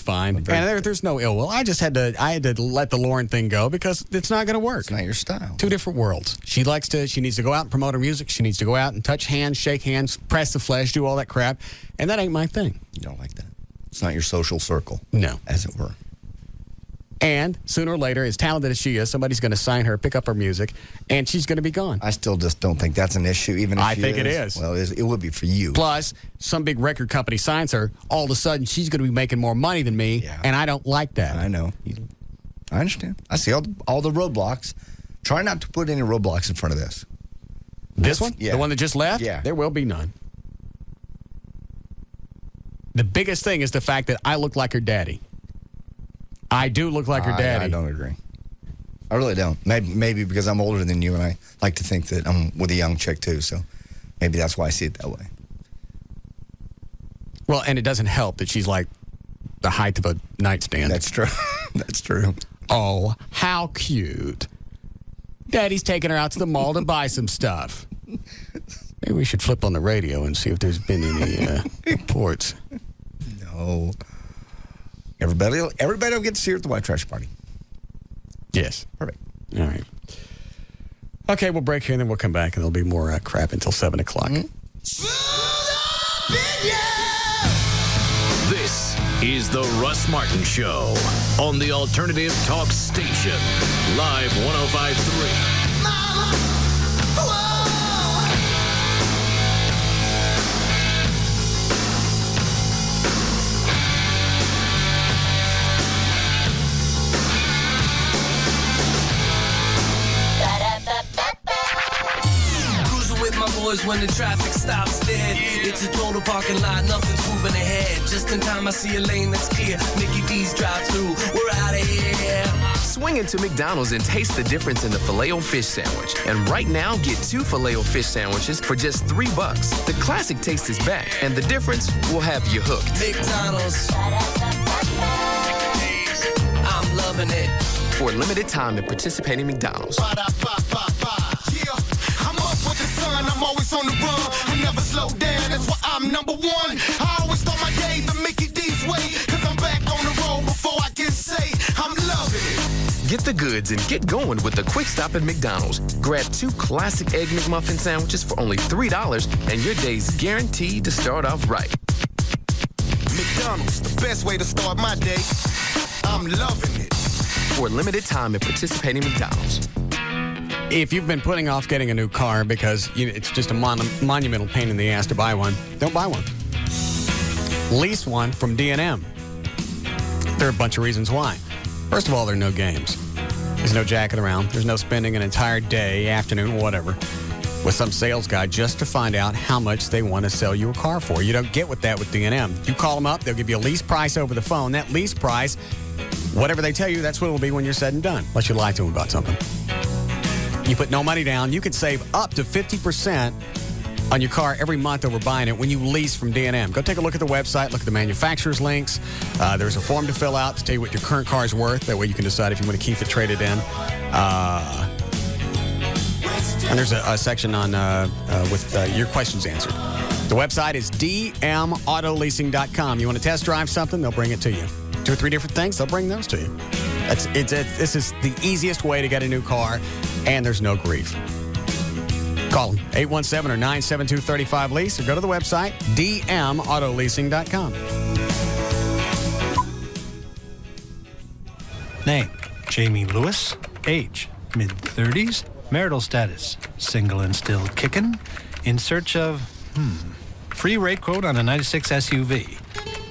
fine. And there's no ill will. I had to let the Lauren thing go because it's not going to work. It's not your style. 2 different worlds. She needs to go out and promote her music. She needs to go out and touch hands, shake hands, press the flesh, do all that crap. And that ain't my thing. You don't like that. It's not your social circle. No. As it were. And sooner or later, as talented as she is, somebody's going to sign her, pick up her music, and she's going to be gone. I still just don't think that's an issue, even if I think it is. Well, it would be for you. Plus, some big record company signs her. All of a sudden, she's going to be making more money than me, and I don't like that. I know. I understand. I see all the roadblocks. Try not to put any roadblocks in front of this. This one? Yeah. The one that just left? Yeah. There will be none. The biggest thing is the fact that I look like her daddy. I do look like her daddy. I don't agree. I really don't. Maybe because I'm older than you, and I like to think that I'm with a young chick, too, so maybe that's why I see it that way. Well, and it doesn't help that she's like the height of a nightstand. That's true. That's true. Oh, how cute. Daddy's taking her out to the mall to buy some stuff. Maybe we should flip on the radio and see if there's been any reports. No. Everybody will get to see her at the white trash party. Yes. Perfect. All right. Okay, we'll break here and then we'll come back and there'll be more crap until 7 o'clock. This is the Russ Martin Show on the Alternative Talk Station. Live 105.3. When the traffic stops dead, it's a total parking lot, nothing's moving ahead. Just in time I see a lane that's clear. Mickey D's drive through, we're out of here. Swing into McDonald's and taste the difference in the Filet-O-Fish sandwich. And right now, get 2 Filet-O-Fish sandwiches for just $3. The classic taste is back, and the difference will have you hooked. McDonald's, I'm loving it. For a limited time at participating McDonald's. I'm always on the run. I never slow down, that's why I'm number one. I always start my day the Mickey D's way. Cause I'm back on the road before I can say I'm loving it. Get the goods and get going with the Quick Stop at McDonald's. Grab 2 classic Egg McMuffin sandwiches for only $3 and your day's guaranteed to start off right. McDonald's. McDonald's, the best way to start my day. I'm loving it. For a limited time at participating McDonald's. If you've been putting off getting a new car because it's just a monumental pain in the ass to buy one, don't buy one. Lease one from D&M. There are a bunch of reasons why. First of all, there are no games. There's no jacking around. There's no spending an entire day, afternoon, whatever, with some sales guy just to find out how much they want to sell you a car for. You don't get with that with D&M. You call them up, they'll give you a lease price over the phone. That lease price, whatever they tell you, that's what it'll be when you're said and done, unless you lie to them about something. You put no money down, you could save up to 50% on your car every month over buying it when you lease from D&M. Go take a look at the website, look at the manufacturer's links. There's a form to fill out to tell you what your current car is worth. That way you can decide if you want to keep it, trade it in. And there's a section on with your questions answered. The website is dmautoleasing.com. You want to test drive something, they'll bring it to you. 2 or 3 different things, they'll bring those to you. This is the easiest way to get a new car, and there's no grief. Call them, 817 or 972-35-LEASE, or go to the website, dmautoleasing.com. Name, Jamie Lewis. Age, mid-30s. Marital status, single and still kickin'. In search of, free rate quote on a 96 SUV.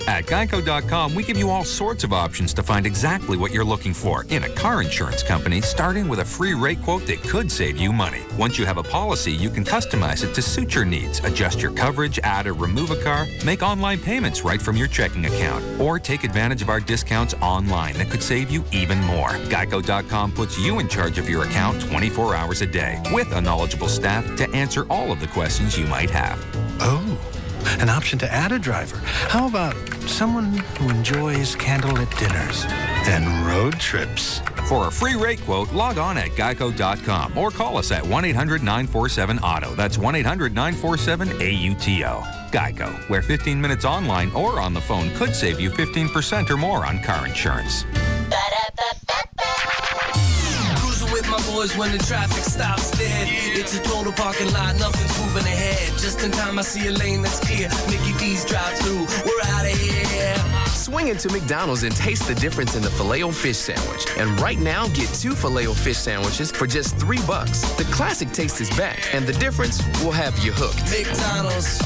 At Geico.com, we give you all sorts of options to find exactly what you're looking for in a car insurance company, starting with a free rate quote that could save you money. Once you have a policy, you can customize it to suit your needs, adjust your coverage, add or remove a car, make online payments right from your checking account, or take advantage of our discounts online that could save you even more. Geico.com puts you in charge of your account 24 hours a day with a knowledgeable staff to answer all of the questions you might have. Oh, an option to add a driver. How about someone who enjoys candlelit dinners and road trips? For a free rate quote, log on at geico.com or call us at 1-800-947-AUTO. That's 1-800-947-AUTO. Geico, where 15 minutes online or on the phone could save you 15% or more on car insurance. Cruising with my boys when the traffic stops dead. It's a total parking lot, nothing's moving ahead. Just in time I see a lane that's clear. Mickey D's drive through, we're out of here. Swing into McDonald's and taste the difference in the Filet-O-Fish sandwich. And right now, get 2 Filet-O-Fish sandwiches for just $3. The classic taste is back, and the difference will have you hooked. McDonald's.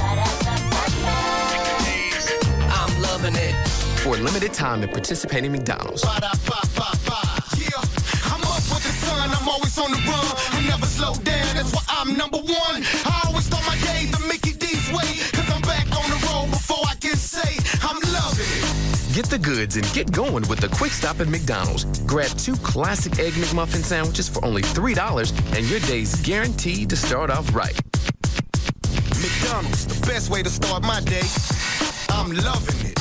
I'm loving it. For a limited time at participating McDonald's. I'm up with the sun, I'm always on the run. I never slow down, that's why I'm number one. I always start my day the Mickey D's way, cause I'm back on the road before I can say I'm loving it. Get the goods and get going with the quick stop at McDonald's. Grab 2 classic Egg McMuffin sandwiches for only $3, and your day's guaranteed to start off right. McDonald's, the best way to start my day. I'm loving it.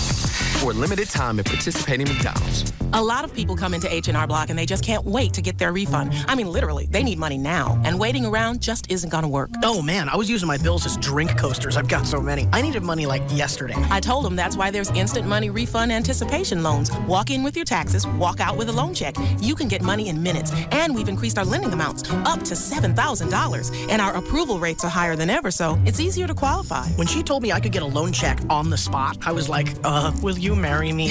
For a limited time at participating McDonald's. A lot of people come into H&R Block and they just can't wait to get their refund. I mean, literally, they need money now. And waiting around just isn't gonna work. Oh man, I was using my bills as drink coasters. I've got so many. I needed money like yesterday. I told them that's why there's instant money refund anticipation loans. Walk in with your taxes, walk out with a loan check. You can get money in minutes. And we've increased our lending amounts up to $7,000. And our approval rates are higher than ever, so it's easier to qualify. When she told me I could get a loan check on the spot, I was like, will you marry me?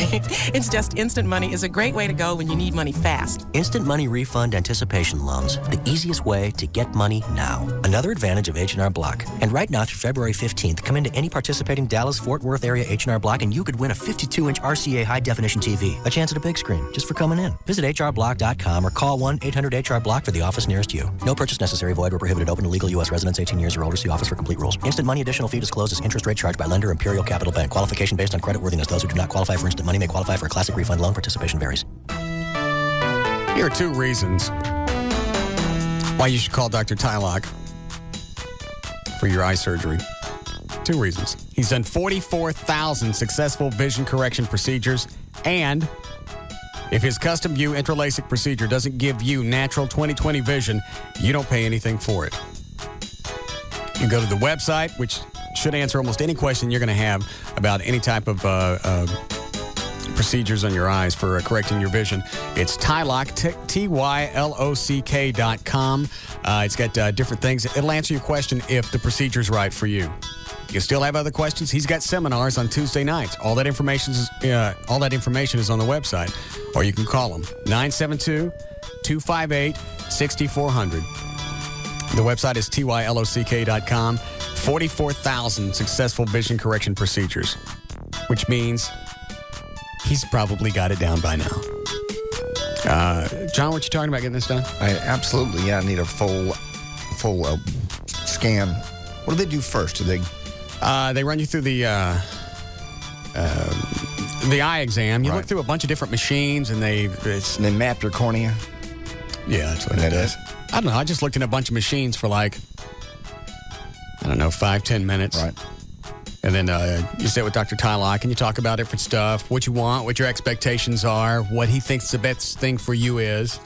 It's just instant money is a great way to go when you need money fast. Instant money refund anticipation loans. The easiest way to get money now. Another advantage of H&R Block. And right now through February 15th, come into any participating Dallas-Fort Worth area H&R Block and you could win a 52-inch RCA high-definition TV. A chance at a big screen just for coming in. Visit hrblock.com or call 1-800-HR-BLOCK for the office nearest you. No purchase necessary. Void where prohibited. Open to legal U.S. residents 18 years or older. See office for complete rules. Instant money additional fee disclosed as interest rate charged by lender Imperial Capital Bank. Qualification based on creditworthiness. Those who do not qualify for instant money may qualify for a classic refund loan. Participation varies. Here are 2 reasons why you should call Dr. Tylock for your eye surgery. 2 reasons. He's done 44,000 successful vision correction procedures, and if his custom view intralacic procedure doesn't give you natural 20/20 vision, you don't pay anything for it. You can go to the website, which should answer almost any question you're going to have about any type of procedures on your eyes for correcting your vision. It's Tylock, TYLOCK.com. It's got different things. It'll answer your question if the procedure's right for you. You still have other questions? He's got seminars on Tuesday nights. All that information is on the website, or you can call him 972-258-6400. The website is tylock.com. 44,000 successful vision correction procedures, which means he's probably got it down by now. John, what you talking about getting this done? I need a full scan. What do they do first? They run you through the eye exam. You look through a bunch of different machines, and they map your cornea. Yeah, that's what it is. I don't know. I just looked in a bunch of machines for 5-10 minutes. Right. And then you sit with Dr. Tylock and you talk about different stuff, what you want, what your expectations are, what he thinks the best thing for you is.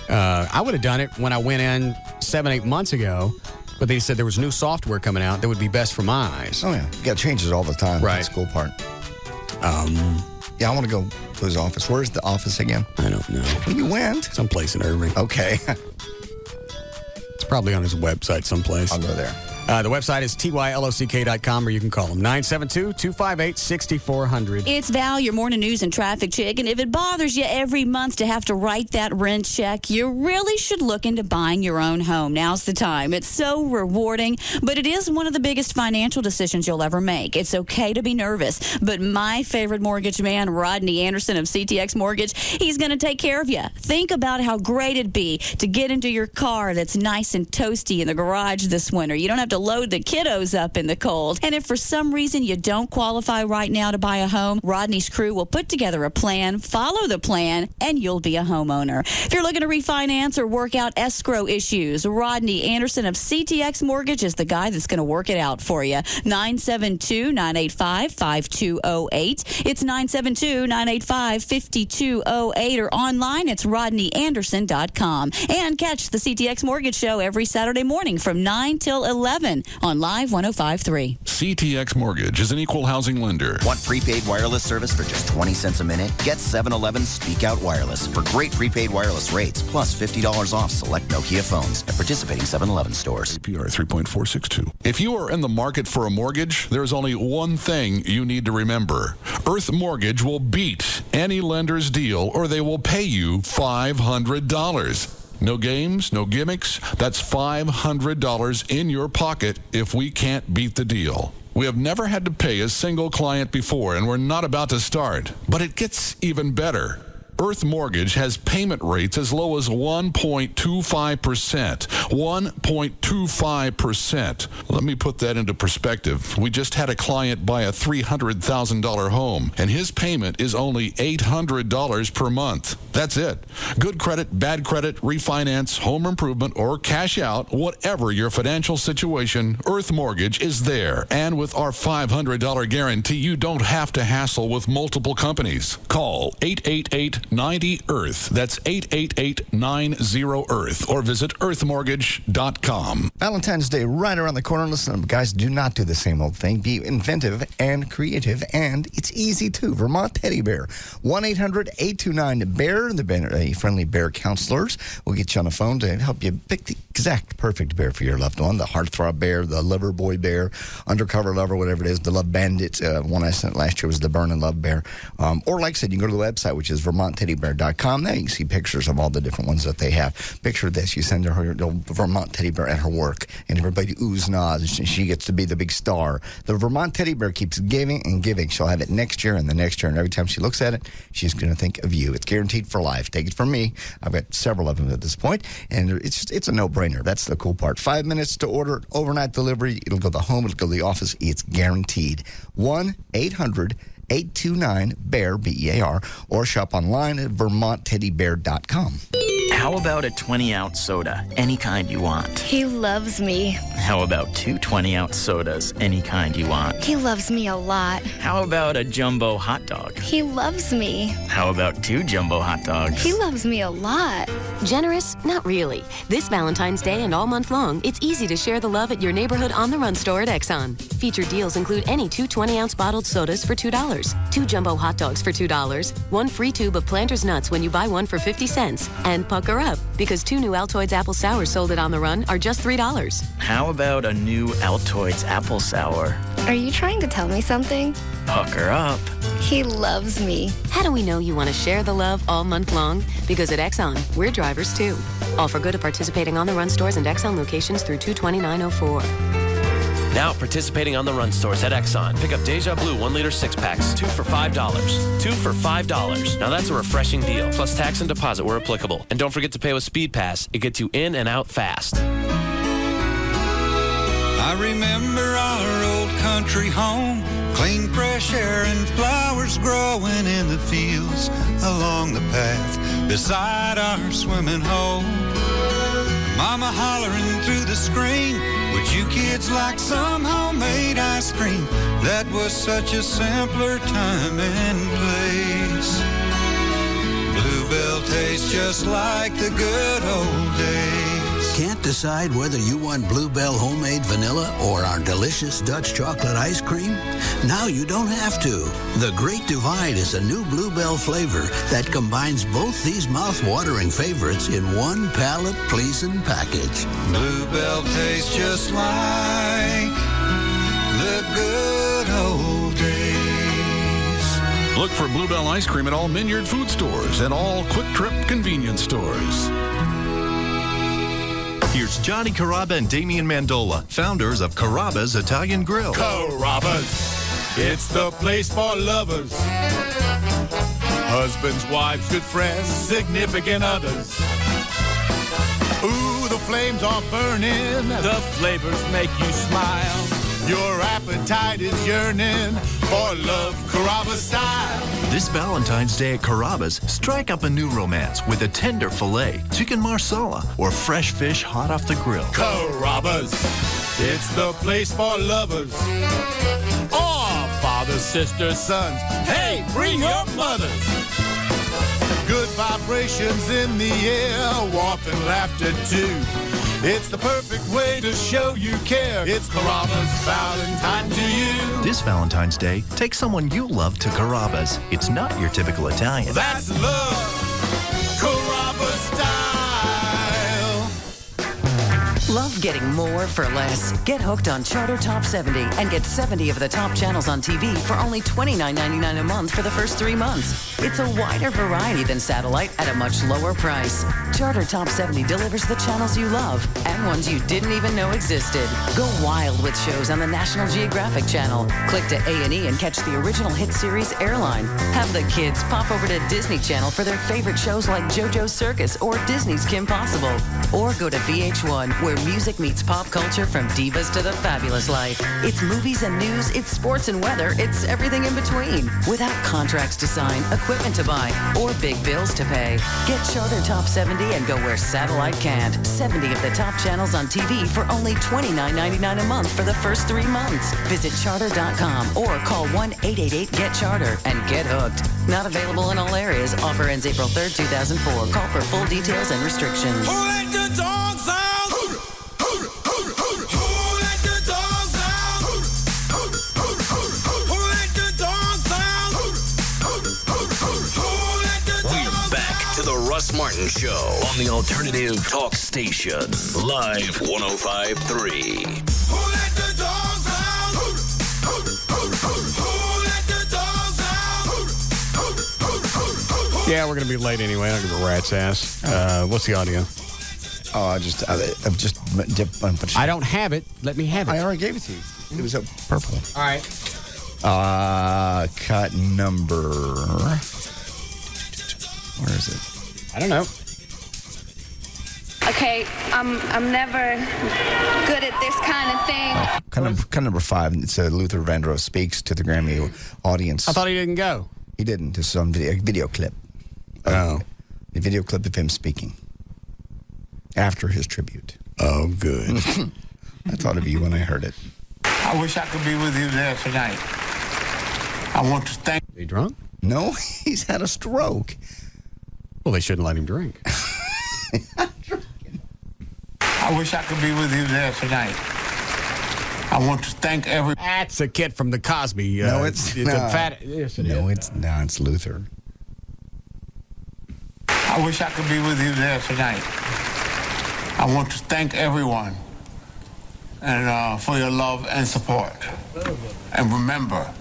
I would have done it when I went in 7-8 months ago, but they said there was new software coming out that would be best for my eyes. Oh, yeah. You got changes all the time. Right. That's the cool part. Yeah, I want to go to his office. Where's the office again? I don't know. You went? Someplace in Irving. Okay. It's probably on his website someplace. I'll go there. The website is tylock.com, or you can call them 972-258-6400. It's Val, your morning news and traffic chick, and if it bothers you every month to have to write that rent check, you really should look into buying your own home. Now's the time. It's so rewarding, but it is one of the biggest financial decisions you'll ever make. It's okay to be nervous, but my favorite mortgage man, Rodney Anderson of CTX Mortgage, he's going to take care of you. Think about how great it'd be to get into your car that's nice and toasty in the garage this winter. You don't have to load the kiddos up in the cold. And if for some reason you don't qualify right now to buy a home, Rodney's crew will put together a plan, follow the plan, and you'll be a homeowner. If you're looking to refinance or work out escrow issues, Rodney Anderson of CTX Mortgage is the guy that's going to work it out for you. 972-985-5208. It's 972-985-5208, or online it's rodneyanderson.com. And catch the CTX Mortgage Show every Saturday morning from 9 till 11 on Live 105.3. CTX Mortgage is an equal housing lender. Want prepaid wireless service for just 20 cents a minute? Get 7-Eleven Speak Out Wireless for great prepaid wireless rates, plus $50 off select Nokia phones at participating 7-Eleven stores. APR 3.462. If you are in the market for a mortgage, there's only one thing you need to remember. Earth Mortgage will beat any lender's deal, or they will pay you $500. No games, no gimmicks. That's $500 in your pocket if we can't beat the deal. We have never had to pay a single client before, and we're not about to start. But it gets even better. Earth Mortgage has payment rates as low as 1.25%. 1.25%. Let me put that into perspective. We just had a client buy a $300,000 home, and his payment is only $800 per month. That's it. Good credit, bad credit, refinance, home improvement, or cash out, whatever your financial situation, Earth Mortgage is there. And with our $500 guarantee, you don't have to hassle with multiple companies. Call 888-90-EARTH. That's 888-90-EARTH. Or visit earthmortgage.com. Valentine's Day right around the corner. Listen, guys, do not do the same old thing. Be inventive and creative, and it's easy too. Vermont Teddy Bear. 1-800-829-BEAR. A friendly bear counselors will get you on the phone to help you pick the exact perfect bear for your loved one. The heartthrob bear, the lover boy bear, undercover lover, whatever it is, the love bandit. One I sent last year was the burn and love bear. Or like I said, you can go to the website, which is vermontteddybear.com. There you can see pictures of all the different ones that they have. Picture this. You send her the Vermont Teddy Bear at her work, and everybody oohs and ahs, and she gets to be the big star. The Vermont Teddy Bear keeps giving and giving. She'll have it next year and the next year, and every time she looks at it, she's going to think of you. It's guaranteed for life. Take it from me. I've got several of them at this point, and it's a no-brainer. That's the cool part. 5 minutes to order, overnight delivery. It'll go to the home. It'll go to the office. It's guaranteed. 1-800-829-BEAR, B-E-A-R, or shop online at vermontteddybear.com. How about a 20-ounce soda, any kind you want? He loves me. How about 2 20-ounce sodas, any kind you want? He loves me a lot. How about a jumbo hot dog? He loves me. How about 2 jumbo hot dogs? He loves me a lot. Generous? Not really. This Valentine's Day and all month long, it's easy to share the love at your neighborhood on-the-run store at Exxon. Featured deals include any 2 20-ounce bottled sodas for $2, 2 jumbo hot dogs for $2, 1 free tube of Planters nuts when you buy one for 50 cents, and pucker up, because 2 new Altoids apple sours sold at On the Run are just $3. How about a new Altoids apple sour? Are you trying to tell me something? Hook her up. He loves me. How do we know you want to share the love all month long? Because at Exxon, we're drivers too. Offer good at participating on-the-run stores and Exxon locations through 2/29/04. Now participating on the run stores at Exxon. Pick up Deja Blue 1-liter 6-packs, 2 for $5. 2 for $5. Now that's a refreshing deal. Plus tax and deposit where applicable. And don't forget to pay with Speed Pass. It gets you in and out fast. I remember our old country home, clean fresh air and flowers growing in the fields along the path beside our swimming hole. Mama hollering through the screen, would you kids like some homemade ice cream? That was such a simpler time and place. Bluebell tastes just like the good old days. Can't decide whether you want Bluebell homemade vanilla or our delicious Dutch chocolate ice cream? Now you don't have to. The Great Divide is a new Bluebell flavor that combines both these mouth-watering favorites in one palate-pleasing package. Bluebell tastes just like the good old days. Look for Bluebell ice cream at all Minyard food stores and all Quick Trip convenience stores. Here's Johnny Carrabba and Damian Mandola, founders of Carrabba's Italian Grill. Carrabba's, it's the place for lovers. Husbands, wives, good friends, significant others. Ooh, the flames are burning. The flavors make you smile. Your appetite is yearning for love, Carrabba style. This Valentine's Day at Carrabba's, strike up a new romance with a tender filet, chicken marsala, or fresh fish hot off the grill. Carrabba's, it's the place for lovers. Oh, fathers, sisters, sons, hey, bring your mothers. Good vibrations in the air, warmth and laughter too. It's the perfect way to show you care. It's Carrabba's Valentine to you. This Valentine's Day, take someone you love to Carrabba's. It's not your typical Italian. That's love, Carrabba style. Love getting more for less. Get hooked on Charter Top 70 and get 70 of the top channels on TV for only $29.99 a month for the first 3 months. It's a wider variety than satellite at a much lower price. Charter Top 70 delivers the channels you love and ones you didn't even know existed. Go wild with shows on the National Geographic Channel. Click to A&E and catch the original hit series Airline. Have the kids pop over to Disney Channel for their favorite shows like JoJo's Circus or Disney's Kim Possible. Or go to VH1 where music meets pop culture from divas to the fabulous life. It's movies and news, it's sports and weather, it's everything in between. Without contracts to sign, equipment to buy, or big bills to pay. Get Charter Top 70 and go where satellite can't. 70 of the top channels on TV for only $29.99 a month for the first 3 months. Visit charter.com or call 1-888-GET-CHARTER and get hooked. Not available in all areas. Offer ends April 3rd, 2004. Call for full details and restrictions. Who let the dogs out? To the Russ Martin Show on the Alternative Talk Station. Live 105.3. Who let the dogs out? Who let the dogs out? Yeah, we're going to be late anyway. I don't give a rat's ass. What's the audio? Oh, I've just dipped a bunch. I don't have it. Let me have it. I already gave it to you. It was a purple. All right. Cut number. Where is it? I don't know. Okay, I'm never good at this kind of thing. Cut number 5. It's Luther Vandross speaks to the Grammy audience. I thought he didn't go. He didn't. This is on video clip. Oh. A video clip of him speaking after his tribute. Oh, good. I thought of you when I heard it. I wish I could be with you there tonight. I want to thank... Are you drunk? No, he's had a stroke. Well, they shouldn't let him drink. I wish I could be with you there tonight. I want to thank every... That's a kid from the Cosby. No, it's a fat... Yes, it is. It's Luther. I wish I could be with you there tonight. I want to thank everyone and for your love and support. And remember.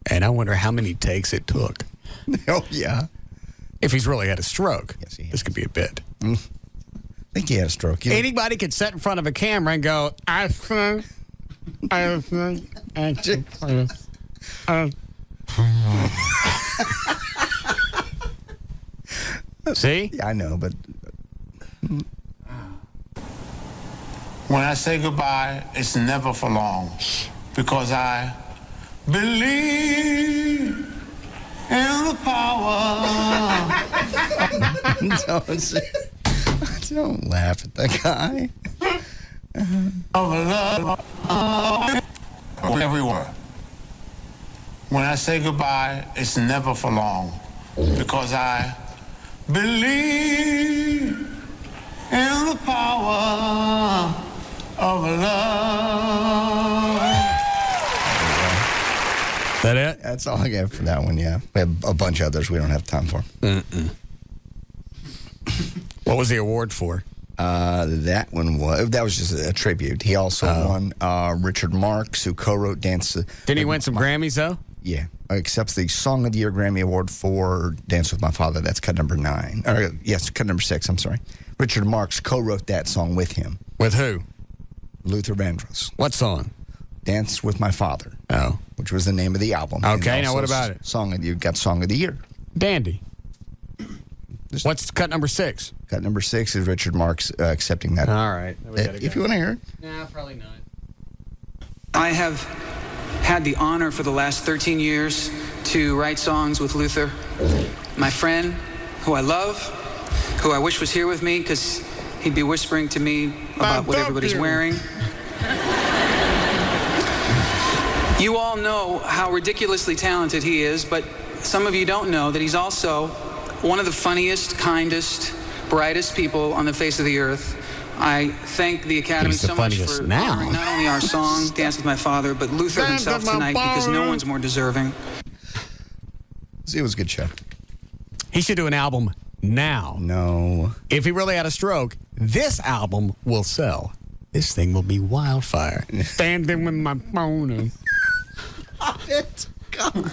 And I wonder how many takes it took. Oh, yeah. If he's really had a stroke. Yes, he has. This could be a bit. I think he had a stroke. Anybody could sit in front of a camera and go, See? Yeah, I know, but... When I say goodbye, it's never for long. Because I believe in the power. Don't laugh at that guy. Of love. Everywhere. When I say goodbye, it's never for long. Because I believe in the power of love. That it? That's all I got for that one, yeah. We have a bunch of others we don't have time for. What was the award for? That was just a tribute. He also won Richard Marx, who co-wrote Dance. Didn't he win some Grammys, though? Yeah. Accepts the Song of the Year Grammy Award for Dance with My Father. That's cut number 9. Cut number 6, I'm sorry. Richard Marx co-wrote that song with him. With who? Luther Vandross. What song? Dance with My Father. Oh. Which was the name of the album. Okay, now what about it? You got Song of the Year. Dandy. What's cut number 6? Cut number 6 is Richard Marx accepting that. All right. If you want to hear it. No, probably not. I have had the honor for the last 13 years to write songs with Luther, my friend, who I love, who I wish was here with me because he'd be whispering to me about what everybody's wearing. You all know how ridiculously talented he is, but some of you don't know that he's also one of the funniest, kindest, brightest people on the face of the earth. I thank the Academy so much for honoring not only our song, Dance with My Father, but Luther himself tonight, because no one's more deserving. It was a good show. He should do an album now. No. If he really had a stroke, this album will sell. This thing will be wildfire. Standing with my phone. God.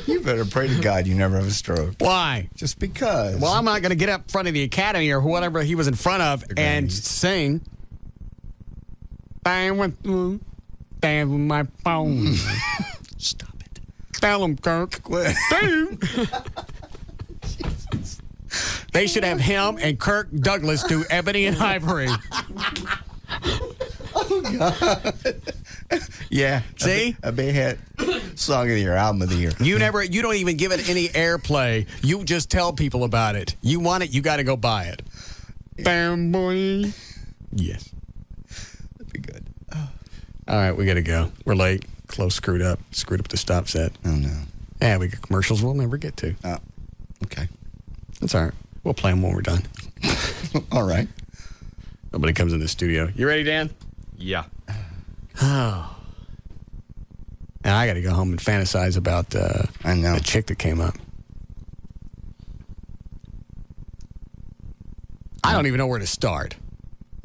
You better pray to God you never have a stroke. Why? Just because. Well, I'm not going to get up in front of the Academy or whatever he was in front of and sing. Stand with my phone. Stop it. Tell him, Kirk. Quit. They should have him and Kirk Douglas do Ebony and Ivory. Oh, God. Yeah. See? A big hit. Song of the Year, album of the year. You don't even give it any airplay. You just tell people about it. You want it, you got to go buy it. Bam, boy. Yes. That'd be good. All right, we got to go. We're late. Close screwed up the stop set. Oh, no. Yeah, we got commercials we'll never get to. Oh, okay. That's all right. We'll play them when we're done. All right. Nobody comes in the studio. You ready, Dan? Yeah. Oh. And I got to go home and fantasize about the chick that came up. I don't even know where to start.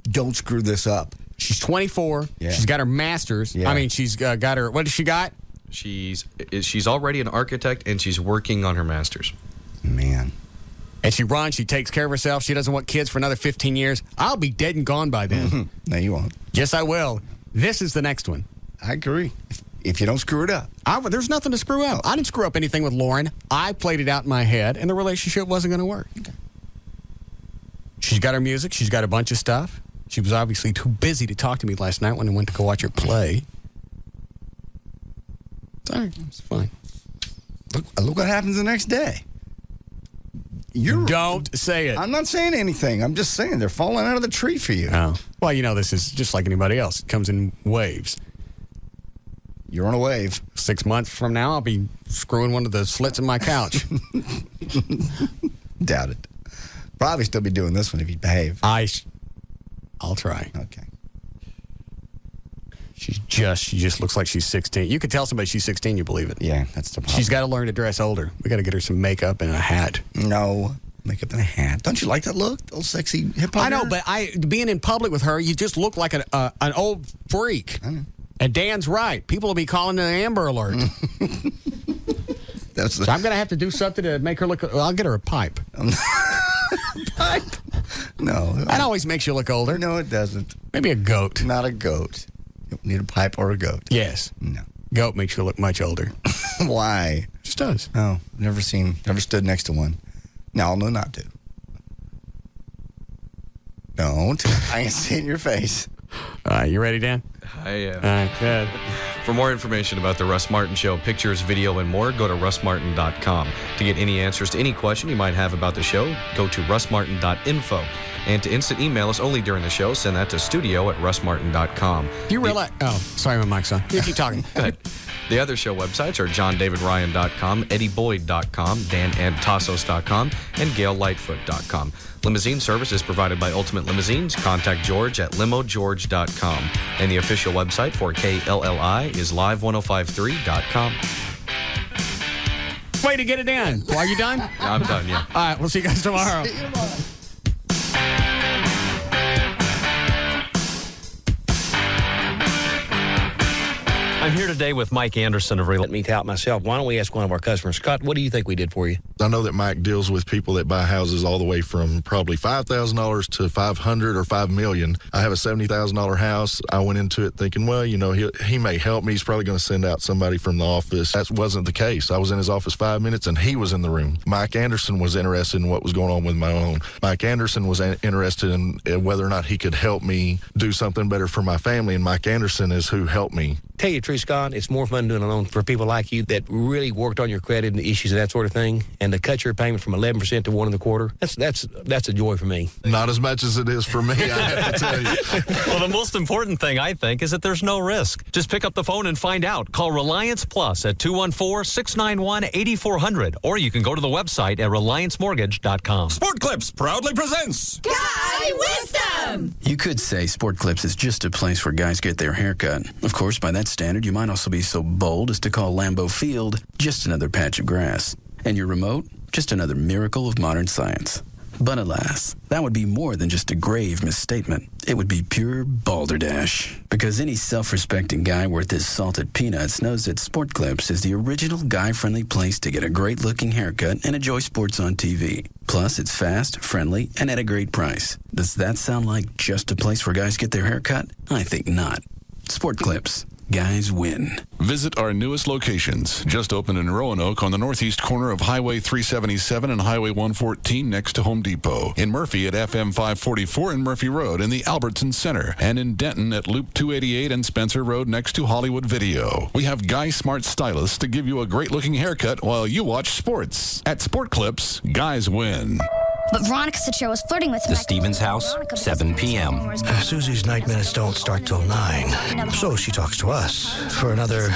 Don't screw this up. She's 24. Yeah. She's got her master's. Yeah. I mean, she's got her. What does she got? She's already an architect, and she's working on her master's. Man. And she runs. She takes care of herself. She doesn't want kids for another 15 years. I'll be dead and gone by then. No, you won't. Yes, I will. This is the next one. I agree. If you don't screw it up. There's nothing to screw up. I didn't screw up anything with Lauren. I played it out in my head, and the relationship wasn't going to work. Okay. She's got her music. She's got a bunch of stuff. She was obviously too busy to talk to me last night when I went to go watch her play. It's all right. It's fine. Look what happens the next day. Don't say it. I'm not saying anything. I'm just saying they're falling out of the tree for you. Oh. Well, this is just like anybody else. It comes in waves. You're on a wave. 6 months from now, I'll be screwing one of the slits in my couch. Doubt it. Probably still be doing this one if you behave. I'll try. Okay. She just looks like she's 16. You could tell somebody she's 16, you believe it. Yeah, that's the problem. She's got to learn to dress older. We got to get her some makeup and a hat. No. Makeup and a hat. Don't you like that look? Old sexy hip hop. I know, but being in public with her, you just look like an old freak. I know. And Dan's right. People will be calling an Amber Alert. So I'm going to have to do something to make her look. Well, I'll get her a pipe. Pipe? No. That always makes you look older. No, it doesn't. Maybe a goat. Not a goat. You don't need a pipe or a goat. Yes. No. Goat makes you look much older. Why? Just does. Oh, never stood next to one. No, not to. Don't. I can see it in your face. You ready, Dan? I am. All right, good. For more information about the Russ Martin Show, pictures, video, and more, go to russmartin.com. To get any answers to any question you might have about the show, go to russmartin.info. And to instant email us only during the show, send that to studio@russmartin.com. Do you realize? Sorry, my mic's on. You keep talking. Go ahead. The other show websites are johndavidryan.com, eddieboyd.com, danantasos.com, and gaillightfoot.com. Limousine service is provided by Ultimate Limousines. Contact George at limogeorge.com. And the official website for KLLI is live1053.com. Way to get it in. Well, are you done? I'm done, yeah. All right, we'll see you guys tomorrow. See you tomorrow. I'm here today with Mike Anderson of Let Me Tout myself. Why don't we ask one of our customers, Scott, what do you think we did for you? I know that Mike deals with people that buy houses all the way from probably $5,000 to $500,000 or $5 million. I have a $70,000 house. I went into it thinking, well, he may help me. He's probably going to send out somebody from the office. That wasn't the case. I was in his office 5 minutes and he was in the room. Mike Anderson was interested in what was going on with my own. Mike Anderson was interested in whether or not he could help me do something better for my family, and Mike Anderson is who helped me. Tell you the truth, Scott, it's more fun doing a loan for people like you that really worked on your credit and the issues and that sort of thing, and to cut your payment from 11% to 1.25%. That's a joy for me. Not as much as it is for me, I have to tell you. Well, the most important thing, I think, is that there's no risk. Just pick up the phone and find out. Call Reliance Plus at 214-691-8400, or you can go to the website at reliancemortgage.com. Sport Clips proudly presents Guy Wisdom! You could say Sport Clips is just a place where guys get their hair cut. Of course, by that standard, you might also be so bold as to call Lambeau Field just another patch of grass, and your remote just another miracle of modern science. But alas, that would be more than just a grave misstatement. It would be pure balderdash. Because any self-respecting guy worth his salted peanuts knows that Sport Clips is the original guy-friendly place to get a great-looking haircut and enjoy sports on TV. Plus, it's fast, friendly, and at a great price. Does that sound like just a place where guys get their hair cut? I think not. Sport Clips. Guys win. Visit our newest locations. Just opened in Roanoke on the northeast corner of Highway 377 and Highway 114 next to Home Depot. In Murphy at FM 544 and Murphy Road in the Albertson Center. And in Denton at Loop 288 and Spencer Road next to Hollywood Video. We have Guy Smart Stylists to give you a great-looking haircut while you watch sports. At Sport Clips, guys win. But Veronica said Cheryl was flirting with him. The Stevens house, 7 p.m. Susie's night minutes don't start till 9. So she talks to us for another,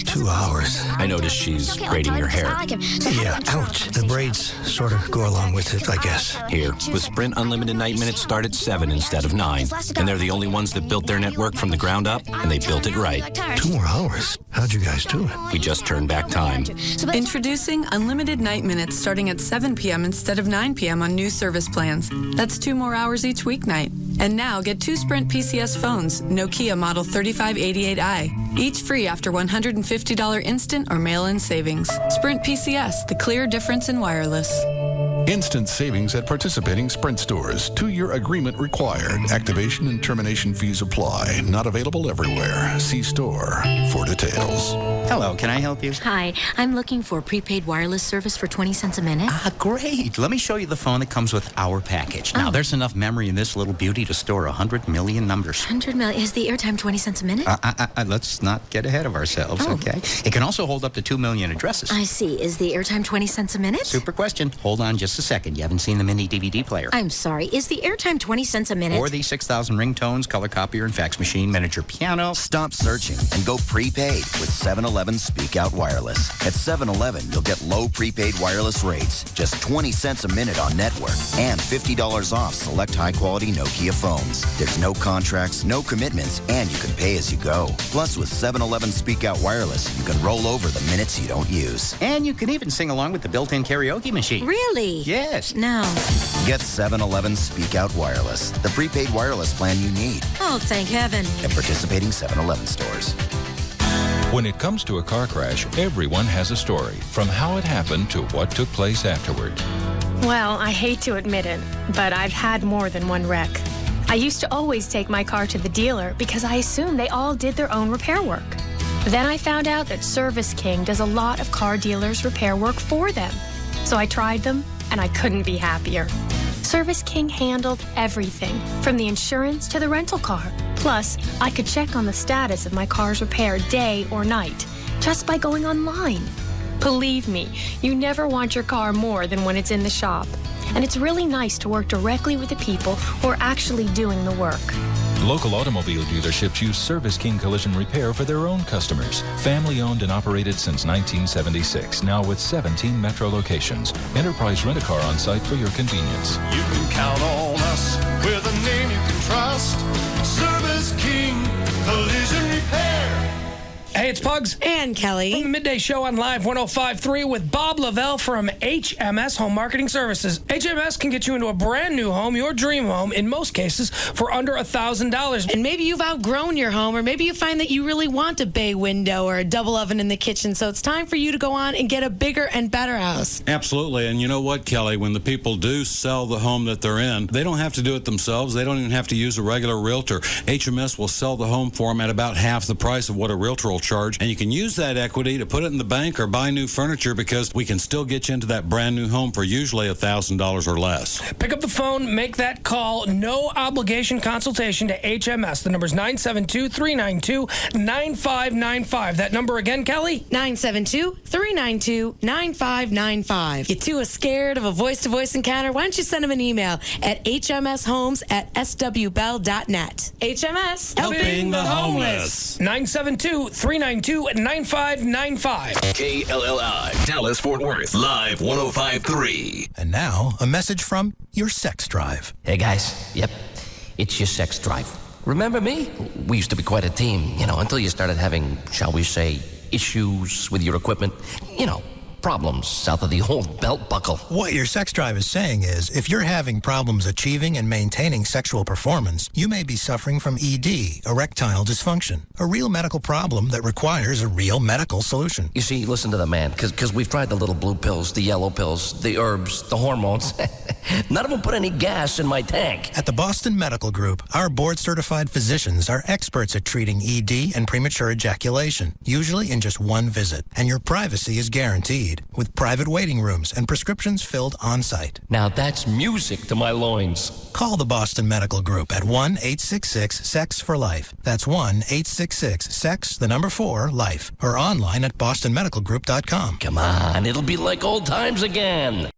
2 hours. I noticed she's braiding your hair. Yeah, ouch. The braids sort of go along with it, I guess. Here, with Sprint Unlimited night minutes start at 7 instead of 9. And they're the only ones that built their network from the ground up, and they built it right. 2 more hours? How'd you guys do it? We just turned back time. Introducing Unlimited Night Minutes starting at 7 p.m. instead of 9 p.m. on new service plans. That's 2 more hours each weeknight. And now get 2 Sprint PCS phones, Nokia Model 3588i, each free after $150 instant or mail-in savings. Sprint PCS, the clear difference in wireless. Instant savings at participating Sprint stores. 2-year agreement required. Activation and termination fees apply. Not available everywhere. See store for details. Hello, can I help you? Hi, I'm looking for prepaid wireless service for 20 cents a minute. Great. Let me show you the phone that comes with our package. Now, there's enough memory in this little beauty to store 100 million numbers. 100 million? Is the airtime 20 cents a minute? Let's not get ahead of ourselves, okay? It can also hold up to 2 million addresses. I see. Is the airtime 20 cents a minute? Super question. Hold on just a second. You haven't seen the mini DVD player. I'm sorry. Is the airtime 20 cents a minute? Or the 6,000 ringtones, color copier, and fax machine, miniature piano. Stop searching and go prepaid with 7-Eleven. 7-Eleven Speak Out Wireless. At 7-Eleven, you'll get low prepaid wireless rates, just 20 cents a minute on network, and $50 off select high-quality Nokia phones. There's no contracts, no commitments, and you can pay as you go. Plus, with 7-Eleven Speak Out Wireless, you can roll over the minutes you don't use. And you can even sing along with the built-in karaoke machine. Really? Yes. No. Get 7-Eleven Speak Out Wireless, the prepaid wireless plan you need. Oh, thank heaven. At participating 7-Eleven stores. When it comes to a car crash, everyone has a story, from how it happened to what took place afterward. Well, I hate to admit it, but I've had more than one wreck. I used to always take my car to the dealer because I assumed they all did their own repair work. Then I found out that Service King does a lot of car dealers' repair work for them. So I tried them, and I couldn't be happier. Service King handled everything, from the insurance to the rental car. Plus, I could check on the status of my car's repair day or night, just by going online. Believe me, you never want your car more than when it's in the shop. And it's really nice to work directly with the people who are actually doing the work. Local automobile dealerships use Service King Collision Repair for their own customers. Family owned and operated since 1976, now with 17 metro locations. Enterprise Rent-A-Car on site for your convenience. You can count on us with a name you can trust. Service King Collision Repair. Hey, it's Pugs and Kelly from the Midday Show on Live 105.3 with Bob Lavelle from HMS Home Marketing Services. HMS can get you into a brand new home, your dream home, in most cases, for under $1,000. And maybe you've outgrown your home, or maybe you find that you really want a bay window or a double oven in the kitchen, so it's time for you to go on and get a bigger and better house. Absolutely. And you know what, Kelly? When the people do sell the home that they're in, they don't have to do it themselves. They don't even have to use a regular realtor. HMS will sell the home for them at about half the price of what a realtor will charge, and you can use that equity to put it in the bank or buy new furniture, because we can still get you into that brand new home for usually $1,000 or less. Pick up the phone, make that call, no obligation consultation to HMS. The number's 972-392-9595. That number again, Kelly? 972-392-9595. You too are scared of a voice-to-voice encounter? Why don't you send them an email at hmshomes@swbell.net. HMS, helping the homeless. 972-392-9595. KLLI, Dallas, Fort Worth, Live 105.3. And now, a message from your sex drive. Hey, guys. Yep, it's your sex drive. Remember me? We used to be quite a team, until you started having, shall we say, issues with your equipment. Problems south of the old belt buckle. What your sex drive is saying is, if you're having problems achieving and maintaining sexual performance, you may be suffering from ED, erectile dysfunction, a real medical problem that requires a real medical solution. You see, listen to the man, because we've tried the little blue pills, the yellow pills, the herbs, the hormones. None of them put any gas in my tank. At the Boston Medical Group, our board-certified physicians are experts at treating ED and premature ejaculation, usually in just one visit. And your privacy is guaranteed, with private waiting rooms and prescriptions filled on-site. Now that's music to my loins. Call the Boston Medical Group at 1-866-SEX-FOR-LIFE. That's 1-866-SEX-4-LIFE. Or online at bostonmedicalgroup.com. Come on, it'll be like old times again.